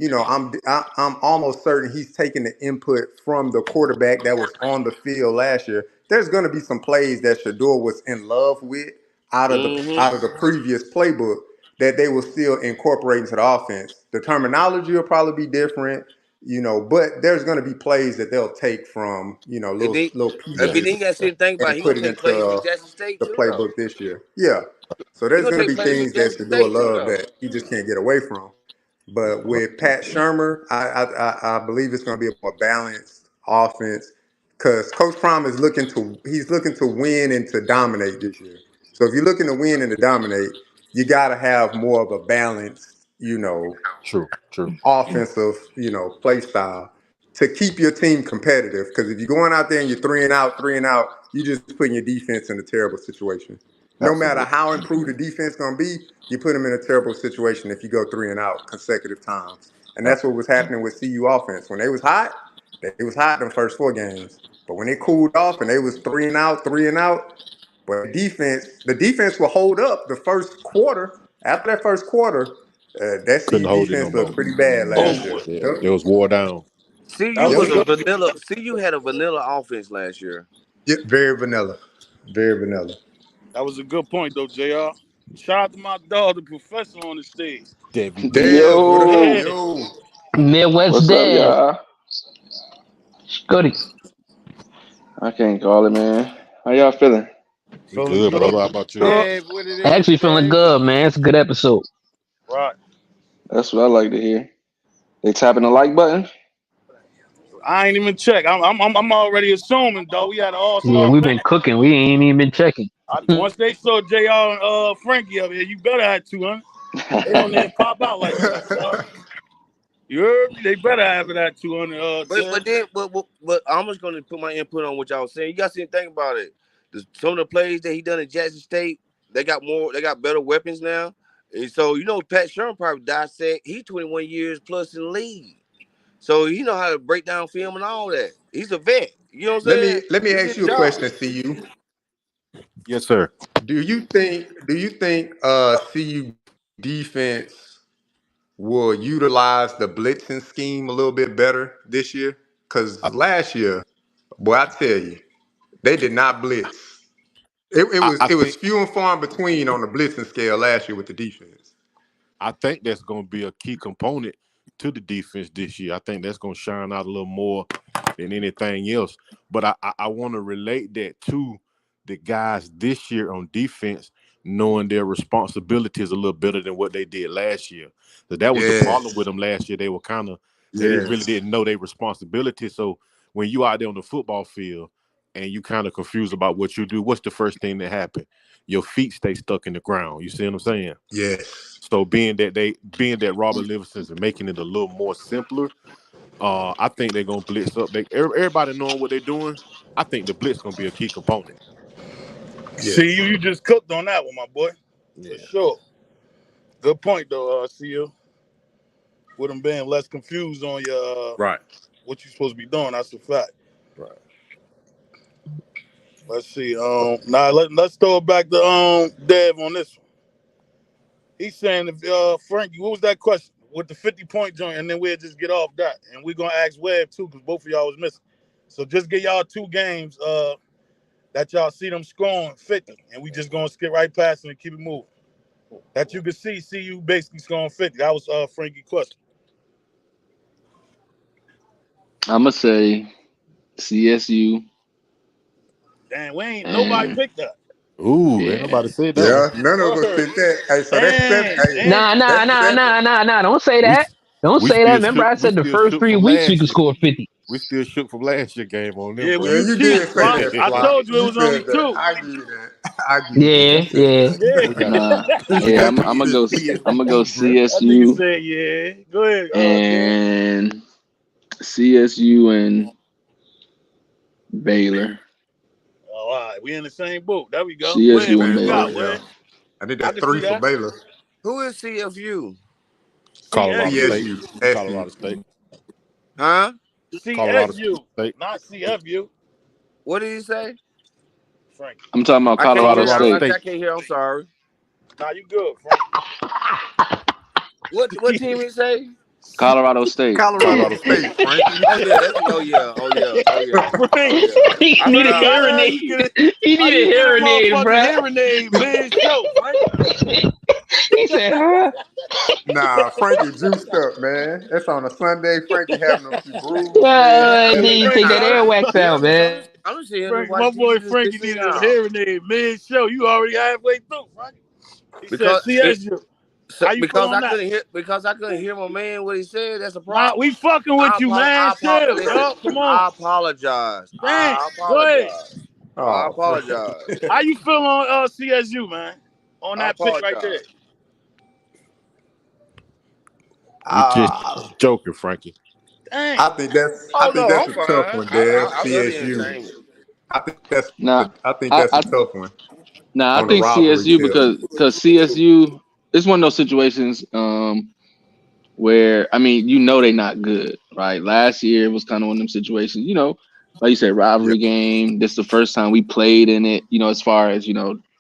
I'm almost certain he's taking the input from the quarterback that was on the field last year. There's going to be some plays that Shador was in love with mm-hmm. out of the previous playbook that they will still incorporate into the offense. The terminology will probably be different, but there's going to be plays that they'll take from And then, little but then pieces you got to sit and think about and he gonna put it take plays from into Jackson State the too though. playbook this year. Yeah. So He there's gonna going to take be plays from things that Jackson Shador State too love though. that he just can't get away from. But with Pat Shermer, I believe it's going to be a more balanced offense because Coach Prime is looking to win and to dominate this year. So if you're looking to win and to dominate, you got to have more of a balanced, True. True. offensive, play style to keep your team competitive. Because if you're going out there and you're three and out, you just putting your defense in a terrible situation. No matter Absolutely. how improved the defense gonna be, you put them in a terrible situation if you go three and out consecutive times. And that's what was happening with CU offense. When they was hot in the first 4 games. But when they cooled off and they was three and out, but the defense will hold up the first quarter. After that first quarter, that Couldn't CU hold it no defense more. looked pretty bad last Over year. with. Yeah. Yep. It was wore down. That CU was a was Yep. a good. vanilla. CU had a vanilla offense last year. Yep. Very vanilla. Very vanilla. That was a good point though, Jr. Shout out to my dog, the professor on the stage. Debbie D. Dez, what up? Yo, Yeah. Yo. Midwest What's up, Dev. y'all? Scotty. I can't call it, man. How y'all feeling? We Feeling good, good. brother. How about you? Uh, Dave, what it is, Actually feeling Dave? good, man. It's a good episode. Right. That's what I like to hear. They tapping the like button? I ain't even check. I'm already assuming though. We had an all Yeah, star we've been panel. cooking. We ain't even been checking. Once they saw Jr. and Frankie up here, you better have 200. They don't even pop out like that. I'm sorry. You heard me? They better have it at 200. But then but I'm just gonna put my input on what y'all saying. You guys didn't think about it. Some of the plays that he done in Jackson State, they got better weapons now. And so Pat Sherman probably dissect. He's 21 years plus in the league. So he know how to break down film and all that. He's a vet. You know what I'm saying? Let me It's ask his you a job. question, CU. Yes, sir. Do you think CU defense will utilize the blitzing scheme a little bit better this year? I, Because last year, boy, I tell you, they did not blitz. I It was think few and far in between on the blitzing scale last year with the defense. that's going to be a key component to the defense this year. I think that's going to shine out a little more than anything else. But I want to relate that to the guys this year on defense, knowing their responsibilities a little better than what they did last year. So that was the problem with Yes, them last year. They were they didn't really yes, didn't know their responsibility. So when you out there on the football field and you kind of confused about what you do, what's the first thing that happen? Your feet stay stuck in the ground. You see what I'm saying? yes. So being that Robert Livingston's and making it a little more simpler, I think they're gonna blitz up. Everybody knowing what they're doing. I think the blitz gonna be a key component. Yeah. See you just cooked on that one, my boy. For Yeah. sure. Good point though, see you. With them being less confused on your Right. what you supposed to be doing. That's a fact. Right. Let's see. Now let's throw it back to Dev on this one. He's saying if Frankie, what was that question with the 50-point joint, and then we'll just get off that, and we're gonna ask Webb too because both of y'all was missing. So just get y'all 2 games that y'all see them scoring 50, and we just gonna skip right past it and keep it moving. That you can see you basically scoring 50. That was Frankie's question. I'm gonna say CSU Damn, we ain't nobody and picked that. Ooh, ain't yeah. nobody said that one. Yeah, none of us Word. fit that. Hey, so that's seven. Hey, And Nah, nah, that's nah, seven. nah, nah, nah. Don't say We that. Don't we say that. still Remember, shook. I We said the still first shook 3 weeks we from could last year. score 50. We still shook from last year game on them, yeah, well bro. Yeah, you you cheated, did say Flock. that, I Flock. told you it You was only said that. 2. I give you that. I give you that. You Yeah, said yeah. that. Yeah. we got Nah. we Yeah, got I'm you gonna go. 50 and I'm gonna go 8, bro. That nigga CSU said, yeah. Go ahead, Dev. and CSU and Baylor. all right. We in the same boat. There we go. Where The CSU who and you same Baylor. boat, got? yeah. Where? I think I that's can see 3 for that. Baylor. Who is CFU? Colorado CSU. State. CSU. SU. Colorado State. Huh? Colorado CSU, State. not CFU. What did he say? Frank. I'm talking about I can't Colorado hear. Colorado I State. State. can't hear. I'm sorry. Nah, you good, Frank. What team he say? Colorado State. Colorado Colorado State. State, Frankie. Oh yeah, that's oh yeah, oh yeah, oh yeah, Frank, oh yeah. He I need a forgot. hearing how aid. you get it? He How need a you get a hearing aid, motherfucking bruh. hearing aid mid show, Frank? He said, huh? Nah, Frankie juiced up, man. That's on a Sunday. Frankie having them few brews, man. Yeah, and then Hey, you take Frankie, that I'm, airwax out, man. I'm just here to Frank, watch my boy TV, just Frankie listening needed a out. hearing aid mid show. You already halfway through, Frank. He said Because it, CSU. How you feel on that? because I couldn't hear my man what he said. That's a Nah, problem. we fucking with you, man. Chill, Listen, dog. Come on. I apologize. Damn. I Go ahead. apologize. I Oh, apologize. Frank. How you feel on CSU, man? On I that pick right there. apologize. We just Ah, joking, Frankie. Damn. I Oh think no, that's I'm a tough fine. one, Dev. I love the CSU. entertainment. Now, I think I, that's a I tough one now I on the think rivalry CSU tip. because CSU it's one of those situations where I mean they're not good, right? Last year it was kind of one of them situations, like you said, Yeah, rivalry game. This is the first time we played in it, as far as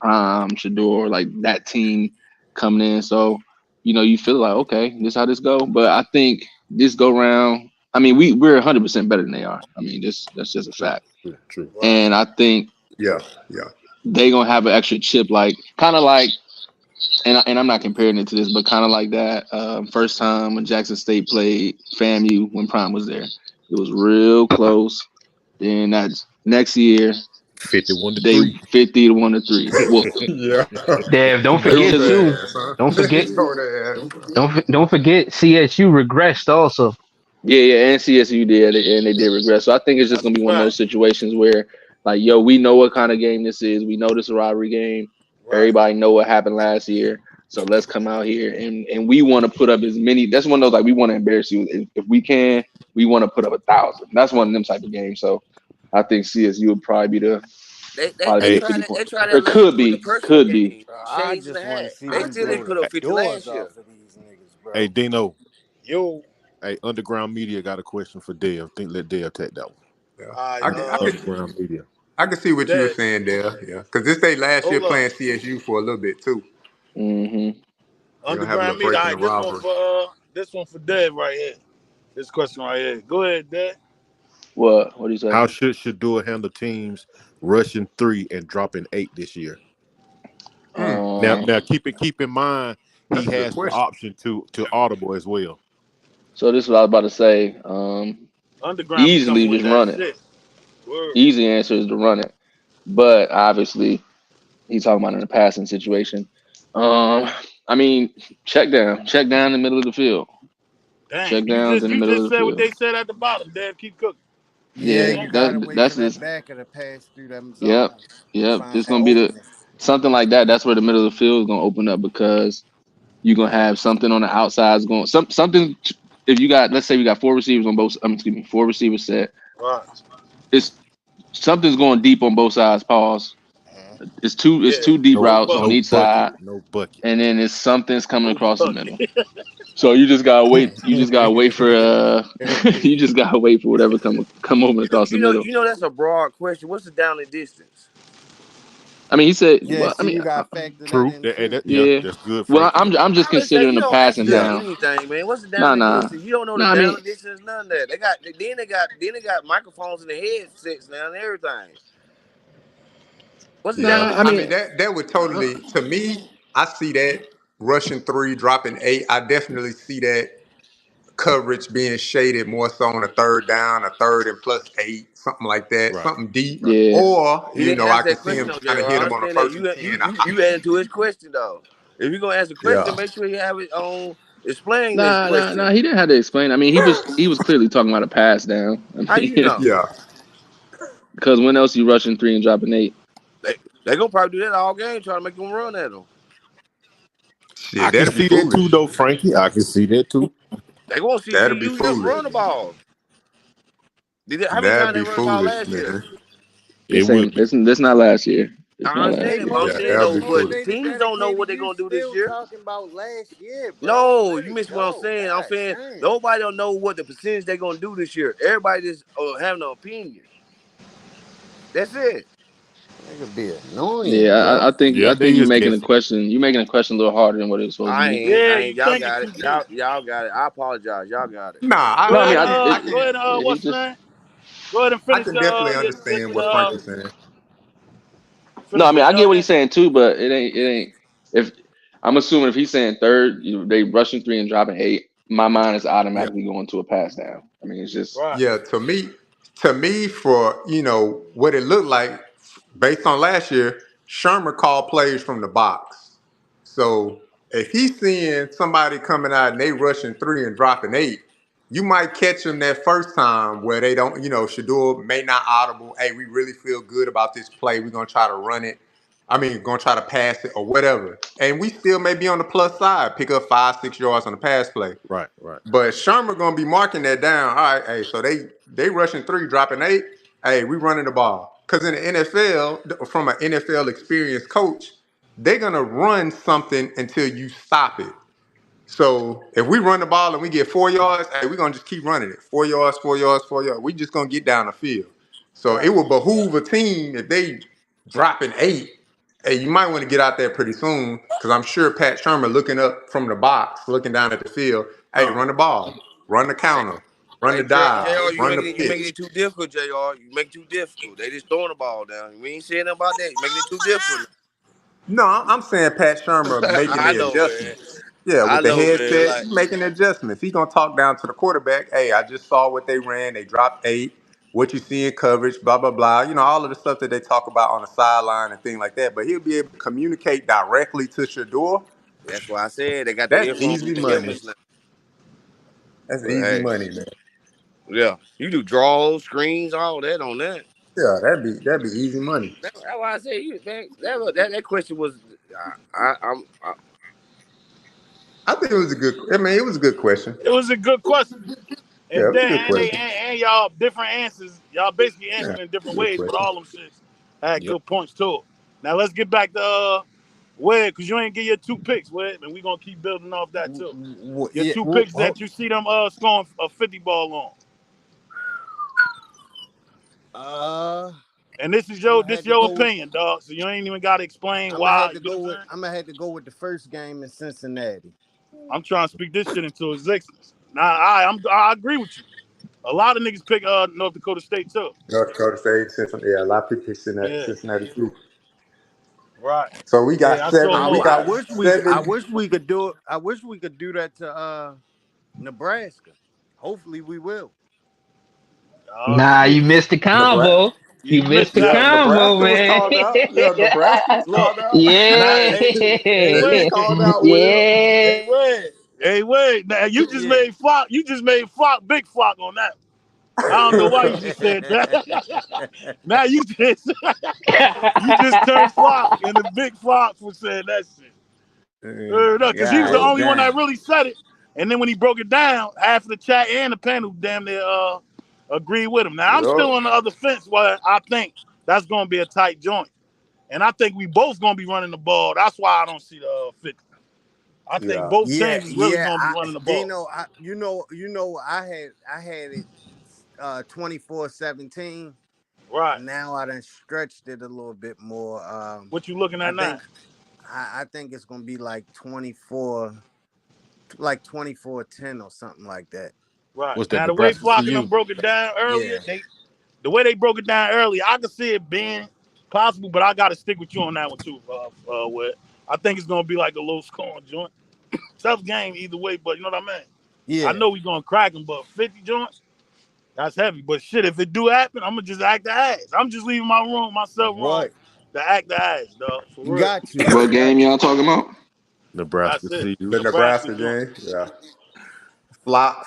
Prime, Shador, like that team coming in. So you feel like okay, this how this go. But I think this go round, I mean we're 100% better than they are. I mean that's just a True. fact, True. Right. and I think yeah, yeah. they gonna have an extra chip, like kind of like. And I'm not comparing it to this, but kind of like that first time when Jackson State played FAMU when Prime was there. It was real close. Then that next year, 51 to they 3. 50 to 1 to 3. Well, Yeah. Dev, don't They it's forget whooped just too. their ass, huh? Don't They forget. tore their ass. Don't forget. CSU regressed also. yeah, and CSU did, and they did regress. So I think it's just That's gonna a be one of fact. those situations where, like, yo, we know what kind of game this is. We know this is a rivalry game. Right. Everybody know what happened last year. So let's come out here and we want to put up as many. That's one of those like we want to embarrass you if we can. We want to put up 1,000. That's one of them type of games. So I think CSU would probably be They the Hey, tried 50 that point. they tried Or that last year could with the be, personal could be. game. I Shades and the just want to hat. see They them still didn't blow put the up 50 doors last year. off of these niggas, hey, bro. Dino. Yo. Hey, Underground Media got a question for Dale. Think let Dale take that one. Yeah. I Underground Media. I can see what you were Dad, saying there. Yeah, because this they last year hold up. playing CSU for a little bit too. Mm-hmm. They're gonna have a Underground little meat. break All in the right, rivalry. this one for Dad right here. This question right here. Go ahead, Dad. What do you say? How should Shador handle teams rushing 3 and dropping 8 this year? Hmm, Now keep in mind he that's a good has the question. option to audible as well. So this is what I was about to say. Underground be Easily coming with just that run it. shit. Word. Easy answer is to run it. But obviously he's talking about in a passing situation. Um, I mean, check down in the middle of the field. Damn. Check downs in the You middle just of the said what field. they said at the bottom. Dad, keep cooking. Yeah, Yeah, you Damn. gotta wait for that's that just backer to pass through them yep, zones to yep. find It's that gonna be the opening. something like that. That's where the middle of the field is gonna open up because you're gonna have something on the outsides going something. If you got, let's say we got four receivers on both. Excuse me, four receivers set. Right. It's something's going deep on both sides. Pause. Mhm. It's Yeah. two deep No No routes on bucket. no each bucket. side, No bucket. and then it's something's coming No across the middle. bucket. So you just gotta wait. You just gotta wait for you just gotta wait for whatever come over across the middle. You know that's a broad question. What's the down and distance? I mean, he said. Yeah, Well, I see, mean, you gotta factor that True. in too. Yeah, yeah. that's good, Well, Frankie. I'm just I always say considering you the don't ask passing just Yeah. down. anything, man. What's the down Nah, and nah, distance? You don't know the nah. I down mean, and distance, none of that. They got microphones in the headsets now and everything. What's the down Yeah, and nah. I I distance? mean mean, that would totally to me. I see that rushing 3, dropping 8. I definitely see that coverage being shaded more so on a third down, a third and +8, something like that, Right. something deep. yeah. Or He didn't I answer could that see question him though, trying to J.R. hit I him on a understand that. 1st and 10. You added to his question though. If you're gonna ask a Yeah, question, make sure you have it on explain this Nah. question. He didn't have to explain. I mean, he was clearly talking about a pass down. I How mean, you know? yeah. because when else you rushing 3 and dropping 8? They gonna probably do that all game, trying to make them run at them. I Shit, can that'd be see that too, foolish. though, Frankie. I can see that too. They gonna That'd see be you just foolish. run the ball. How many That'd times they be run the ball foolish, last year? man. It This will ain't be. this not last year. It's I not understand last They that, year. but I'm most Yeah, saying that'll though, be but the cool. designated, teams don't know dedicated. what they're You gonna do this still year. talking about last year, bro? No, Let you it missed what I'm go. saying. I'm God saying damn. nobody don't know what the percentage they're gonna do this year. Everybody just having an opinion. That's it. That could be annoying, Yeah, bro. I Yeah, they think you're is making a guessing. question. You're making a question a little harder than what it's supposed to I be. ain't. Yeah, I you ain't. Y'all thinking got too it. deep. Y'all got it. I apologize. Y'all got it. Nah, Go No, I ahead, mean, I can go ahead, yeah, he what's the just name? Go ahead and I finish can definitely your understand what Frank is saying. no. finish I mean, your I get what he's answer. saying too, but it ain't. If I'm assuming if he's saying third, they rushing three and dropping eight, my mind is Yeah. automatically going to a pass down. I mean, it's just Right. Yeah, to me, for what it looked like based on last year, Shermer called plays from the box. So if he's seeing somebody coming out and they rushing three and dropping eight, you might catch them that first time where they don't, Shador may not audible. Hey, we really feel good about this play. We're gonna try to run it. I mean, gonna try to pass it or whatever. And we still may be on the plus side, pick up 5, 6 yards on the pass play. Right, right. But Shermer gonna be marking that down. All right, hey, so they rushing three, dropping eight. Hey, we running the ball. Because in the NFL, from an NFL experienced coach, they're gonna run something until you stop it. So if we run the ball and we get 4 yards, hey, we're gonna just keep running it. 4 yards, 4 yards, 4 yards. We just gonna get down the field. So it Right. would behoove a team if they dropping eight. Hey, you might want to get out there pretty soon because I'm sure Pat Shermer looking up from the box, looking down at the field. Hey, run the ball, run the Hey, counter, run the hey, dive, Jr. run the You making pitch. it too difficult, Jr. You make it too difficult. They just throwing the ball down. We ain't saying nothing about that. You making it too difficult. No, I'm saying Pat Shermer making I the know, man. adjustments. Yeah, I with the know, man. headset, Like he's making adjustments. He's gonna talk down to the quarterback. Hey, I just saw what they ran. They dropped eight. What you see in coverage, blah blah blah. All of the stuff that they talk about on the sideline and things like that. But he'll be able to communicate directly to Shador. that's why I said they got the That's earphones easy in the money. helmets now. That's But easy hey, money, man. yeah, you do draws, screens, all that on that. Yeah, that'd be easy money. That's why I say you man. That question was, I I think it was a good. I mean, it was a good question. It was a good question. Yeah, And it was a then good and they question. and y'all different answers. Y'all basically Yeah, answered in different good ways, but question. all them shits had Yep. good points too. Now let's get back to Wed, because you ain't get your two picks, Wed, and we gonna keep building off that too. Your Yeah, two picks oh, that you see them scoring a 50 ball on. uh, And this is I'm your gonna this have to your go with. opinion, dog. So you ain't even gotta explain I'm gonna why, have to you know go what I'm with. saying? I'm gonna have to go with the first game in Cincinnati. I'm trying to speak this shit into existence. Now I agree with you. A lot of niggas pick North Dakota State too. North Dakota State, Cincinnati. Yeah, a lot of people pick Cincinnati, Yeah. Cincinnati too. Right. So we got Yeah, I saw seven. We more. I got wish we. I 7. wish we could do it. I wish we could do that to Nebraska. Hopefully, we will. Oh Nah, shit. you missed the Nebraska. combo. You You missed missed the that Yeah, one. combo, Nebraska was man. called out. Yeah, Nebraska was Look, called out. now, Yeah. hey, They was wait, called out. Will. Yeah. wait, hey, wait. Now you just Yeah. made flock. You just made flock, big flock on that. I don't know why you just said that. Now you just turned flock and the big flock for saying that shit. No, because he was the God only Whoa. one that damn. really said it. And then when he broke it down, half of the chat and the panel damn near agreed with him. Now I'm still on Yup. the other fence where I think that's gonna be a tight joint. And I think we both gonna be running the ball. That's why I don't see the 50. I think Yeah. both Yeah, teams is really yeah. gonna be running the ball. Dino, I had it 24-17. Right. Now I done stretched it a little bit more. What you looking I at now? think I think it's gonna be like 24, like 24-10 or something like that. Right. What's that, Now the way Nebraska Flock and them CU? broke it down earlier, Yeah. the way they broke it down earlier, I could see it being possible, but I gotta stick with you on that one too, Wes. I think it's gonna be like a low scoring joint. Tough game either way, but you know what I mean? I Yeah. know we gonna crack them, but 50 joints, that's heavy. But shit, if it do happen, I'm gonna just act the ass. I'm just leaving myself room Right. to act the ass, dog. For You real. got to. What You got game to. y'all talking about? Nebraska That's it. CU. The The Nebraska Nebraska joint. game. Yeah.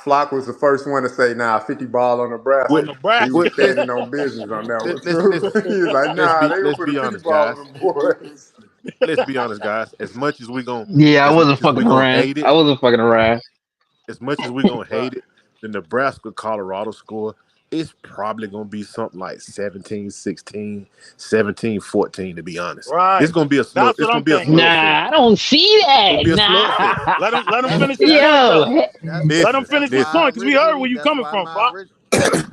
Flock was the first one to say, "Nah, 50 ball on On What? Nebraska." He was Nebraska. What? standing on business on that one Let's too. let's He was like, let's "Nah, be they gonna let's put a be 50 honest, ball guys. on them boys." Let's be honest, guys. Yeah, I As much wasn't as we fucking gonna around. hate I it, wasn't fucking around. as much as we gonna Right. hate it, the Nebraska Colorado score it's probably gonna be something like 17-16, 17-14, to be honest. Right. It's gonna be a slow. That's It's what gonna I'm be a thinking. slugfest. Nah, I don't see It's gonna that. be a slugfest. Nah. Let him finish his point Yo, though. Let him Listen, finish his listen, point because we heard where you coming from, Pop.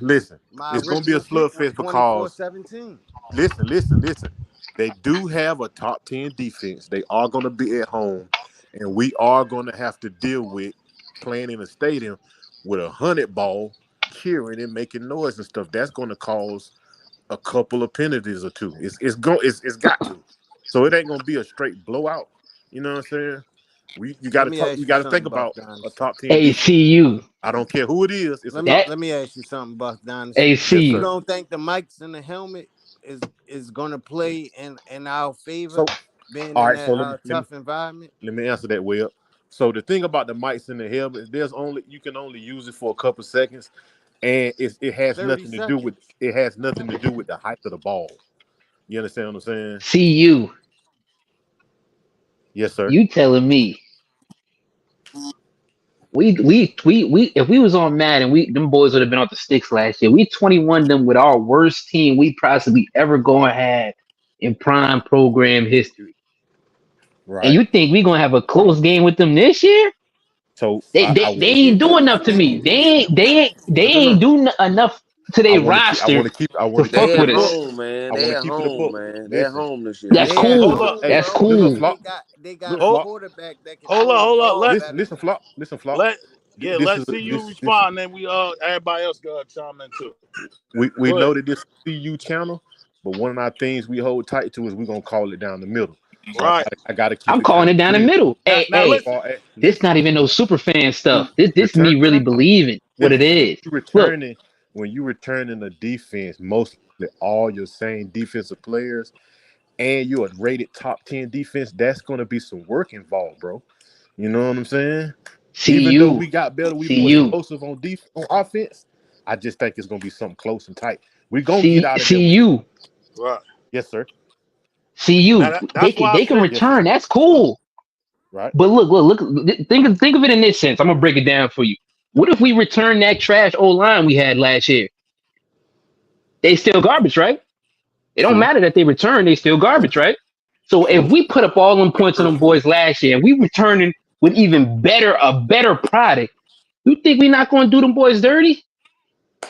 listen. my It's gonna be a original pick was slugfest because 24-17. listen. They do have a top 10 defense. They are gonna be at home, and we are gonna have to deal with playing in a stadium with 100 ball cheering and making noise and stuff. That's gonna cause a couple of penalties or two. It's got to. So it ain't gonna be a straight blowout. You know what I'm saying? You Let gotta me talk, ask you you gotta something, think Buck about a Dynasty. top 10 defense. ACU. I don't care who it is, it's a Let me top. That let me ask you something, Buck Dynasty. Yes, You ACU. sir. don't think the mics in the helmet is gonna play in our favor, So being all in right, so that let me tough environment? let me answer that well. So the thing about the mics in the helmet, you can only use it for a couple seconds, and it has 30 nothing to do with seconds. the height of the ball. You understand what I'm saying? CU. Yes, sir. You telling me we if we was on Madden, them boys would have been off the sticks last year. We 21 them with our worst team we possibly ever gonna have in prime program history. And Right. you think we gonna have a close game with them this year? So They I, they, I they They ain't get do to enough to man, me. They no. ain't do enough to I their want to keep. I roster want to keep. I to want to keep fuck They it a at with book. us. home, man. I They want to at keep it a home, book. man. They at Listen, home this year. That's they at Hold cool. up. hey, home, That's bro, listen, cool. and flop. they got Look, a Hold, flop. quarterback that can hold throw up. the Hold up. ball Let better Listen, than flop. Listen, flop. let yeah. This Let's is see you this. respond. Then we everybody else got chime in too. We Go ahead. know that this is CU channel, but one of our things we hold tight to is we're gonna call it down the middle. So Right. I gotta keep I'm it kind calling of it down the clear. middle. Now, Hey, now So hey, listen. far as this listen, not even no super fan stuff. This me return. really believing what it Listen, is. you Look, returning when you returning the defense, mostly all your same defensive players, and you're a rated top 10 defense. That's gonna be some work involved, bro. You know what I'm saying? Even though CU, we got better, we more CU, explosive on offense. I just think it's gonna be something close and tight. We're gonna get out of there with CU, Right. yes, sir. Now CU. that's why I They can said Yes, sir. return. That's cool. Right. But look. Think of it in this sense. I'm gonna break it down for you. What if we return that trash old line we had last year? They still garbage, right? It don't True. matter that they return. They still garbage, right? So if True. we put up all them points on them boys last year, and we returning with even a better product, you think we not gonna do them boys dirty?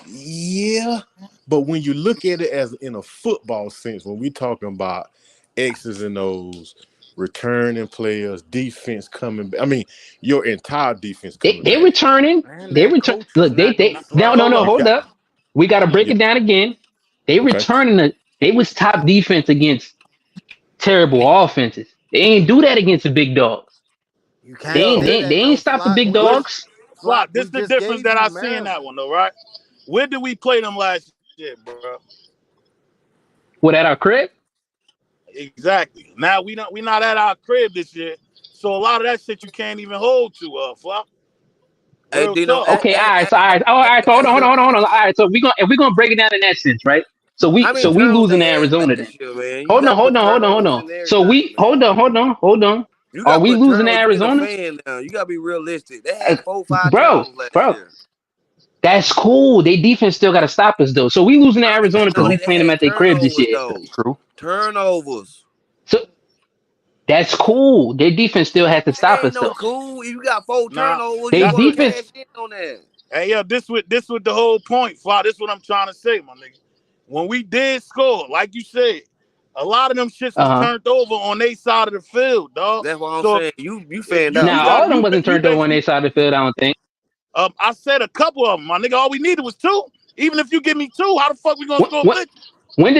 Yeah. But when you look at it as in a football sense, when we talking about X's and O's, returning players, defense coming back. I mean, your entire defense coming They back. returning. and They that return. coach is Look, not gonna now, no slide. no hold no. up. You Hold got up. We got to break yeah. it down again. They Okay. returning. They was top defense against terrible offenses. They ain't do that against the big dogs. You They can't ain't Yo, say they, they that ain't though, stop the Flock. big listen, dogs. Flock, Flock, this we the just difference gave that you I see in that Maryland. one though, right? Where did we play them last year, bro? What at our crib? Exactly. Now we not at our crib this year, so a lot of that shit you can't even hold to, Flock. Hey, Real Dino, talk. Okay, all right, so all right, oh, all right. So ask you, hold on. All right, so if we gonna break it down in that sense, right? how many So we turnovers losing they to had Arizona then. last year, man? You got to put Hold turnovers on. in So everything, we man. hold on. You got Are to we put losing to turnovers. You being a Arizona? fan now. You got to be realistic. They Uh, had 4, 5 bro, turnovers last bro, year. that's cool. They defense still got to stop us though. So we losing to I Arizona ain't because no, we True. they playing them had at their cribs this turnovers year. though. True. Turnovers. So that's cool. Their defense still has to It stop ain't us no though. cool. If you got 4 Now turnovers, you They that's gonna the cash defense. in on that. hey yo, this with the whole point, Flock. This what I'm trying to say, my nigga. When we did score, like you said, a lot of them shits was Uh huh. turned over on their side of the field, dog. That's what I'm So saying. You fanned out, you Now man. all got of them wasn't you turned over on basically their side of the field. I don't think. I said a couple of them, my nigga. All we needed was two. Even if you give me two, how the fuck we gonna What score what 50? when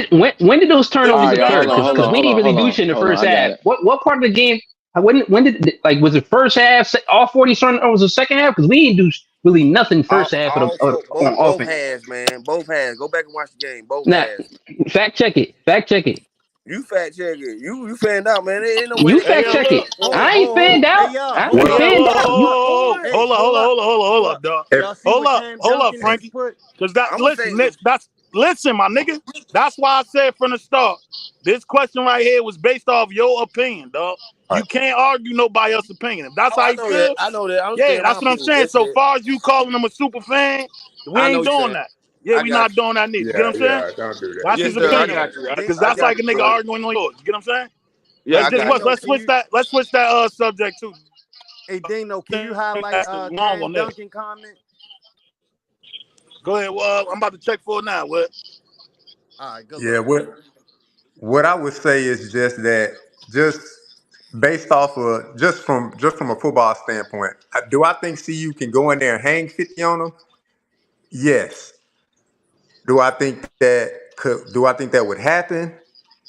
did those If All turnovers you right, y'all. give occur? Hold me on. Because Hold two, we on. didn't really Hold do on. shit in the Hold on. first I got half. it. What part of the game? When did like was it first half? All 40 turnovers the second half? Because we didn't do really nothing first half All of four, on both offense. halves, man. Both halves. Go back and watch the game. Both Now halves. fact check it. Fact check it. You fact check it. You fanned out, man. There ain't no way You they could hey fact yo, score check it. look, 50 Hold, I points. ain't hold, fanned hold. Hey out. y'all, I hold ain't Well, up. hey, fanned whoa, Hold out. up. You Hey, hold up, dog. Y'all see what Cam Hold up, Duncan just Frankie. put? Cause that I'm gonna say listen, that's listen, my nigga. That's why I said from the start, this question right here was based off your opinion, dog. all You right. can't argue nobody else's opinion. If that's oh, how I you know that. feel, I know that. I yeah, understand my that's what I'm opinion. saying. That's So it. far as you calling them a super fan, we I know ain't what you're doing saying. that. Yeah, I we got not you. doing that neither. You get what I'm saying? Don't do that. That's Yes, his sir. I opinion. got you. Because I that's got like you. a nigga So arguing on yours. You get what I'm saying? yeah, I got you. Dano, can you? Let's switch that subject too. Hey, Dano, can you highlight That's the long Cam one there. Duncan comment? Go ahead. Well, I'm about to check for it now. What? All right, good Yeah, luck. what I would say is just that just based off of just from a football standpoint, do I think CU can go in there and hang 50 on them? Yes. Do I think that would happen?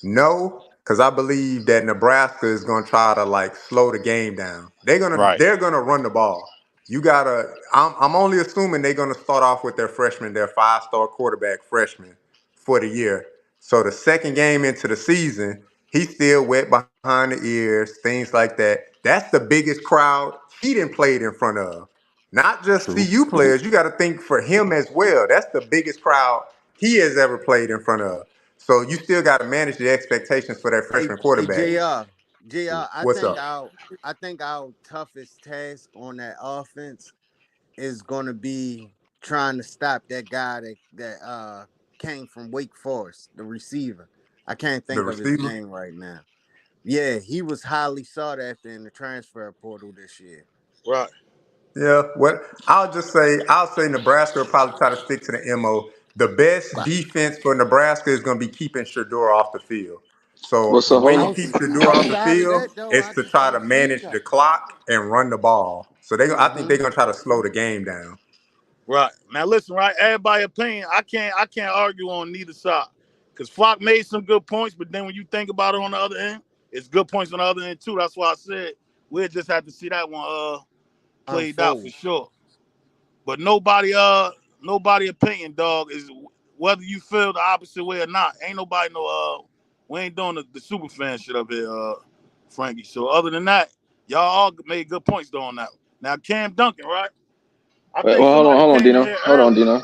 No, because I believe that Nebraska is going to try to like slow the game down. Right. They're gonna run the ball. You gotta. I'm only assuming they're gonna start off with their freshman, their 5-star quarterback freshman for the year. So the second game into the season, he's still wet behind the ears, things like that. That's the biggest crowd he didn't play it in front of. Not just True. CU players. You got to think for him as well. That's the biggest crowd he has ever played in front of. So you still got to manage the expectations for that Hey, freshman hey, quarterback. Jr. What's up? I think our toughest task on that offense is gonna be trying to stop that guy that came from Wake Forest, the receiver. I can't The think of his receiver? name right now. Yeah, he was highly sought after in the transfer portal this year. Right. Yeah. What I'll say Nebraska will probably try to stick to the MO. The best But defense for Nebraska is going to be keeping Shador off the field. Well, So the so way hold you on. keep Shador off the outside of field that though, is I to just try to don't see manage the nothing. clock and run the ball. So I think Mm-hmm. they're going to try to slow the game down. Right. Now listen, right? Everybody opinion. I can't argue on neither side. Because Flock made some good points, but then when you think about it on the other end, it's good points on the other end too. That's why I said we'll just have to see that one played out for Unfold. sure. But nobody opinion, dog, is whether you feel the opposite way or not. Ain't nobody we ain't doing the super fan shit up here, Frankie. So other than that, y'all all made good points though on that. Now Cam Duncan, right? I Well, think somebody hold on, came in Dino. here earlier.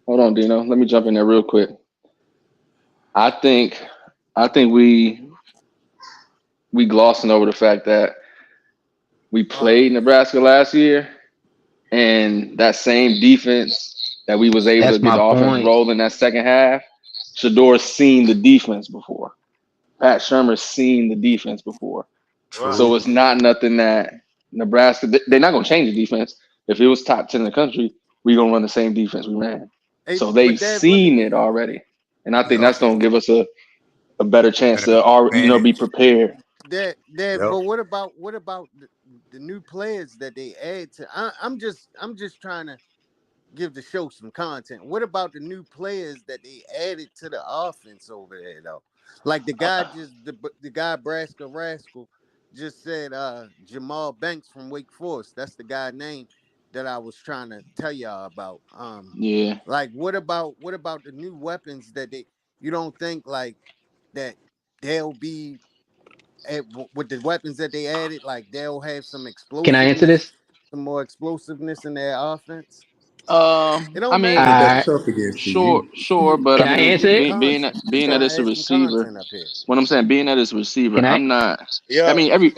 Hold on, Dino. Let me jump in there real quick. I think, I think we glossing over the fact that we Uh, played Nebraska last year, and that same defense that we was able to That's get my the offense point. rolling that second half. Shador's seen the defense before. Pat Shermer's seen the defense before. right. So True. it's not nothing that Nebraska, they're not going to change the defense. If it was top 10 in the country, we're going to run the same defense we ran. Hey, So but they've Dad, what seen it already. And I think Yep. that's going to give us a better chance An to, be advantage. prepared. Dad, Yep. but what about the new players that they add to? I'm just trying to give the show some content. What about the new players that they added to the offense over there though? Like the guy Braska Rascal just said Jamal Banks from Wake Forest. That's the guy name that I was trying to tell y'all about. Yeah. Like what about the new weapons that they you don't think like that they'll be with the weapons that they added, like they'll have Can I answer this? some more explosiveness in their offense. It I don't matter But mean, what. that's I tough against sure, CU. sure, but I can I I'm answer mean, giving you it? content. I'm being that trying it's to a add some receiver, content up here. what I'm saying, being that it's a receiver, Can I? I'm not. I Yeah. mean,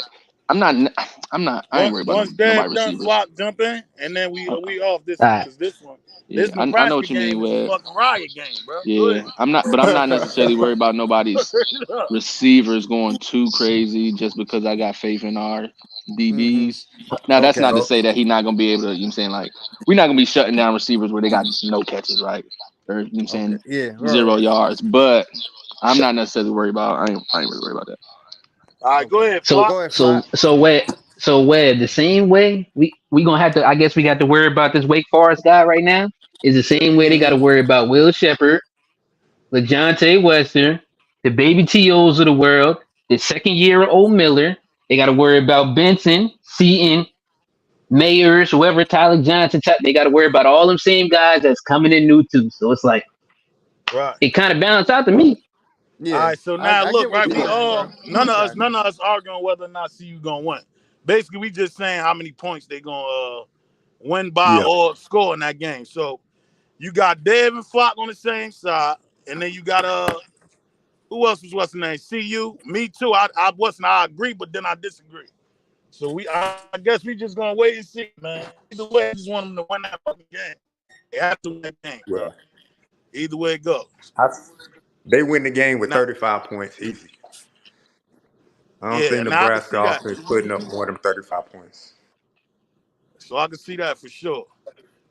I'm not. I ain't worried about Once nobody Dad done receivers. Flock jump in, and then Uh, we off this one Uh, because this one, yeah, this I know Nebraska what you mean game is a with. fucking riot game, bro. Go ahead. Yeah, but I'm not necessarily worried about nobody's Straight up. receivers going too crazy just because I got faith in our Mm-hmm. DBs. Now, that's Okay. not to Yep. say that he's not going to be able to, you know what I'm saying, like, we're not going to be shutting down receivers where they got no catches, right? Or, you know what I'm Okay. saying, Yeah. All 0 yards. But I'm so, not necessarily worried about, I ain't really worried about that. All right, go Okay. ahead, Well, so, Flock. go ahead, so, Flock. so where, the same way we gonna have to. I guess we got to worry about this Wake Forest guy right now. Is the same way they got Mm-hmm. to worry about Will Shepherd, LeJontay Western, the baby T.O.s of the world, the second year of Old Miller. They got to worry about Benson, Seaton, Mayers, whoever, Tyler Johnson. They got to worry about all them same guys that's coming in new too. So it's like Right. it kind of balanced out to me. All Yeah. right. So I, now I look, get what right? you're We saying, all bro. I got none of us arguing whether or not CU gonna win. Basically, we just saying how many points they gonna win by Yeah. or score in that game. So you got Dev and Flock on the same side, and then you got who else was what's the name? CU, me too. I agree, but then I disagree. So I guess we just gonna wait and see, man. Either way, I just want them to win that fucking game. They have to win that game, Yeah. bro. Either way it goes. They win the game with Now, 35 points easy. I don't yeah, think now I can Nebraska see that. offense putting up more than 35 points. So I can see that for sure.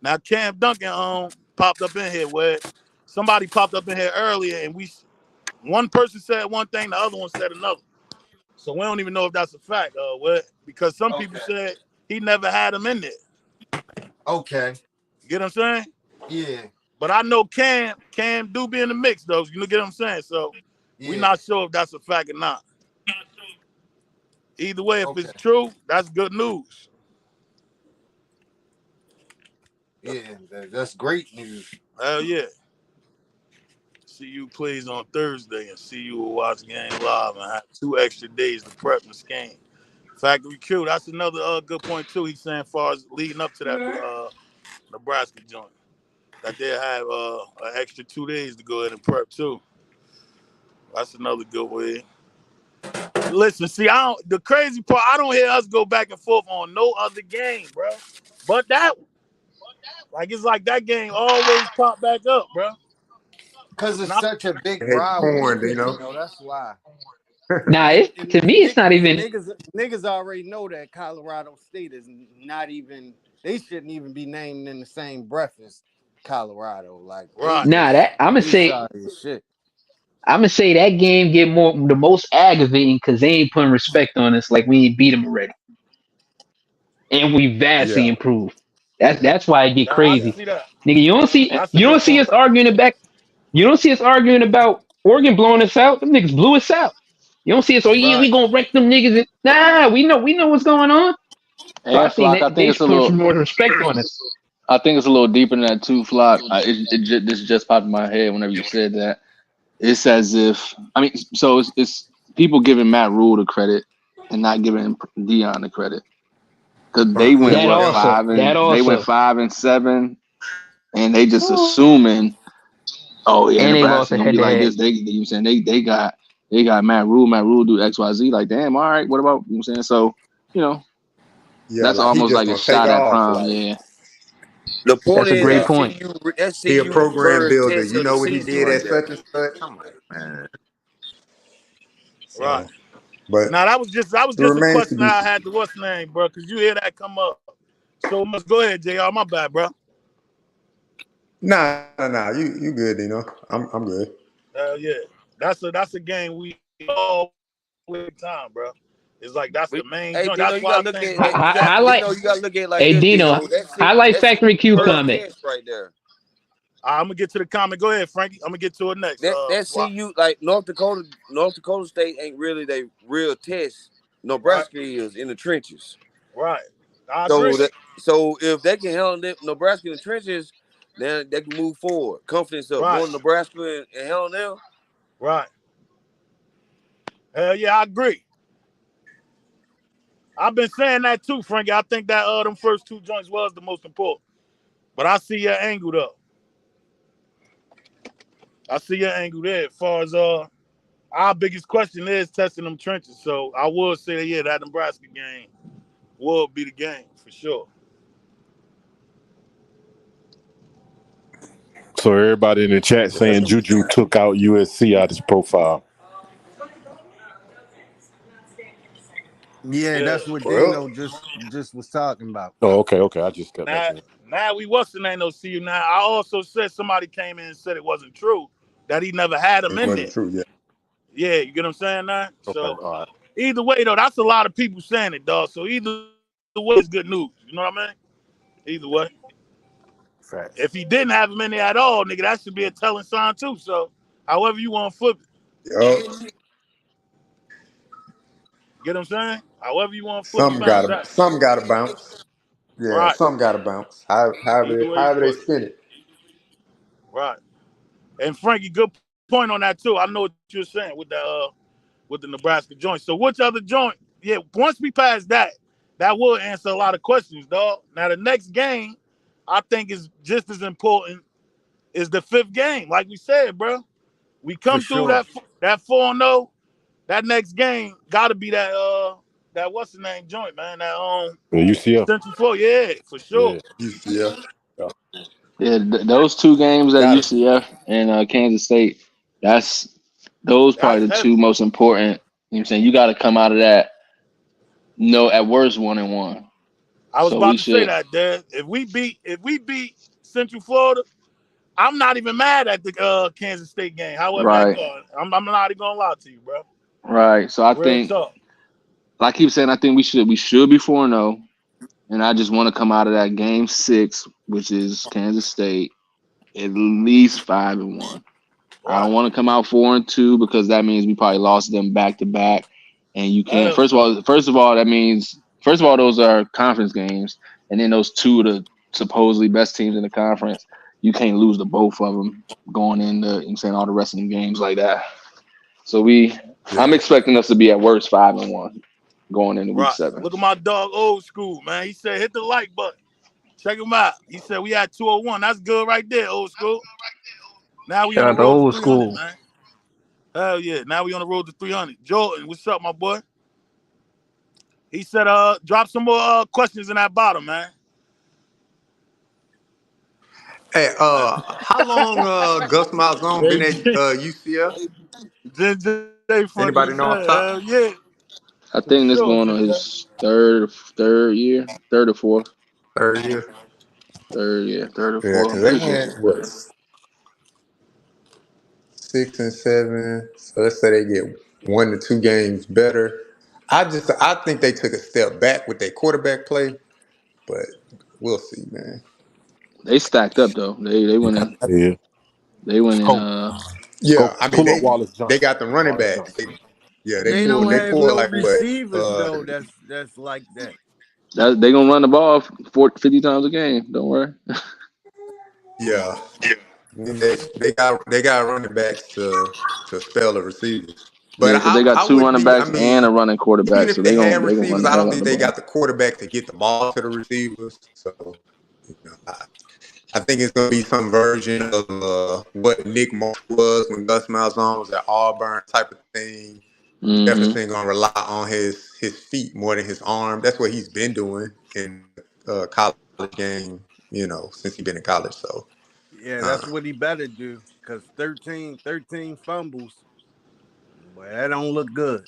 Now Cam Duncan popped up in here where somebody popped up in here earlier, and one person said one thing, the other one said another. So we don't even know if that's a fact. Because some people Okay. said he never had him in there. Okay. You get what I'm saying? Yeah. But I know Cam do be in the mix though. You get what I'm saying? So we're Yeah. not sure if that's a fact or not. Either way, if Okay. it's true, that's good news. Yeah. That's great news. Hell yeah. See you please on Thursday and see you will watch the game live and have 2 extra days to prep the game. Factory Q, that's another good point too. He's saying as far as leading up to that Nebraska joint. That they have an extra 2 days to go ahead and prep too. That's another good way. Listen, see, the crazy part, I don't hear us go back and forth on no other game, bro. But that one. Like it's like that game always pop back up, bro. Because it's Not such a big They hit the rivalry. horn, you know. That's why. Nah, to me, it's not even. Niggas already know that Colorado State is not even. They shouldn't even be named in the same breath as Colorado. Like right. Nah, that I'm gonna they say. sorry as shit. I'm gonna say that game get the most aggravating because they ain't putting respect on us like we ain't beat them already, and we vastly Yeah. improved. That's why it get Nah, I can crazy, see that. nigga. That's a You don't good see point. us arguing about. You don't see us arguing about Oregon blowing us out. Them niggas blew us out. You don't see us. Oh yeah, Right. we gonna wreck them niggas. Nah, we know what's going on. So I And think Flock, I that think they it's should a put some little. more respect on us. I think it's a little deeper than that too, Flock. This just popped in my head whenever you said that. It's as if so it's people giving Matt Rule the credit and not giving Dion the credit because they went That what Yeah. also. That they went also. 5-7, and they just assuming, oh yeah, And they lost Nebraska a gonna head be to like head. this. You know what I'm saying they got Matt Rule do XYZ. Like damn, all right, what about, you know what I'm saying? So you know Yeah, that's like he almost just like a gonna take shot at off. Prime. Like Yeah, The point That's a is great yeah. point. that's He a CU's program first builder. test You of the know what he season did right at there. such and such. I'm like, man. Right. So but Now that was it just a remains to question be I had to what's name, bro, because you hear that come up so much. Go ahead, JR. My bad, bro. nah. You good, you know. I'm good. Yeah. That's a game we all time, bro. It's like that's the main Hey joint. Dino, That's you why I gotta look think at we Highlight. You gotta look at it like Hey this, Dino, Dino. That's it. highlight That's Factory Q first comment. test right there. I'm gonna get to the comment. Go ahead, Frankie. I'm gonna get to it next. That Flock. CU like North Dakota State ain't really they real test. Right. Nebraska is in the trenches. Right. I agree. So if they can handle Nebraska in the trenches, then they can move forward. Confidence up. Right. Going to Nebraska and handle them. Right. Hell yeah, I agree. I've been saying that too, Frankie. I think that them first 2 joints was the most important. But I see your angle though. I see your angle there. As far as our biggest question is testing them trenches. So I would say that, yeah, that Nebraska game will be the game for sure. So everybody in the chat Yeah, that's saying gonna be Juju fun. took out USC out his profile. Yeah, Yeah. that's what For real? Dino just was talking about. Oh, okay. I just got back Now, in. now we wasn't ain't no see you. Now I also said somebody came in and said it wasn't true that he never had him It in wasn't there. true yet. Yeah, you get what I'm saying now? Okay, So all right. either way though, that's a lot of people saying it, dog. So either way is good news. You know what I mean? Either way. Facts. If he didn't have him in there at all, nigga, that should be a telling sign too. So however you want to flip it. Yo, Get what I'm saying? However you want to flip it, bounce that. some gotta bounce. Yeah, Right. some gotta bounce. Either way you However they put it. spin it. Right. And Frankie, good point on that too. I know what you're saying with the Nebraska joint. So which other joint? Yeah, once we pass that, that will answer a lot of questions, dog. Now the next game, I think is just as important is the 5th game. Like we said, bro. We For come through sure. that 4-0. That next game gotta be that what's the name joint, man. That The UCF. Central 4, yeah, for sure. Yeah. Yeah. yeah. Those 2 games at Gotta be. UCF, and Kansas State. That's those That's probably the two heavy. most important. You know what I'm saying? You got to come out of that no at worst 1-1. I was So about we to say should that, Dad. If we beat Central Florida, I'm not even mad at the Kansas State game. However that right, goes, I'm not even gonna lie to you, bro. right. So I Real think, talk. like I keep saying, I think we should be 4-0, and I just want to come out of that game 6, which is Kansas State, at least 5-1. I Right. don't want to come out 4-2 because that means we probably lost them back to back, and you can't. Hell no. First of all, that means those are conference games, and then those two of the supposedly best teams in the conference, you can't lose to both of them going into, you know what I'm saying, all the rest of the games like that. So I'm Yeah. expecting us to be at worst 5-1 going into week Right. 7. Look at my dog, old school, man. He said, hit the like button. Check him out. He said, we had 201. That's good right there, old school. Now we on Shout the out to road to old 300, school. man. Hell yeah. Now we on the road to 300. Jordan, what's up, my boy? He said, drop some more questions in that bottom, man. Hey, how long Gus Malzahn been at UCF? JJ funny as Anybody hell. know off Hell top? yeah. I For think this sure, going on JJ. his third year, third or fourth, 30 years. third or Yeah, fourth. I'm because they pretty sure. went what 6 and 7. So let's say they get 1 to 2 games better. I think they took a step back with their quarterback play, but we'll see, man. They stacked up though. They went in. Yeah. They went in. Coach, Yeah, I mean pull up Wallace they Johnson. got the running Wallace backs. Johnson. They don't They have pulled no like what receivers though. That's like that. They gonna run the ball 40, 50 times a game. Don't worry. yeah. They got running backs to spell the receivers. But Yeah, because they got I two wouldn't running be. I backs and a mean, running quarterback, even so if they had they gonna run receivers, the I don't hell out of think the they ball. got the quarterback to get the ball to the receivers. So you know, I think it's gonna be some version of what Nick Moss was when Gus Malzahn was at Auburn, type of thing. Hmm. Jefferson gonna rely on his feet more than his arm. That's what he's been doing in college game. Since he's been in college. So. Yeah, Uh, that's what he better do. Cause 13 fumbles, boy, that don't look good.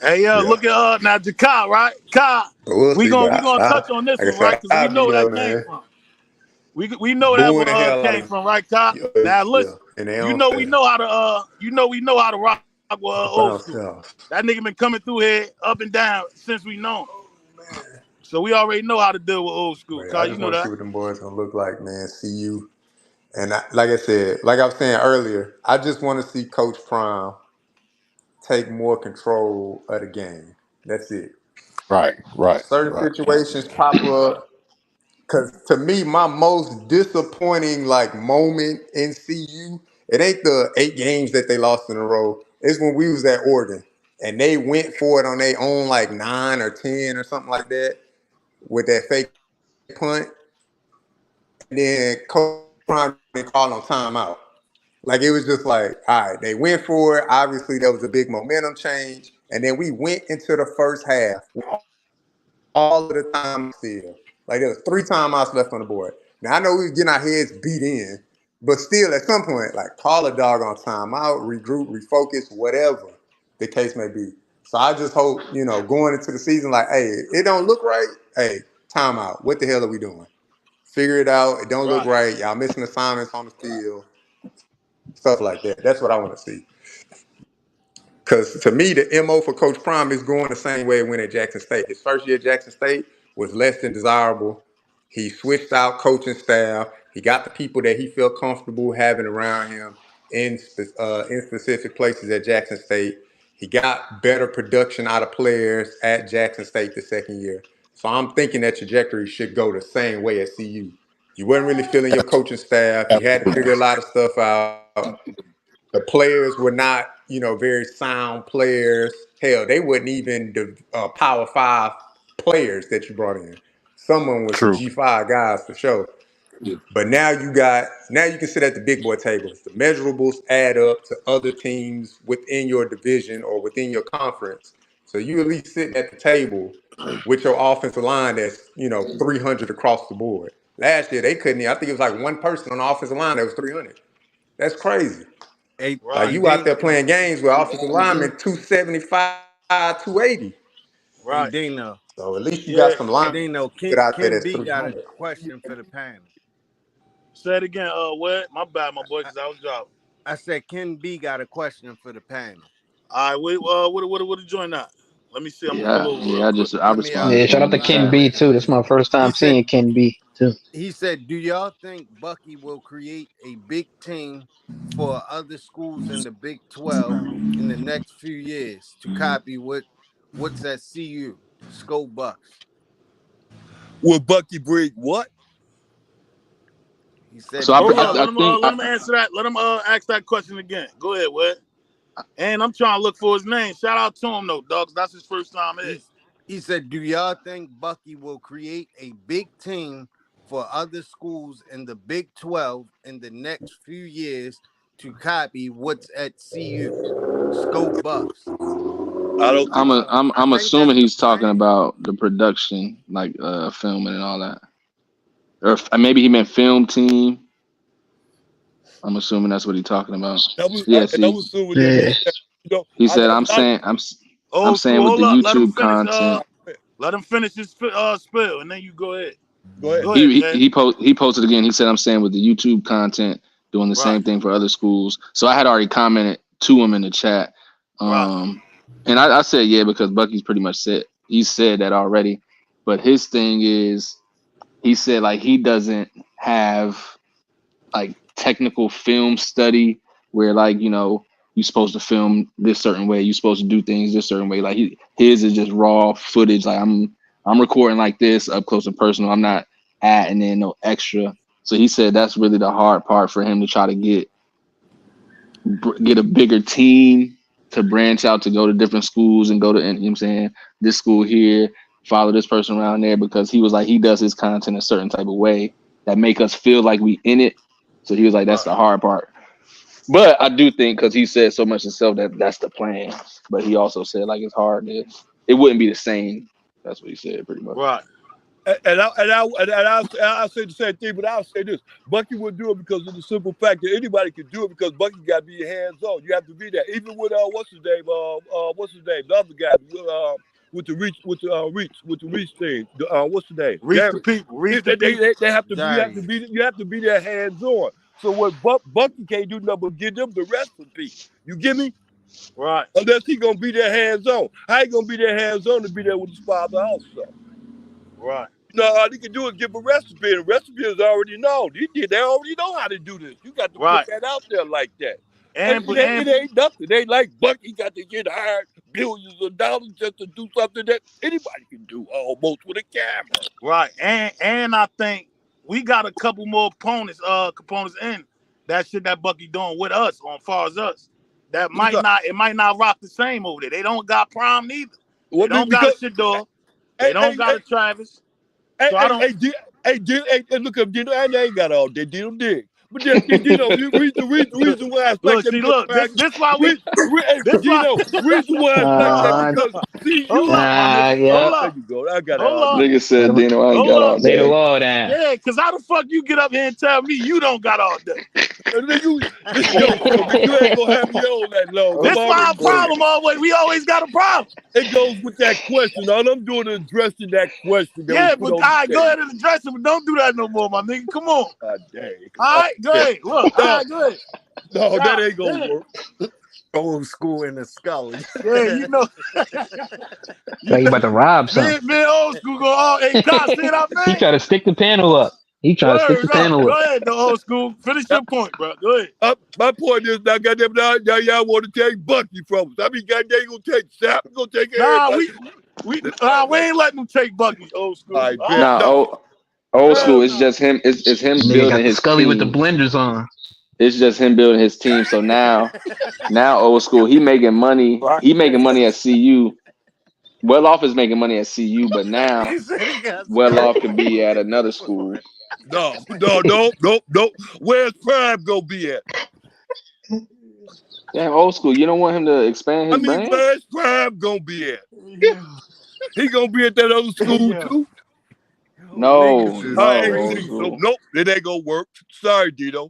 Hey, yeah. look at now Jakai, right? Kai, But we'll we see. gonna But we gonna touch on this like I one, right? said, Because we I'll be know where there, that came man, from. We know that booing one the hell out came of from, right, Kai? Now yeah, listen, and they you don't know we fail. know how to we know how to rock with old Bounce school. off. That nigga been coming through here up and down since we know him. So we already know how to deal with old school. But Kai, I you just know want to see that. what them boys gonna look like, man. See you. And like I said, like I was saying earlier, I just want to see Coach Prime take more control of the game. That's it. Right, right, Certain right. situations pop up. Cause to me, my most disappointing moment in CU, it ain't the 8 games that they lost in a row. It's when we was at Oregon and they went for it on their own 9 or 10 or something like that with that fake punt, and then Coach Prime didn't call on timeout. Like it was just like, all right, they went for it. Obviously, there was a big momentum change, and then we went into the first half all of the time still. Like there was 3 timeouts left on the board. Now I know we was getting our heads beat in, but still at some point, call a dog on timeout, regroup, refocus, whatever the case may be. So I just hope, going into the season, hey, it don't look right. Hey, timeout. What the hell are we doing? Figure it out. It don't look Right. right. Y'all missing assignments on the field. Stuff like that. That's what I want to see. Because to me, the MO for Coach Prime is going the same way it went at Jackson State. His first year at Jackson State was less than desirable. He switched out coaching staff. He got the people that he felt comfortable having around him in specific places at Jackson State. He got better production out of players at Jackson State the second year. So I'm thinking that trajectory should go the same way at CU. You wasn't really feeling your coaching staff. You had to figure a lot of stuff out. The players were not, very sound players. Hell, they wasn't even the Power Five players that you brought in. Someone was some True. G5 guys for sure. But now you can sit at the big boy tables. The measurables add up to other teams within your division or within your conference. So you at least sitting at the table with your offensive line that's 300 across the board. Last year they couldn't. I think it was like one person on the offensive line that was 300. That's crazy. Hey, Like hey, Right, you out Dino, there playing games with offensive linemen 275, 280. hey, right. Dino, So at least you got Yeah. some hey, linemen Dino. out there Ken that's B got a 300. question for the panel. Say it again. What? My bad, my boy, I, because I was driving. I said Ken B got a question for the panel. All right, wait. What the joint at? Let me see. I'm gonna pull Yeah, over real yeah. I quick. just I Let me responded Yeah, to shout him out in to the Ken chat. B too. This is my first He time said seeing Ken B too. he said, "Do y'all think Bucky will create a big team for other schools in the Big 12 in the next few years to copy what's at CU? Go Bucks." Will Bucky bring what? He said, So "Do Hold on. y'all?" I think Let him answer that. Let him ask that question again. Go ahead, what? And I'm trying to look for his name. Shout out to him though, dogs. That's his first time here. He said, "Do y'all think Bucky will create a big team for other schools in the Big 12 in the next few years to copy what's at CU? Go Bucks." I don't think. I I'm think that's assuming the he's talking plan. about the production, like filming and all that, or maybe he meant film team. I'm assuming that's what he's talking about. Yeah, I'm see, assuming that Yeah. he I said know I'm a lot saying I'm Old saying school. with Hold the up. Let him YouTube finish. content. Let him finish his spill, and then you go ahead. Go ahead. Go ahead, Ed. He posted again. He said I'm saying with the YouTube content doing the Right, same thing for other schools. So I had already commented to him in the chat, right, and I said yeah because Bucky's pretty much said he said that already. But his thing is he said like he doesn't have like technical film study where like you're supposed to film this certain way, you're supposed to do things this certain way. Like his is just raw footage. Like I'm recording like this up close and personal. I'm not adding in no extra. So he said that's really the hard part for him to try to get a bigger team to branch out to go to different schools and go to, and you know what I'm saying, this school here, follow this person around there, because he was like he does his content a certain type of way that make us feel like we in it. So he was like that's right, the hard part. But I do think because he said so much himself that that's the plan. But he also said like it's hard. It wouldn't be the same. That's what he said pretty much. right, I'll say the same thing, but I'll say this: Bucky would do it because of the simple fact that anybody can do it because Bucky got to be hands on. You have to be there. Even with what's his name? What's his name? The other guy with the reach thing. What's the name? reach the Gary. people. Reach the people. They have to Darius. you have to be there hands on. So what Bucky can't do nothing but give them the recipe. You get me? Right, Unless he gonna be there hands on. How he gonna be there hands on to be there with his father also? right, No, all you can do is give a recipe, and the recipe is already known. They already know how to do this. You got to put right. that out there like that. And And it ain't nothing. They like Bucky got to get hired billions of dollars just to do something that anybody can do almost with a camera. right, and I think we got a couple more components in that shit that Bucky doing with us on far as us. That Who's up? it might not rock the same over there. They don't got Prime neither. They What don't got a because Shador. They hey, don't hey, got hey, a Travis. hey, So I hey, don't hey, look up, Dino. I ain't got all that. Dino dig. But just, Dino, reason why it's like look, that see, because look, this why we hey, this why Dino, reason why it's like that Uh, because see hold you. up, my nigga. yeah. Hold There up. you go. I got Hold all up. that. Nigga Let said him Dino, I ain't Hold got up. all lay the day. law down. Yeah, cause how the fuck you get up here and tell me you don't got all day? This your show, but you ain't gonna have me on that long. I'm This why already our problem always. We always got a problem. it goes with that question. All I'm doing is addressing that question that was Yeah, put but all on right, the go table. ahead and address it, but don't do that no more, my nigga. Come on. God dang. All right, go Yeah. ahead. Look, all No, right, go ahead. no, that God ain't gonna damn. work. Old school in the Scully. Yeah, you know. you Like you know. about to rob something. Me and old school go, oh, hey, God, see what I He mean? try to stick the panel up. He trying to stick Word the up. panel up. Go ahead, the old school. Finish your point, bro. Go ahead. My point is now goddamn now y'all want to take Bucky from us. I mean goddamn you gonna take Sap, you gonna take Nah, everybody. we ain't letting them take Bucky, old school. I All bet right? Nah, no. old school. Hell It's no. just him. It's him Nigga building got the his Scully with the team. blenders on. It's just him building his team. So now old school. He making money. Right. He making money at CU. Well off is making money at CU, but He now said he got well Scully off could with the be at another blenders on. school. No. Where's Prime gonna be at? Damn, old school. You don't want him to expand I his mean, brand? where's Prime gonna be at? Yeah. He gonna be at that other school Yeah. too? No, Niggas is I no, ain't old crazy. see. So school. nope, it ain't gonna work. Sorry, Dino.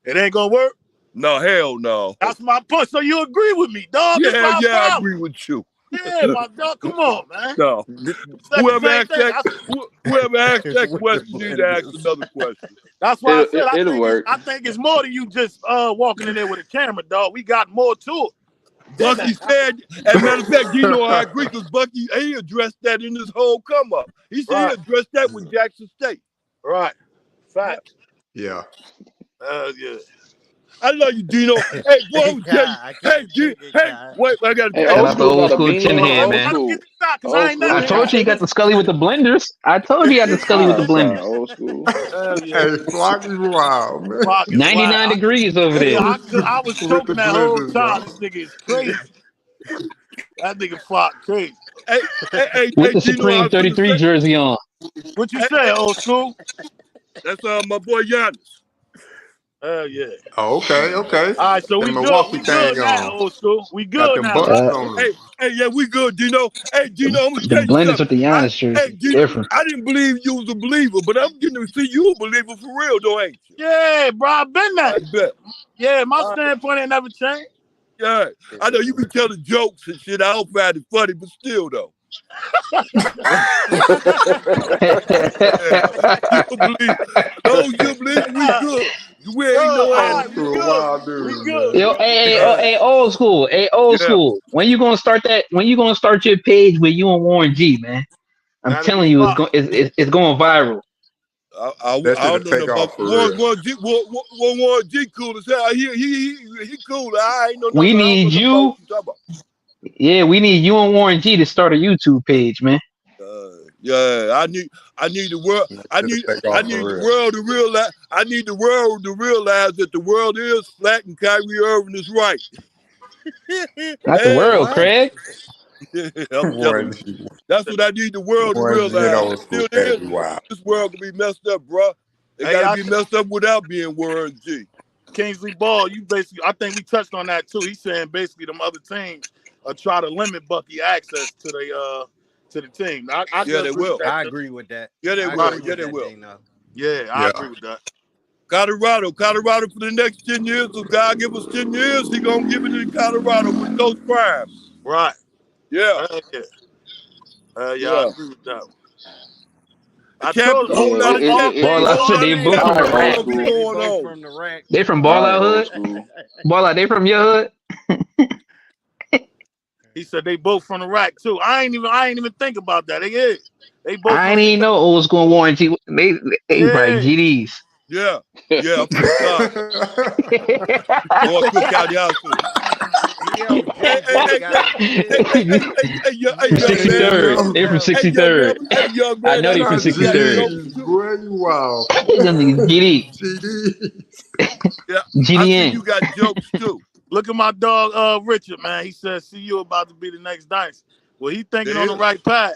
It ain't gonna work. No, hell no. That's my point. So you agree with me, dog? This Yeah, our yeah, I problem. agree with you. Yeah, my dog. Come on, man. No. You said the Whoever same asked thing. that, whoever asked that With the question need to ask blenders. another question. That's why I said It'll work. I think it's more than you just walking in there with a camera, dog. We got more to it than Bucky that. said, as a matter of fact, Dino, I agree because Bucky, he addressed that in his whole come up. He said he Right, addressed that with Jackson State. right. Yeah. Fact. Yeah. Yeah. I love you, Dino. Hey, boy, I'm gonna tell you. I Hey, can't D, take it, hey, Kai. wait, I got to. Hey, Hey, Shout old out to school old got a school beanie chin on. head, Old man. Let him school. get the shot, because I Old ain't I never school. told you he got the Scully with the blenders. I told you he got the Scully with the Nah, blenders. old school. Yeah. Hey, Flock is wild, man. Fuck is wild. 99 degrees over Hey, there. I was With the choking that whole blenders, time. dog. This nigga is crazy. That nigga Flock crazy. With Hey, the Dino, I Supreme was gonna 33 say, jersey on. What you hey, say, old school? that's my boy Giannis. Hell yeah. Oh, okay, okay. All right, so That we good. Milwaukee We good thing now, on. old school. We Got good them now, Bucks right? Uh, on. Hey, yeah, we good, Dino. Hey, Dino, I'm gonna the tell you blenders with something. the Giannis Hey, jersey. Dino, Different. I didn't believe you was a believer, but I'm getting to see you a believer for real, though, ain't you? Yeah, bro, I been I that. bet. Yeah, my All right. standpoint ain't never changed. Yeah, I know you be telling jokes and shit. I don't find it funny, but still, though. Yeah, you believe. Those you believe we good. We ain't All no Old right, ass. we school, good. wild We dude, good, man. Yo, bro. Yeah, hey, old school. Hey, old yeah. school. When you gonna start that? When you gonna start your page with you and Warren G, man? I'm That nigga telling you, Flock. it's going viral. That I shit'll don't know nothing take about off for real. Warren G cool as hell. He cool. I ain't know We nothing. I don't know need nothing about you. what you talking Yeah, we need you and Warren G to start a YouTube page, man. about. Yeah, I need the world. That shit'll take I off need the for real. world to realize. I need the world to realize that the world is flat and Kyrie Irving is right. Not the Hey, world, What? Craig. I'm telling Warren you. G. That's what I need the world to Warren G and realize. old school. Until That'd then, be wild. this world can be messed up, bro. It Hey, got to be messed up without being Warren G. Kingsley Ball, you basically, I think we touched on that too. He's saying basically them other teams try to limit Bucky access to the team. I Yeah, can they agree with will. that I too. agree with that. Yeah, they I Right. will. agree Yeah, with they that, will. Dino. Yeah, I Yeah. agree with that. Colorado for the next 10 years. If God give us 10 years, he going to give it to Colorado with those crimes. Right. Yeah, Yeah. Yeah, I yeah. agree with that. A I champ, told a you, whole lot of all Ball things out all hood. championships They things both got from All the right, going old rack. on They school. going both on. from the rack. They from All Ball right, out old hood. school. Ball out. They from your hood. He said they both from the rack too. I ain't even think about that. They is. They both I from ain't the even know old school Warren G. They probably yeah. GDs. Yeah, yeah, from Chicago. North Cook County High School. Hey, hey, JJ hey, got hey, a hey, kid. hey, hey, hey, From young JJ man. 63rd. Yo, They from Jersey. Hey, young man. 63rd. Hey, young I man. know I they from see not you got 63rd. jokes GDs, too. boy. You wild. Them niggas GD. GDs. Yeah, I see GDN. you got jokes too. Look at my dog Richard, man. He said CU about to be the next dynasty. Well, he thinking on the There is. right path.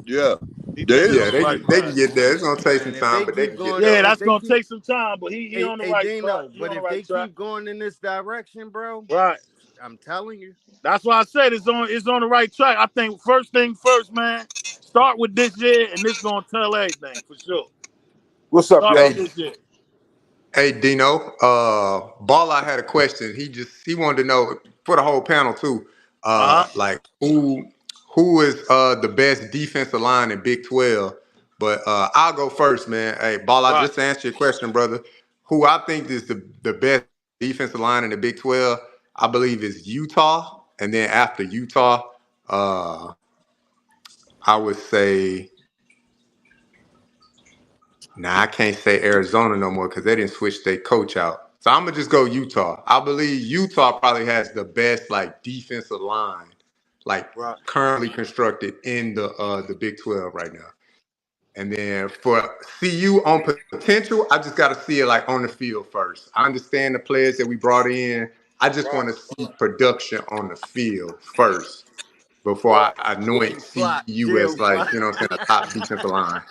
Yeah, He there thinking on is. Yeah, the right they can path. get there. It's gonna take some Man, if time, they but they keep can get going, there. Yeah, if that's they gonna keep, take some time, but he on the hey right track. Dino, He but on the if they right track. keep going in this direction, bro, Right. I'm telling you. That's why I said it's on the right track. I think first thing first, man. Start with this year, and this gonna tell everything for sure. What's up, Start with y'all? Hey, this year. hey, Dino. Balla had a question. He wanted to know for the whole panel too. Uh huh. Like who is the best defensive line in Big 12? But I'll go first, man. Hey, Balla, Right. just to answer your question, brother. Who I think is the best defensive line in the Big 12, I believe is Utah, and then after Utah, uh, I would say. Nah, I can't say Arizona no more because they didn't switch their coach out. So I'm gonna just go Utah. I believe Utah probably has the best like defensive line, like Right. currently constructed in the Big 12 right now. And then for CU on potential, I just got to see it like on the field first. I understand the players that we brought in. I just Right. want to see production on the field first before I Right. anoint Hey, Flock, CU as chill, like Flock. you know what I'm saying a top defensive line.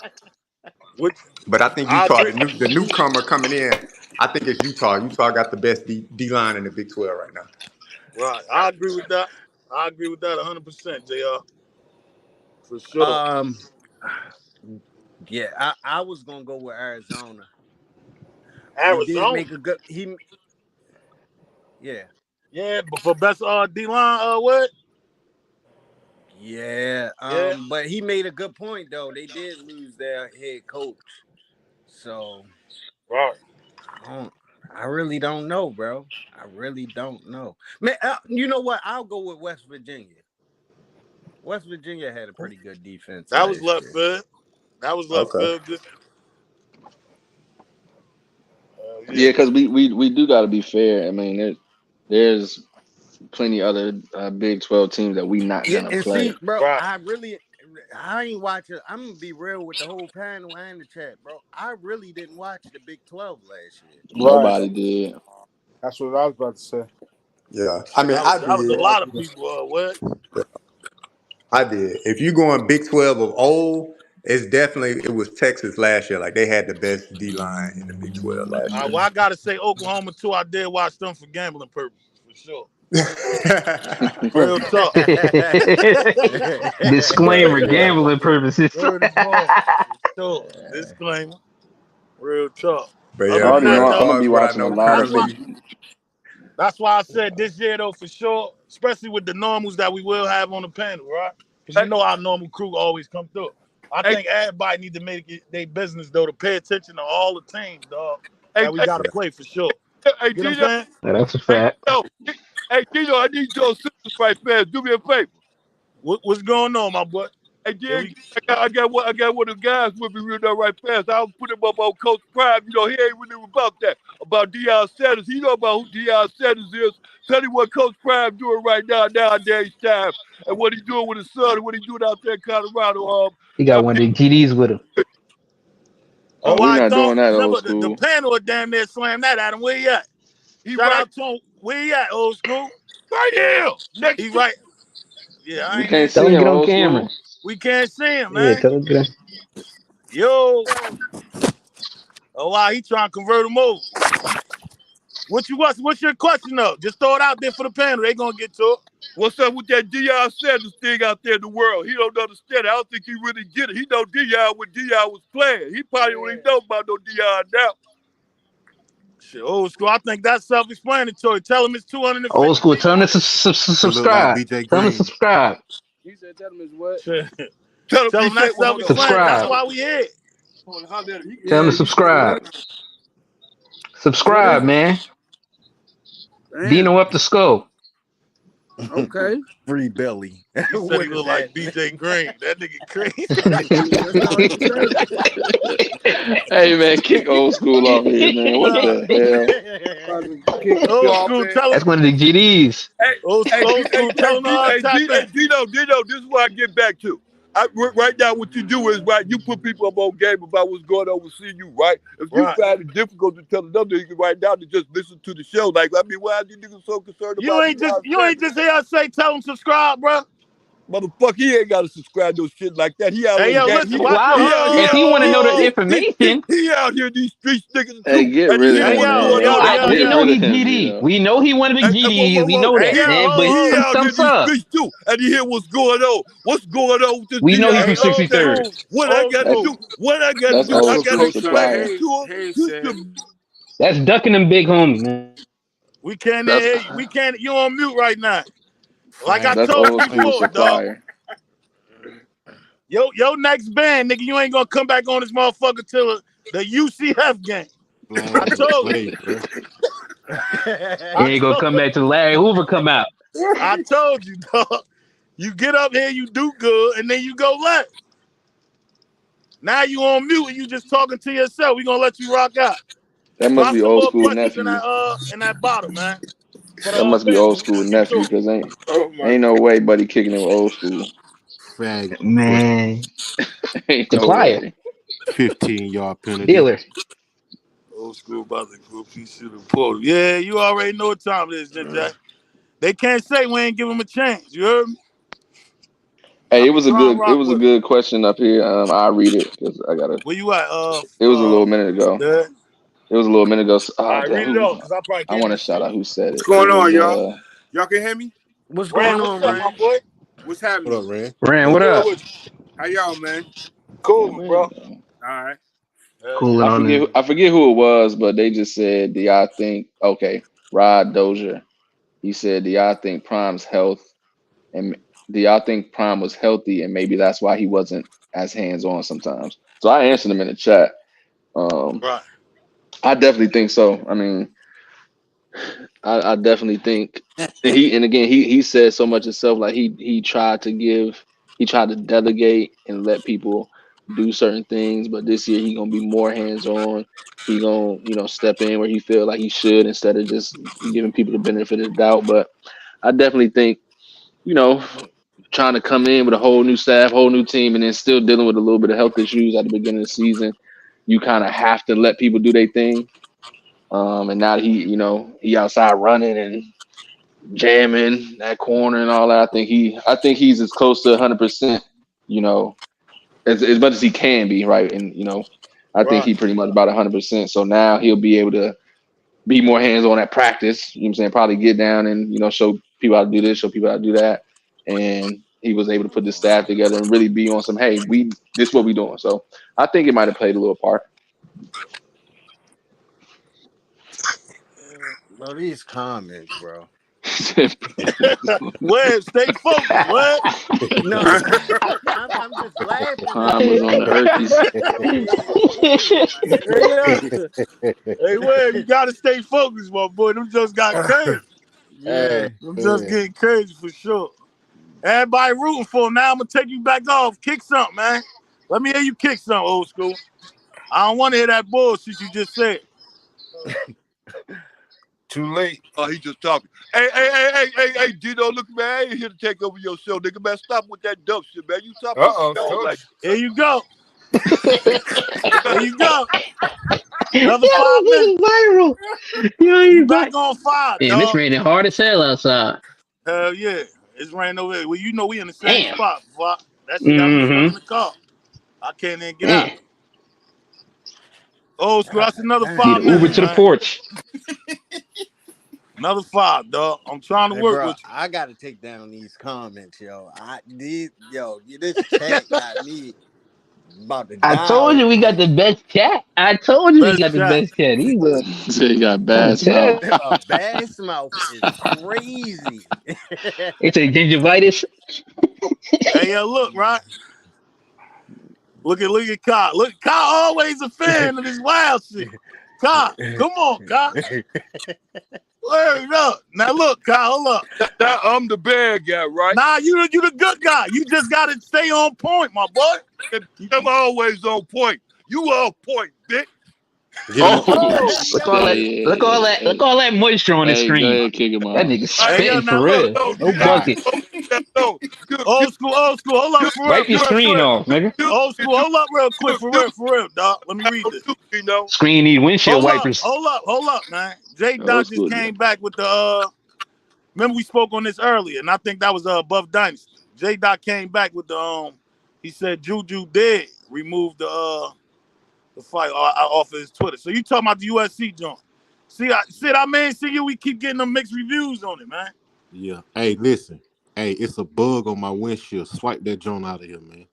Which But I think I Utah, agree. the newcomer coming in, I think it's Utah. Utah got the best D line in the Big 12 right now. Right. I agree with that. I agree with that 100%, Jr. For sure. Um, Yeah, I was gonna go with Arizona. He did Arizona. make a good. Yeah. Yeah, but for best D line, what? Yeah. Yeah. But he made a good point though. They did lose their head coach, so Right. I really don't know, bro. I really don't know, man. You know what? I'll go with West Virginia. West Virginia had a pretty good defense That was last left year. field. That was left Okay. field. Just Yeah, yeah. because we do got to be fair. I mean, there's plenty other Big 12 teams that we not Yeah, gonna and see, play. bro, Right. I ain't watching. I'm gonna be real with the whole panel and the chat, bro. I really didn't watch the Big 12 last year. Right. Nobody did. That's what I was about to say. Yeah. I mean, I That was a did. lot of people. What? Yeah, I did. If you going Big 12 of old, it was Texas last year. Like they had the best D line in the Big 12 last year. Well, I gotta say Oklahoma too. I did watch them for gambling purposes for sure. Real talk. Disclaimer: gambling purposes. Word is born. Sure. Disclaimer. Real talk. But I yeah, Other than already that, know as I'm though, gonna far be as what I watching a know lot of that's why the. currently, that's why I said this year though for sure, especially with the normals that we will have on the panel, right? Because you know our normal crew always come through. I think everybody need to make it their business though to pay attention to all the teams, dog, that we gotta yeah. play for sure. Hey, You know what I'm Gino. saying? That's a Hey, fact. Gino. Hey, Gino, I need your assistance right fast. Do me a favor. What's going on, my boy? Hey, Yeah, Dig, I got one of the guys with me real right fast. I'll put him up on Coach Prime. You know, he ain't really about that. About Deion Sanders. He know about who Deion Sanders is. Tell him what Coach Prime doing right now, nowadays time, and what he doing with his son, and what he doing out there in Colorado. He got one of the GDs with him. Oh, We're I not thought doing that old remember the school. panel would damn near slam that at him. Where he at? He Shout right, out to him. Where he at, old school? right here, next He to. right. Yeah, I We ain't even can't Tell see him see to him get him. on old camera. school. We can't see him, Yeah, man. tell him to get. Yo. Oh wow, he trying to convert him over. What's your question though? Just throw it out there for the panel. They gonna get to it. What's up with that Deion Sanders thing out there in the world? He don't understand it. I don't think he really get it. He know Deion when Deion was playing. He probably don't even know about no Deion now. Shit, old school. I think that's self-explanatory. Tell him it's Old 250 school. Tell him people. to It looked like subscribe. BJ Tell him to Green. subscribe. He said, "Tell him is what." Shit. Tell him Tell he him said, that's well, hold on. self-explanatory. That's Subscribe. why we here. Hold on, holler at him. Tell him Yeah, to you said subscribe. what? What is Subscribe, it? man. Damn. Dino up the scope. Okay. Free Billy. He said he What is look like that? BJ Green. That nigga crazy. That's all he can say. Hey man, kick old school off here, man. What Nah. the hell? About to kick you Old off, school, man. tell him. That's one of the GDs. Hey, Old school, tell him to tap in. Dino, this is what I get back to. Right now, what you do is, right, you put people up on game about what's going on with CU, right? If you Right. find it difficult to tell another nigga right now to just listen to the show, like, I mean, why are these niggas so concerned You about ain't Deion just Sanders? hear us say tell him subscribe, bro. Motherfucker, he ain't got to subscribe to no shit like that. He out Hey on yo, game. listen, watch Wow. If he want to know the information, He out here in these streets sticking the Hey, truth. get And he rid of hear hey him, what's yo, going man. yo, on. yo, we Get yo. know rid of he him, GD. Gino. We know he want to be GDs. We know Hey that, yo, man. But He hold out here some in these sub. streets too, and he hear what's going on. What's going on with this We know he Deion from Hey, old 63rd. Sanders? school, What I old got to That's school. do? What I got to that's do? That's I old what got to school Coach explain supplier. to him. Hayes This said. the That's ducking them big homies, man. We can't That's hear you. We can't. You on mute right now. Like I that's Facts. told old you school before, dog. supplier. Yo, next band, nigga, you ain't gonna come back on this motherfucker till the UCF game. I Flag the told you. play, bro. He I ain't gonna told, come back to Larry Hoover come out. I told you, dog. You get up here, you do good, and then you go left. Now you on mute and you just talking to yourself. We gonna let you rock out. That must Drop be some old more school questions nephew. in that bottle, man. For That the must be panel, old so we school can get to nephew, it. because Oh my ain't no way buddy kicking it with old school. Flag the play. Man, Ain't no supplier, way. 15-yard penalty. dealer. Old school about to go piece of the portal. Yeah, you already know what time it is, Jack. They can't say we ain't give them a chance. You heard me? Hey, I be trying to it rock was a with them. good question up here. I'll read it because I gotta. Where you at? It was a little minute ago. Dad? It was a little minute ago. All right, Damn, read it off, because I probably I can't want even to shout see out it. who said What's it. It going on, was y'all? Y'all can hear me? What's Ran, going what's on, up, my Ran? boy? What's What happening? up, Ran? Ran, What's what good up? with you? How y'all, man? Cool, bro. All right. Cooling I on forget. them. I forget who it was, but they just said, "Do y'all think?" Okay, Rod Dozier. He said, "Do y'all think Prime's health and do y'all think Prime was healthy and maybe that's why he wasn't as hands on sometimes?" So I answered him in the chat. Right. I definitely think so. I mean, I definitely think and again he said so much himself. Like he tried to delegate and let people do certain things, but this year he gonna be more hands on. He gonna step in where he feel like he should instead of just giving people the benefit of the doubt. But I definitely think you know trying to come in with a whole new staff, whole new team, and then still dealing with a little bit of health issues at the beginning of the season. You kind of have to let people do their thing. And now that he outside running and jamming that corner and all that. I think he's as close to 100%, you know, as much as he can be, right? And I think Right. he pretty much about 100%. So now he'll be able to be more hands on at practice. You know what I'm saying? Probably get down and show people how to do this, show people how to do that. And he was able to put the staff together and really be on some, hey, this what we doing. So I think it might have played a little part. Bro, these comments, bro. Web, stay focused. What? No, I'm just laughing at Prime was on the Herkies. Hey, Web, you gotta stay focused, my boy. Them just got crazy. Yeah. Them just getting crazy for sure. Everybody rooting for him. Now I'm gonna take you back off. Kick something, man. Let me hear you kick something, old school. I don't want to hear that bullshit you just said. Too late. Oh, he just talking. Hey, Dino, look, man, I ain't here to take over your show, nigga. Man, stop with that dumb shit, man. You stop. Like, here you go. Here you go. Another 5 minutes. Viral. You back on 5, Damn, dog. it's raining hard as hell outside. Hell yeah. It's raining over there. Well, we in the same Damn. spot. Fuck. That shit got me stuck in the car. I can't even get out. Oh, school, that's another 5 Need an minutes, Uber to the man. porch. Another 5, dog. I'm trying to work bro, with you. I gotta take down these comments, yo. This chat got me about to die. I told you we got the best cat. I told you we got the best cat. He was. He got bass mouth. A bass mouth is crazy. It's a gingivitis. Hey, yo, look, right? Look at Kyle. Look, Kyle always a fan of this wild shit. Kyle, come on, Kyle. Word up. Now look, Kyle, hold up. I'm the bad guy, right? Nah, you the good guy. You just gotta stay on point, my boy. I'm always on point. You on point, bitch. Look all that moisture on his screen. Go ahead, kick him That off. nigga spitting for real. No bucket. Old school. Hold up for real. Wipe your screen off, nigga. Old school. Hold up real quick. For real, dog. Let me read this. Screen need windshield wipers. Hold up, man. J Dot just came back with the remember we spoke on this earlier, and I think that was above Dynasty. J Dot came back with the he said Juju did remove the fight off of his Twitter. So you talking about the USC joint. See, we keep getting them mixed reviews on it, man. Yeah. Hey, listen. Hey, it's a bug on my windshield. Swipe that joint out of here, man.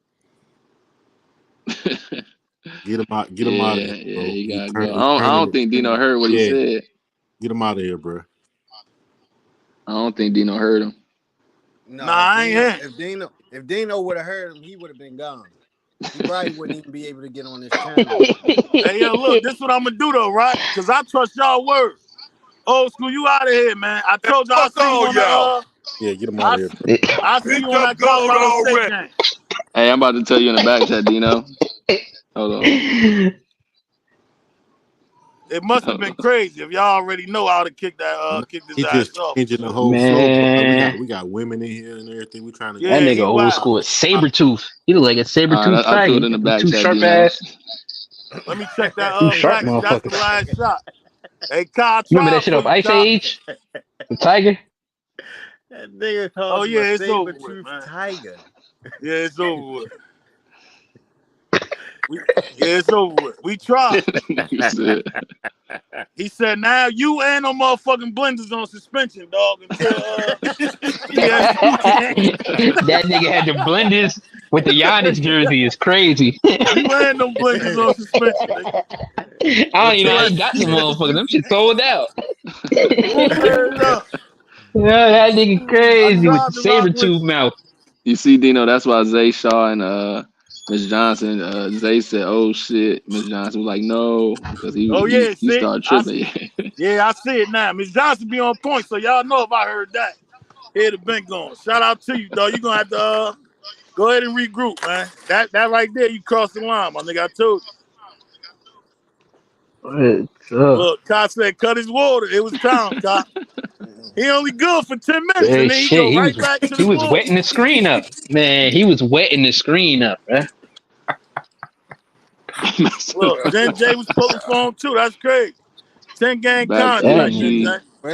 Get him out. Get him out of here. Yeah, he gotta go. I don't think Dino heard what he said. Get him out of here, bro. I don't think Dino heard him. No, I ain't heard. If Dino would have heard him, he would have been gone. He probably wouldn't even be able to get on this channel. Hey, yo, look, this is what I'm gonna do though, right? Because I trust y'all words. Old school, you out of here, man. I told you I see you on the yeah, get him out of here. I see you on that Colorado State game. Hey, I'm about to tell you in the back chat, Dino. Hold on. It must have been crazy if y'all already know how to kick that kick this he ass just off. changing the whole show. We got women in here and everything. We trying to that nigga old school. Saber tooth. He look like a saber tooth I threw it tiger. in the back Too chat, sharp Dino. ass. Let me check that sharp back. That's the last shot. Hey, Kyle, remember that shit off Ice Age? The tiger? That nigga called him a it's over with, man. Tiger. Yeah, it's over with. It's over with. We tried. He said, now you and no motherfucking blenders on suspension, dog. Until that nigga had the blenders with the Giannis jersey is crazy. We wearing them blinkers on suspension, nigga. I don't even know Until how that he got them shit hit the motherfuckers. Them fan. shit sold out. Word up. Yeah, that nigga I crazy with the tried to rock saber with tooth you. mouth. You see, Dino, that's why Zay Shaw and Miss Johnson, Zay said, "Oh shit." Miss Johnson was like, "No," because Oh he yeah, he see, started tripping. I see it now. Miss Johnson be on point, so y'all know if I heard that, it'd have been going. Shout out to you, dog. You gonna have to go ahead and regroup, man. That right there, you crossed the line, my nigga. I told you. Look, Kai said cut his water. It was time, Kai. He only good for 10 minutes, Hey, and then he shit, go right back to he the was bull. wetting the screen up. Man, he was wetting the screen up, man. Look, Jen J was pulling phone too. That's crazy. 10-game Back to the contract, Jen G. J. But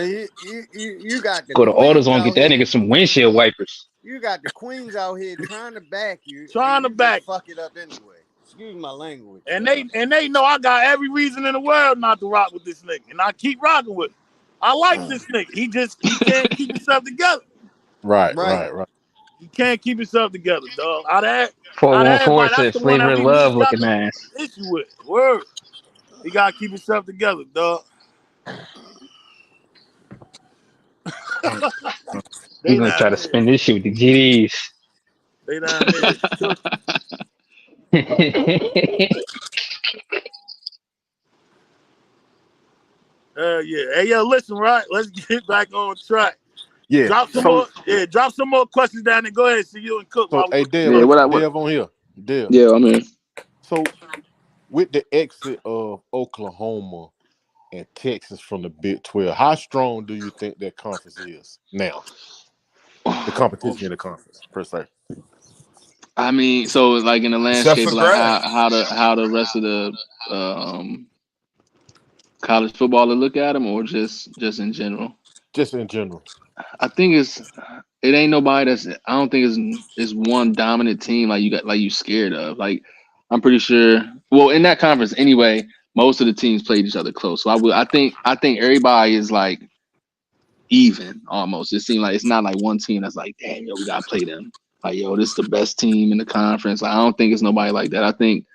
you got the Go to queens AutoZone, get out that here. nigga some windshield wipers. You got the queens out here trying to back you, Trying and to you just back. fuck it up anyway. Excuse my language. And they know I got every reason in the world not to rock with this nigga. And I keep rocking with him. I like this nigga. He can't keep himself together. Right. He can't keep himself together, dog. Out of 414 everybody, that's said the one flavor that of we love least got looking the ass. issue with. Word. He gotta keep himself together, dog. He They gonna try down to there. spin this shit with the GDs. They down there. Yeah. Hey, yo, listen, right? Let's get back on track. Yeah. Drop some more questions down there. Go ahead, see you and Cook So while we hey, get Dev, back. Dev on here. Dev. Yeah, I'm in. So with the exit of Oklahoma and Texas from the Big 12, how strong do you think that conference is now? The competition in the conference, per se. I mean, so like in the Except landscape, for like grass. how the rest of the um, college football to look at them, or just in general. Just in general. I think it ain't nobody that's. I don't think it's one dominant team like you scared of. Like I'm pretty sure. Well, in that conference anyway, most of the teams played each other close. So I think everybody is like even almost. It seems like it's not like one team that's like, damn, yo, we gotta play them. Like, yo, this is the best team in the conference. Like, I don't think it's nobody like that. I think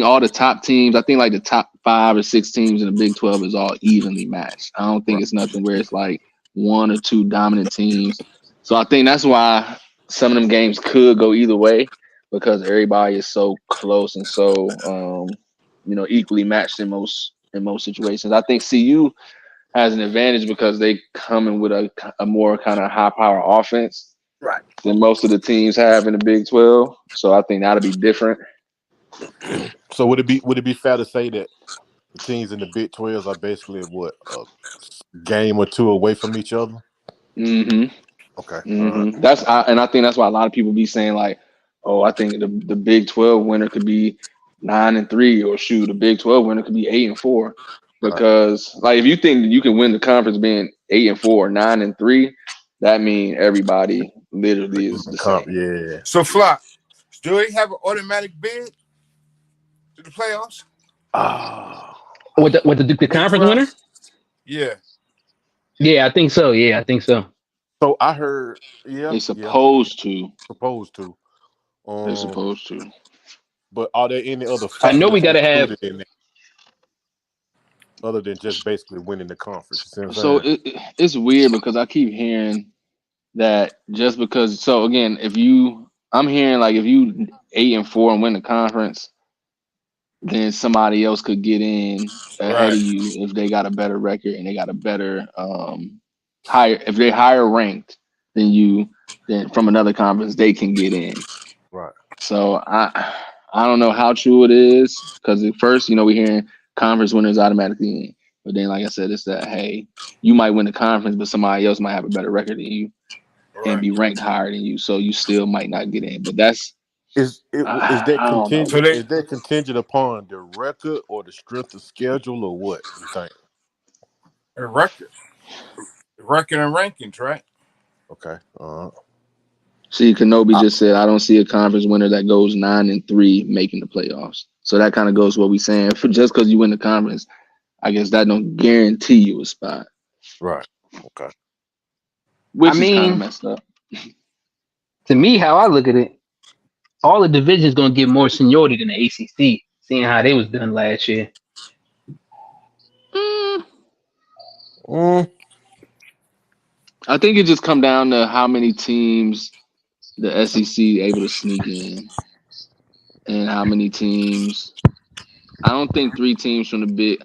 all the top teams, I think like the top 5 or 6 teams in the Big 12 is all evenly matched. I don't think it's nothing where it's like one or two dominant teams. So I think that's why some of them games could go either way because everybody is so close and so equally matched in most situations. I think CU has an advantage because they come in with a more kind of high power offense Right. than most of the teams have in the Big 12. So I think that'll be different. So would it be fair to say that the teams in the Big 12s are basically what, a game or two away from each other? Mm-hmm. Okay. Mm-hmm. I think that's why a lot of people be saying like, oh, I think the Big 12 winner could be 9-3, or shoot, the Big 12 winner could be 8-4. Because like if you think you can win the conference being 8-4, 9-3, that means everybody literally is the same. Yeah. So Fly, do they have an automatic bid to the playoffs? With the conference winner? Yeah. Yeah, I think so. Yeah, I think so. So I heard, They're supposed to. Supposed to. They're supposed to. But are there any other I know we factors gotta have. included in that other than just basically winning the conference? You see what I'm So saying? it's weird because I keep hearing that just because. So again, I'm hearing like if you 8-4 and win the conference, then somebody else could get in ahead of you if they got a better record and they got a better higher. If they're higher ranked than you, then from another conference they can get in. Right. So I don't know how true it is because at first we hearing conference winners automatically in, but then like I said, it's that hey, you might win the conference, but somebody else might have a better record than you and be ranked higher than you, so you still might not get in. But that's Is that I don't know. contingent? Is that contingent upon the record or the strength of schedule or what you think? A record and rankings, right? Okay. See, Kenobi just said, I don't see a conference winner that goes 9-3 making the playoffs. So that kind of goes to what we're saying. Just because you win the conference, I guess that don't guarantee you a spot. Right. Okay. Which is kind of messed up. To me, how I look at it, all the divisions gonna get more seniority than the ACC, seeing how they was done last year. I think it just come down to how many teams the SEC able to sneak in, and how many teams. I don't think 3 teams from the Big.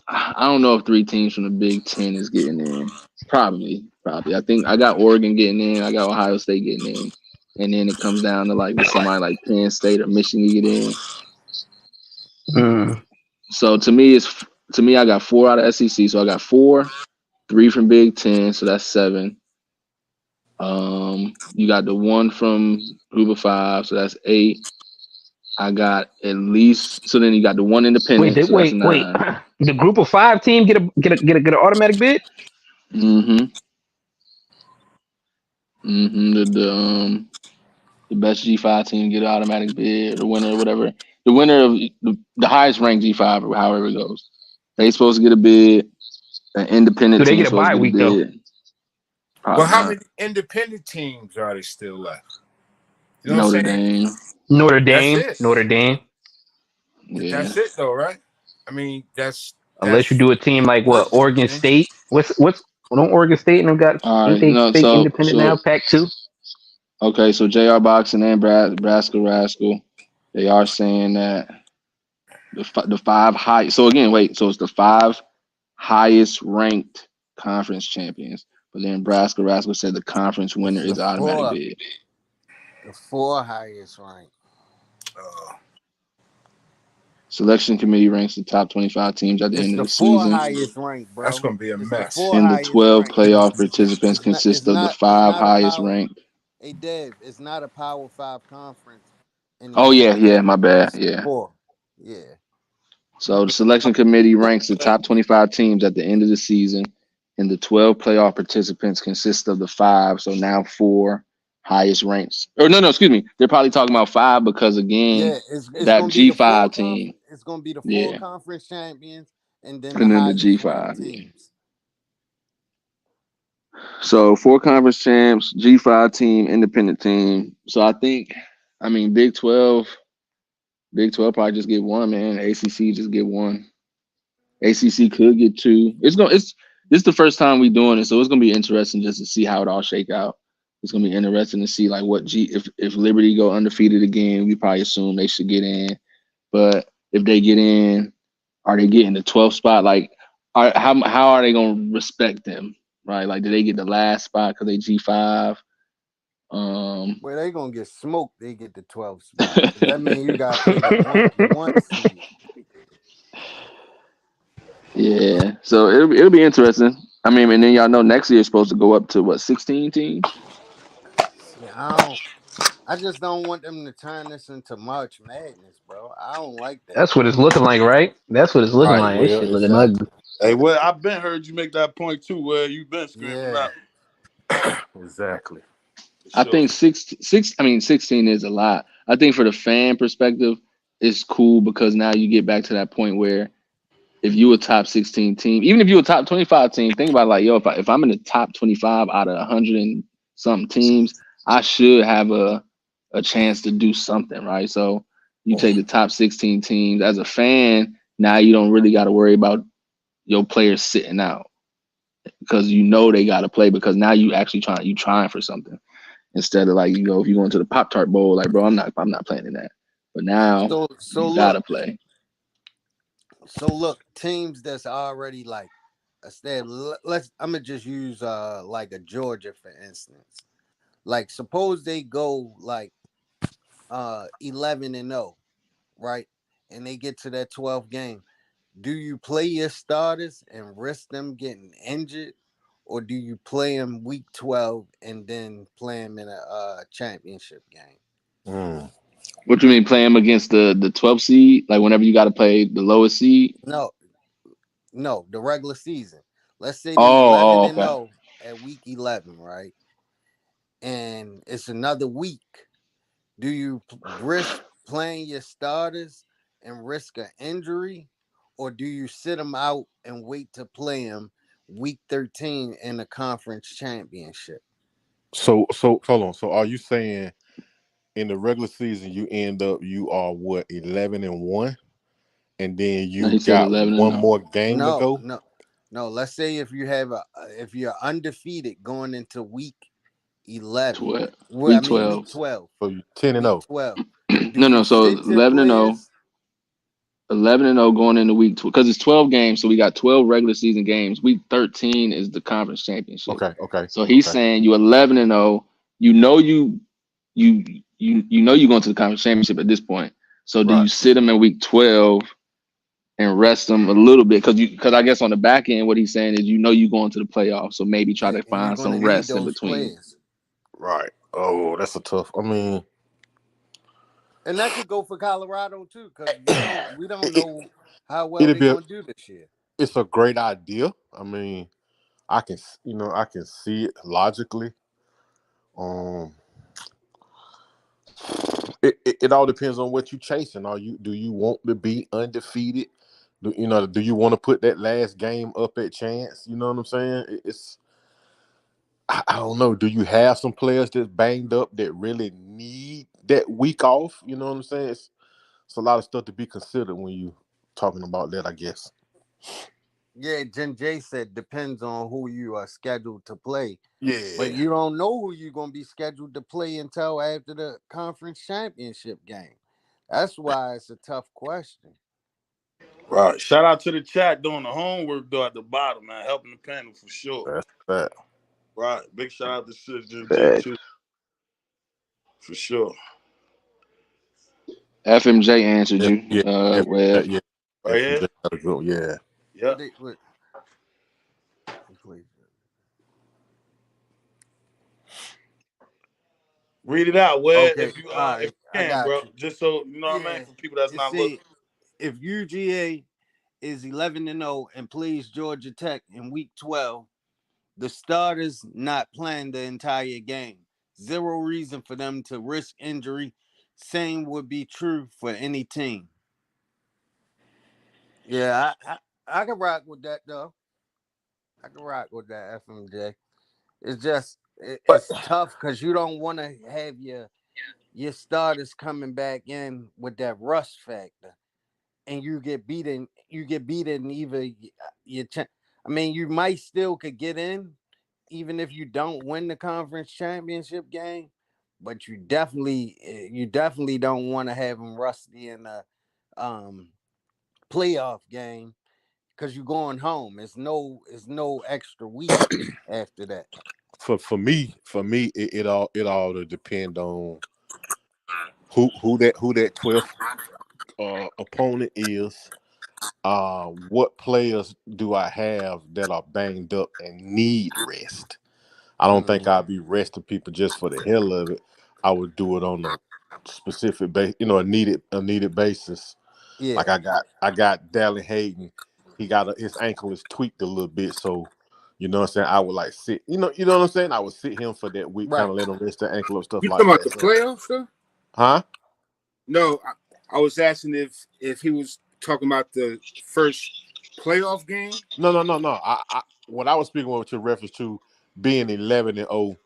I don't know if 3 teams from the Big Ten is getting in. Probably. I think I got Oregon getting in. I got Ohio State getting in, and then it comes down to like with somebody like Penn State or Michigan get in. So to me, I got 4 out of SEC. So I got 4, 3 from Big Ten. So that's 7. You got the 1 from Group of 5. So that's 8. I got at least. So then you got the 1 independent. So that's Wait. 9. The Group of 5 team get an automatic bid. Mm-hmm. The best G5 team get an automatic bid, or winner, or whatever. The winner of the highest ranked G5, or however it goes, they supposed to get a bid. An independent Do they team get a supposed bye to get a week though? bid. Well, Probably how not. many independent teams are they still left? You know what Notre I'm saying? Dame. Notre That's Dame. it. Notre Dame. Yeah. That's it, though, right? I mean, that's Unless you do a team like what plenty. Oregon State. What's don't Oregon State and them got All ain't right. they No. state independent now? Pac-2. Okay. So JR Boxing and Nebraska Rascal, they are saying that the 5 high. So again, wait. So it's the 5 highest ranked conference champions. But then Nebraska Rascal said the conference winner It's is an automatic bid. the 4 highest ranked. Selection committee ranks the top 25 teams at the It's end of the the 4 season. highest ranked, bro. That's gonna be a It's the mess. 4 And the highest 12 ranked. playoff participants It's consist of the not. It's 5 not a highest power. ranked. Hey, Dev, it's not a Power 5 conference Oh, anymore. yeah, my bad. It's Yeah. 4. Yeah. So the selection committee ranks the top 25 teams at the end of the season, and the 12 playoff participants consist of the 5. So now 4 highest ranks. Or no, excuse me. They're probably talking about 5 because again, Yeah, it's that gonna be the 4 G5 team. It's gonna be the 4 Yeah, conference champions and then the and then the highest ranked G5. Yeah. teams. So 4 conference champs, G5 team, independent team. So I mean, Big 12 probably just get 1, man. ACC just get 1. ACC could get 2. This is the first time we doing it, so it's gonna be interesting just to see how it all shake out. It's gonna be interesting to see like what if Liberty go undefeated again, we probably assume they should get in. But if they get in, are they getting the 12th spot? Like, how are they gonna respect them? Right? Like, do they get the last spot because they G5? Well, they gonna get smoked. They get the 12th spot. That means you gotta play the one seed. Yeah, so it'll be interesting. I mean, and then y'all know next year is supposed to go up to what 16 teams. Yeah, I just don't want them to turn this into March Madness, bro. I don't like that. That's what it's looking like, right? That's what it's looking Right, like. This well, shit looking ugly. hey, well, I've been heard you make that point too. Where you been screaming Yeah, out. Exactly. I Sure. think 16 is a lot. I think for the fan perspective, it's cool because now you get back to that point where if you a top 16 team, even if you a top 25 team, think about it like, yo, if I'm in the top 25 out of 100 and something teams, I should have a chance to do something, right? So you take the top 16 teams as a fan, now you don't really got to worry about your players sitting out because you know they got to play because now you actually trying for something instead of like if you go into the Pop Tart Bowl, like bro, I'm not playing in that. But now so you gotta look, play. teams that's already like instead. I'm gonna just use like a Georgia for instance. Like suppose they go like 11-0, right? And they get to that 12th game. Do you play your starters and risk them getting injured, or do you play them week 12 and then play them in a championship game? What do you mean play them against the 12th seed? Like whenever you got to play the lowest seed? No, the regular season. Let's say they Oh, 11 and okay. 0 at week 11, right? And it's another week. Do you risk playing your starters and risk an injury, or do you sit them out and wait to play them week 13 in the conference championship? So hold on. So are you saying in the regular season, you are what 11-1, and then No, you he said got 11 one and 0. more game to No, go. no, no. Let's say if you have if you're undefeated going into week 11. 12. Well, I Week mean week 12. 12. So you 10-0. Week 12. Do No, you no. So sit your 11 and 0. players? 11 and 0 going into week 12 because it's 12 games. So we got 12 regular season games. Week 13 is the conference championship. Okay. So he's saying you 11 and 0. You know you know you're going to the conference championship at this point. So do you Right. sit them in week 12 and rest them a little bit? Because I guess on the back end, what he's saying is you know you're going to the playoffs. So maybe try Yeah, to and you're find going to some need rest in those between. players. Right. Oh, that's a tough. I mean, And that could go for Colorado too, because we don't it, know how well it'll they're be. going to do this year. It's a great idea. I mean, I can see it logically. Um, it all depends on what you're chasing. Do you want to be undefeated? Do you want to put that last game up at chance? You know what I'm saying? I don't know. Do you have some players that's banged up that really need that week off? You know what I'm saying? It's a lot of stuff to be considered when you talking about that, I guess. Yeah, Jen Jay said depends on who you are scheduled to play. But Yeah. you don't know who you're going to be scheduled to play until after the conference championship game. That's why it's a tough question. Right. Shout out to the chat doing the homework though at the bottom, man, helping the panel for sure. That's that. Right. Big shout out to Sister J Facts. too, for sure. FMJ answered you, Yeah. Webb. Yeah. Right here. Yeah. Yeah. What please. Read it out, Web, Okay, all if right, you I can, got bro. you. Just so you know what I mean, Yeah, for people that's it not looking. said if UGA is 11-0 and plays Georgia Tech in week 12, the starters not playing the entire game. Zero reason for them to risk injury. Same would be true for any team. Yeah, I can rock with that though. I can rock with that FMJ. It's just But it's tough because you don't want to have your starters coming back in with that rust factor, and you get beaten. You get beaten either you. I mean, you might still could get in, even if you don't win the conference championship game, but you definitely don't want to have them rusty in a um, playoff game because you're going home. It's no extra week after that. for me, it all to depend on who that 12th opponent is. What players do I have that are banged up and need rest? I don't think Mm, I'd be resting people just for the hell of it. I would do it on a specific base, a needed basis. yeah, Like I got Dallin Hayden. His ankle is tweaked a little bit, so you know what I'm saying. I would like sit, what I'm saying. I would sit him for that week, kind right. of let him rest the ankle up, stuff You talking like about that. the So, playoffs, though? huh? No, I was asking if he was talking about the first playoff game. No. What I was speaking with to reference to being 11-0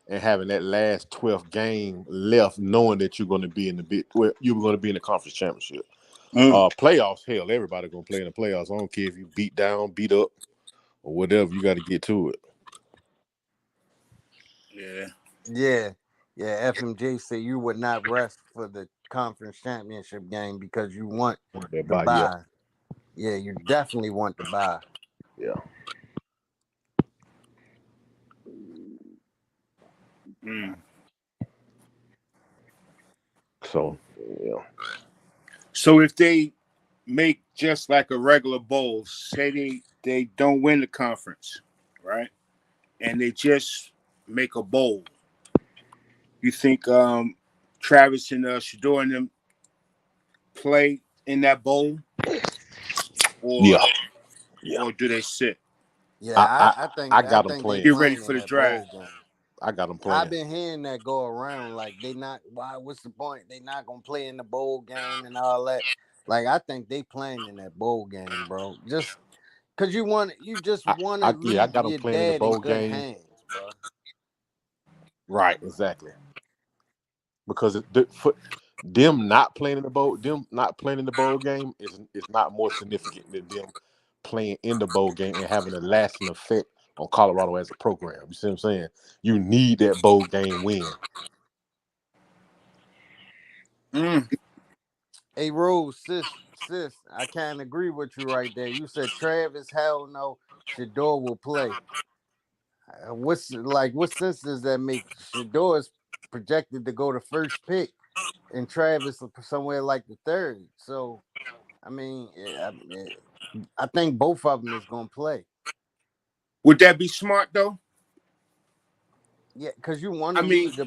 and having that last 12th game left, knowing that you're going to be in you're going to be in the conference championship. Mm. Playoffs, hell, everybody going to play in the playoffs. I don't care if you beat down, beat up, or whatever. You got to get to it. Yeah. Yeah, yeah. FMJ say you would not rest for the conference championship game because you want the Yeah, bye. Yeah, you definitely want the bye. yeah. Mm. So, yeah. So if they make just like a regular bowl, say they don't win the conference, right? And they just make a bowl. You think Travis and Shador and them play in that bowl, or Yeah, yeah. or do they sit? Yeah, I, I, I think I I got them think they Get playing. ready playing for in the that bowl draft. game. I got them I've playing. been hearing that go around like they not why what's the point? They not gonna play in the bowl game and all that. Like I think they playing in that bowl game, bro. Just cause you just wanna Yeah, I leave got them your playing in the dad in bowl good game. hands, bro. Right, exactly. because them not playing in the bowl game is not more significant than them playing in the bowl game and having a lasting effect on Colorado as a program. You see what I'm saying? You need that bowl game win. Hey, Rose, sis, I can't agree with you right there. You said Travis, hell no, Shador will play. What sense does that make? Shador is projected to go the first pick, and Travis somewhere like the third. So, I mean, I think both of them is gonna play. Would that be smart though? Yeah, because you want I to mean, leave the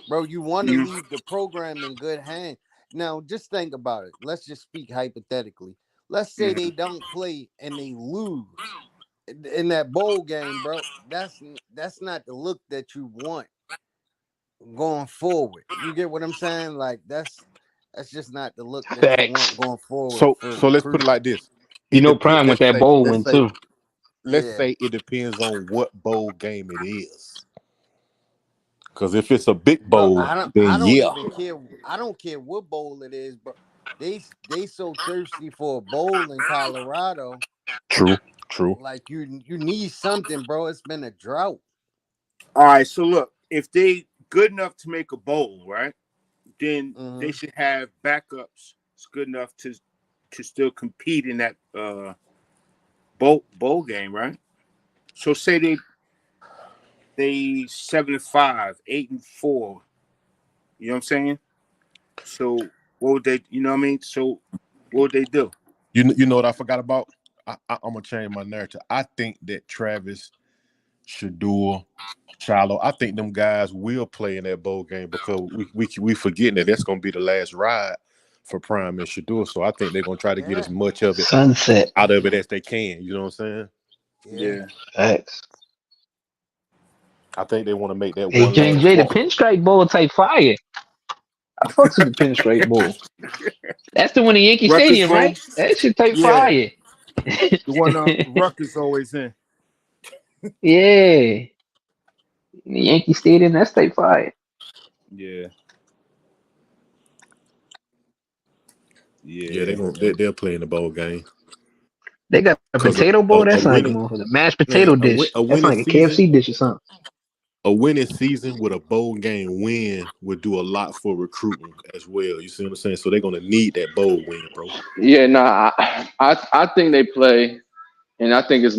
bro. You want to leave the program in good hands. Now, just think about it. Let's just speak hypothetically. Let's say they don't play and they lose in that bowl game, bro. That's not the look that you want going forward. You get what I'm saying? Like that's just not the look that you want Facts. going forward So for let's put it like recruiting. this. You It know, depends. Prime with that bowl Let's win say too. let's Yeah. say it depends on what bowl game it is. Because if it's a big Bro, bowl, then I don't yeah. even care. I don't care what bowl it is, bro. They so thirsty for a bowl in Colorado. True. True. Like you need something, bro. It's been a drought. all right. So look, if they good enough to make a bowl, right, then they Mm-hmm. should have backups. It's good enough to still compete in that bowl game, right? So say they 7-5, 8-4. You know what I'm saying? So what would they? You know what I mean? So what would they do? You know what I forgot about? I'm gonna change my narrative. I think that Travis, Shador, Shiloh, I think them guys will play in that bowl game because we forgetting that that's gonna be the last ride for Prime and Shador. So I think they're gonna try to get Yeah, as much of it Sunset. out of it as they can. You know what I'm saying? yeah. Yeah. Facts. I think they want to make that Hey, one James last J, the walk. pinstripe bowl type fire. I fucks with the pinstripe bowl. That's the one in Yankee Rutgers Stadium, Bowl. right? That shit type Yeah, fire. the one Rutgers always in. Yeah. The Yankee Stadium, that's type fire. Yeah. Yeah, Yeah. they'll play in the bowl game They got a because potato bowl. a That sound like a winning motherfucker. Mashed man potato dish. a That winning sound like a season. KFC dish or something. A winning season with a bowl game win would do a lot for recruiting as well. You see what I'm saying? So they're gonna need that bowl win, bro. Yeah, no, I think they play, and I think it's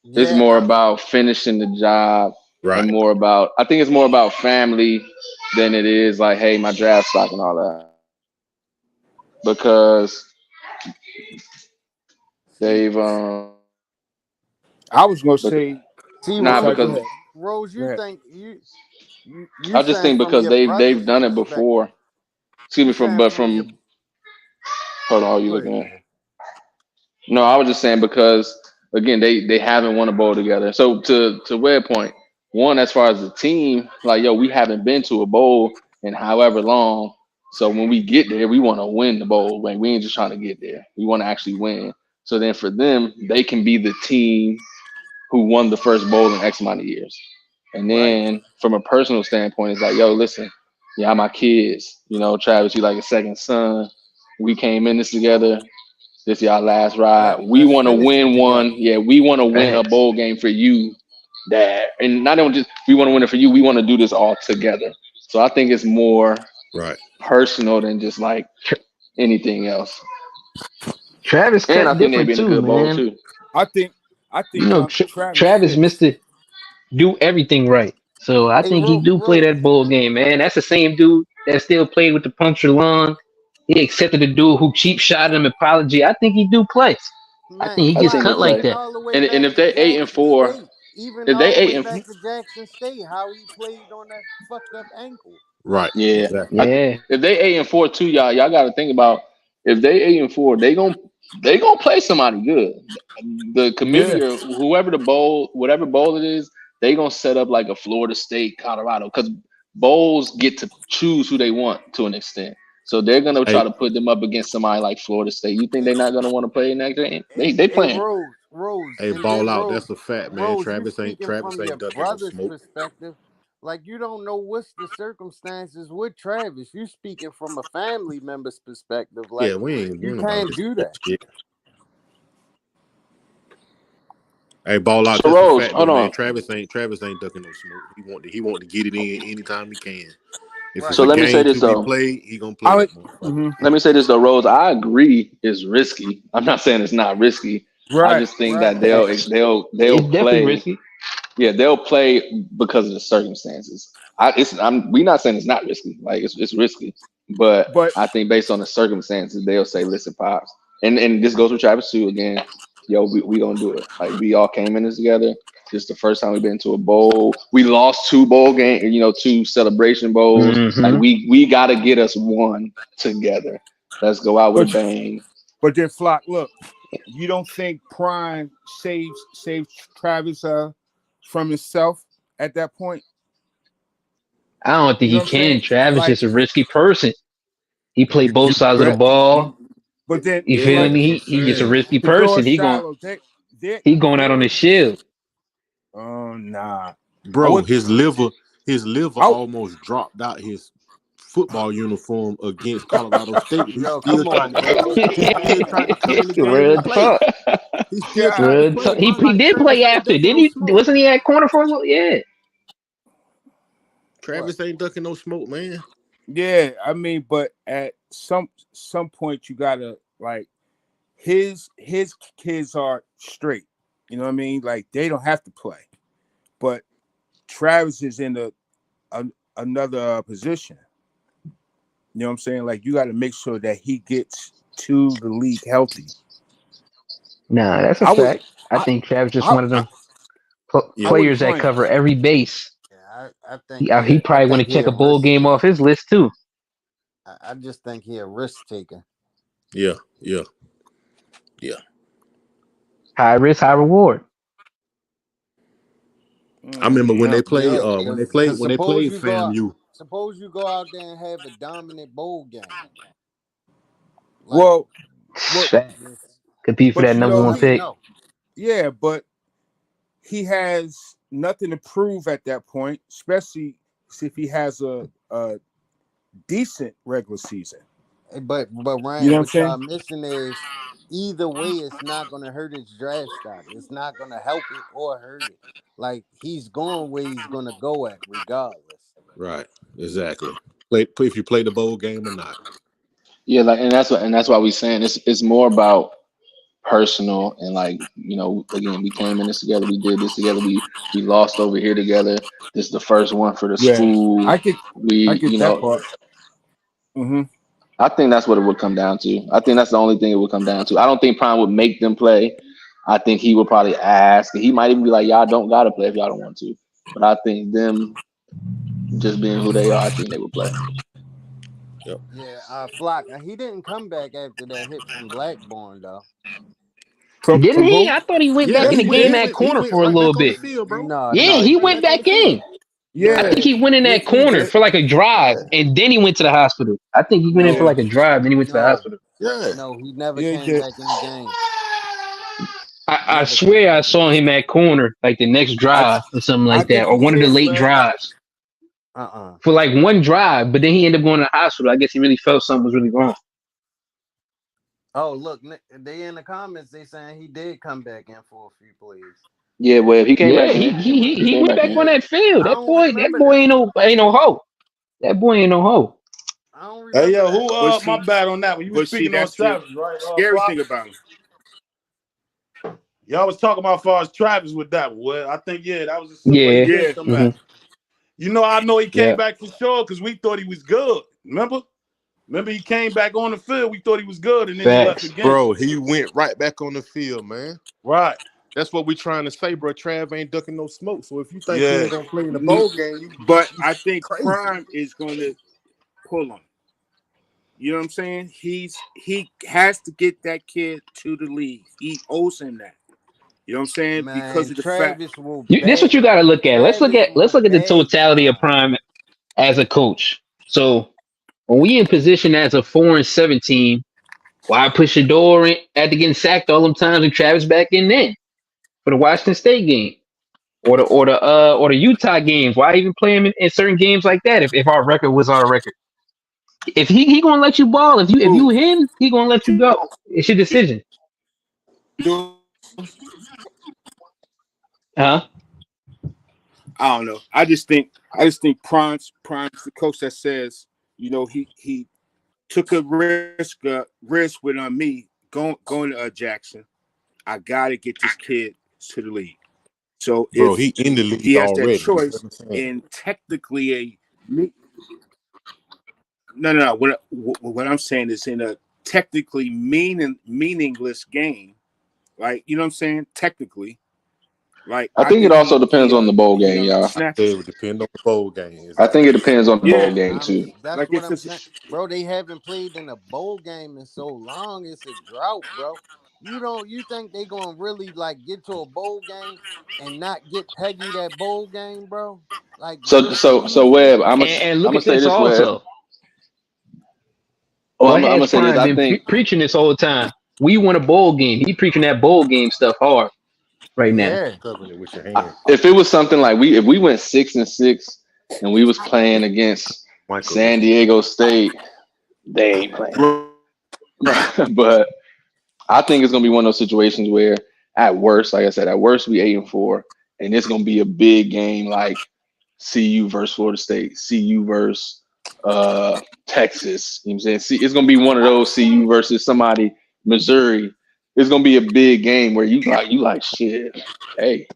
Yeah, more about finishing the job and Right. more about I think it's more about family than it is like, hey, my draft stock and all that. Because see, they've I was gonna bec- say. see, I'm not sorry. Go because ahead. Rose, Go you ahead. think you I just saying think from because your they've brother's done it perspective. before. Excuse me, You from saying but from your from hold on, how you go looking ahead, at? man. No, I was just saying because again they haven't won a bowl together. So to Red point, one as far as the team, like yo, we haven't been to a bowl in however long. So when we get there, we want to win the bowl. Like we ain't just trying to get there. We want to actually win. So then for them, they can be the team who won the first bowl in X amount of years. And Right. then from a personal standpoint, it's like, yo, listen, yeah, my kids, Travis, you like a second son. We came in this together. This y'all last ride. We Let's want to finish it win one. together. Yeah, we want to win a Facts. bowl game for you, Dad. And not only just we want to win it for you, we want to do this all together. So I think it's more Right. personal than just like Tra- anything else. Travis And I cut think they'd different be in a too, good bowl man. too. I think. I You think know, Travis Travis fits. Mister do everything right. So I Hey, think he do play Rose. that bowl game, man. That's the same dude that still played with the puncture lung. He accepted the dude who cheap shot him apology. I think he do play. I Man, think he I gets think he cut like play. even that. all the way And back if to they 8 and Jackson 4, State, even if all they the eight way and back to Jackson State, how he played on that fucked up ankle. Right. Yeah, Exactly. Yeah. if they 8 and 4 too, y'all got to think about if they 8 and 4, they gonna play somebody good. The Yeah. committee or whoever whatever bowl it is, they gonna set up like a Florida State, Colorado, because bowls get to choose who they want to an extent. So they're gonna try Hey, to put them up against somebody like Florida State. You think they're not gonna want to play in that game? They Hey, playing. Rose, hey, and then ball out. That's a fact, man. Rose, you Travis speaking ain't from your ducking no brother's smoke. perspective. like you don't know what's the circumstances with Travis. You speaking from a family member's perspective. Yeah, Like we ain't you doing about can't this do that. shit. Hey, ball out. So That's a Rose, fact, though, hold man. on. Travis ain't ducking no smoke. He want to get it in anytime he can. If Right. it's So a let me say game this to be though. played, he gonna play I that motherfucker. mm-hmm. Let me say this though, Rose. I agree it's risky. I'm not saying it's not risky. I Right, just think right. that they'll It's definitely play. risky. Yeah, they'll play because of the circumstances. We not saying it's not risky. Like it's risky, but But I think based on the circumstances, they'll say, "Listen, pops," and this goes with Travis too. Again, yo, we gonna do it. Like we all came in this together. This is the first time we've been to a bowl. We lost two bowl game, two celebration bowls. Like Hmm. we gotta get us one together. Let's go out with a but bang. but then Flock, look, you don't think Prime saves Travis from himself at that point? I don't think You know he what I'm can. saying? Travis Like just a risky person. He played both You sides of the right. ball. but then You Yeah, feel like me? that's what I'm He just a saying. risky Fedora person. He going Shiloh, he going out they're on the shield. oh nah. I Bro, would his liver I almost dropped out his football uniform against Colorado State. He Yo, still come tried on, to come. bro. He still tried to come in the game Real and play. talk. He still tried to God Real play, talk. bro. He Like did Travis play ain't after, ducking didn't no he? smoke. Wasn't he at corner for a little? Yeah. What? Travis ain't ducking no smoke, man. yeah, I mean, but at some point you gotta like his kids are straight. You know what I mean? Like they don't have to play. But Travis is in a another position. You know what I'm saying? Like you got to make sure that he gets to the league healthy. Nah, that's a I would, fact. I I, think Travis just I, one of I, them I Yeah. wouldn't players that play him. cover every base. Yeah, I think He I probably want think to he check a a bowl risk. game off his list too. I just think he a risk taker. Yeah, yeah, yeah. High risk, high reward. I remember when No, they played. Yeah, cause When they played FAMU. suppose you go out there and have a dominant bowl game. Like well, what? Fact. Compete for But that you number know one like he, pick. no. yeah, but he has nothing to prove at that point, especially if he has a decent regular season. But You know Ryan, what I'm what y'all saying? missing is either way, it's not gonna hurt his draft stock. It's not gonna help it or hurt it. Like he's going where he's gonna go at, regardless. Right. Exactly. Play if you play the bowl game or not. Yeah, like and that's why we saying it's more about personal and like again we came in this together, we did this together, we lost over here together. This is the first one for the Yeah, school. I We get that part. Mm-hmm. I think that's what it would come down to. I think that's the only thing it would come down to. I don't think Prime would make them play. I think he would probably ask. He might even be like, y'all don't gotta play if y'all don't want to. But I think them just being who they are, I think they would play. Yep. Yeah, Flock. He didn't come back after that hit from Blackburn though. Didn't From he? who? I thought he went Yeah, back Yes, in he the game did. at corner went for a right little back on the bit. field, bro. Yeah, He he Right went back didn't. on back the field. in. I Yeah, think No, he went in yes that he corner did. for like a drive, and then he went to the hospital. I think he went in for no, Yeah, like a drive, then he went to the no, hospital. Yeah. no. He never yeah he came did. back in the game. I Never came swear I back in the saw him game. at corner like the next I drive or something I like that, think or he one of the did, late man. drives Uh-uh. for like one drive. But then he ended up going to the hospital. I guess he really felt something was really wrong. Oh, look, they in the comments. They saying he did come back in for a few plays. Yeah, well if he came Yeah, back he in, he he, he he came went back back in. on that field. I don't That remember boy that. ain't no hoe. That boy ain't no hoe. I don't Hey, remember yo, that. who, But my see, bad on that one. You was speaking on that's the Travis, right, scary Flock? thing about him. Y'all was talking about as far as Travis with that one. Well, I think, yeah, that was a simple. He Yeah. did Yeah, come Hmm. back. I know he came Yeah. back for sure because we thought he was good. Remember he came back on the field. We thought he was good, and then he left Facts. again. Bro, he went right back on the field, man. Right. That's what we trying to say, bro. Trav ain't ducking no smoke. So if you think he Yeah. ain't gonna play in the bowl game, but you I think crazy. Prime is going to pull him. You know what I'm saying? He has to get that kid to the league. He owes him that. You know what I'm saying? Because Man, of the fact. This what you got to look at. Travis Let's will look at the bag totality of Prime. Prime as a coach. So when we in position as a 4-7 team, why push the door in after getting sacked all them times with Travis back in then for the Washington State game? or the Utah games. Why even play him in certain games like that? If our record was our record, if he gonna let you ball, if you him, he gonna let you go. It's your decision. Huh? I don't know. I just think Prime's the coach that says, he took a risk with me going to Jackson. I gotta get this kid to the league. So Bro, if he in the league he has that already. You know choice what I'm saying? in technically no. What I'm saying is in a technically meaningless game, like you know what I'm saying. Technically, like I I think it give him also depends on the bowl game, y'all. snaps. It would depend on the bowl game. I think it Exactly. depends on the Yeah, bowl game too. That's like what if I'm it's saying, bro. They haven't played in a bowl game in so long. It's a drought, bro. You think they gonna really like get to a bowl game and not get Peggy that bowl game, bro? Like So just so so use Webb, him. And I'm look gonna at say this this, Webb. also. Oh, What I'm has gonna say this. Prime I been think preaching this whole time? We won a bowl game. He preaching that bowl game stuff hard right now. Yeah. Covering it with your hand. if it was something like if we went 6-6 and we was playing against Michael San listen. Diego State, they ain't playing. But I think it's gonna be one of those situations where, at worst, like I said, at worst we 8-4, and it's gonna be a big game like CU versus Florida State, CU versus Texas. You know what I'm saying? See, it's gonna be one of those CU versus somebody Missouri. It's gonna be a big game where you like shit. Hey,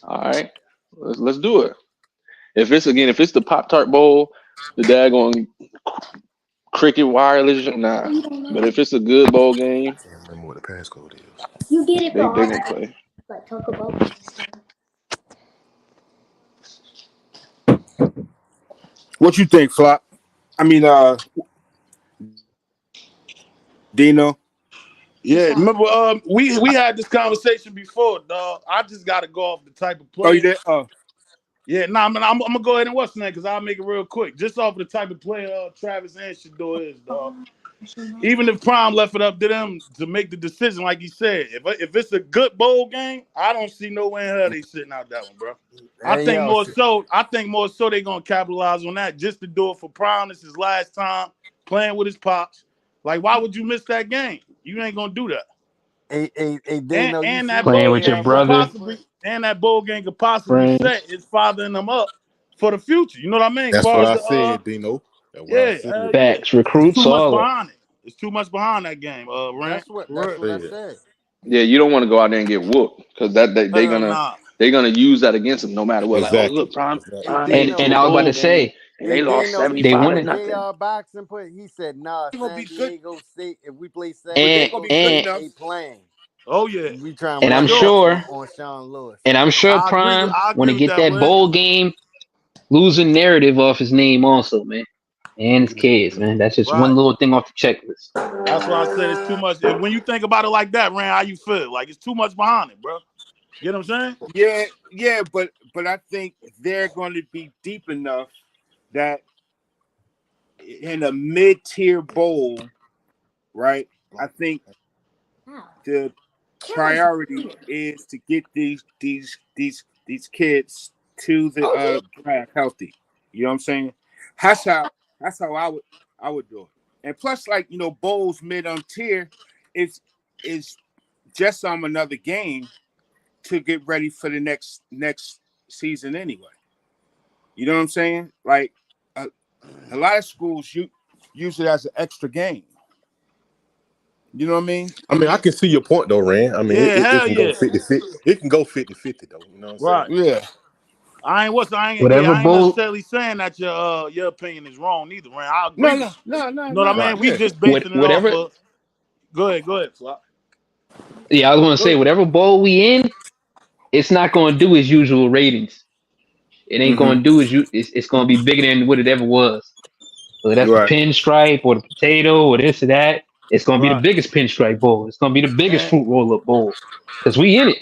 all right, let's do it. If it's the Pop Tart Bowl, the daggone cricket wireless, nah. But if it's a good bowl game, I can't remember what the passcode is. they gonna play. what you think, Flop. I mean, Dino. Yeah, remember we had this conversation before, dog. I just gotta go off the type of Oh, you player. did? Oh, Yeah, nah, man, I'm gonna go ahead and what's the name because I'll make it real quick. Just off the type of player Travis and Shador is, dog. Even if Prime left it up to them to make the decision, like he said, if it's a good bowl game, I don't see no way in hell they sitting out that one, bro. I Hey think yo, more so they gonna capitalize on that just to do it for Prime. This is his last time playing with his pops. Like, why would you miss that game? You ain't gonna do that. hey, And Dino, you and see that what Playing bowl with your game Cam could Newton brother, possibly put? and that bowl game could possibly set friends, his fathering them up for the future. You know what I mean? As That's far what as I the said, Dino. That's what I yeah, said. yeah. facts, It's recruits, too much all that. behind it. It's too much behind that game. Rant. That's For real. what I Said. said. Yeah, you don't want to go out there and get whooped because they Hell gonna nah. they gonna use that against them no matter what. Like, oh Exactly. look, Prime Hey Exactly. Prime made it to And a Dino, I was about bowl to game say and they lost You they see 75 to what wanted, nothing. JR Boxing put? He said, nah, they're gonna San be good, Diego State, if we play San but they're and gonna Diego be good and State, enough. they playing. Oh yeah, We trying to and for I'm run sure. that sure on Sean Lewis. and I'm sure Prime I want agree to with get that, that Rant. bowl game losing narrative off his name also, man, and his kids, man. That's just one Right. little thing off the checklist. That's why I said it's too much. When you think about it like that, Rant, how you feel? Like it's too much behind it, bro. You know what I'm saying? Yeah, but I think they're going to be deep enough that in a mid-tier bowl, right? I think the priority is to get these kids to the draft healthy. You know what I'm saying? That's how I would do it. And plus, like bowls mid on tier is just on another game to get ready for the next season anyway. You know what I'm saying? Like a lot of schools use it as an extra game. You know what I mean? I mean, I can see your point though, Rand. I mean, Yeah, it hell can go yeah. 50-50. It can go 50-50 though. You know what I'm saying? Right. Yeah. Whatever I ain't bowl, necessarily saying that your opinion is wrong either, Rand. I agree with No, you. no, no, You know what no. I Right. mean? We Yeah. just basing it off whatever. of. Go ahead, Flop. Yeah, I was gonna Go say ahead. whatever bowl we in, it's not gonna do its usual ratings. It ain't Mm-hmm. gonna do as you. It's gonna be bigger than what it ever was. Whether that's the Right. pinstripe or the potato or this or that, it's gonna be the Right. biggest pinstripe bowl. It's gonna be the biggest And fruit roll up bowl because we in it.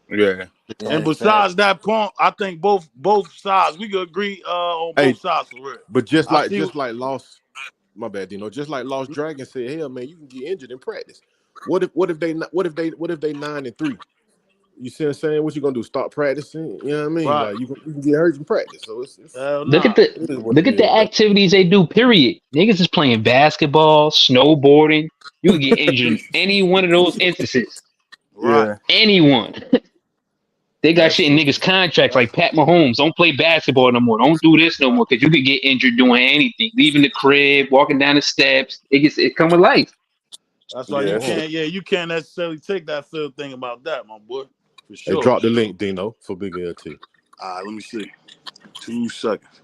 Yeah. and Yeah, fact. besides that point, I think both sides we could agree on Hey, both sides for real. but just I like see. Lost, my bad, Dino. Just like Lost Dragon said, hell man, you can get injured in practice. What if they 9-3? You see what I'm saying? What you gonna do? Start practicing? You know what I mean? Right. Like you can get hurt in practice. So it's Hell Look at nah. the it is what look it at the is, bro. activities they do. Period. Niggas is playing basketball, snowboarding. You could get injured in any one of those instances. Right. Yeah, Anyone. They got that's shit in true. niggas' contracts like Pat Mahomes. Don't play basketball no more. Don't do this no more because you could get injured doing anything. Leaving the crib, walking down the steps. It come with life. That's why Yeah, you that's true. can't. Yeah, you can't necessarily take that field thing about that, my boy. For Hey, sure. drop the link, Dino, for Big LT. All right, let me see. 2 seconds.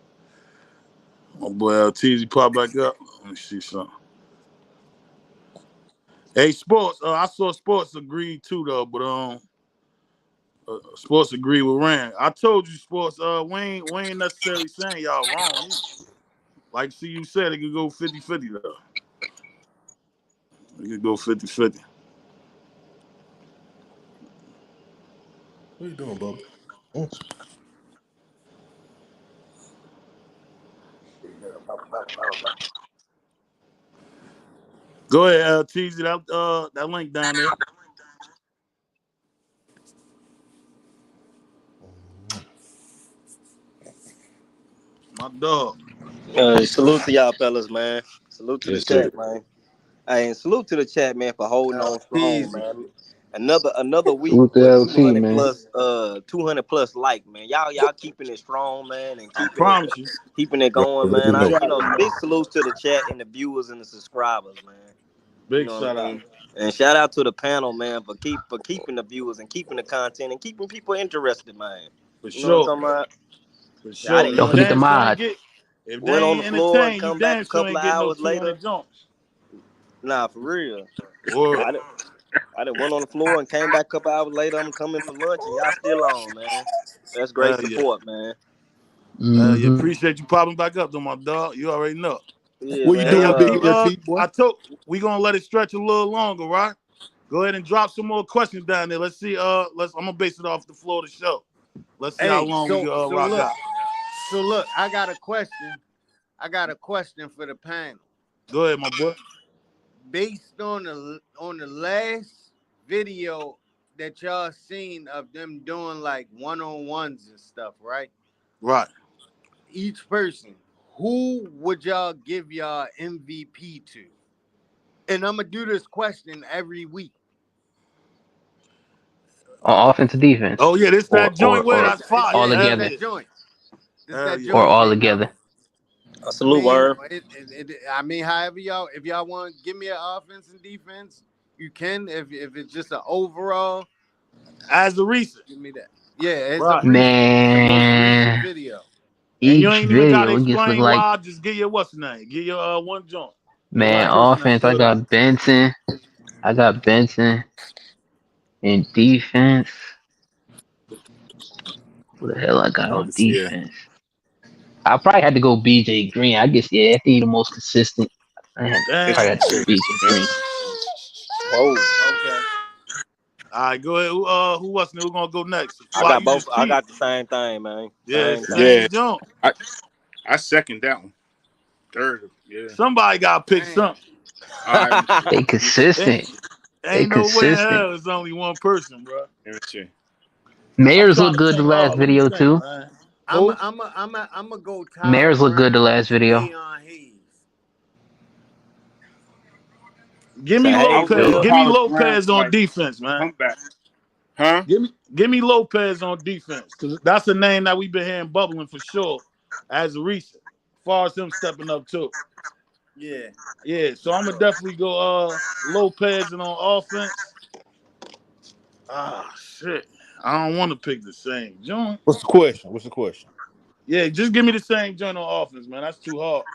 My boy LTZ pop back up. Let me see something. Hey, sports. I saw sports agree too though, but sports agree with Rand. I told you sports. We ain't necessarily saying y'all wrong either. Like see you said, it could go 50-50 though. It could go 50-50. What you doing, Bubba? Go ahead, LTZ. That link down there. My dog. Salute to y'all fellas, man. Salute to the Yes, sir. chat, man. Hey, and salute to the chat, man, for holding on strong, Easy. man. Another week Salute to with LT, man. 200 plus like, man. Y'all keeping it strong, man, and I keeping promise you. it You going, already man. know. Big salutes to the chat and the viewers and the subscribers, man. You Big know what shout I out. mean? And shout out to the panel, man, for keeping the viewers and keeping the content and keeping people interested, man. For You know what I'm sure. talking about? For Yeah, I sure. didn't And you Don't went forget the damn sure ain't mods. get if they went on the ain't floor and entertained, you come back damn a sure couple ain't of getting no hours later. 200 jumps. Nah, for real. Or I done went on the floor and came back a couple hours later. I'm coming for lunch and y'all still on, man. That's great yeah. support, man. You Hmm. appreciate you popping back up though, my dog. You already know. Yeah, What you man. Hey, doing, Big LT, LT, boy? I told we gonna let it stretch a little longer, right? Go ahead and drop some more questions down there. Let's see. I'm gonna base it off the floor of the show. Let's see how Hey, long we can rock out. so look, I got a question. I got a question for the panel. Go ahead, my boy. Based on the last video that y'all seen of them doing like one-on-ones and stuff, right? Right. Each person, who would y'all give y'all MVP to? And I'm gonna do this question every week. Or offensive defense. Oh yeah, this Or that or joint way. or That's fire. all Yeah, this Hell together. yeah. that joint. This Hell that yeah. Or joint. all And together. A I salute mean, word. I mean, however y'all, if y'all want, give me an offense and defense, you can. If it's just an overall, As the recent. give me that. Yeah, it's a Right. recent, the most recent Man, video. And you each ain't even gotta video it just look explain like why. Just get your what's the name. Get your one joint. Your one man, Right. person that offense. I stood out. got Benson. I got Benson in defense. What the hell I got on Yeah. defense? I probably had to go BJ Green. I guess yeah, I think he the most consistent. Damn. Probably had to go BJ Green. Oh, Okay. All right, go ahead. Who else? Who gonna go next? I Fly, got you both. just I cheated. got the same thing, man. Yeah, Same thing. same Yeah, jump. I second that one. Third, yeah. Somebody got to pick Damn. something. All right, let me see. They Let me see. Ain't, consistent. They ain't no way in consistent. hell it's only one person, bro. Let me see. I'm Mayors trying look to good the think last hard. Let me video think, too. man. I'm Who? a, I'm a, I'm a, I'm gonna go Tyler Mayors look good the Brown last and video. Deion Hayes. Give So me I Hayes would go Lopez. good. Give me Tyler Brown Lopez for on like defense, man. comeback. Huh? Give me Lopez on defense because that's a name that we've been hearing bubbling for sure as a recent. As far as him stepping up too. Yeah. Yeah, so I'm gonna definitely go Lopez and on offense. Ah shit. I don't want to pick the same joint. What's the question? What's the question? Yeah, just give me the same joint on offense, man. That's too hard.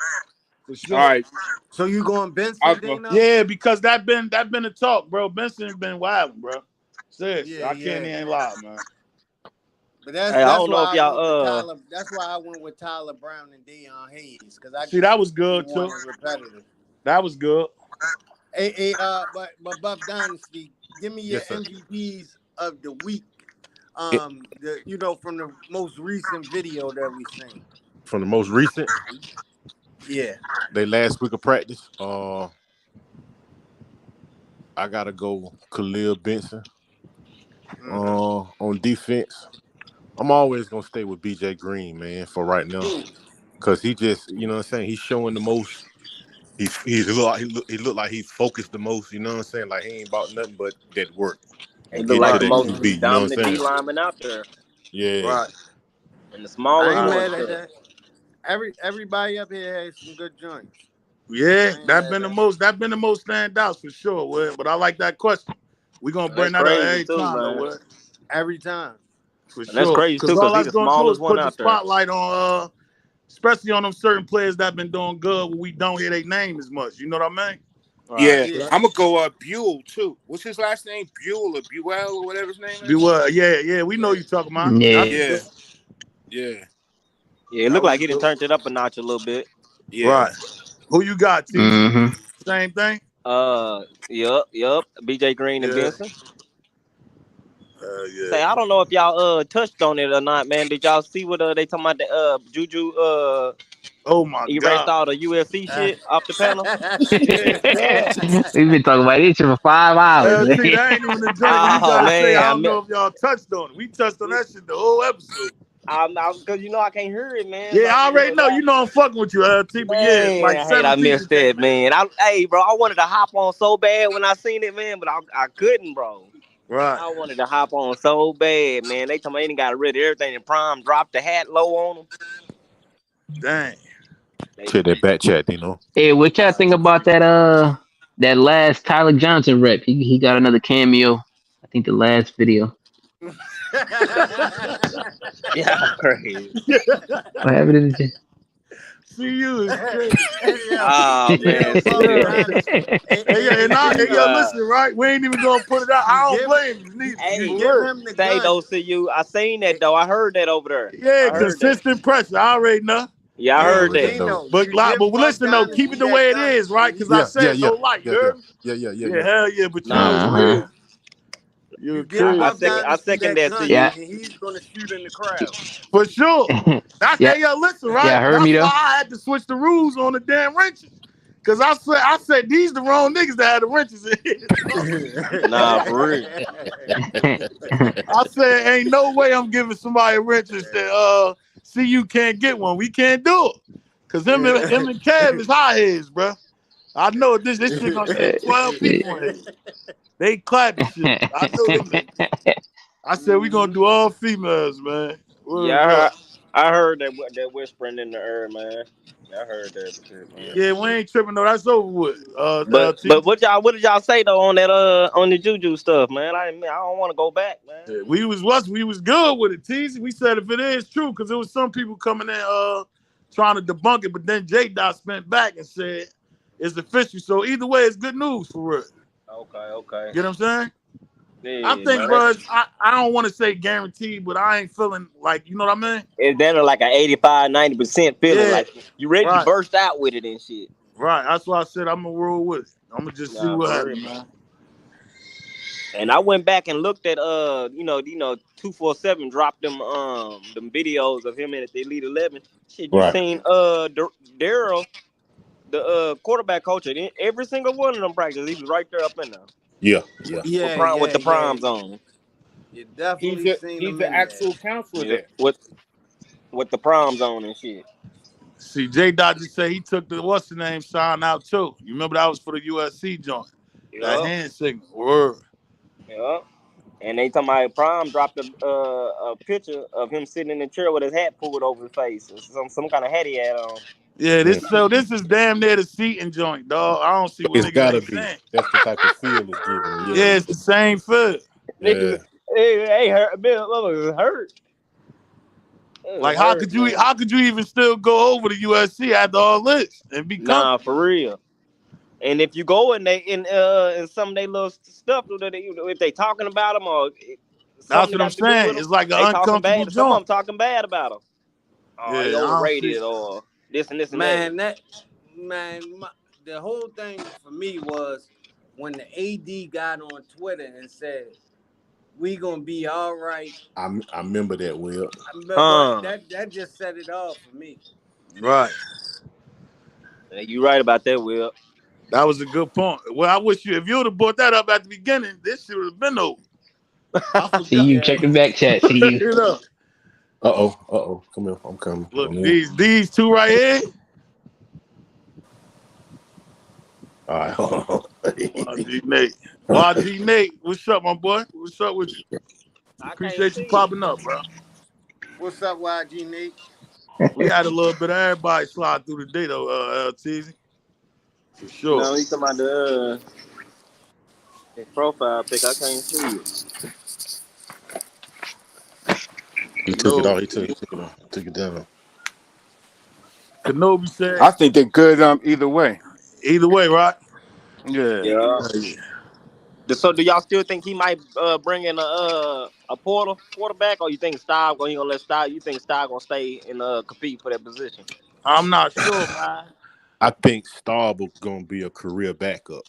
For All sure. right, So you going I'll Benson, go. Dino? Yeah, because that been the talk, bro. Benson been wilding, bro. Seriously, Yeah, I can't yeah. even lie, man. But Hey, I that's don't know why if I went with y'all. Tyler. That's why I went with Tyler Brown and Deion Hayes because I See, just that was didn't good want too. it repetitive. That was good. But Buff Dynasty, give me your Yes, sir. MVPs of the week. It, From the most recent video that we seen. from the most recent, Yeah. they last week of practice. I gotta go Khalil Benson. On defense, I'm always gonna stay with BJ Green, man, for right now. Cause he just, you know what I'm saying, he's showing the most. He look like he's focused the most, you know what I'm saying? Like he ain't about nothing but that work He and look getting to like the that most QB, you know what I'm dominant D saying? lineman out there, Yeah. Right. and the I smallest ain't one mad at too. that. Everybody up here has some good joints. Yeah, I ain't that mad been the at most. That been the most standouts for sure. Will. But I like that question. We gonna And bring that's that up crazy every too, time though, man. Will. every time. For And that's sure. crazy Cause too, all cause he that's the gonna do smallest is one put the out there. spotlight on, especially on them certain players that been doing good when we don't hear their name as much. You know what I mean? Right. Yeah, Yeah. I'm gonna go Buell too. What's his last name? Buell or Buell or whatever his name Be is. well, yeah. We know Yeah. you talking about. That's Yeah. a good. Yeah, yeah, Yeah, it That looked was like a he done good. turned it up a notch a little bit. yeah. Right. Who you got, TZ? Mm-hmm. Same thing. Yup. BJ Green and Yeah. Benson. Yeah. Say, I don't know if y'all touched on it or not, man. Did y'all see what they talking about the Juju Oh my erased God. all the UFC shit off the panel? Yeah, yeah. We've been talking about this shit for 5 hours. LT, that ain't even the joint where you Oh gotta say, I man, don't know if y'all touched on it. We touched on that shit the whole episode. because you know I can't hear it, man. Yeah, Like I you already know know. that. You know I'm fucking with you, LT, but yeah, Man, like I hate I 17 missed it came that, in. man. Hey, bro, I wanted to hop on so bad when I seen it, man, but I couldn't, bro. Right. I wanted to hop on so bad, man. They told me they done got rid of everything. And Prime dropped the hat low on them. Dang. They, Check that back chat, you know. Hey, what y'all think about that last Tyler Johnson rep? He got another cameo. I think the last video. yeah, crazy. What happened to See you is crazy. Oh man, the Folks Yeah. got it. Hey, yeah, And hey, yo, uh, listen, right? We ain't even gonna put it out. you I don't give blame you neither. you hey, give For real. him the say gun. though, see you. I seen that though. I heard that over there. Yeah, I heard that. consistent pressure. I already know. Yeah, I I heard Hey, already that. know. Gino, But you give Buck listen though, keep Dynasty it the that way it gun, is, right? and Because I he Yeah, yeah, said yeah, no light, you yeah, yeah, heard me? yeah. Yeah, hell yeah, but you is Uh-huh. crazy. You you give I crazy, Buck second. man. I Dynasty second that that. See gun, you. Yeah. and he's gonna shoot in the crowd. For sure. That's Yeah. hey yo, listen, right? Yeah, heard me That's why though. I had to switch the rules on the damn wrenches. Cause I said these the wrong niggas that had the wrenches in here. Nah, for real. I said ain't no way I'm giving somebody wrenches that see you can't get one. We can't do it. Cause him and Kev is high heads, bro. I know this shit gonna take 12 people in here. They clapping shit. I know them niggas. I said we gonna do all females, man. Word Yeah, up. I heard that whispering in the air, man. I heard that shit, man. Yeah, we ain't tripping though. That's over with. LT. But what did y'all say though on that on the Juju stuff, man? I don't want to go back, man. Yeah, we was good with it, Teasy. We said if it is true, because there was some people coming in trying to debunk it, but then J Dot spent back and said it's official. So either way, it's good news for real. Okay. You know what I'm saying? I Yeah, think, man. bro, I don't want to say guaranteed, but I ain't feeling like, you know what I mean? It's better like an 85-90% feeling, Yeah, like you ready to right, burst out with it and shit. right. That's why I said I'm gonna roll with it. I'm gonna just see Nah, what for real. happens, man. And I went back and looked at 247 dropped them videos of him at the Elite 11. Shit, you Right. seen Daryl, the quarterback coach at every single one of them practices. He was right there up in there Yeah, yeah. yeah, with yeah, the yeah. primes on. You He's definitely a seen he's him the in there. actual counselor Yeah, there. with the primes on and shit. See, J Dot just said he took the what's the name sign out too. You remember that was for the USC joint. That Yep. hand signal. Word. Yep. And they talking about Prime dropped a picture of him sitting in the chair with his hat pulled over his face, some kind of hat he had on. Yeah, Mm. this is damn near the seating joint, dog. I don't see what It's niggas gotta ain't be. saying. That's the type of feel it's giving me. Yeah, Yeah, it's the same foot. yeah. Niggas, hey, hurt, Bill, motherfuckers hurt. It was Like how hurt, could you man. even still go over to USC after all this and be Nah, comfortable? for real. And if you go in some of they little stuff that if they talking about them or That's something that what I'm got to do saying. with them, It's like an they talking uncomfortable bad. Some of joint. them talking bad about them. Oh, he Yeah, I don't see. overrated or this and this and that. Man, the whole thing for me was when the AD got on Twitter and said, "We gonna be all right." I remember that, Will. But Huh? that just set it off for me. Right. Yeah, you right about that, Will. That was a good point. Well, I wish if you would have brought that up at the beginning, this should have been over. I See forgot. you. Check the back chat. See you. You know, Come here. I'm coming. look, I'm in. these two right here. All right, hold on. YG Nate. YG Nate, what's up, my boy? What's up with you? I can't Appreciate you see it. popping up, bro. What's up, YG Nate? We had a little bit of everybody slide through the day though, LTZ. For sure. No, he's talking about the his profile pic. I can't see it. He took it Kenobi, off. He took it off. Took it down. Kenobi said, I think they're good either way. either way, right? Yeah. Yeah. Yeah. So do y'all still think he might bring in a quarterback, or you think Staub gonna let Staub? You think Staub gonna stay and compete for that position? I'm not sure, man. I think Staub is gonna be a career backup.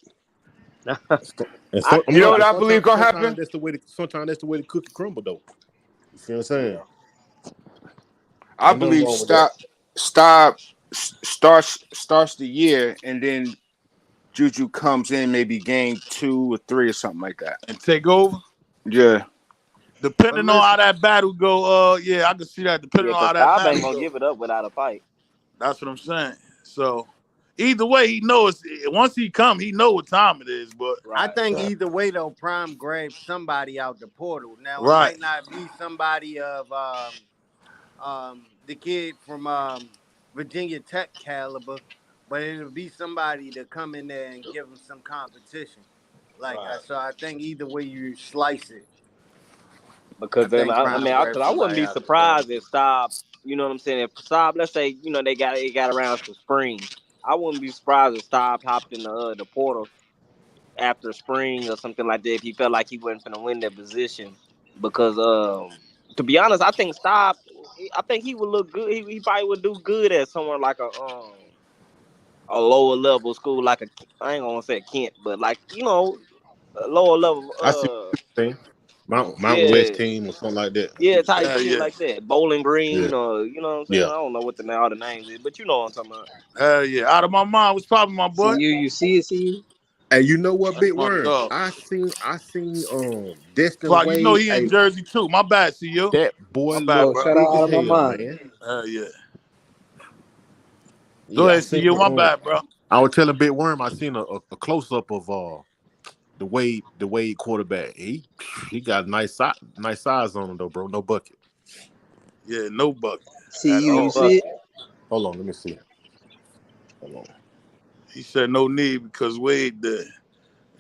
And I so, I You mean, know yeah what and I believe gonna sometimes happen? that's the way. Sometimes that's the way the cookie crumble, though. You feel what I'm yeah. saying? I Ain't nothing believe wrong with that. starts the year, and then Juju comes in maybe game 2 or 3 or something like that. And take over. Yeah. But Depending on how listen, that battle go, yeah, I can see that. Depending Yeah, on because how that Staub battle ain't gonna go. give it up without a fight. That's what I'm saying. So either way, he knows once he come, he know what time it is. But I Right. think either way though, Prime grabs somebody out the portal. Now it right, might not be somebody of the kid from Virginia Tech caliber, but it'll be somebody to come in there and give him some competition. Right. So I think either way you slice it, I Because think I Prime mean, grabs I wouldn't somebody be out the portal. surprised if Staub, you know what I'm saying? If Staub, let's say, it got around to spring, I wouldn't be surprised if Staub hopped in the portal after spring or something like that if he felt like he wasn't gonna win that position. Because to be honest, I think he would look good. He probably would do good at somewhere like a lower level school, like I ain't gonna say Kent, but like a lower level. I see what you're saying. Mountain West Yeah, team or something like that. I see yeah, what you're type hell shit yeah, like that. Bowling saying. Green, or you know what I'm saying. Yeah, I don't know what all the names is, but you know what I'm talking about. hell yeah. Out of my mind, what's popping, my See boy? you, you see it, see you. and you know what, That's Big my Worm? dog. I seen Destin Clock, you know Wade. he in Hey, Jersey too. My bad, see you. that boy My bad, look Oh, bro. shout out big out as of my hell, mind. man. Hell yeah. Go Yeah, I ahead, see seen. you. My bad, bro. I was telling Big Worm. I seen a close up of the Wade quarterback. He got nice size on him though, bro. No bucket Yeah, no bucket See at you, No you all. see it. bucket. Hold on, let me see. Hold on. He said no need because Wade did.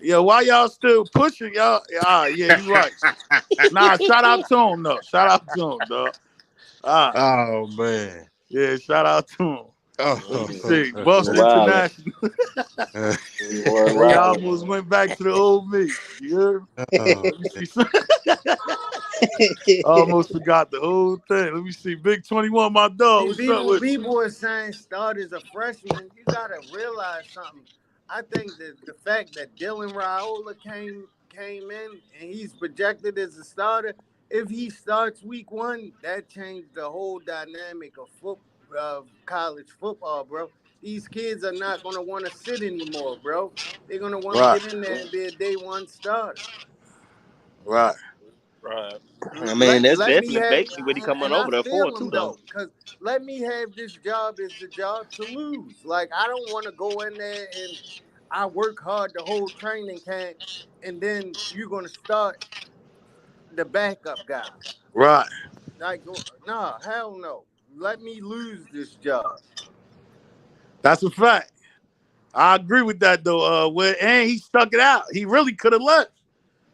Yeah, why y'all still pushing y'all? Yeah, you right. Nah, shout out to him though. Shout out to him, dog. Ah, Oh man. yeah, shout out to him. Let me Oh, see. Bust Wildin'. International. They Wildin'. almost went back to the old me. You heard me? oh, Let me see. Almost forgot the whole thing. Let me see. Big 21, my dog. See, What's up with you? people are saying start as a freshman. You gotta realize something. I think that the fact that Dylan Raiola came in and he's projected as a starter, if he starts week 1, that changed the whole dynamic of college football, bro. These kids are not gonna want to sit anymore, bro. They're gonna want to Right, get in there and be a day one starter. right, Right. I mean, that's Let me definitely have basically what he coming and I over there for feel too, him though. though, because let me have this job as the job to lose. Like I don't want to go in there and I work hard the whole training camp, and then you're gonna start the backup guy. right. Like nah, hell no. Let me lose this job. That's a fact. I agree with that though. And he stuck it out. He really could have left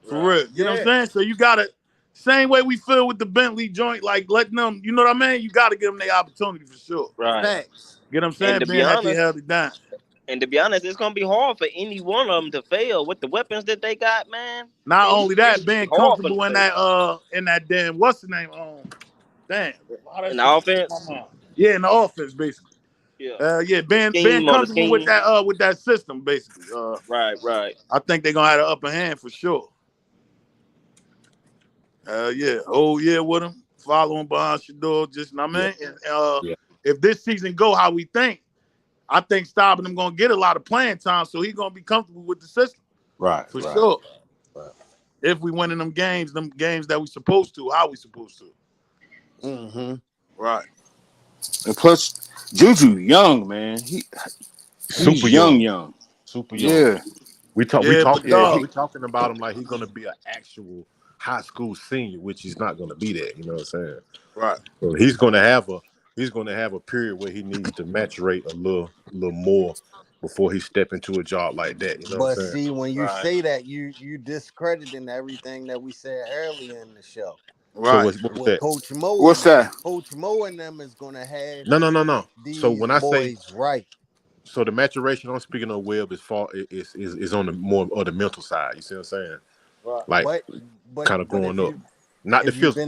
for Right. real. You know what I'm Yeah, saying? So you gotta same way we feel with the Bentley joint, like letting them. You know what I mean? You gotta give them the opportunity for sure. Right. facts. Get what I'm And saying? to be Being that they honest, held it down. it's gonna be hard for any one of them to fail with the weapons that they got, man. Not only that, It'll be being hard for them comfortable to fail in that damn what's the name? Damn, why that in the shit slipped my offense. mind. Yeah, in the offense, basically. Yeah, Yeah, the being scheme or the comfortable scheme. with that system, basically. Right. Right. I think they're gonna have an upper hand for sure. Yeah, oh yeah, with him, following behind Shador. Just, I yeah, mean, and, yeah. if this season go how we think, I think stopping him gonna get a lot of playing time, so he's gonna be comfortable with the system Right, for right, sure. right. if we winning them games that we supposed to, how we supposed to. Mm-hmm. Right. And plus, Juju young, man. Super He's young, young. young. Super young. Yeah. We Yeah, but we dog. talking about him like he's gonna be an actual high school senior, which he's not gonna be that. You know what I'm saying? Right. So he's gonna have a period where he needs to maturate a little more before he step into a job like that. You know what But I'm saying? see, when you Right. say that, you discrediting everything that we said earlier in the show. So Right. what's With that? Coach Mo What's and them, that? Coach Mo and them is gonna have No. So these when I say boys right. so the maturation I'm speaking of Webb is on the more of the mental side. You see what I'm saying? Right. Like But kind of but growing up, not the physical.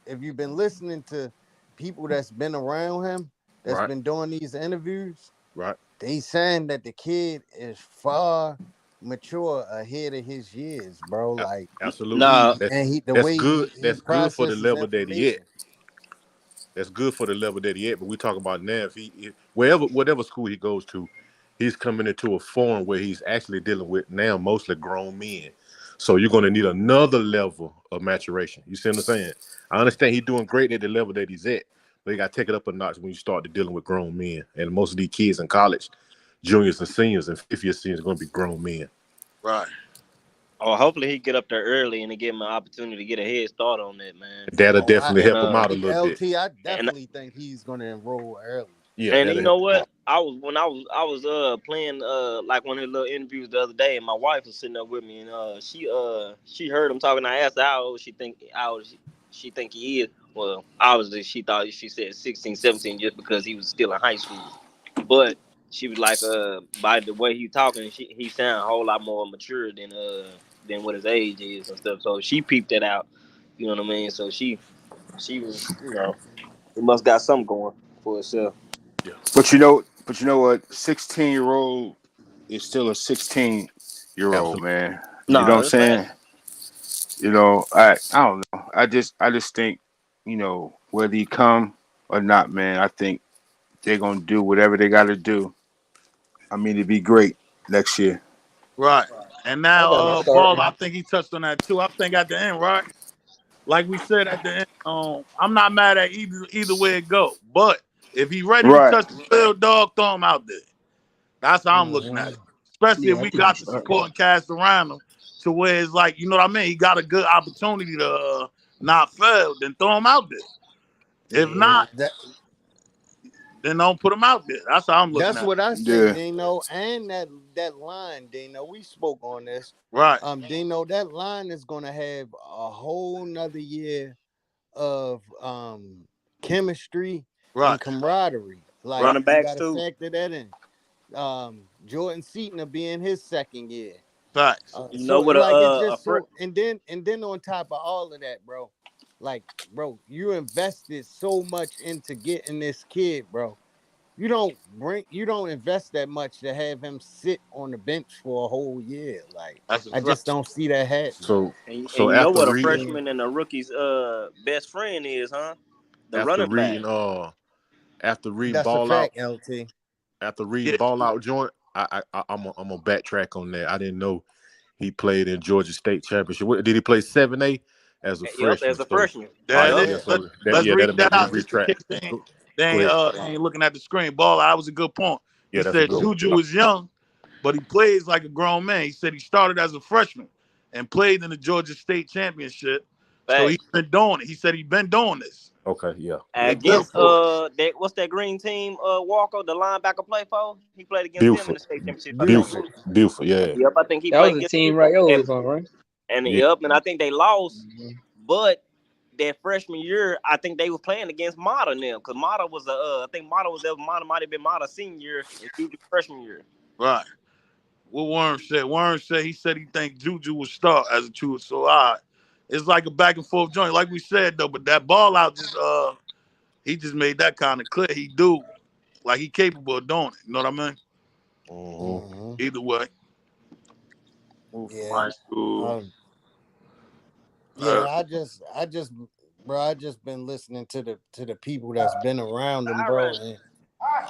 if you've been listening to people that's been around him, that's Right. been doing these interviews, Right. they saying that the kid is far mature ahead of his years, bro. Like Absolutely. Nah, the That's way good. he That's good for the processes level that he at. information. That's good for the level that he at. But we talking about now whatever school he goes to, he's coming into a forum where he's actually dealing with now mostly grown men. So you're gonna need another level of maturation. You see what I'm saying? I understand he's doing great at the level that he's at, but you gotta take it up a notch when you start to dealing with grown men. And most of these kids in college, juniors and seniors and fifth year seniors are gonna be grown men. Right. or hopefully he get up there early and they give him an opportunity to get a head start on that, man. That'll Oh, definitely And help him out a little bit. LT, I and definitely think he's gonna enroll early. Yeah, And that'll you help know him out. what? I was playing like one of his little interviews the other day, and my wife was sitting there with me, and she heard him talking. I asked her how old she think he is. Well, obviously she said 16, 17 just because he was still in high school. But she was like, by the way he talking, he sound a whole lot more mature than what his age is and stuff. So she peeped that out. You know what I mean? So she was, he must got something going for herself. Yeah, But you know what? 16-year-old is still a 16-year-old, absolutely. man. You know what Nah, I'm that's fact. saying? I don't know. I just think, whether he come or not, man, I think they're gonna do whatever they gotta do. I mean, it'd be great next year. Right. And I now, got my start. Ball, I think he touched on that too. I think at the end, right? Like we said at the end, I'm not mad at either way it go. But if he ready to Right. touch the field, dog, throw him out there. That's how I'm looking at Hmm. it. Especially if Yeah, I we think I'm got the start. supporting cast around him to where it's like, you know what I mean? He got a good opportunity to not fail, then throw him out there. If Yeah, not, then don't put him out there. That's how I'm looking that's at it. what I say, Yeah. Dino. And that line, Dino, we spoke on this. Right, Dino, that line is gonna have a whole nother year of chemistry and right, camaraderie. Like right. Running you backs gotta too. factor that in. Jordan Seaton will be in his second year. Facts. You know So what like it's a just fr- so and then on top of all of that, bro, like bro, you invested so much into getting this kid, bro. You don't invest that much to have him sit on the bench for a whole year. Like That's a I just fact. don't see that happening. So and so you know after what a reading freshman and a rookie's best friend is, huh? The after running back. reading after reading That's a ball out fact, LT. after reading Yeah, ball out joint, I'm a backtrack on that. I didn't know he played in Georgia State championship. Did he play 7A as a Yep, freshman? as a So freshman. all that right, it Yep. yeah, is. so Let's read that'll make that me out just in retract. case they ain't, Go, they go ain't, ahead. uh, they ain't looking at the screen. Ball, that was a good point. He Yeah, that's a said good one. Juju is young, but he plays like a grown man. He said he started as a freshman and played in the Georgia State championship. So he's Facts. been doing it. He said he's been doing this. Okay, yeah, yeah. He built Against for it. that what's that green team Walker, the linebacker play for? He played against them in Buford, the state championship, I think. Beautiful. Buford, yeah. Yep, I think he That played was the against team Buford. Raiola And was on, right? Yeah. yep, and I think they lost. Mhm. But that freshman year, I think they were playing against Mata now because Mata was I think Mata was there. Mata might have been Mata senior year and Juju freshman year. Right. What Worm said. Worm said he think Juju will start as a true. So it's like a back and forth joint. Like we said though, but that ball out just he just made that kind of clear. He do like he capable of doing it. You know what I mean? Mm-hmm. Hmm. Either way, move from Yeah. high school. Um, Uh, yeah, bro, I just been listening to the people that's been around him, bro, Siren. and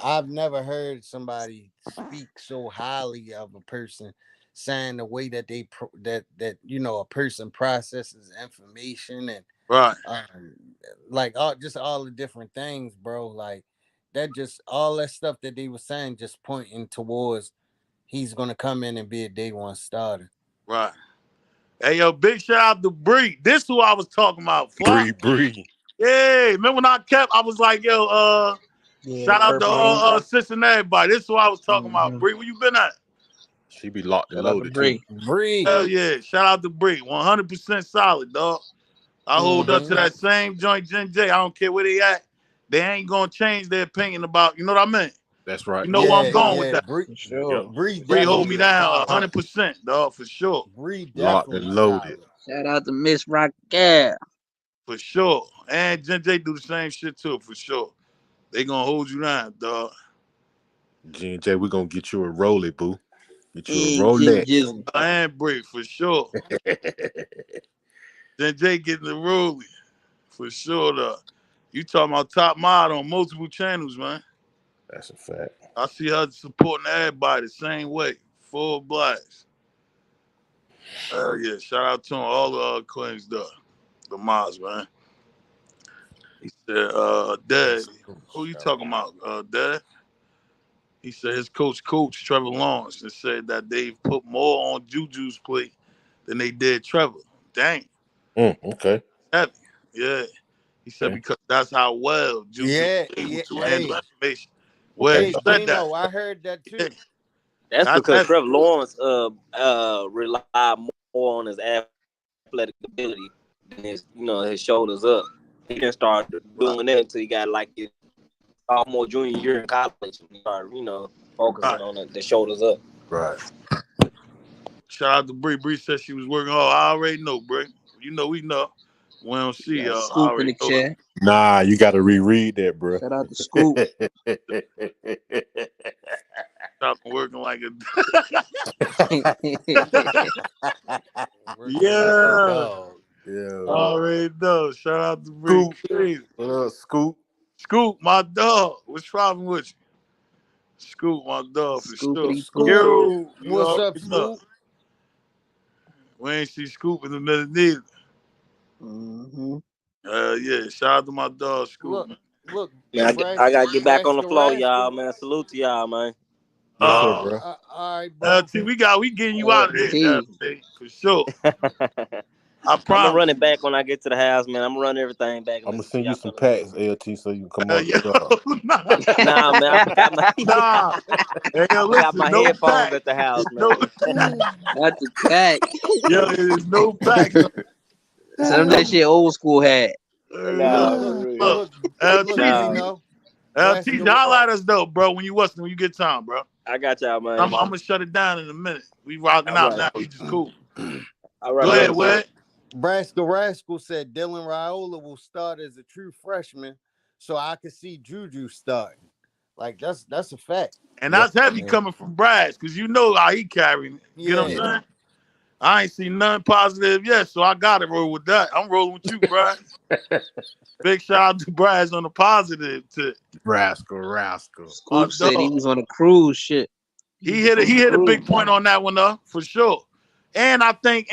I've never heard somebody speak so highly of a person saying the way that that a person processes information and Right. like all the different things, bro. Like that, just all that stuff that they were saying, just pointing towards he's gonna come in and be a day one starter. Right. Hey, yo, big shout out to Bree. This who I was talking about. Flop. Bree. Yeah, remember when I was like, yo, Yeah, shout the out to purple all one. assist and everybody. This who I was talking about. Mm-hmm. Bree, where you been at? She be locked and Shout out to loaded too. Bree. Bree. Hell yeah. Shout out to Bree. 100% solid, dog. I hold up to that same joint, Jen J. I don't care where they at. They ain't gonna change their opinion about, you know what I mean? That's right. You know where I'm going with Yeah, that. Bree. For sure. Yep. Bree Bree hold me definitely a down solid. 100%, dog, for sure. Bree Locked definitely and loaded. solid. Shout out to Miss Raquel. For sure. And Jen J do the same shit too, for sure. They gonna hold you down, dog. G&J, we're gonna get you a Rolly, boo. Get you a Hey, Jim Rolex. Jizzle. And Bree, for sure. Jen J getting the ruling, for sure, though. You talking about top mod on multiple channels, man. That's a fact. I see her supporting everybody the same way. Full blast. Yeah, shout out to all the queens, the mods, man. He said, Dad, who you talking about, Dad? He said his coach Trevor Lawrence, and said that they've put more on Juju's plate than they did Trevor. Dang, Okay. heavy. Yeah. He said Okay. because that's how well Juju Yeah, was able yeah. to handle Hey, information. Well, Okay. he hey, said that. Gino, I heard that Yeah, too. That's that's because heavy. Trevor Lawrence relied more on his athletic ability than his shoulders up. He didn't start Right, doing that until he got like his sophomore junior year in college. He started focusing right, on the shoulders up. Right. Shout out to Bree. Bree said she was working hard. I already know, Bree. You know, we know. We don't see Got y'all. I Scoop in already the know it. chat. Nah, you gotta reread that, bro. Shout out to Scoop. Stop working like a Working like a yeah. dog. I Yeah. already know. Shout out to Bree. Scoop. Crazy. What up, Scoop? Scoop, my dog. What's problem with you? Scoop, my dog, for sure. Scoopity Scoop, poop. Yo, you what's up, already know. Scoop? We ain't see Scoop in a minute neither. Mm-hmm. Yeah, shout out to my dog, Scoop. Look, look, Man, I gotta get back on the Nebraska floor, y'all. Rascal. Man, salute to y'all, man. Yes, sir, Oh, bro. All right, bro. LT, we getting you out of there, LT. LT, for sure. I I'm gonna promise run it you. back when I get to the house, man. I'm gonna run everything back and I'm gonna listen to send you y'all some come together. packs, LT, so you can come on Yo, the job. nah, Nah, man, I forgot my nah. Hey, yo, I forgot listen, my no headphones pack. at the house, No, man. Not the pack. yo, there's no pack. Some of that shit old school had. Nah, for Look, real. look, LT, look, Nah, Gino. LT, Rascal. y'all at us though, bro. When you get time, bro. I got y'all, man. I'm gonna shut it down in a minute. We rocking All out right, now. We just cool. all right, Go ahead, brother. Wed. Nebraska Rascal said Dylan Raiola will start as a true freshman, so I could see Juju starting. Like that's a fact. And Yeah. that's heavy Yeah. coming from Brass, because you know how he carrying it. You know what Yeah. I'm saying? I ain't seen nothing positive yet, so I gotta roll with that. I'm rolling with you, Brass. Big shout out to Brass on the positive tip. Rascal. My Scoop said he dog. was on a cruise ship. He He was hit a on he a hit a big cruise. point on that one though, for sure. And I think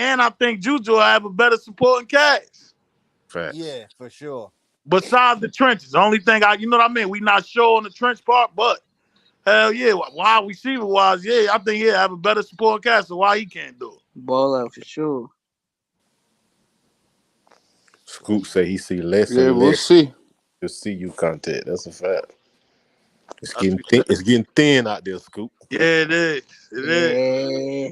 Juju will have a better supporting cast. Facts. Yeah, for sure. Besides the trenches. The only thing you know what I mean? We not sure on the trench part, but hell yeah, wide receiver wise, yeah, I think he'll have a better supporting cast, so why he can't do it? Ball out for sure. Scoop say he see less Yeah, and we'll less see. to see you content. That's a fact. It's That's getting what he thin. said. It's getting thin out there, Scoop. Yeah, it is. It is. Yeah.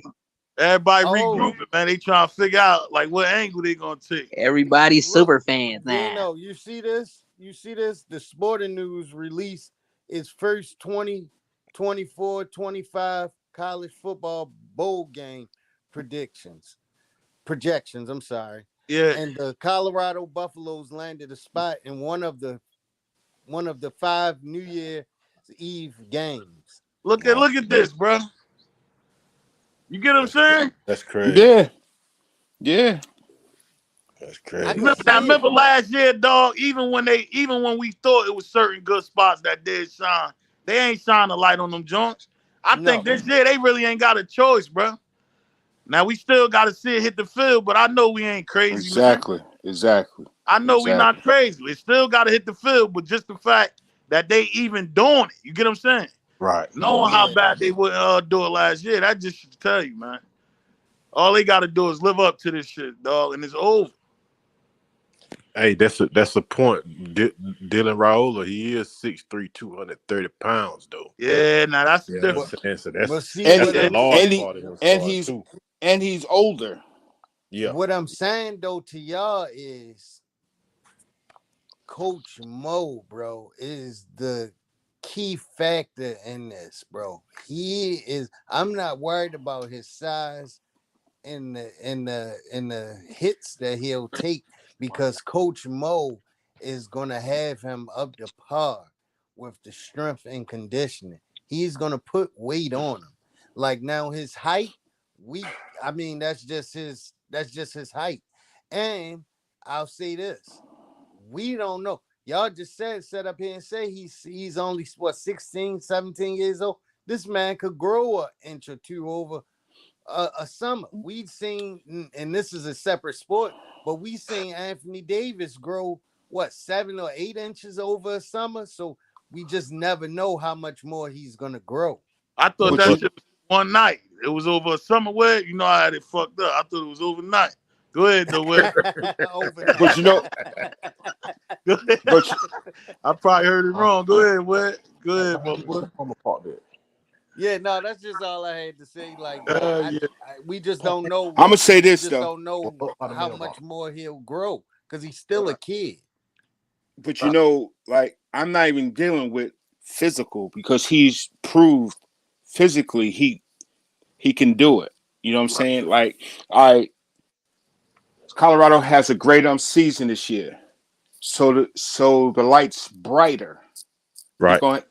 Everybody Oh, regrouping, man. They trying to figure out like what angle they gonna take. Everybody's look, super fans now. Gino, you see this? You see this? The Sporting News released its first 2024-25 college football bowl game predictions. Projections, I'm sorry. Yeah. And the Colorado Buffaloes landed a spot in one of the 5 New Year's Eve games. Wow. Look at this, bro. You get what I'm That's saying? that's crazy. Yeah, yeah. That's I crazy. can see it. Remember last year, dog. Even when we thought it was certain good spots that did shine, they ain't shine a light on them joints. I think No. this year they really ain't got a choice, bro. Now we still got to see it hit the field, but I know we ain't crazy, man. Exactly. I know we not crazy. It still got to hit the field, but just the fact that they even doing it, you get what I'm saying? Right. Knowing how bad they would do it last year, that just should tell you, man. All they got to do is live up to this shit, dog, and it's over. Hey, that's a point. Dylan Raiola, he is 6'3", 230 pounds though. Yeah, now that's Yeah, different. so But that's see that's what a I'm large saying. part of him start too. And he's older. Yeah. What I'm saying though to y'all is Coach Mo, bro, is the key factor in this, bro. He is. I'm not worried about his size and the hits that he'll take because Coach Mo is gonna have him up to par with the strength and conditioning. He's gonna put weight on him. Like now his height, I mean that's just his height. And I'll say this. We don't know. Y'all just set up here and say he's only what 16, 17 years old. This man could grow an inch or two over a summer. We've seen, and this is a separate sport, but we seen Anthony Davis grow what 7 or 8 inches over a summer. So we just never know how much more he's gonna grow. I thought that shit was one night. It was over a summer wear. You know I had it fucked up. I thought it was overnight. Go ahead, though, Wed. Overnight. But you know, Go ahead. but I probably heard it wrong. Go ahead, Wed. Go ahead, my boy. Yeah, no, that's just all I had to say. Like, Yeah. we just don't know. I'm gonna say We this just though. don't know how much more he'll grow because he's still a kid. But you know, like I'm not even dealing with physical because he's proved physically he can do it. You know what I'm saying? Like, Colorado has a great season this year, so the light's brighter. He's Right. going,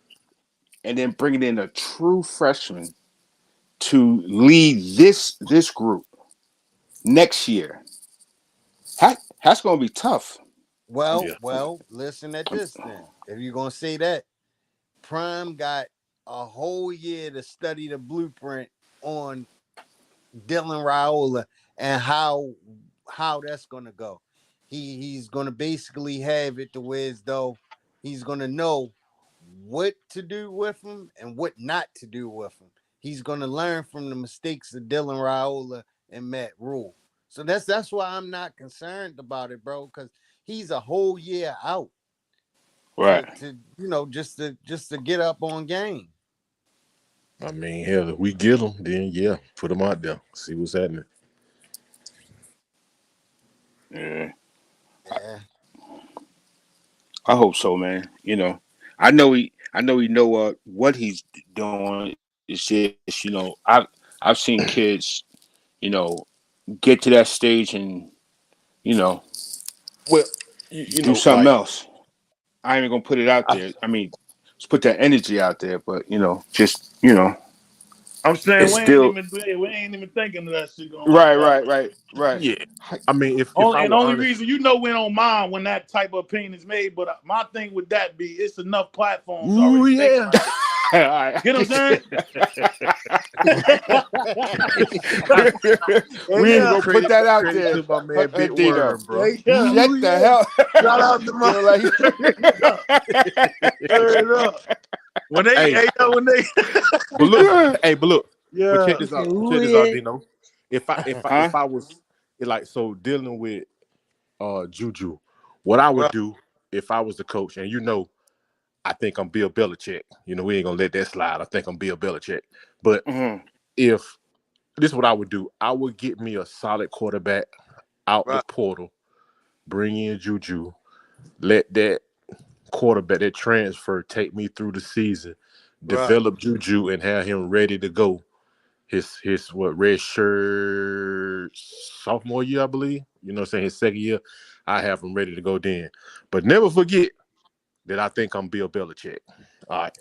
and then bringing in a true freshman to lead this group next year. That's going to be tough. Well, listen at this then. If you're gonna say that, Prime got a whole year to study the blueprint on Dylan Raiola and how that's gonna go. He's gonna basically have it to where as though he's gonna know what to do with him and what not to do with him. He's gonna learn from the mistakes of Dylan Raiola and Matt Rule. So that's why I'm not concerned about it, bro, because he's a whole year out Right. to just to get up on game. I mean, hell, if we get them, then yeah, put them out there, see what's happening. Yeah. Yeah. I hope so, man. You know, I know he know what he's doing. It's just I've seen kids, get to that stage and Well, you do know, something like else. I ain't even gonna put it out there. I mean, let's put that energy out there, but I'm saying it's still we ain't even thinking of that shit gonna work out. right. yeah. I mean, if I were Only honest, reason we don't mind when that type of opinion is made, but my thing with that be it's enough platforms ooh already taken yeah. like that. Get what I'm saying? We ain't Yeah. gonna put that out Credit there, to my man Big Dino. Worm, bro. Yeah. Shut Ooh the yeah. hell. Shout out to my Word up. When they Hey, when they but look, but yeah. check this out. Ooh, Check this out, yeah. Dino. If I if I Huh? if I was like so dealing with Juju, what I would Right. do if I was the coach, and I think I'm Bill Belichick. We ain't gonna let that slide. I think I'm Bill Belichick. But Mm-hmm. if this is what I would do, I would get me a solid quarterback out the Right. portal, bring in Juju, let that quarterback, that transfer, take me through the season, Right. develop Juju, and have him ready to go. His what red shirt sophomore year, I believe. You know what I'm saying? His second year, I have him ready to go then. But never forget that I think I'm Bill Belichick. All right.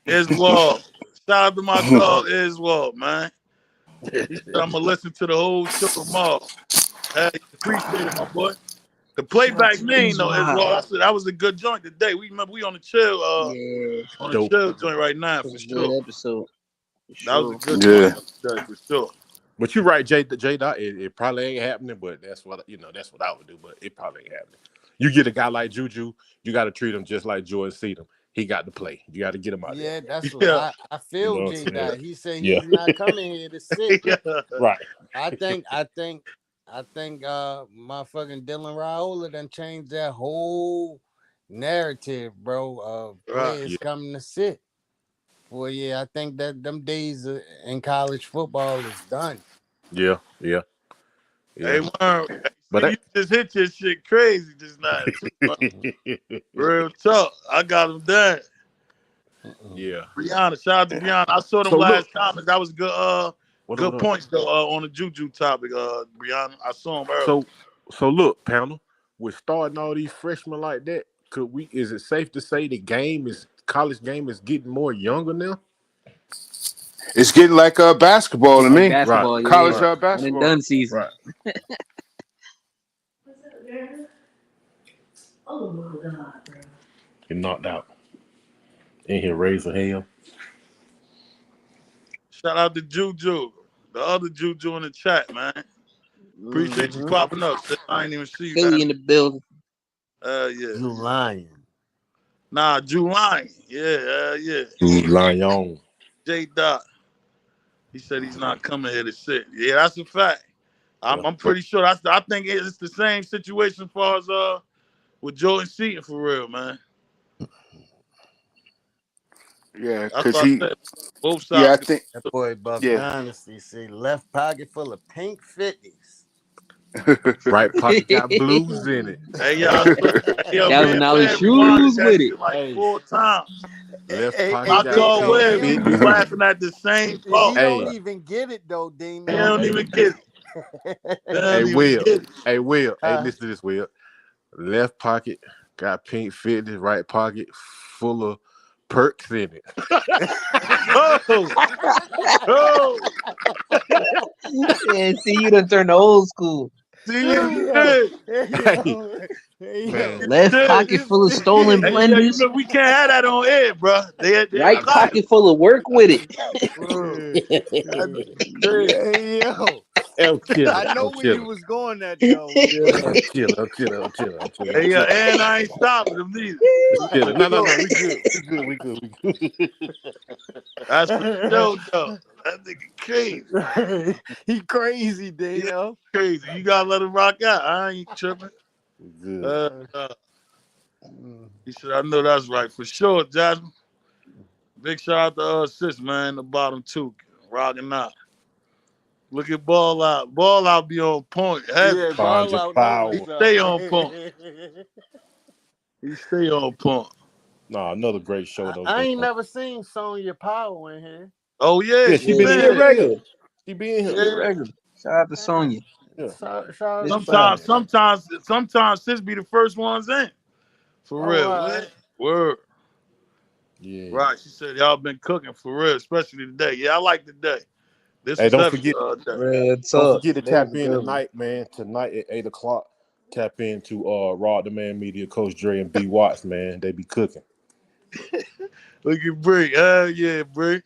Iswald. Shout out to my dog Iswald, man. He said I'm gonna listen to the whole show tomorrow. Hey, appreciate it, my boy. The Shout out playback to name though, Israel. Iswald. I said that was a good joint today. We remember we on the chill, Yeah, on the Dope. chill joint right now it was for a good sure. episode. For That was a sure. good joint Yeah. today for sure. But you're right, J Dot. It probably ain't happening, but that's what that's what I would do. But it probably ain't happening. You get a guy like Juju, you got to treat him just like Jordan Seaton. He got to play. You got to get him out there. Yeah, that's what Yeah. I You feel. know what J I'm saying? Dot. He said Yeah. he's not coming here to sit. Yeah. Right. I think motherfucking Dylan Raiola done changed that whole narrative, bro, of Right. players Yeah. coming to sit. Well, yeah, I think that them days in college football is done. Yeah. Yeah. Yeah. Hey, Worm, hey, But see, you just hit your shit crazy just now, too, man. Real talk. I got him done. yeah. Brianna, shout out to Brianna. I saw them So look, last comments. That was good. what Good up? points though. On the Juju topic, Brianna. I saw him early. So look, panel, with starting all these freshmen like that, could we? Is it safe to say the college game is getting more younger now? It's getting like basketball to Like me. Right. basketball, College yeah. Right. One and basketball. done season. Right. Get knocked out. In here raising hell. Shout out to Juju, the other Juju in the chat, man. Appreciate you Mm-hmm. popping up. Sis. I ain't even see you Philly down. in the building. Yeah. You lying. Nah, July. Yeah. Dude, Lion. J Dot. He said he's not coming here to sit. Yeah, that's a fact. Yeah. I'm pretty sure I think it's the same situation as far as with Jordan Seaton for real, man. Yeah, That's cause what he. I said. Both Yeah, I sides. think. That boy Buck Yeah. Dynasty say left pocket full of pink 50s. Right pocket got blues in it. Hey, y'all, me Calvin and Ollie Webb rewinded shoes that with it. shit like Hey, 4 times. left Hey, pocket I got told pink Dano, Webb we was 50s. laughing at the same he part. don't Hey, even get it though, He Dano. don't hey, even get it. He hey, don't even Will. get it. Hey, Will. Hey, Huh? listen to this, Will. Left pocket got pink 50s. Right pocket full of perks in it. Oh, oh, Yeah, see, you done turned to old school. see Hey what he yo, did? hey Hey, yo, hey man. yo. Left Did. pocket full of stolen Hey, yeah, you blenders. know we can't have that on air, bro. They'll Right clap. pocket full of work with it. Bro, that's crazy. Hey yo. I'm chilling. I know I'm where you chilling. was going at though. I'm chilling. I'm chilling. I'm chilling. I'm chilling. I'm Hey, chilling. and I ain't stopping them neither. I'm chilling. No, Look, no, look, no. We good. We good. We good. We good. that's for sure, though. That nigga crazy. He crazy, Yeah, Dano. crazy. You gotta let him rock out. I ain't tripping. We good. Uh, Uh, uh, mm. he said, I know that's right for sure, Jasmine. Big shout out to sis, man. The bottom two, rocking out. Look at ball out. Ball out be on point. Heavy. Yeah, ball Conjure out know He what's power. up. stay on point. He stay on point. Nah, another great show though, I ain't Dino. never seen Sonya Power in here. Oh yeah, Yeah, she she Yeah, been she been a in. here. Yeah, regular. she be in here. She a Yeah. regular. Shout out to Yeah. Sonya. Yeah. Shout Miss out to Sonya. Fire. Sometimes sis be the first ones in. For Oh, real. all What? right. Word. Yeah. Right. She said y'all been cooking for real, especially today. Yeah, I like the day. This Hey, was don't heavy forget. day. Real Don't talk. forget to Today was tap a in good one. tonight, man. Tonight at 8 o'clock. Tap into Rod the Man Media, Coach Dre and B Watts, man. They be cooking. Look at Bree. Hell yeah, Bree.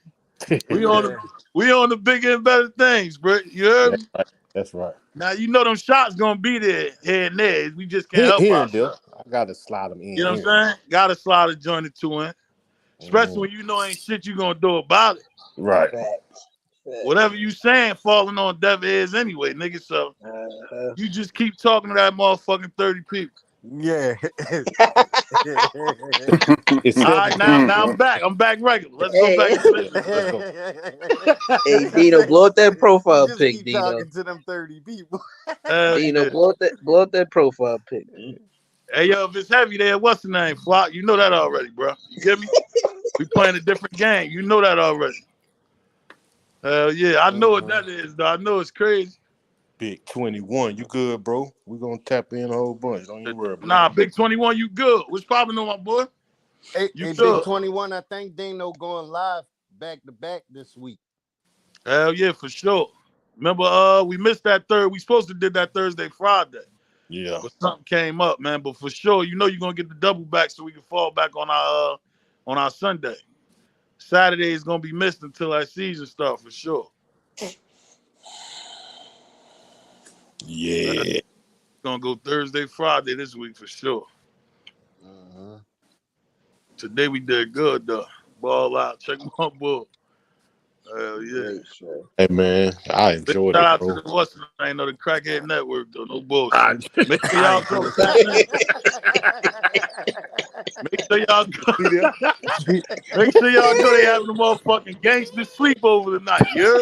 We on the Yeah. we on the bigger and better things, Bree. You heard That's me? right. That's right. Now you know them shots gonna be there here and there. We just can't Here, help here and there. ourselves. I gotta slide them You in know here. what I'm saying? Gotta slide a joint or two in. Especially Mhm. when you know ain't shit you gonna do about it. Right. Facts. Whatever Facts. you saying falling on deaf ears anyway, nigga. So Uh-huh. you just keep talking to that motherfucking 30 people. Yeah. It's All seven. right, now I'm back. I'm back regular. Let's go back Hey, to business. Let's go. hey, He Dino, say blow up he that profile just pic, keep Dino. talking to them 30 people. Dino, Yeah. blow up that profile pic, man. Hey, yo, if it's heavy there, what's the name? Flock? You know that already, bro. You get me? We playing a different game. You know that already. Hell yeah. I know what Uh-huh. that is, though. I know it's crazy. Big 21. You good, bro? We gonna tap in a whole bunch. Don't even worry about it. Nah, Big 21, you good. What's popping on my boy? You Hey, Big good. 21, I think Dano going live back to back this week. Hell yeah, for sure. Remember, we missed that third. We supposed to did that Thursday, Friday. Yeah. But something came up, man. But for sure, you know you're gonna get the double back so we can fall back on our Sunday. Saturday is gonna be missed until that season starts for sure. Yeah. Gonna go Thursday, Friday this week for sure. Today we did good though. Ball out. Check my book. Hell yeah. Great show. Hey man, I Big enjoyed shout it, out to bro. the Western ain't know the crackhead network though. No bullshit. I, Make sure I y'all go enjoyed tap in. Make sure y'all it. go. Make sure y'all go. They having a motherfucking gangster sleepover tonight. Yeah.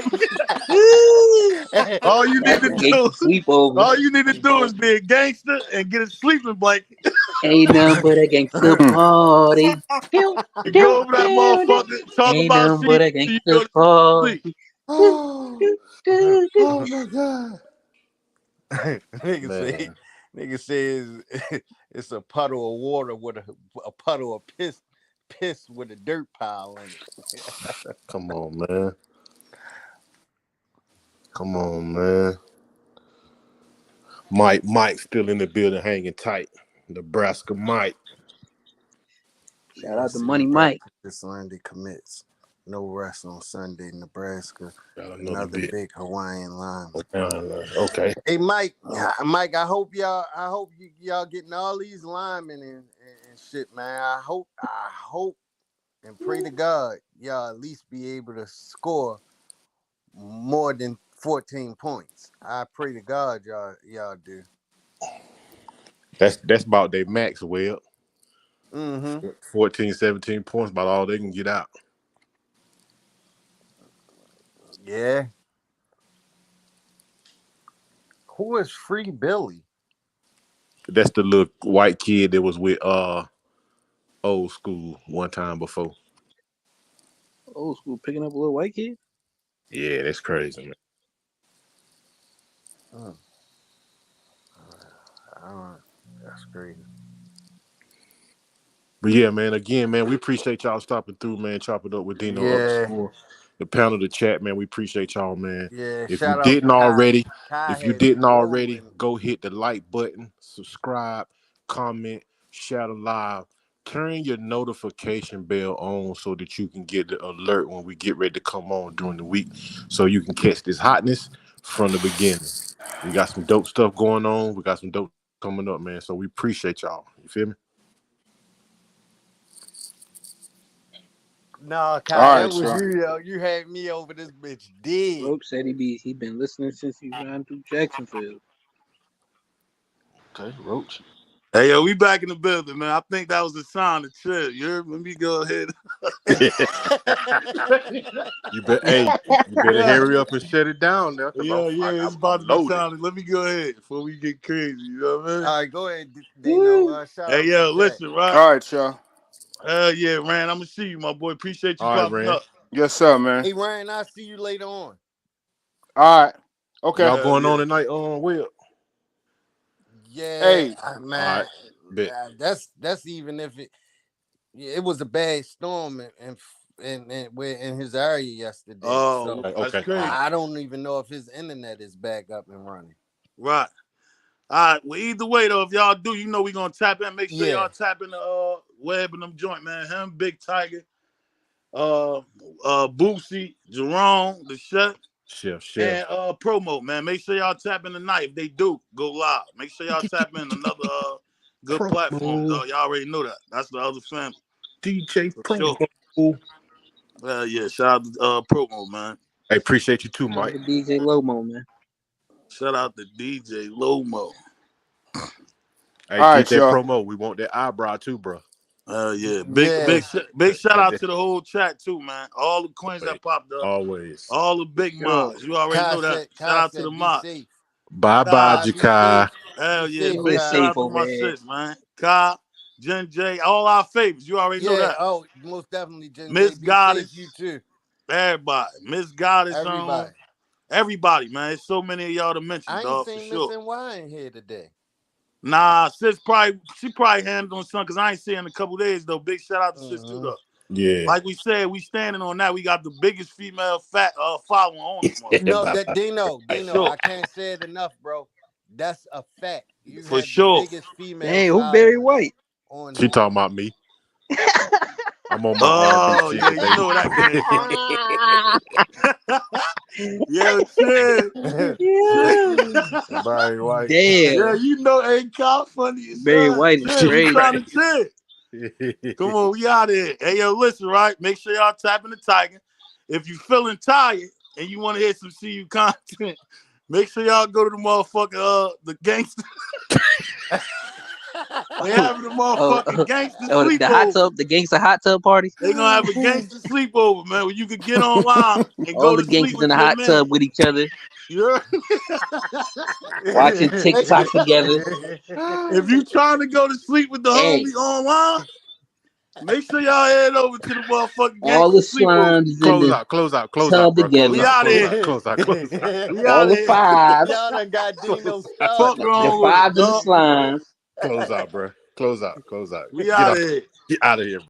All you need That's to a gangster do, sleepover. all you need to do is be a gangster and get a sleeping blanket Ain't nothing but a gangster party. Pew, and pew, go over that pew, pew. motherfucker, talk Ain't about nothing shit but a till you gangster go to sleep. party. Do, Oh, do, do, do. oh my god, nigga say, man. nigga says it's a puddle of water with a puddle of piss with a dirt pile in it. Come on, man. Come on, man. Mike still in the building hanging tight. Nebraska Mike. Shout out to USC Money Mike. Nebraska this Sunday commits. No rest on Sunday. Nebraska, Got another another bit. big Hawaiian lineman. Okay. Hey Mike, Mike, I hope y'all getting all these linemen and shit, man. I hope and pray to God y'all at least be able to score more than 14 points. I pray to God y'all do. That's about their max, Well. Mm-hmm. 14, 17 points, about all they can get out. Yeah. Who is Free Billy? That's the little white kid that was with old school one time before. Old school picking up a little white kid. Yeah, that's crazy, man. That's crazy. But yeah, man, again, man, we appreciate y'all stopping through, man, chopping up with Dino Yeah. underscore. The panel, the chat, man. We appreciate y'all, man. Yeah. If you Shout out to didn't Kai. already, Kai if you had me didn't already, rolling. go hit the like button, subscribe, comment, share the live. Turn your notification bell on so that you can get the alert when we get ready to come on during the week, so you can catch this hotness from the beginning. We got some dope stuff going on. We got some dope coming up, man. So we appreciate y'all. You feel me? Nah, All Kai, that right, was y'all. you, yo. You had me over this bitch dead. Rope said he been listening since he ran through Jacksonville. Okay, Roach. Hey yo, we back in the building, man. I think that was a sign to chill. You heard? Let me go ahead. You better yeah, hurry up and shut it down now, cause Yeah, it's about I'm to be loaded. time. Let me go ahead before we get crazy. You know what I mean? all right, go ahead, Dino. Woo. Shout Hey out to the yo, chat. listen, right? All right, y'all. Yeah, man. I'm gonna see you, my boy. Appreciate you All right, popping Rand. up. Yes, sir, man. Hey, Ryan, I'll see you later on. All right. Okay. Y'all going Yeah. on tonight? Will. Yeah, Hey, All man. right, bet. That's even if it was a bad storm in his area yesterday. Oh, So Okay, that's okay, all right. crazy. I don't even know if his internet is back up and running. Right. All right. Well, either way though, if y'all do, you know we gonna tap in. Make sure Yeah. y'all tap in the web and them joint, man. Him, Big Tiger, Boosie, Jerome, the chef. Chef. And promo, man. Make sure y'all tap in tonight. If they do, go live. Make sure y'all tap in another good platform, Promo. dog. Y'all already know that. That's the other family. DJ For sure. Promo. Yeah, shout out to promo, man. I appreciate you too, Shout out Mike. to DJ Lomo, man. Shout out to DJ Lomo. Hey, all get right, that y'all. promo. We want that eyebrow too, bro. Yeah. Yeah. Big shout That, out that to the whole chat too, man. All the coins always. that popped up. Always. All the For big sure. mods. You already know that. Shout Kai out to the said, be mods. safe. Bye bye, Kai. Kai, be safe. Jakai. Hell Be yeah. safe, Yo, Big it's shout Kai. safe out to over my there. sis, man. Kai, Jen J, all our favorites. You already know Yeah. that. Oh, most definitely, Jen J. Miss Be safe, you Goddess, too. everybody. Miss Goddess, Everybody. everybody, man. There's so many of y'all to mention, I ain't dog, for seen Miss sure. NY in here today. Nah, she probably handling something because I ain't see her in a couple days though. Big shout out to sis too though. Yeah. Like we said, we standing on that. We got the biggest female following on this No, motherfucker. Bye that bye. Dino, For Dino, sure. I can't say it enough, bro. That's a fact. You For have the sure. biggest female Dang, who Barry following White? on She here. talking about me. I'm on my R&B Oh shit yeah, you today. know where that came from. Yo, shit. Barry White. Yeah, Damn. you know ain't cop funny as Barry hell. White is Shit, we crazy. trying to chill. Come on, we out here. Hey, yo, listen, right? Make sure y'all tapping the tiger. If you feeling tired and you want to hear some CU content, make sure y'all go to the motherfucking the gangster. They having a motherfucking gangster The hot sleepover. tub, the gangster hot tub party. They gonna have a gangster sleepover, man, where you could get online and All go the to sleep gangsters in with the your hot man. tub with each other, You heard? watching TikTok together. If you trying to go to sleep with the Hey, homie online, make sure y'all head over to the motherfucking all the gangster sleepover. slimes is in Close the out, close out, close out, tub bro. Close We together. out, out of close here. out, close out, close out. We All out of the here. fives, Y'all done got Dino Close, Fuck started. the wrong with them, fives and the dog. slimes. close out, bro. Close out, close out. We Get out off. of here. Get out of here,